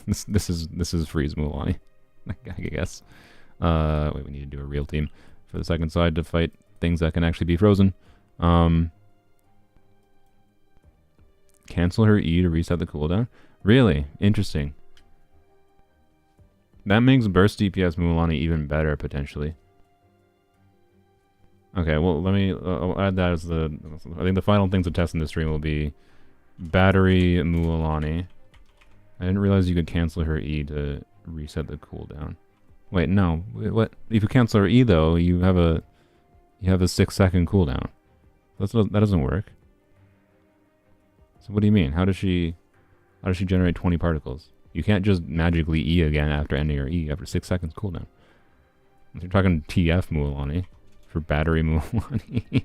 This is Freeze Mualani, I guess. Wait, we need to do a real team for the second side to fight things that can actually be frozen. Cancel her E to reset the cooldown. Really interesting. That makes burst DPS Mualani even better potentially. Okay, well, let me I'll add that as the... I think the final thing to test in this stream will be battery Mualani. I didn't realize you could cancel her E to reset the cooldown. Wait, no. What? If you cancel her E, though, you have a You have a 6-second cooldown. That doesn't work. So what do you mean? How does she generate 20 particles? You can't just magically E again after ending your E after 6 seconds cooldown. You're talking TF Mualani for battery Mualani.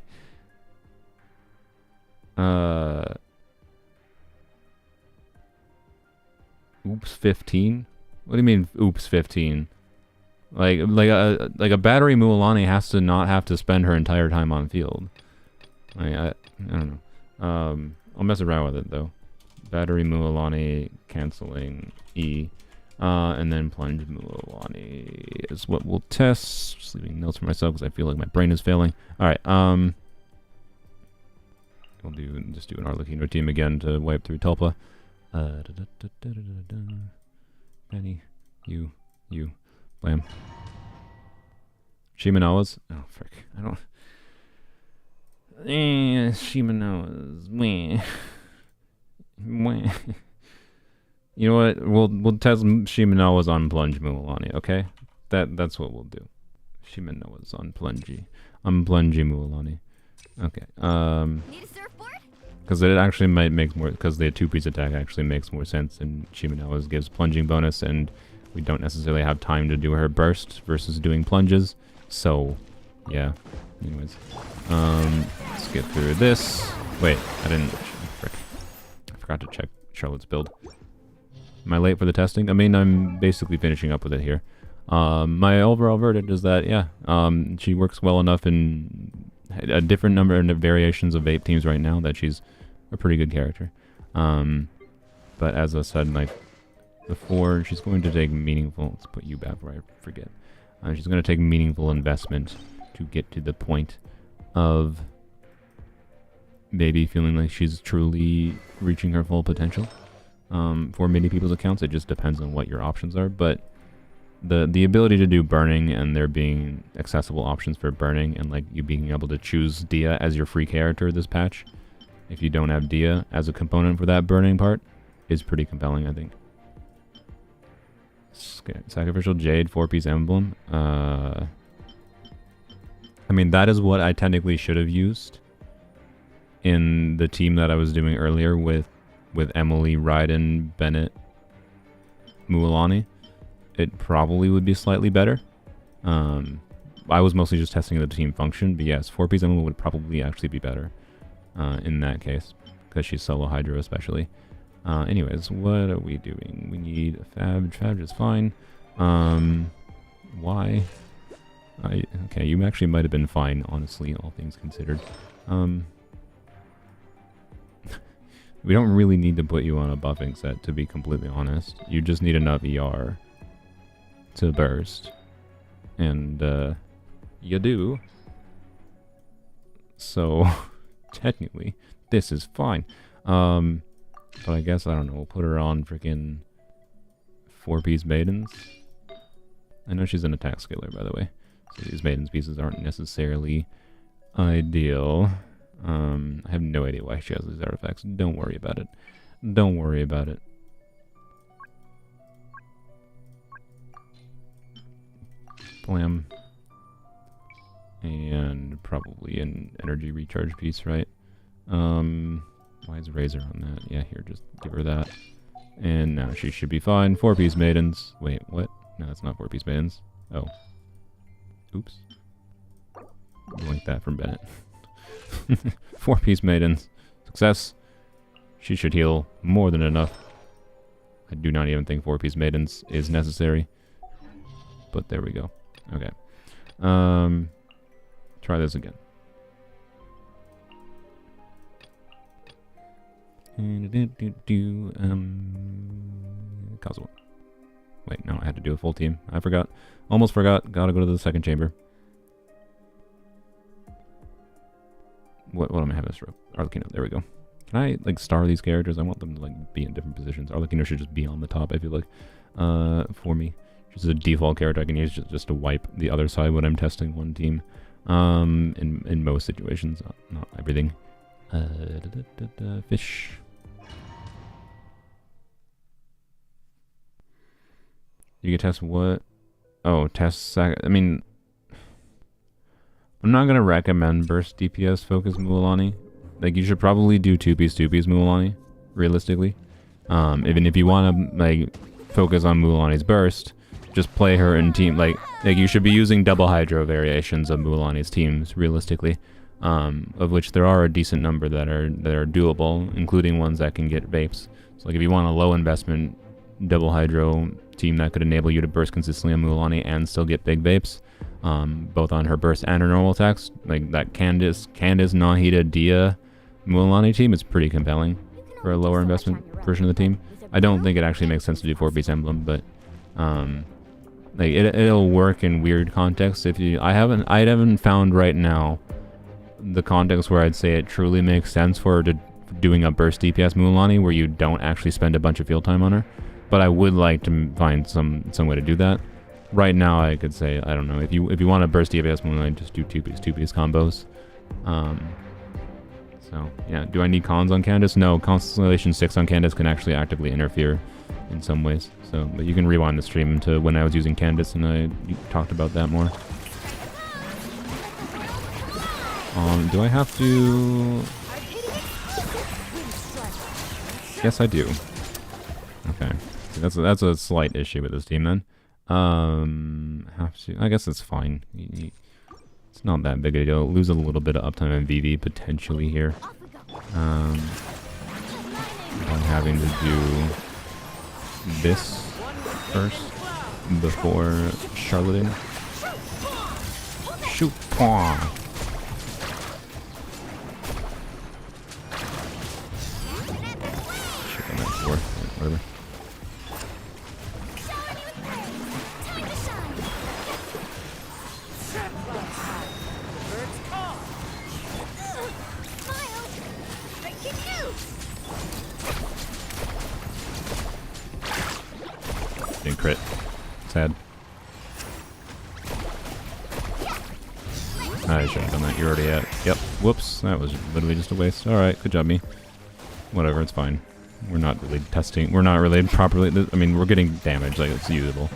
Oops 15? What do you mean oops 15? Like a battery Mualani has to not have to spend her entire time on field. I don't know. I'll mess around with it though. Battery Mualani canceling E. And then Plunge Mualani is what we'll test. Just leaving notes for myself because I feel like my brain is failing. Alright, we'll just do an Arlecchino team again to wipe through Tulpa. Benny, you, blam. Shimanowa's? Oh, frick. I don't... Shimanowa's. Meh. Meh. You know what? We'll test Shimanowa's on Plunge Mualani, okay? That's what we'll do. Shimanowa's on Plungy. On Plungy Mualani. Okay. Need a surfboard? Because it actually might make more... Because the 2-piece attack actually makes more sense, and Shimanowa's gives plunging bonus, and we don't necessarily have time to do her burst versus doing plunges. So, yeah. Anyways. Let's get through this. Wait, I didn't... Frick. I forgot to check Charlotte's build. Am I late for the testing? I mean, I'm basically finishing up with it here. My overall verdict is that, yeah, she works well enough in a different number of variations of vape teams right now that she's a pretty good character. But as I said, like before, she's going to take meaningful... Let's put you back where I forget. She's going to take meaningful investment to get to the point of maybe feeling like she's truly reaching her full potential. For many people's accounts, it just depends on what your options are, but the ability to do burning and there being accessible options for burning and like you being able to choose Dehya as your free character this patch, if you don't have Dehya as a component for that burning part, is pretty compelling, I think. Sacrificial Jade 4-piece emblem. I mean, that is what I technically should have used in the team that I was doing earlier with Emily, Raiden, Bennett, Mualani. It probably would be slightly better. I was mostly just testing the team function, but yes, 4-piece emblem would probably actually be better in that case, because she's solo Hydro especially. Anyways, what are we doing? We need a Fab. Fab is fine. Why? Okay, you actually might have been fine, honestly, all things considered. We don't really need to put you on a buffing set, to be completely honest. You just need enough ER to burst. And, you do. So, technically, this is fine. But I guess, I don't know, we'll put her on freaking 4-piece maidens. I know she's an attack scaler, by the way. So these maidens pieces aren't necessarily ideal. I have no idea why she has these artifacts. Don't worry about it. Don't worry about it. Blam. And probably an energy recharge piece, right? Why is Razor on that? Yeah, here, just give her that. And now she should be fine. 4-piece maidens. Wait, what? No, that's not 4-piece maidens. Oh. Oops. Like that from Bennett. 4-piece maidens. Success. She should heal more than enough. I do not even think 4-piece maidens is necessary. But there we go. Okay. Try this again. Kazuha. Wait, no, I had to do a full team. I forgot. Almost forgot. Gotta go to the second chamber. What am I having a stroke? Arlecchino, there we go. Can I, like, star these characters? I want them to, like, be in different positions. Arlecchino should just be on the top, I feel like. For me. She's a default character I can use just to wipe the other side when I'm testing one team. In most situations. Not everything. Fish. You can test what? Oh, test I mean, I'm not gonna recommend burst DPS focus Mualani. Like, you should probably do 2-piece Mualani, realistically. Even if you want to, like, focus on Mualani's burst, just play her in team, like you should be using double hydro variations of Mualani's teams, realistically. Of which there are a decent number that are doable, including ones that can get vapes. So, like, if you want a low investment double hydro team that could enable you to burst consistently on Mualani and still get big vapes, both on her burst and her normal attacks, like that Candace, Nahida, Dehya Mualani team is pretty compelling for a lower investment version of the team. I don't think it actually makes sense to do 4-piece emblem, but like it'll work in weird contexts. If you, I haven't found right now the context where I'd say it truly makes sense for her to doing a burst DPS Mualani where you don't actually spend a bunch of field time on her. But I would like to find some way to do that. Right now, I could say, I don't know, if you want to burst DPS Mualani, just do 2-piece combos. So yeah, do I need cons on Candace? No, Constellation 6 on Candace can actually actively interfere in some ways. So, but you can rewind the stream to when I was using Candace and I talked about that more. Do I have to? Yes, I do. Okay, so that's a slight issue with this team then. Have to? I guess it's fine. It's not that big a deal. Lose a little bit of uptime in VV potentially here. I'm having to do this first before Xilonen. Shoot! Pwah. Shit, I'm at 4. Whatever. Didn't crit. Sad. I should have done that. You're already at. Yep. Whoops. That was literally just a waste. Alright. Good job, me. Whatever. It's fine. We're not really testing. We're not really properly. I mean, we're getting damage. Like, it's usable.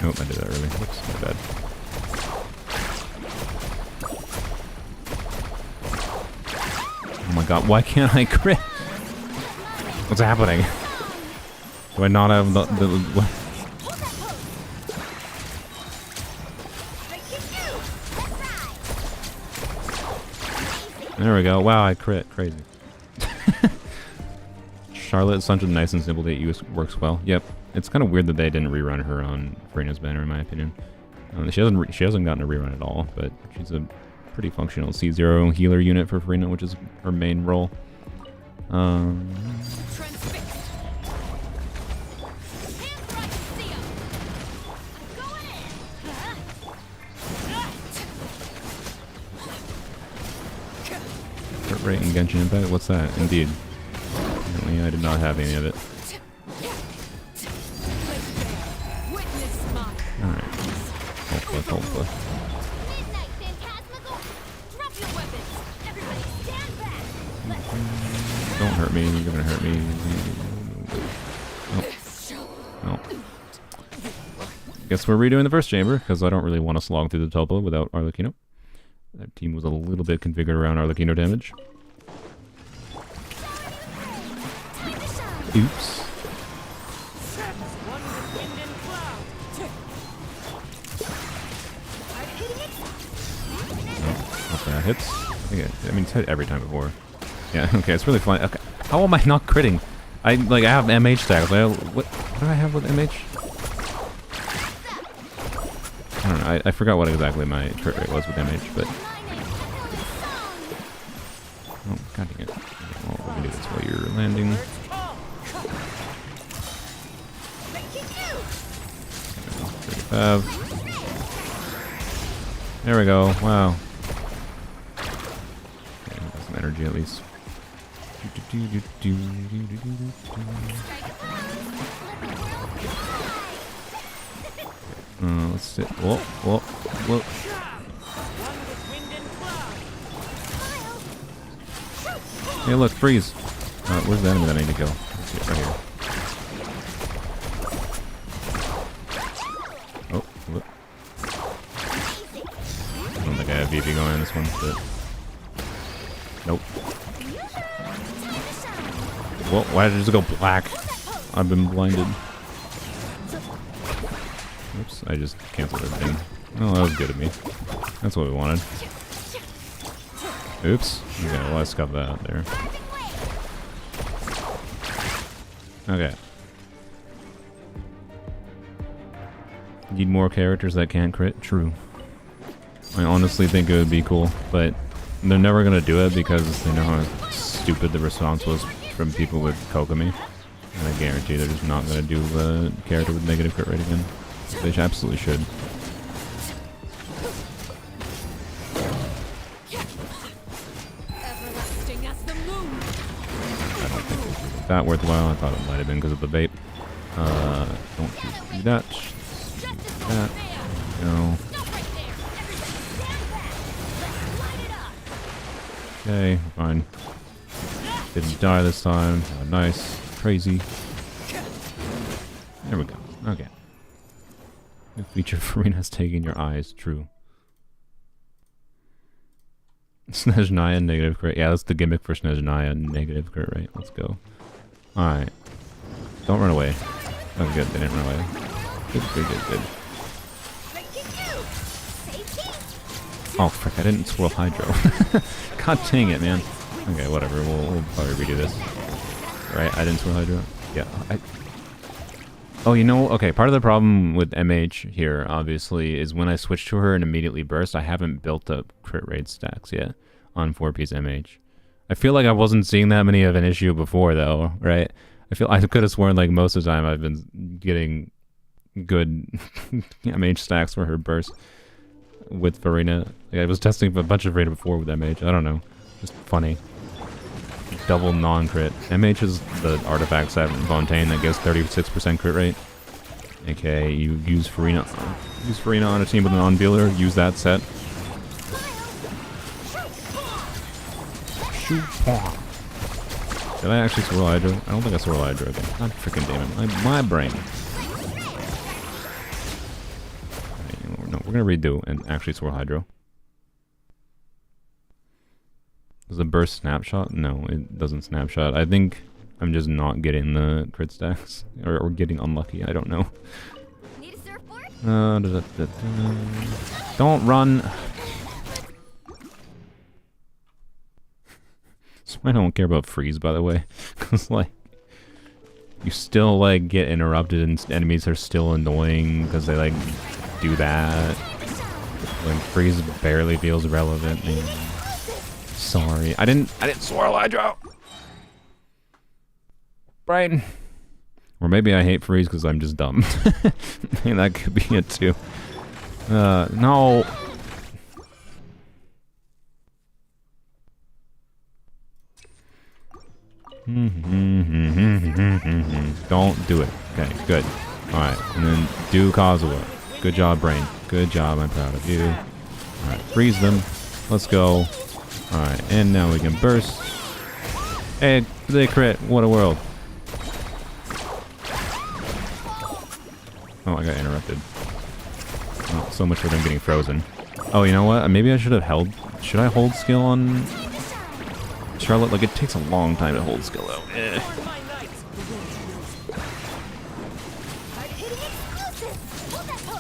Nope, I did that early. Whoops, my bad. Oh my god, why can't I crit? What's happening? Do I not have the what? There we go. Wow, I crit. Crazy. Charlotte, such a nice and simple to use, works well. Yep. It's kind of weird that they didn't rerun her on Farina's banner, in my opinion. She hasn't gotten a rerun at all, but she's a pretty functional C0 healer unit for Farina, which is her main role. Crit rate in Genshin Impact? What's that? Indeed. Apparently I did not have any of it. Alright. Hopefully. Don't hurt me, you're gonna hurt me. Nope. Guess we're redoing the first chamber, because I don't really want to slog through the topo without Arlecchino. That team was a little bit configured around Arlecchino damage. Oops. That hits. I mean, it's hit every time before. Yeah, okay, it's really fun. Okay. How am I not critting? I have MH stacks. What do I have with MH? I don't know. I forgot what exactly my crit rate was with MH, but... Oh, god dang it. Well, we can do this while you're landing. 35. There we go. Wow. Energy at least. Let's sit. Whoa. Hey, look, freeze. Where's the enemy that I need to kill? Let's see it right here. Oh, whoop. I don't think I have VP going on this one, but... Nope. Well, why did it just go black? I've been blinded. Oops, I just canceled everything. Oh, that was good of me. That's what we wanted. Oops. Okay, well, I scuffed that out there. Okay. Need more characters that can't crit? True. I honestly think it would be cool, but they're never gonna do it because they know how stupid the response was from people with Kokomi. And I guarantee they're just not gonna do a character with negative crit rate again. They absolutely should. Everlasting as the moon. I don't think it was that worthwhile. I thought it might have been because of the vape. Don't do that. Do that. No. Okay, fine. Didn't die this time. Oh, nice. Crazy. There we go. Okay. New feature Farina's taking your eyes. True. Snezhnaya negative crit. Yeah, that's the gimmick for Snezhnaya negative crit rate. Let's go. Alright. Don't run away. Oh, good. They didn't run away. Good, good, good, good. Oh, frick. I didn't swirl Hydro. God dang it, man. Okay, whatever. We'll probably redo this. Right? I didn't swirl Hydro. Yeah. Oh, you know, okay, part of the problem with MH here, obviously, is when I switch to her and immediately burst, I haven't built up crit rate stacks yet on 4-piece MH. I feel like I wasn't seeing that many of an issue before, though, right? I could have sworn, like, most of the time I've been getting good MH stacks for her burst with Farina. Like, I was testing a bunch of Farina before with MH. I don't know. Just funny. Double non-crit. MH is the artifact set in Fontaine that gives 36% crit rate. Okay, you use Farina on a team with an on-dealer, use that set. Did I actually swirl Hydro? I don't think I swirl Hydro again. God freaking damn it. My brain. Okay, no, we're gonna redo and actually swirl Hydro. Does the burst snapshot? No, it doesn't snapshot. I think I'm just not getting the crit stacks. Or getting unlucky, I don't know. Need a surfboard? Don't run! So I don't care about freeze, by the way. Because, like, you still, like, get interrupted and enemies are still annoying because they, like, do that. Like, freeze barely feels relevant. Man. Sorry. I didn't swirl Hydro! Brain! Or maybe I hate freeze because I'm just dumb. I mean, that could be it too. No! Don't do it. Okay, good. Alright, and then do Kazuha. Good job, Brain. Good job, I'm proud of you. Alright, freeze them. Let's go. Alright, and now we can burst. Hey, they crit. What a world. Oh, I got interrupted. Oh, so much for them getting frozen. Oh, you know what? Maybe I should have held... Should I hold skill on... Charlotte? Like, it takes a long time to hold skill out. Eh.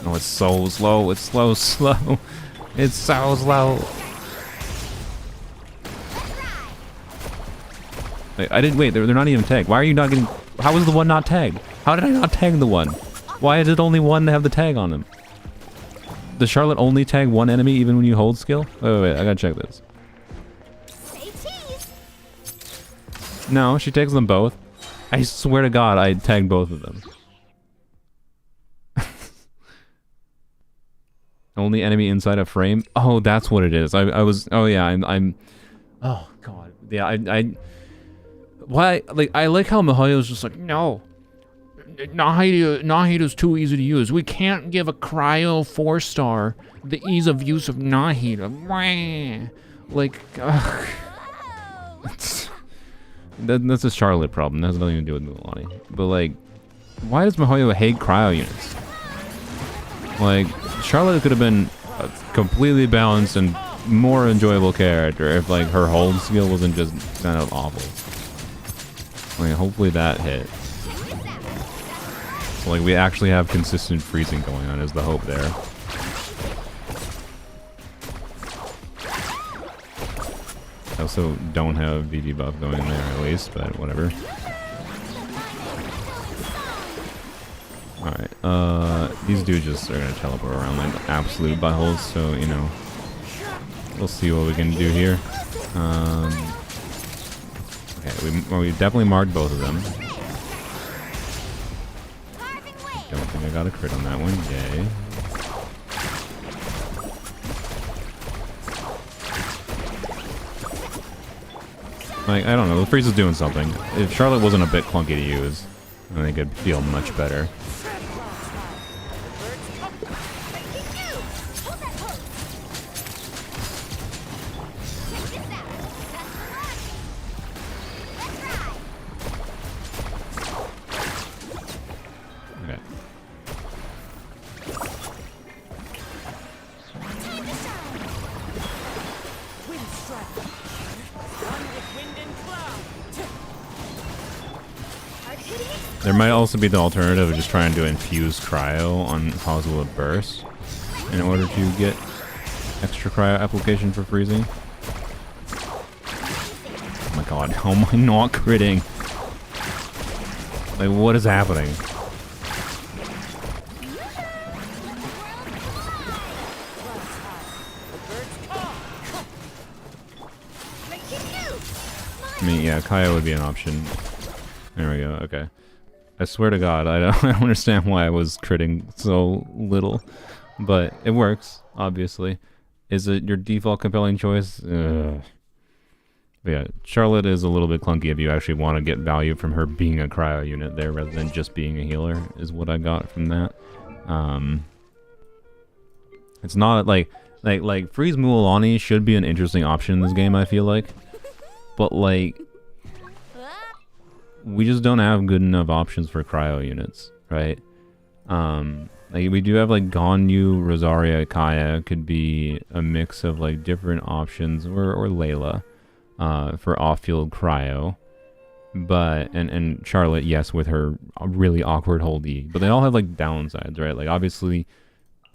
Oh, it's so slow. It's slow. It's so slow. I didn't wait. They're not even tagged. Why are you not getting? How was the one not tagged? How did I not tag the one? Why is it only one to have the tag on them? Does Charlotte only tag one enemy even when you hold skill? Wait. I gotta check this. No, she tags them both. I swear to God, I tagged both of them. Only enemy inside a frame. Oh, that's what it is. I was. Oh yeah, I'm. Oh God. Yeah, I. Why? Like, I like how Mihayo's just like, no. Nahida's too easy to use. We can't give a cryo 4-star the ease of use of Nahida. Like, that's a Charlotte problem. That has nothing to do with Mualani. But like, why does Mihoyo hate cryo units? Like, Charlotte could have been a completely balanced and more enjoyable character if like her hold skill wasn't just kind of awful. Like, hopefully that hit. So, like, we actually have consistent freezing going on is the hope there. I also don't have VV buff going there at least, but whatever. Alright, these dudes just are gonna teleport around like absolute buttholes, so, you know, we'll see what we can do here. Okay, we definitely marked both of them. I don't think I got a crit on that one, yay. Like, I don't know, the freeze is doing something. If Charlotte wasn't a bit clunky to use, I think it'd feel much better. Okay. There might also be the alternative of just trying to infuse cryo on Kazuha burst in order to get extra cryo application for freezing. Oh my god, how am I not critting? Like, what is happening? I mean, yeah, Kaya would be an option. There we go, okay. I swear to God, I don't understand why I was critting so little, but it works, obviously. Is it your default compelling choice? But yeah, Charlotte is a little bit clunky if you actually want to get value from her being a cryo unit there rather than just being a healer, is what I got from that. It's not like Freeze Mualani should be an interesting option in this game, I feel like. But like, we just don't have good enough options for cryo units, right? Like, we do have like Ganyu, Rosaria, Kaya could be a mix of like different options, or Layla for off-field cryo, but and Charlotte, yes, with her really awkward hold E, but they all have like downsides, right? Like, obviously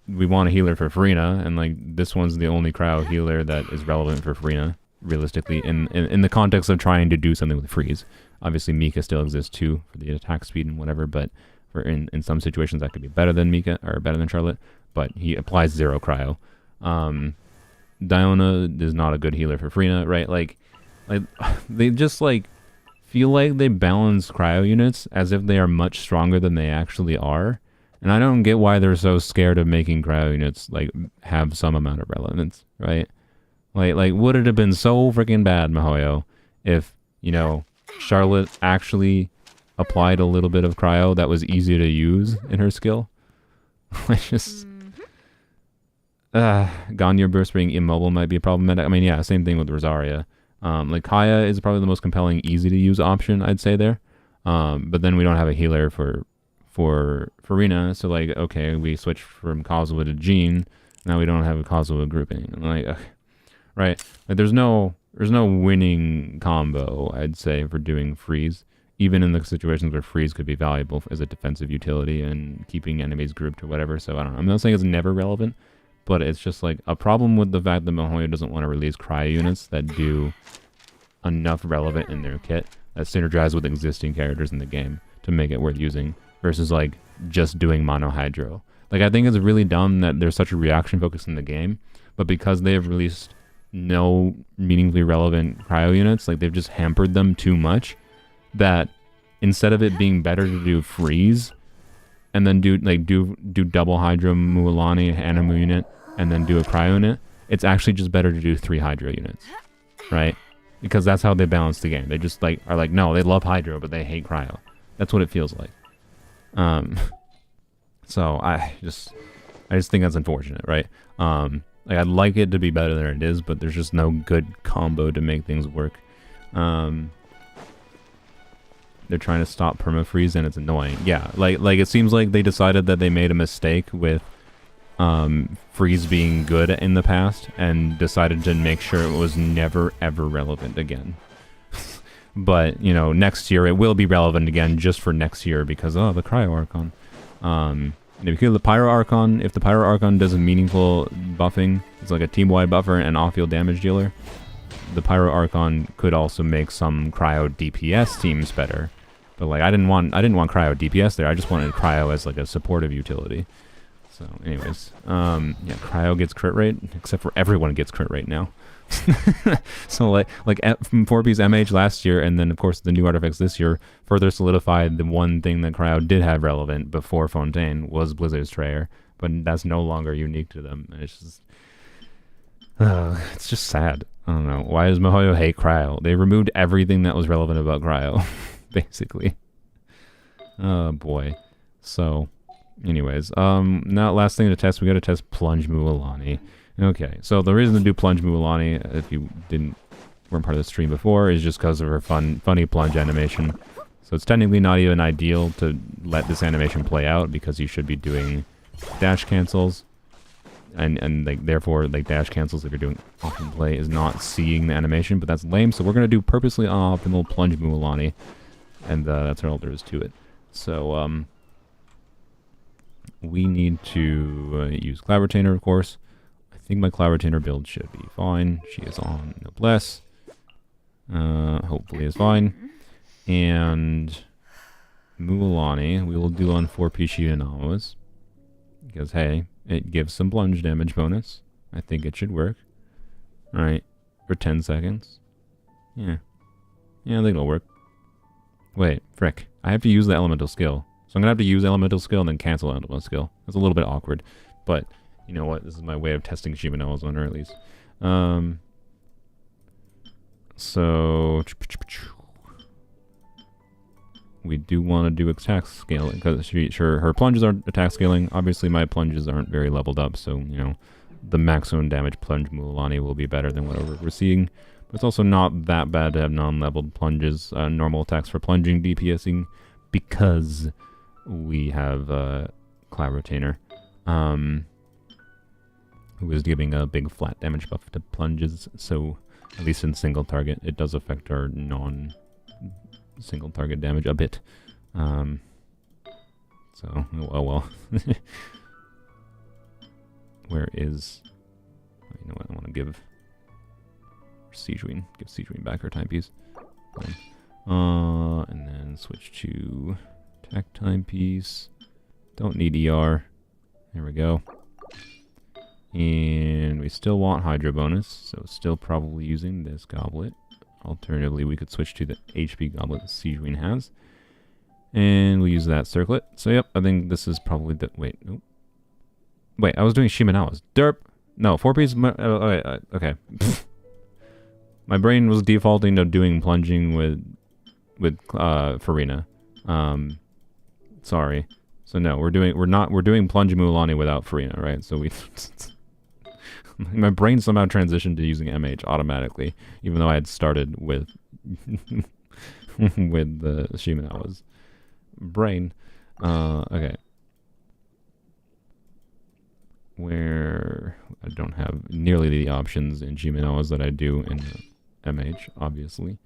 we want a healer for Farina, and like this one's the only cryo healer that is relevant for Farina realistically in the context of trying to do something with freeze. Obviously, Mika still exists too for the attack speed and whatever, but for in some situations that could be better than Mika or better than Charlotte. But he applies 0 cryo. Diona is not a good healer for Farina, right? Like they just like feel like they balance cryo units as if they are much stronger than they actually are, and I don't get why they're so scared of making cryo units like have some amount of relevance, right? Like would it have been so freaking bad, Mihoyo, if, you know, Charlotte actually applied a little bit of cryo that was easy to use in her skill? Like, just Ganyu burst being immobile might be problematic. I mean, yeah, same thing with Rosaria. Like, Kaya is probably the most compelling, easy to use option, I'd say there. But then we don't have a healer for Farina, so like, okay, we switch from Kazuha to Jean. Now we don't have a Kazuha grouping. And like, right? Like, there's no winning combo, I'd say, for doing freeze, even in the situations where freeze could be valuable as a defensive utility and keeping enemies grouped or whatever. So I don't know. I'm not saying it's never relevant, but it's just like a problem with the fact that Mihoyo doesn't want to release cryo units that do enough relevant in their kit that synergize with existing characters in the game to make it worth using, versus like just doing mono hydro. Like, I think it's really dumb that there's such a reaction focus in the game, but because they have released no meaningfully relevant cryo units, like, they've just hampered them too much, that instead of it being better to do freeze and then do double hydro Mualani Anima unit and then do a cryo unit, it's actually just better to do 3 hydro units, right? Because that's how they balance the game. They just like are like, no, they love hydro but they hate cryo. That's what it feels like. So I just think that's unfortunate, right? Like, I'd like it to be better than it is, but there's just no good combo to make things work. they're trying to stop permafreeze and it's annoying. Yeah, like it seems like they decided that they made a mistake with freeze being good in the past and decided to make sure it was never ever relevant again. But, you know, next year it will be relevant again just for next year because, oh, the Cryo Archon. And if you kill the Pyro Archon, if the Pyro Archon does a meaningful buffing, it's like a team-wide buffer and off-field damage dealer, the Pyro Archon could also make some Cryo DPS teams better. But, like, I didn't want Cryo DPS there, I just wanted Cryo as, like, a supportive utility. So, anyways, yeah, Cryo gets crit rate, except for everyone gets crit rate now. So like from 4P's MH last year, and then of course the new artifacts this year further solidified the one thing that Cryo did have relevant before Fontaine was Blizzard's Trayer, but that's no longer unique to them. And it's just sad. I don't know. Why does MiHoYo hate Cryo? They removed everything that was relevant about Cryo, basically. Oh boy. So, anyways, now last thing to test, we got to test Plunge Mualani. Okay, so the reason to do Plunge Mualani, if you weren't part of the stream before, is just because of her funny plunge animation. So it's technically not even ideal to let this animation play out because you should be doing dash cancels, and like therefore like dash cancels if you're doing often play is not seeing the animation, but that's lame. So we're gonna do purposely optimal Plunge Mualani, and that's all there is to it. So we need to use Cloud Retainer, of course. I think my Cloud Retainer build should be fine. She is on Noblesse. Hopefully is fine. And Mualani we will do on 4P Xilonen. Because, hey, it gives some plunge damage bonus. I think it should work. Alright, for 10 seconds. Yeah. Yeah, I think it'll work. Wait, frick. I have to use the elemental skill. So I'm going to have to use elemental skill and then cancel elemental skill. That's a little bit awkward. But, you know what? This is my way of testing Xilonen on her at least. So... we do want to do attack scaling because sure her plunges are attack scaling. Obviously my plunges aren't very leveled up, so you know the maximum damage plunge Mualani will be better than whatever we're seeing. But it's also not that bad to have non-leveled plunges, normal attacks for plunging, DPSing, because we have Cloud Retainer, who is giving a big flat damage buff to plunges. So at least in single target, it does affect our single target damage a bit. So, oh well. Where is... you know what, I want to give Sijuin back her timepiece. And then switch to attack timepiece. Don't need ER. There we go. And we still want Hydro bonus, so still probably using this goblet. Alternatively, we could switch to the HP goblet that Sijuin has. And we'll use that circlet. So, yep, I think this is probably the... wait, nope. Wait, I was doing Shimenawa's. Derp! No, 4P's... okay. My brain was defaulting to doing plunging with Farina. Sorry. So, no, we're doing Plunge Mualani without Farina, right? So, we... my brain somehow transitioned to using MH automatically, even though I had started with with the Shimenawa's brain. Okay. Where I don't have nearly the options in Shimenawa's that I do in MH, obviously.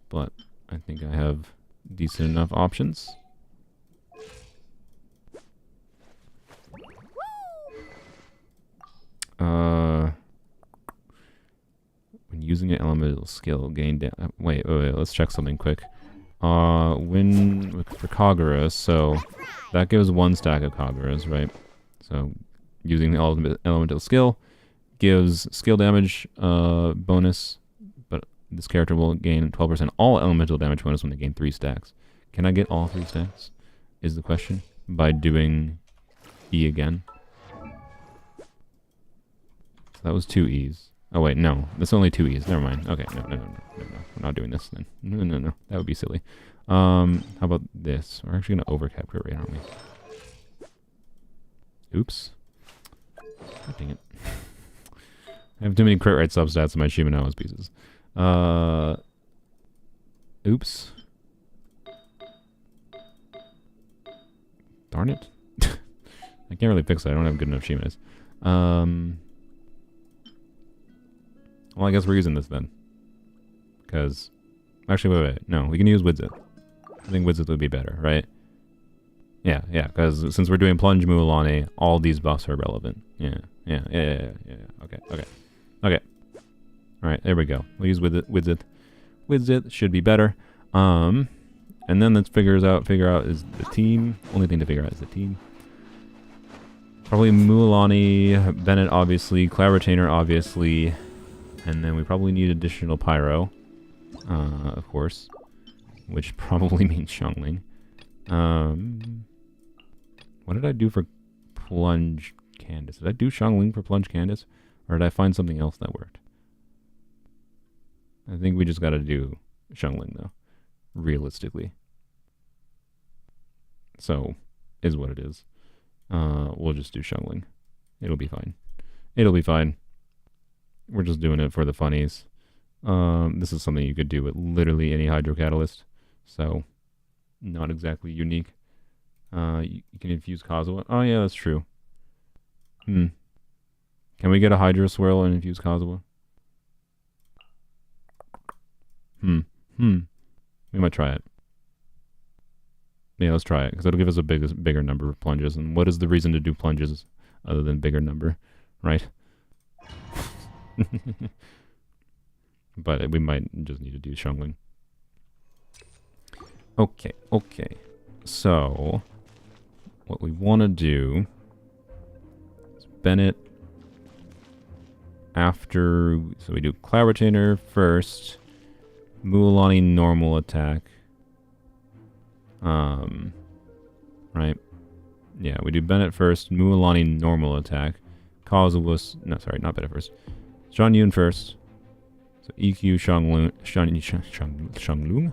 But I think I have decent enough options. When using an elemental skill, gain wait, let's check something quick. For Kagura, so that gives 1 stack of Kaguras, right? So using the elemental skill gives skill damage bonus, but this character will gain 12% all elemental damage bonus when they gain 3 stacks. Can I get all 3 stacks? Is the question. By doing E again. That was 2 E's. Oh wait, no. That's only 2 E's. Never mind. Okay, no. We're not doing this then. No. That would be silly. How about this? We're actually going to overcap crit rate, aren't we? Oops. God dang it. I have too many crit rate substats in my Shimenawa's pieces. Oops. Darn it. I can't really fix it. I don't have good enough Shimas. Well, I guess we're using this then. Because... Actually, wait. No, we can use Widzith. I think Widzith would be better, right? Yeah, because since we're doing Plunge Mualani, all these buffs are relevant. Yeah. Okay. Alright, there we go. We'll use Widzith. Widzith should be better. And then let's figure out is the team. Only thing to figure out is the team. Probably Mualani, Bennett obviously, Cloud Retainer obviously, and then we probably need additional Pyro, of course, which probably means Xiongling. What did I do for Plunge Candace? Did I do Xiongling for Plunge Candace, or did I find something else that worked? I think we just gotta do Xiongling though, realistically. So, is what it is. We'll just do Xiongling. It'll be fine. It'll be fine. We're just doing it for the funnies. This is something you could do with literally any Hydro Catalyst. So, not exactly unique. You can infuse Kazuha. Oh yeah, that's true. Can we get a Hydro Swirl and infuse Kazuha? We might try it. Yeah, let's try it, because it'll give us a bigger number of plunges. And what is the reason to do plunges other than bigger number, right? But we might just need to do Xiongling. Okay. So, what we want to do is Bennett after... So we do Cloud Retainer first, Mualani normal attack. Right? Yeah, we do Bennett first, Mualani normal attack, Kazuha... No, sorry, not Bennett first. Xianyun first. So EQ Xianglun... Xianglun?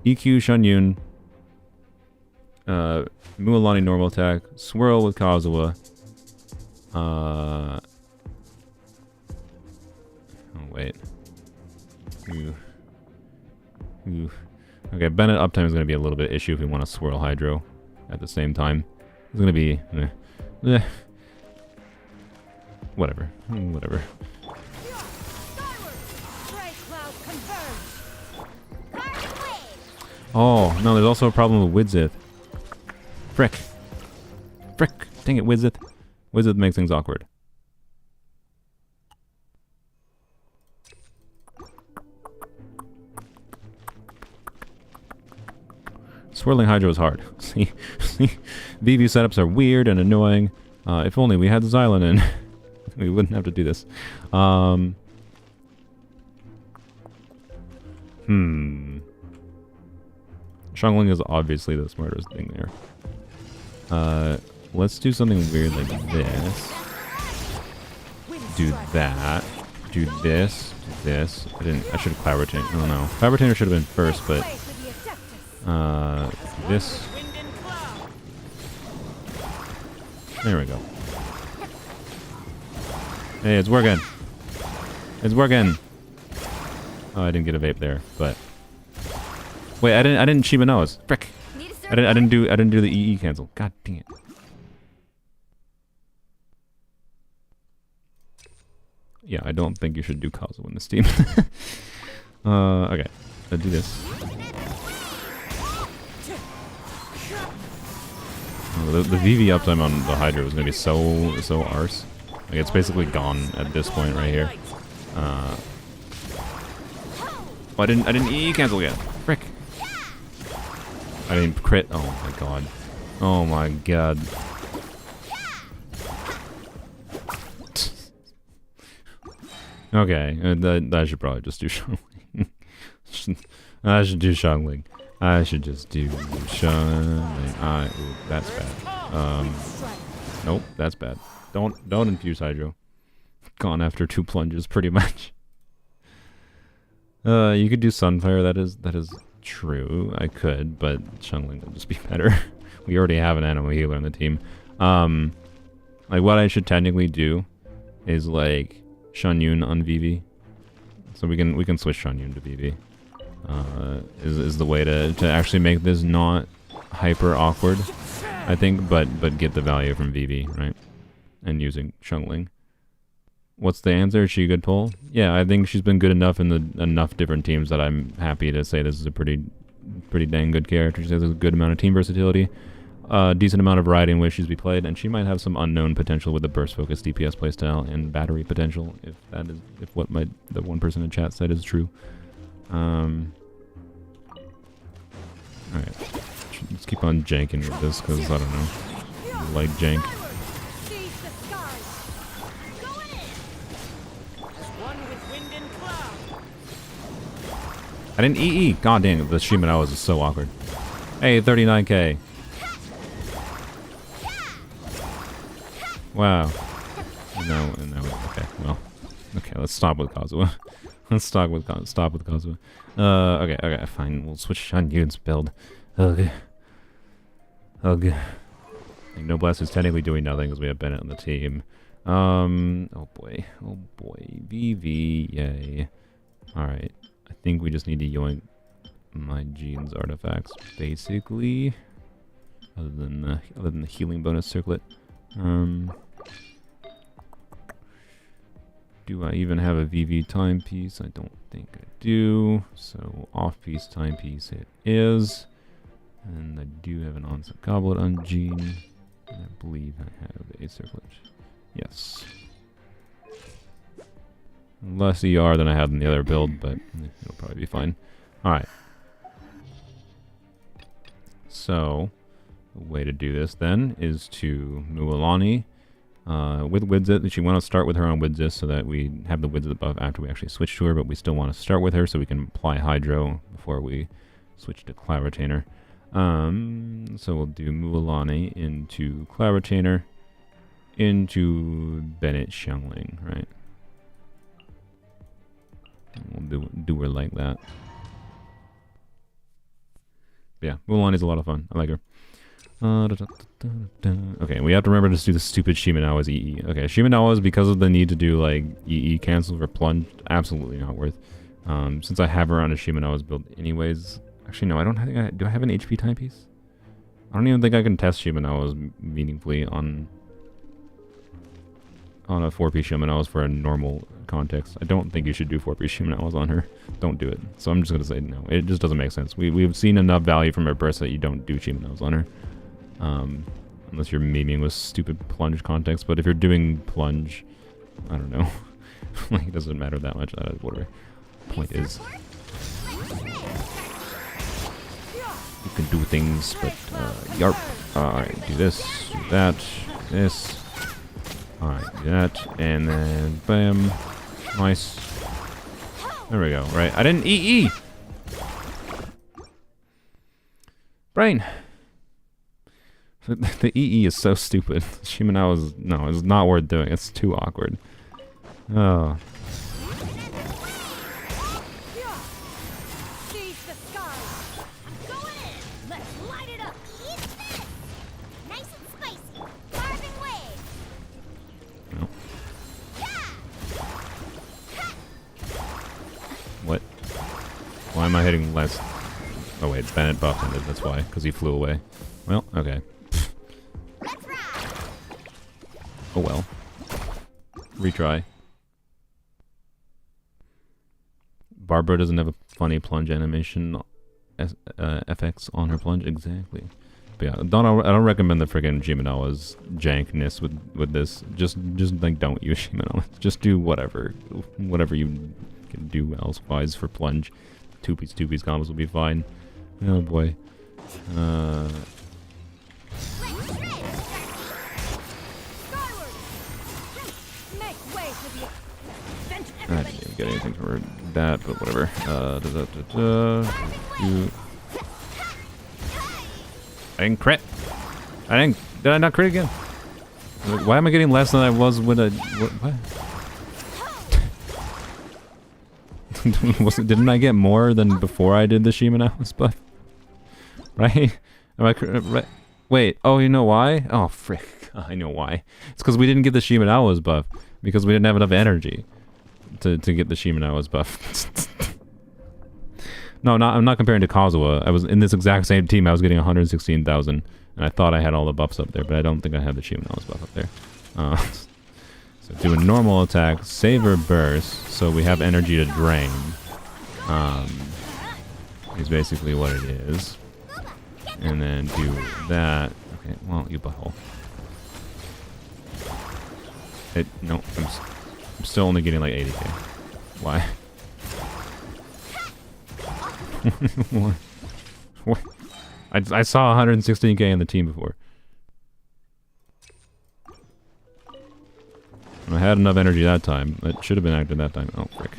EQ Xianyun. Mualani normal attack, Swirl with Kazuha. Oh, wait. Ooh. Okay, Bennett uptime is going to be a little bit issue if we want to swirl Hydro at the same time. It's going to be... Whatever. Oh, no, there's also a problem with Widzith. Frick. Dang it, Widzith. Widzith makes things awkward. Swirling Hydro is hard. See? VV setups are weird and annoying. If only we had Xilonen, we wouldn't have to do this. Xiongling is obviously the smartest thing there. Let's do something weird like this. Do that. Do this. Do this. I should have Cloud Retainer. I don't know. Cloud Retainer should have been first, but... this. There we go. Hey, it's working. Oh, I didn't get a vape there, but... Wait, I didn't Shiba Noah's. Frick. I didn't do the EE cancel. God dang it. Yeah, I don't think you should do Kazuha in this team. Okay. Let's do this. The VV uptime on the Hydro is going to be so arse. Like, it's basically gone at this point right here. Oh, I didn't EE cancel yet. Frick. I didn't crit. Oh my god. Oh my god. Okay, I should probably just do Xiongling. I should do Xiongling. I should just do Xiongling. Ooh, that's bad. Nope, that's bad. Don't infuse Hydro. Gone after 2 plunges, pretty much. You could do Sunfire. That is true. I could, but Xiongling would just be better. We already have an animal healer on the team. Like what I should technically do is like Xianyun on VV. So we can switch Xianyun to VV. Is the way to actually make this not hyper awkward. I think, but get the value from Vivi, right? And using Xilonen. What's the answer? Is she a good pull? Yeah, I think she's been good enough in enough different teams that I'm happy to say this is a pretty dang good character. She has a good amount of team versatility, decent amount of variety in ways she's be played, and she might have some unknown potential with the burst focus DPS playstyle and battery potential, if what the one person in chat said is true. Alright. Let's keep on janking with this, because I don't know. I like jank. Seize the skies. Going in. As one with wind and cloud. I didn't EE! God dang it, the Shimenawas is so awkward. Hey, 39k. Wow. No, okay, well. Okay, let's stop with Kazuha. Let's stop with Kazuha. Okay, fine. We'll switch on Yun's build. Ugh. Ugh. Noblesse is technically doing nothing because we have Bennett on the team. Oh boy. VV, yay. Alright. I think we just need to yoink my Gene's artifacts, basically. Other than the healing bonus circlet. Do I even have a VV timepiece? I don't think I do. So off-piece timepiece it is. And I do have an onset goblet on Gene. And I believe I have a circlet. Yes. Less ER than I had in the other build, but it'll probably be fine. Alright. So, the way to do this then is to Mualani with Widzit. She want to start with her on Widzit so that we have the Widzit buff after we actually switch to her, but we still want to start with her so we can apply Hydro before we switch to Cloud Retainer. So we'll do Mualani into Cloud Retainer into Bennett Xiangling, right? And we'll do her like that. But yeah, Mualani's a lot of fun. I like her. Okay, we have to remember to do the stupid Shimenawa's EE. Okay, Shimenawa's, because of the need to do like EE cancel for Plunge, absolutely not worth. Since I have her on a Shimenawa's build anyways. Actually, no, I don't think do I have an HP timepiece? I don't even think I can test Shimenawa's meaningfully on a 4-piece Shimenawa's for a normal context. I don't think you should do 4-piece Shimenawa's on her. Don't do it. So I'm just going to say no. It just doesn't make sense. We've seen enough value from her burst that you don't do Shimenawa's on her. Unless you're memeing with stupid Plunge context. But if you're doing Plunge, I don't know. Like, it doesn't matter that much. That is whatever. Point is, you can do things, but yarp. Alright, do this, do that, this. Alright, do that, and then bam. Nice. There we go. Right, I didn't EE! Brain! The EE is so stupid. Shimenawa no, it's not worth doing. It's too awkward. Oh. What? Why am I hitting less? Oh wait, Bennett buffed him, that's why, because he flew away. Well, okay. Oh well. Retry. Barbara doesn't have a funny plunge animation FX on her plunge, exactly. But yeah, I don't recommend the friggin' Shimenawa's jankness with this. Just like don't use Shimenawa. Just do whatever you can do elsewise for plunge. 2-piece combos will be fine. Oh boy. I didn't even get anything for that, but whatever. I didn't crit. Did I not crit again? Why am I getting less than I was with a... What? Didn't I get more than before I did the Shimenawa's buff? Right? Am I right? Wait, oh, you know why? Oh, frick. I know why. It's because we didn't get the Shimenawa's buff. Because we didn't have enough energy to get the Shimenawa's buff. No, I'm not comparing to Kazuha. I was in this exact same team. I was getting 116,000 And I thought I had all the buffs up there, but I don't think I have the achievement knowledge buff up there. So do a normal attack, Saver Burst, so we have energy to drain. Is basically what it is. And then do that. Okay, well, you butthole. No, I'm still only getting like 80k. Why? What? I saw 116k in the team before. I had enough energy that time. That should have been active that time. Oh, frick.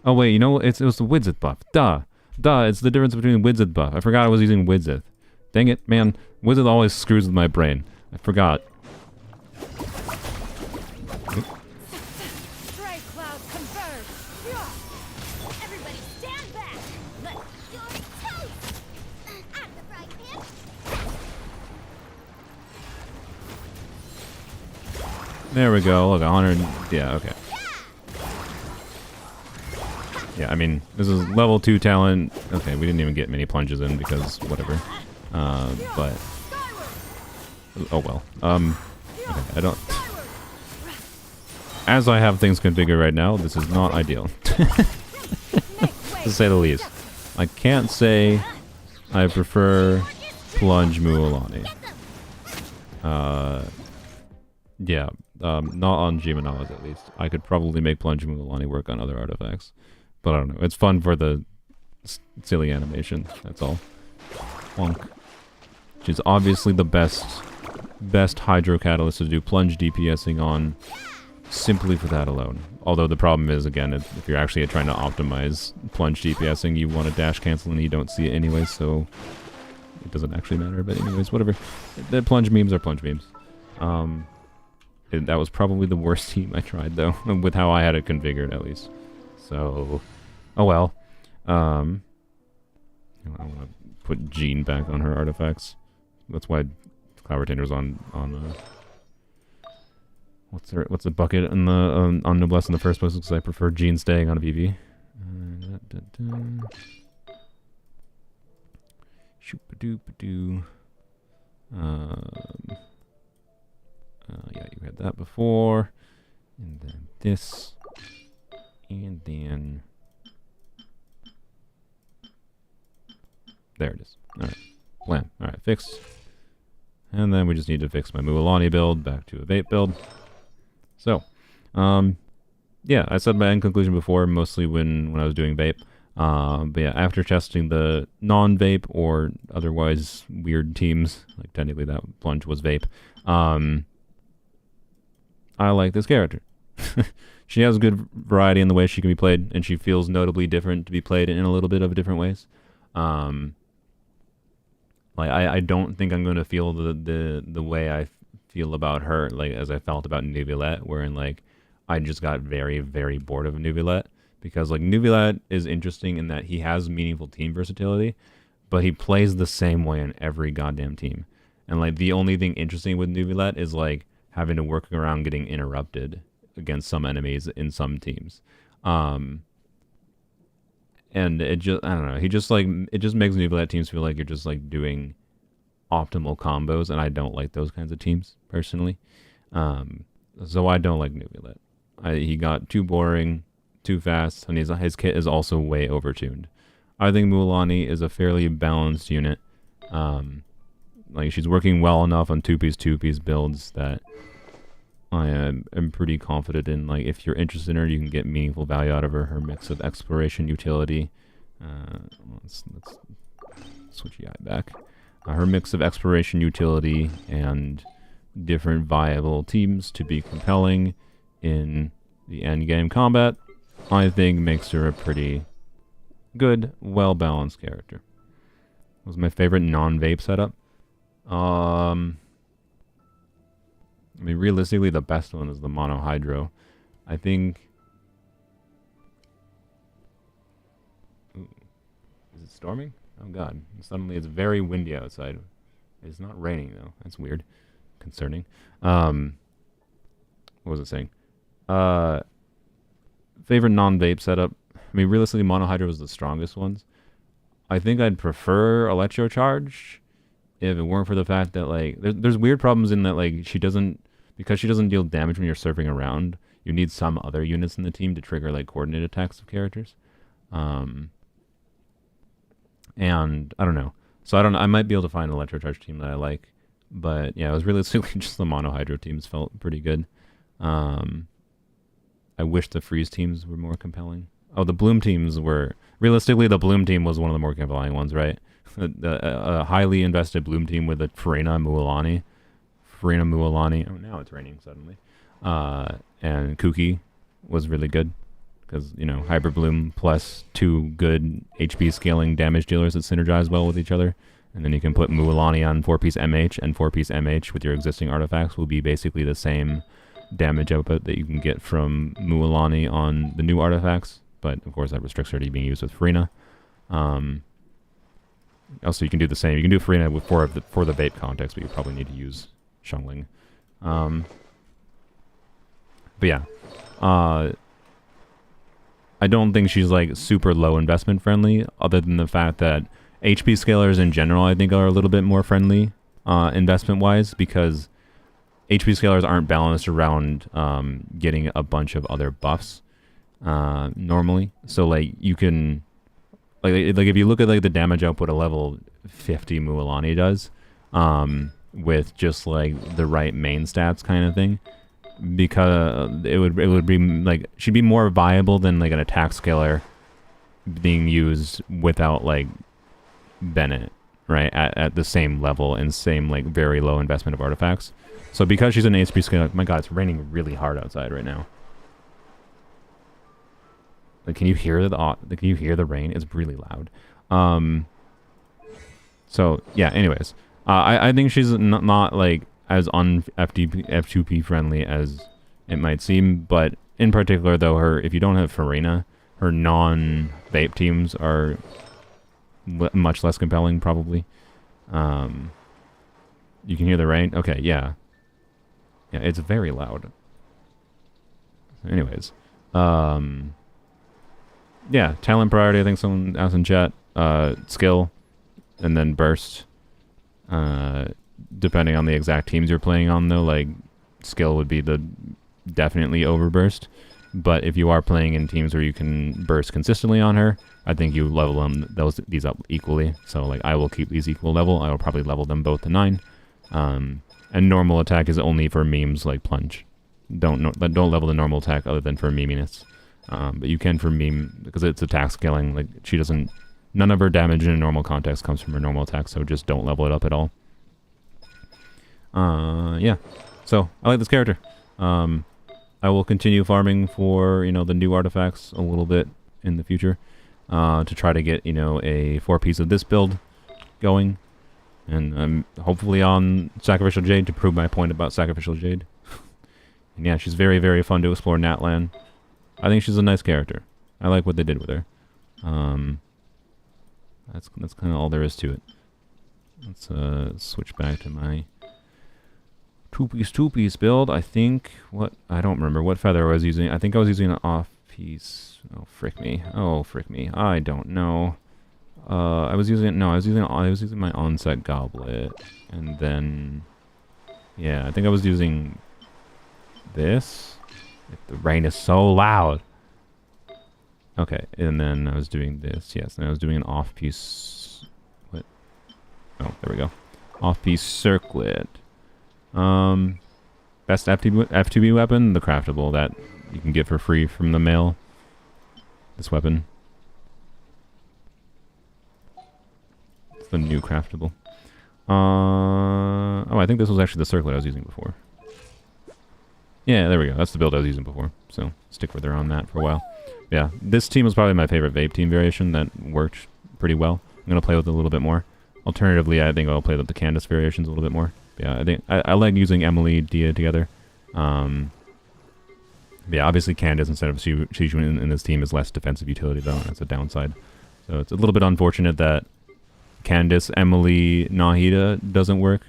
Oh, wait, you know, it was the Widzith buff. Duh, it's the difference between Widzith buff. I forgot I was using Widzith. Dang it, man. Widzith always screws with my brain. I forgot. Stray clouds converge. Everybody stand back. Let your toast. I'm the frying pan. There we go. Look, 100. Yeah, okay. Yeah, I mean, this is level 2 talent. Okay, we didn't even get many plunges in because whatever. But oh well. Okay, I don't. As I have things configured right now, this is not ideal, to say the least. I can't say I prefer Plunge Mualani. Yeah, not on Jimenawas at least. I could probably make Plunge Mualani work on other artifacts. But I don't know. It's fun for the silly animation. That's all. Plunk. Which is obviously the best Hydro Catalyst to do Plunge DPSing on, simply for that alone. Although the problem is, again, if you're actually trying to optimize Plunge DPSing, you want to dash cancel and you don't see it anyway, so it doesn't actually matter. But anyways, whatever. The Plunge memes are Plunge memes. That was probably the worst team I tried, though, with how I had it configured, at least. So, oh well. I want to put Jean back on her artifacts. That's why Cloud Retainer's on what's the bucket on the on Noblesse in the first place? Because I prefer Jean staying on a VV. Shoop-a-doop-a-doo. Yeah, you had that before, and then this. And then there it is. Alright. Blam. Alright, fixed. And then we just need to fix my Mualani build back to a vape build. So, yeah, I said my end conclusion before, mostly when I was doing vape. But yeah, after testing the non-vape or otherwise weird teams, like technically that Plunge was vape, I like this character. She has a good variety in the way she can be played, and she feels notably different to be played in a little bit of different ways. Like I don't think I'm going to feel the way I feel about her, like as I felt about Neuvillette, wherein like I just got very, very bored of Neuvillette, because like Neuvillette is interesting in that he has meaningful team versatility, but he plays the same way in every goddamn team. And like the only thing interesting with Neuvillette is like having to work around getting interrupted against some enemies in some teams. And it just, I don't know, it just makes Neuvillette teams feel like you're just like doing optimal combos, and I don't like those kinds of teams personally. So I don't like Neuvillette. He got too boring, too fast, and his kit is also way overtuned. I think Mualani is a fairly balanced unit. Like she's working well enough on 2-piece builds that I am pretty confident in. Like if you're interested in her, you can get meaningful value out of her. Her mix of exploration utility. Let's switch the eye back. Her mix of exploration utility and different viable teams to be compelling in the end game combat, I think makes her a pretty good, well-balanced character. Was my favorite non-vape setup. I mean, realistically, the best one is the mono hydro. I think. Ooh. Is it storming? Oh god! Suddenly, it's very windy outside. It's not raining though. That's weird. Concerning. What was it saying? Favorite non-vape setup. I mean, realistically, mono hydro was the strongest ones. I think I'd prefer electrocharge if it weren't for the fact that like there's weird problems in that like because she doesn't deal damage when you're surfing around. You need some other units in the team to trigger like coordinated attacks of characters. And I don't know. So I might be able to find an Electrocharge team that I like. But yeah, it was realistically just the Mono Hydro teams felt pretty good. I wish the Freeze teams were more compelling. Oh, the Bloom teams were... Realistically, the Bloom team was one of the more compelling ones, right? A highly invested Bloom team with a Farina Mualani. Oh, now it's raining suddenly. And Kuki was really good. Because, you know, Hyper Bloom plus 2 good HP scaling damage dealers that synergize well with each other. And then you can put Mualani on 4-piece MH, and 4-piece MH with your existing artifacts will be basically the same damage output that you can get from Mualani on the new artifacts. But, of course, that restricts her to being used with Farina. Also, you can do the same. You can do Farina for the vape context, but you probably need to use Xiongling. But yeah. I don't think she's, like, super low investment friendly, other than the fact that HP scalers in general, I think, are a little bit more friendly investment-wise, because HP scalers aren't balanced around getting a bunch of other buffs normally. So, like, you can... Like if you look at, like, the damage output a level 50 Mualani does, with just, like, the right main stats kind of thing, because it would be, like... She'd be more viable than, like, an attack scaler being used without, like... Bennett, right, at the same level and same like very low investment of artifacts. So because she's an HP scale, my god, it's raining really hard outside right now. Like, can you hear the rain? It's really loud. So yeah. Anyways, I think she's not like as F2P friendly as it might seem, but in particular though, if you don't have Farina, her non-vape teams are much less compelling, probably. You can hear the rain? Okay, yeah. Yeah, it's very loud. Anyways. Yeah, talent priority, I think someone asked in chat. Skill, and then burst. Depending on the exact teams you're playing on, though, like, skill would be the definitely overburst. But if you are playing in teams where you can burst consistently on her, I think you level these up equally. So, like, I will keep these equal level. I will probably level them both to 9. And normal attack is only for memes like Plunge. Don't level the normal attack other than for meminess. But you can for meme, because it's attack scaling. Like, she doesn't... None of her damage in a normal context comes from her normal attack, so just don't level it up at all. Yeah. So, I like this character. I will continue farming for, the new artifacts a little bit in the future. To try to get, a 4-piece of this build going. And I'm hopefully on Sacrificial Jade to prove my point about Sacrificial Jade. And yeah, she's very, very fun to explore Natlan. I think she's a nice character. I like what they did with her. That's kind of all there is to it. Let's switch back to my two-piece build. I think I don't remember what feather I was using. I think I was using an off-piece. Oh frick me! I don't know. I was using my onset goblet, and then yeah, I think I was using this. The rain is so loud. Okay, and then I was doing this. Yes, and I was doing an off-piece. What? Oh, there we go. Off-piece circlet. Best F2B weapon, the craftable that you can get for free from the mail. This weapon. It's the new craftable. Oh, I think this was actually the circlet I was using before. Yeah, there we go. That's the build I was using before. So, stick with her on that for a while. Yeah, this team was probably my favorite vape team variation. That worked pretty well. I'm going to play with it a little bit more. Alternatively, I think I'll play with the Candace variations a little bit more. Yeah, I think I like using Emily, Dehya together. Yeah, obviously Candace instead of Xilonen in this team is less defensive utility, though, and that's a downside. So it's a little bit unfortunate that Candace, Emily, Nahida doesn't work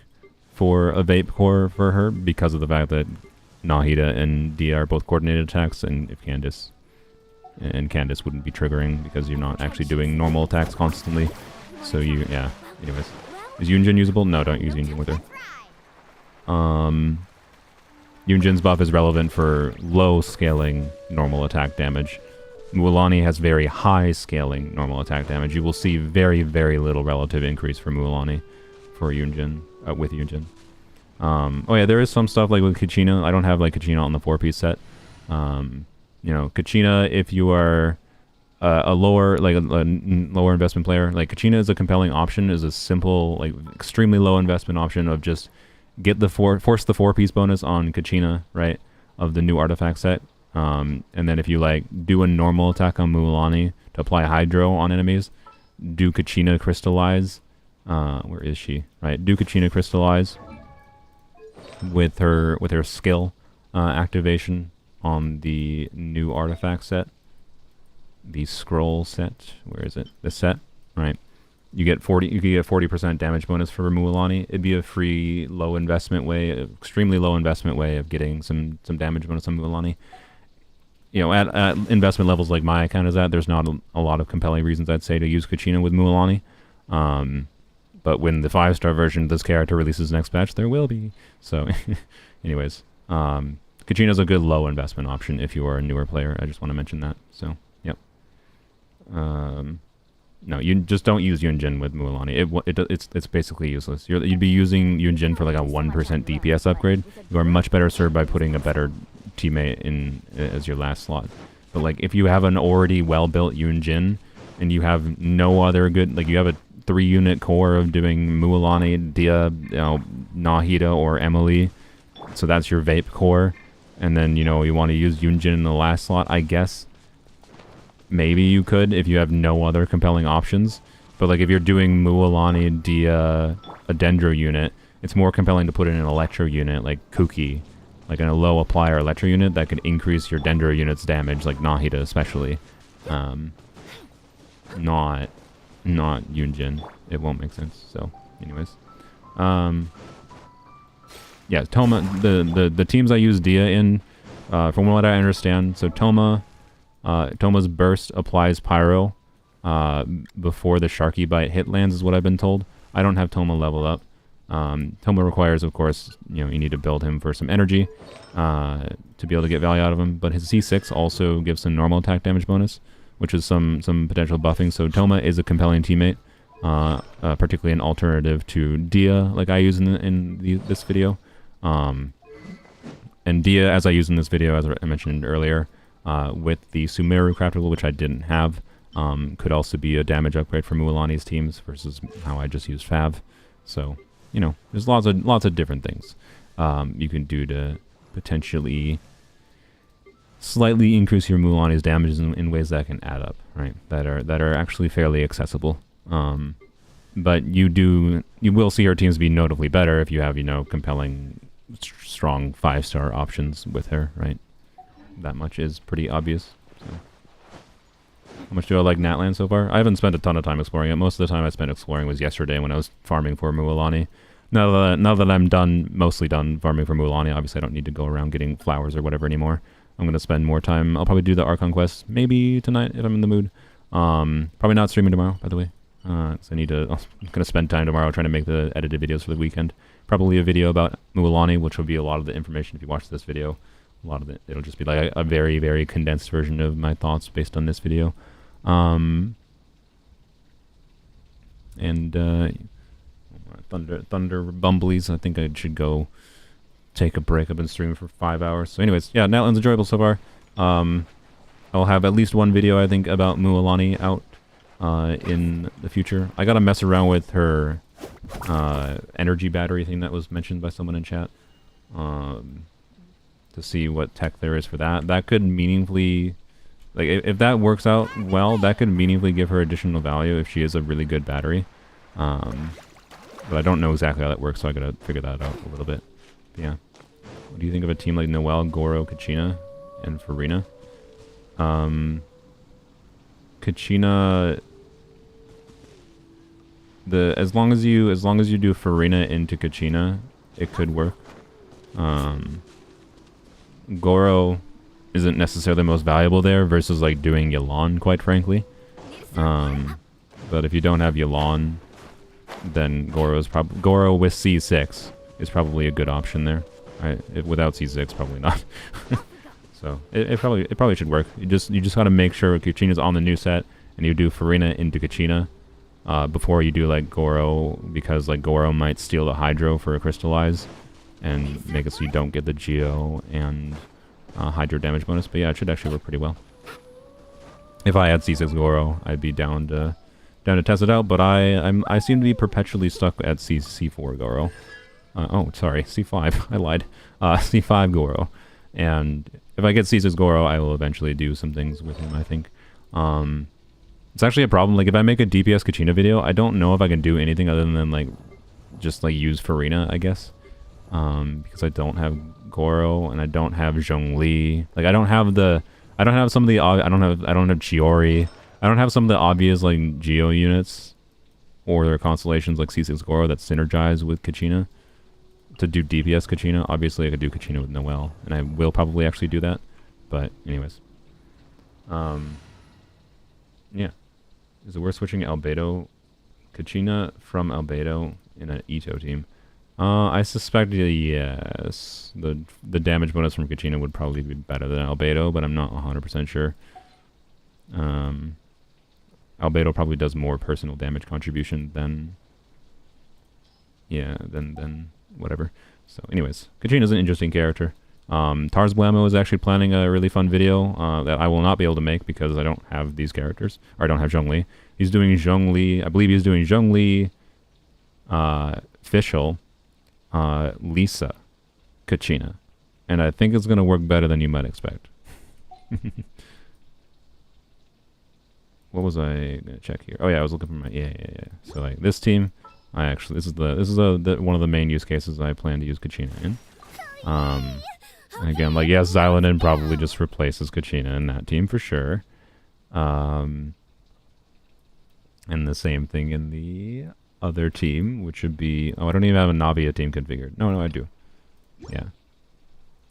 for a vape core for her because of the fact that Nahida and Dehya are both coordinated attacks, and if Candace wouldn't be triggering because you're not actually doing normal attacks constantly. So yeah, anyways. Is Yunjin usable? No, don't use Yunjin with her. Yunjin's buff is relevant for low scaling normal attack damage. Mualani has very high scaling normal attack damage. You will see very, very little relative increase for Mualani for Yunjin, with Yunjin. Oh yeah, there is some stuff like with Kachina. I don't have like Kachina on the 4-piece set. You know, Kachina, if you are a lower, like a lower investment player, like Kachina is a compelling option, is a simple, like extremely low investment option of just get the force the 4-piece bonus on Kachina, right, of the new artifact set. And then if you like do a normal attack on Mualani to apply Hydro on enemies, do Kachina Crystallize. Where is she? Right, do Kachina Crystallize with her skill activation on the new artifact set, the scroll set. Where is it? The set, right? You get 40% damage bonus for Mualani. It'd be a free low investment way, extremely low investment way of getting some damage bonus on Mualani. You know, at investment levels like my account is at, there's not a lot of compelling reasons I'd say to use Kachina with Mualani. But when the 5-star version of this character releases next patch, there will be. So, anyways, Kachina's a good low investment option if you are a newer player. I just want to mention that. So, yep. No, you just don't use Yunjin with Mualani. It's basically useless. You'd be using Yunjin for like a 1% DPS upgrade. You are much better served by putting a better teammate in as your last slot. But like if you have an already well-built Yunjin and you have no other good, like you have a 3-unit core of doing Mualani, Dehya, you know, Nahida, or Emily, so that's your vape core, and then, you know, you want to use Yunjin in the last slot, I guess. Maybe you could if you have no other compelling options. But like if you're doing Mualani, Dehya, a Dendro unit, it's more compelling to put in an Electro unit like Kuki, like in a low applier Electro unit that could increase your Dendro unit's damage, like Nahida especially. Not Yunjin. It won't make sense. So, anyways, yeah, Toma. The teams I use Dehya in, from what I understand, so Toma's burst applies Pyro before the Sharky Bite hit lands, is what I've been told. I don't have Toma leveled up. Toma requires, of course, you know, you need to build him for some energy to be able to get value out of him. But his C6 also gives some normal attack damage bonus, which is some potential buffing. So Toma is a compelling teammate, particularly an alternative to Dehya, like I use in this video. And Dehya, as I use in this video, as I mentioned earlier, with the Sumeru craftable, which I didn't have, could also be a damage upgrade for Mualani's teams versus how I just used Fav. So, you know, there's lots of different things you can do to potentially slightly increase your Mualani's damages in ways that can add up, right? That are actually fairly accessible. But you will see her teams be notably better if you have, you know, compelling, strong 5-star options with her, right? That much is pretty obvious. So. How much do I like Natlan so far? I haven't spent a ton of time exploring it. Most of the time I spent exploring was yesterday when I was farming for Mualani. Now that I'm mostly done farming for Mualani, obviously I don't need to go around getting flowers or whatever anymore. I'm going to spend more time. I'll probably do the Archon quest maybe tonight if I'm in the mood. Probably not streaming tomorrow, by the way. So I'm going to spend time tomorrow trying to make the edited videos for the weekend. Probably a video about Mualani, which will be a lot of the information if you watch this video. A lot of it, it'll just be like a very, very condensed version of my thoughts based on this video. Thunder Bumblies, I think I should go take a break. I've been streaming for 5 hours. So anyways, yeah, Natlan's enjoyable so far. I'll have at least one video, I think, about Mualani out in the future. I gotta mess around with her energy battery thing that was mentioned by someone in chat. To see what tech there is for that. That could meaningfully, like, if that works out well, that could meaningfully give her additional value if she is a really good battery. But I don't know exactly how that works, so I gotta figure that out a little bit. But yeah. What do you think of a team like Noelle, Goro, Kachina, and Farina? Kachina, as long as you do Farina into Kachina, it could work. Goro isn't necessarily the most valuable there versus like doing Xilonen, quite frankly. But if you don't have Xilonen, then Goro with C6 is probably a good option there. Without C6, probably not. So it probably should work. You just gotta make sure Kachina's on the new set, and you do Farina into Kachina before you do like Goro, because like Goro might steal the Hydro for a Crystallize and make it so you don't get the Geo and Hydro damage bonus. But yeah, it should actually work pretty well. If I had C6 Goro, I'd be down to test it out. But I seem to be perpetually stuck at C4 Goro. Oh, sorry, C5. I lied. C5 Goro. And if I get C6 Goro, I will eventually do some things with him, I think. It's actually a problem. Like, if I make a DPS Kachina video, I don't know if I can do anything other than, like, just, like, use Farina, I guess. Because I don't have Goro, and I don't have Zhongli. Like, I don't have some of the... I don't have Chiori. I don't have some of the obvious, like, Geo units or their constellations, like C6 Goro, that synergize with Kachina. To do DPS Kachina, obviously I could do Kachina with Noelle, and I will probably actually do that. But anyways, yeah. Is it worth switching Albedo Kachina from Albedo in an Ito team? I suspect yes. The damage bonus from Kachina would probably be better than Albedo, but I'm not 100% sure. Albedo probably does more personal damage contribution than whatever. So anyways, Kachina's an interesting character. Tars Blammo is actually planning a really fun video that I will not be able to make because I don't have these characters, or I don't have Zhongli. He's doing Zhongli, I believe he's doing Zhongli, Fischl, Lisa, Kachina. And I think it's going to work better than you might expect. What was I going to check here? Oh yeah, I was looking for my, yeah. So like this team, this is one of the main use cases I plan to use Kachina in. And again, like, yes, Xilonen probably just replaces Kachina in that team for sure. And the same thing in the other team, which would be... Oh, I don't even have a Navia team configured. No, I do. Yeah.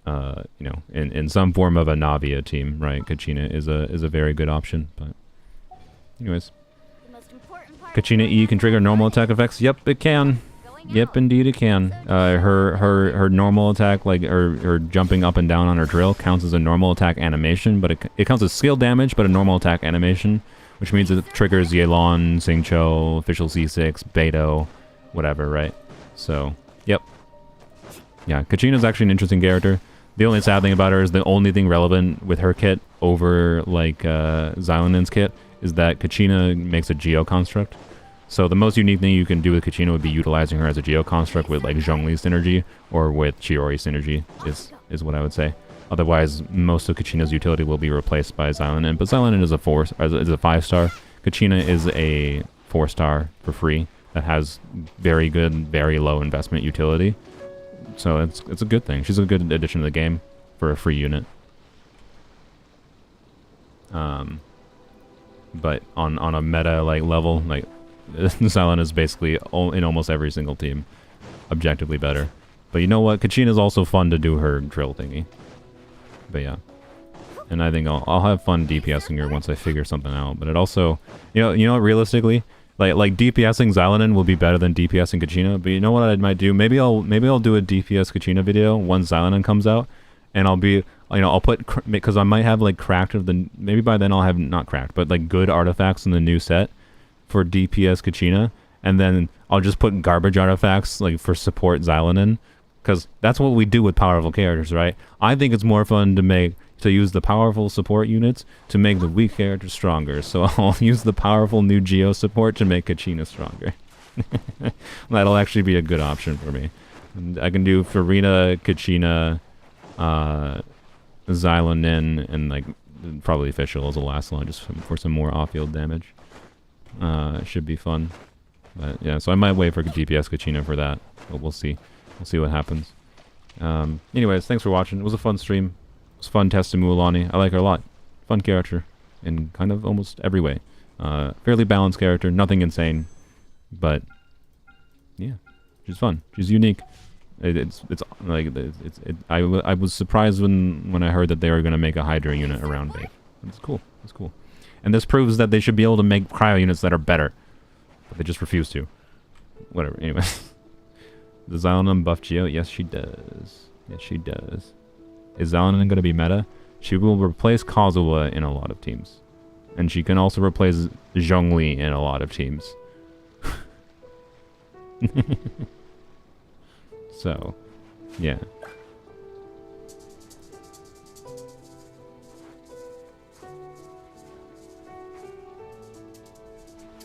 You know, in some form of a Navia team, right? Kachina is a very good option, but... Anyways. Kachina E can trigger normal attack effects. Yep, it can. Yep, indeed it can. Her normal attack, like her jumping up and down on her drill, counts as a normal attack animation, but it counts as skill damage, but a normal attack animation, which means it triggers Yelan, Xingqiu, Official C6, Beidou, whatever, right? So, yep. Yeah, Kachina's actually an interesting character. The only sad thing about her is the only thing relevant with her kit over, like, Xilonen's kit is that Kachina makes a Geo construct. So the most unique thing you can do with Kachina would be utilizing her as a Geo construct with like Zhongli synergy or with Chiori synergy is what I would say. Otherwise, most of Kachina's utility will be replaced by Xilonen. But Xilonen is a 5-star. Kachina is a 4-star for free that has very good, very low investment utility. So it's a good thing. She's a good addition to the game for a free unit. But on a meta like level, like Xilonen is basically in almost every single team objectively better. But you know what? Kachina is also fun to do her drill thingy. But yeah. And I think I'll have fun DPSing her once I figure something out. But it also, you know, realistically, like DPSing Xilonen will be better than DPSing Kachina. But you know what I might do? Maybe I'll do a DPS Kachina video once Xilonen comes out, and I'll be, you know, I'll put, because I might have like cracked of the, maybe by then I'll have not cracked, but like good artifacts in the new set for DPS Kachina, and then I'll just put garbage artifacts like for support Xilonen, because that's what we do with powerful characters, right? I think it's more fun to use the powerful support units to make the weak characters stronger. So I'll use the powerful new Geo support to make Kachina stronger. That'll actually be a good option for me. And I can do Farina, Kachina, Xilonen, and like probably Fischl as the last one, just for some more off-field damage. It should be fun. But yeah, so I might wait for DPS Kachina for that. But we'll see. We'll see what happens. Anyways, thanks for watching. It was a fun stream. It was fun testing Mualani. I like her a lot. Fun character in kind of almost every way. Fairly balanced character. Nothing insane. But yeah, she's fun. She's unique. I was surprised when I heard that they were going to make a Hydra unit around Babe. It's cool. It's cool. And this proves that they should be able to make cryo units that are better. But they just refuse to. whatever. Anyway. Does Xilonen buff Geo? Yes, she does. Yes, she does. Is Xilonen going to be meta? She will replace Kazuha in a lot of teams. And she can also replace Zhongli in a lot of teams. So, yeah.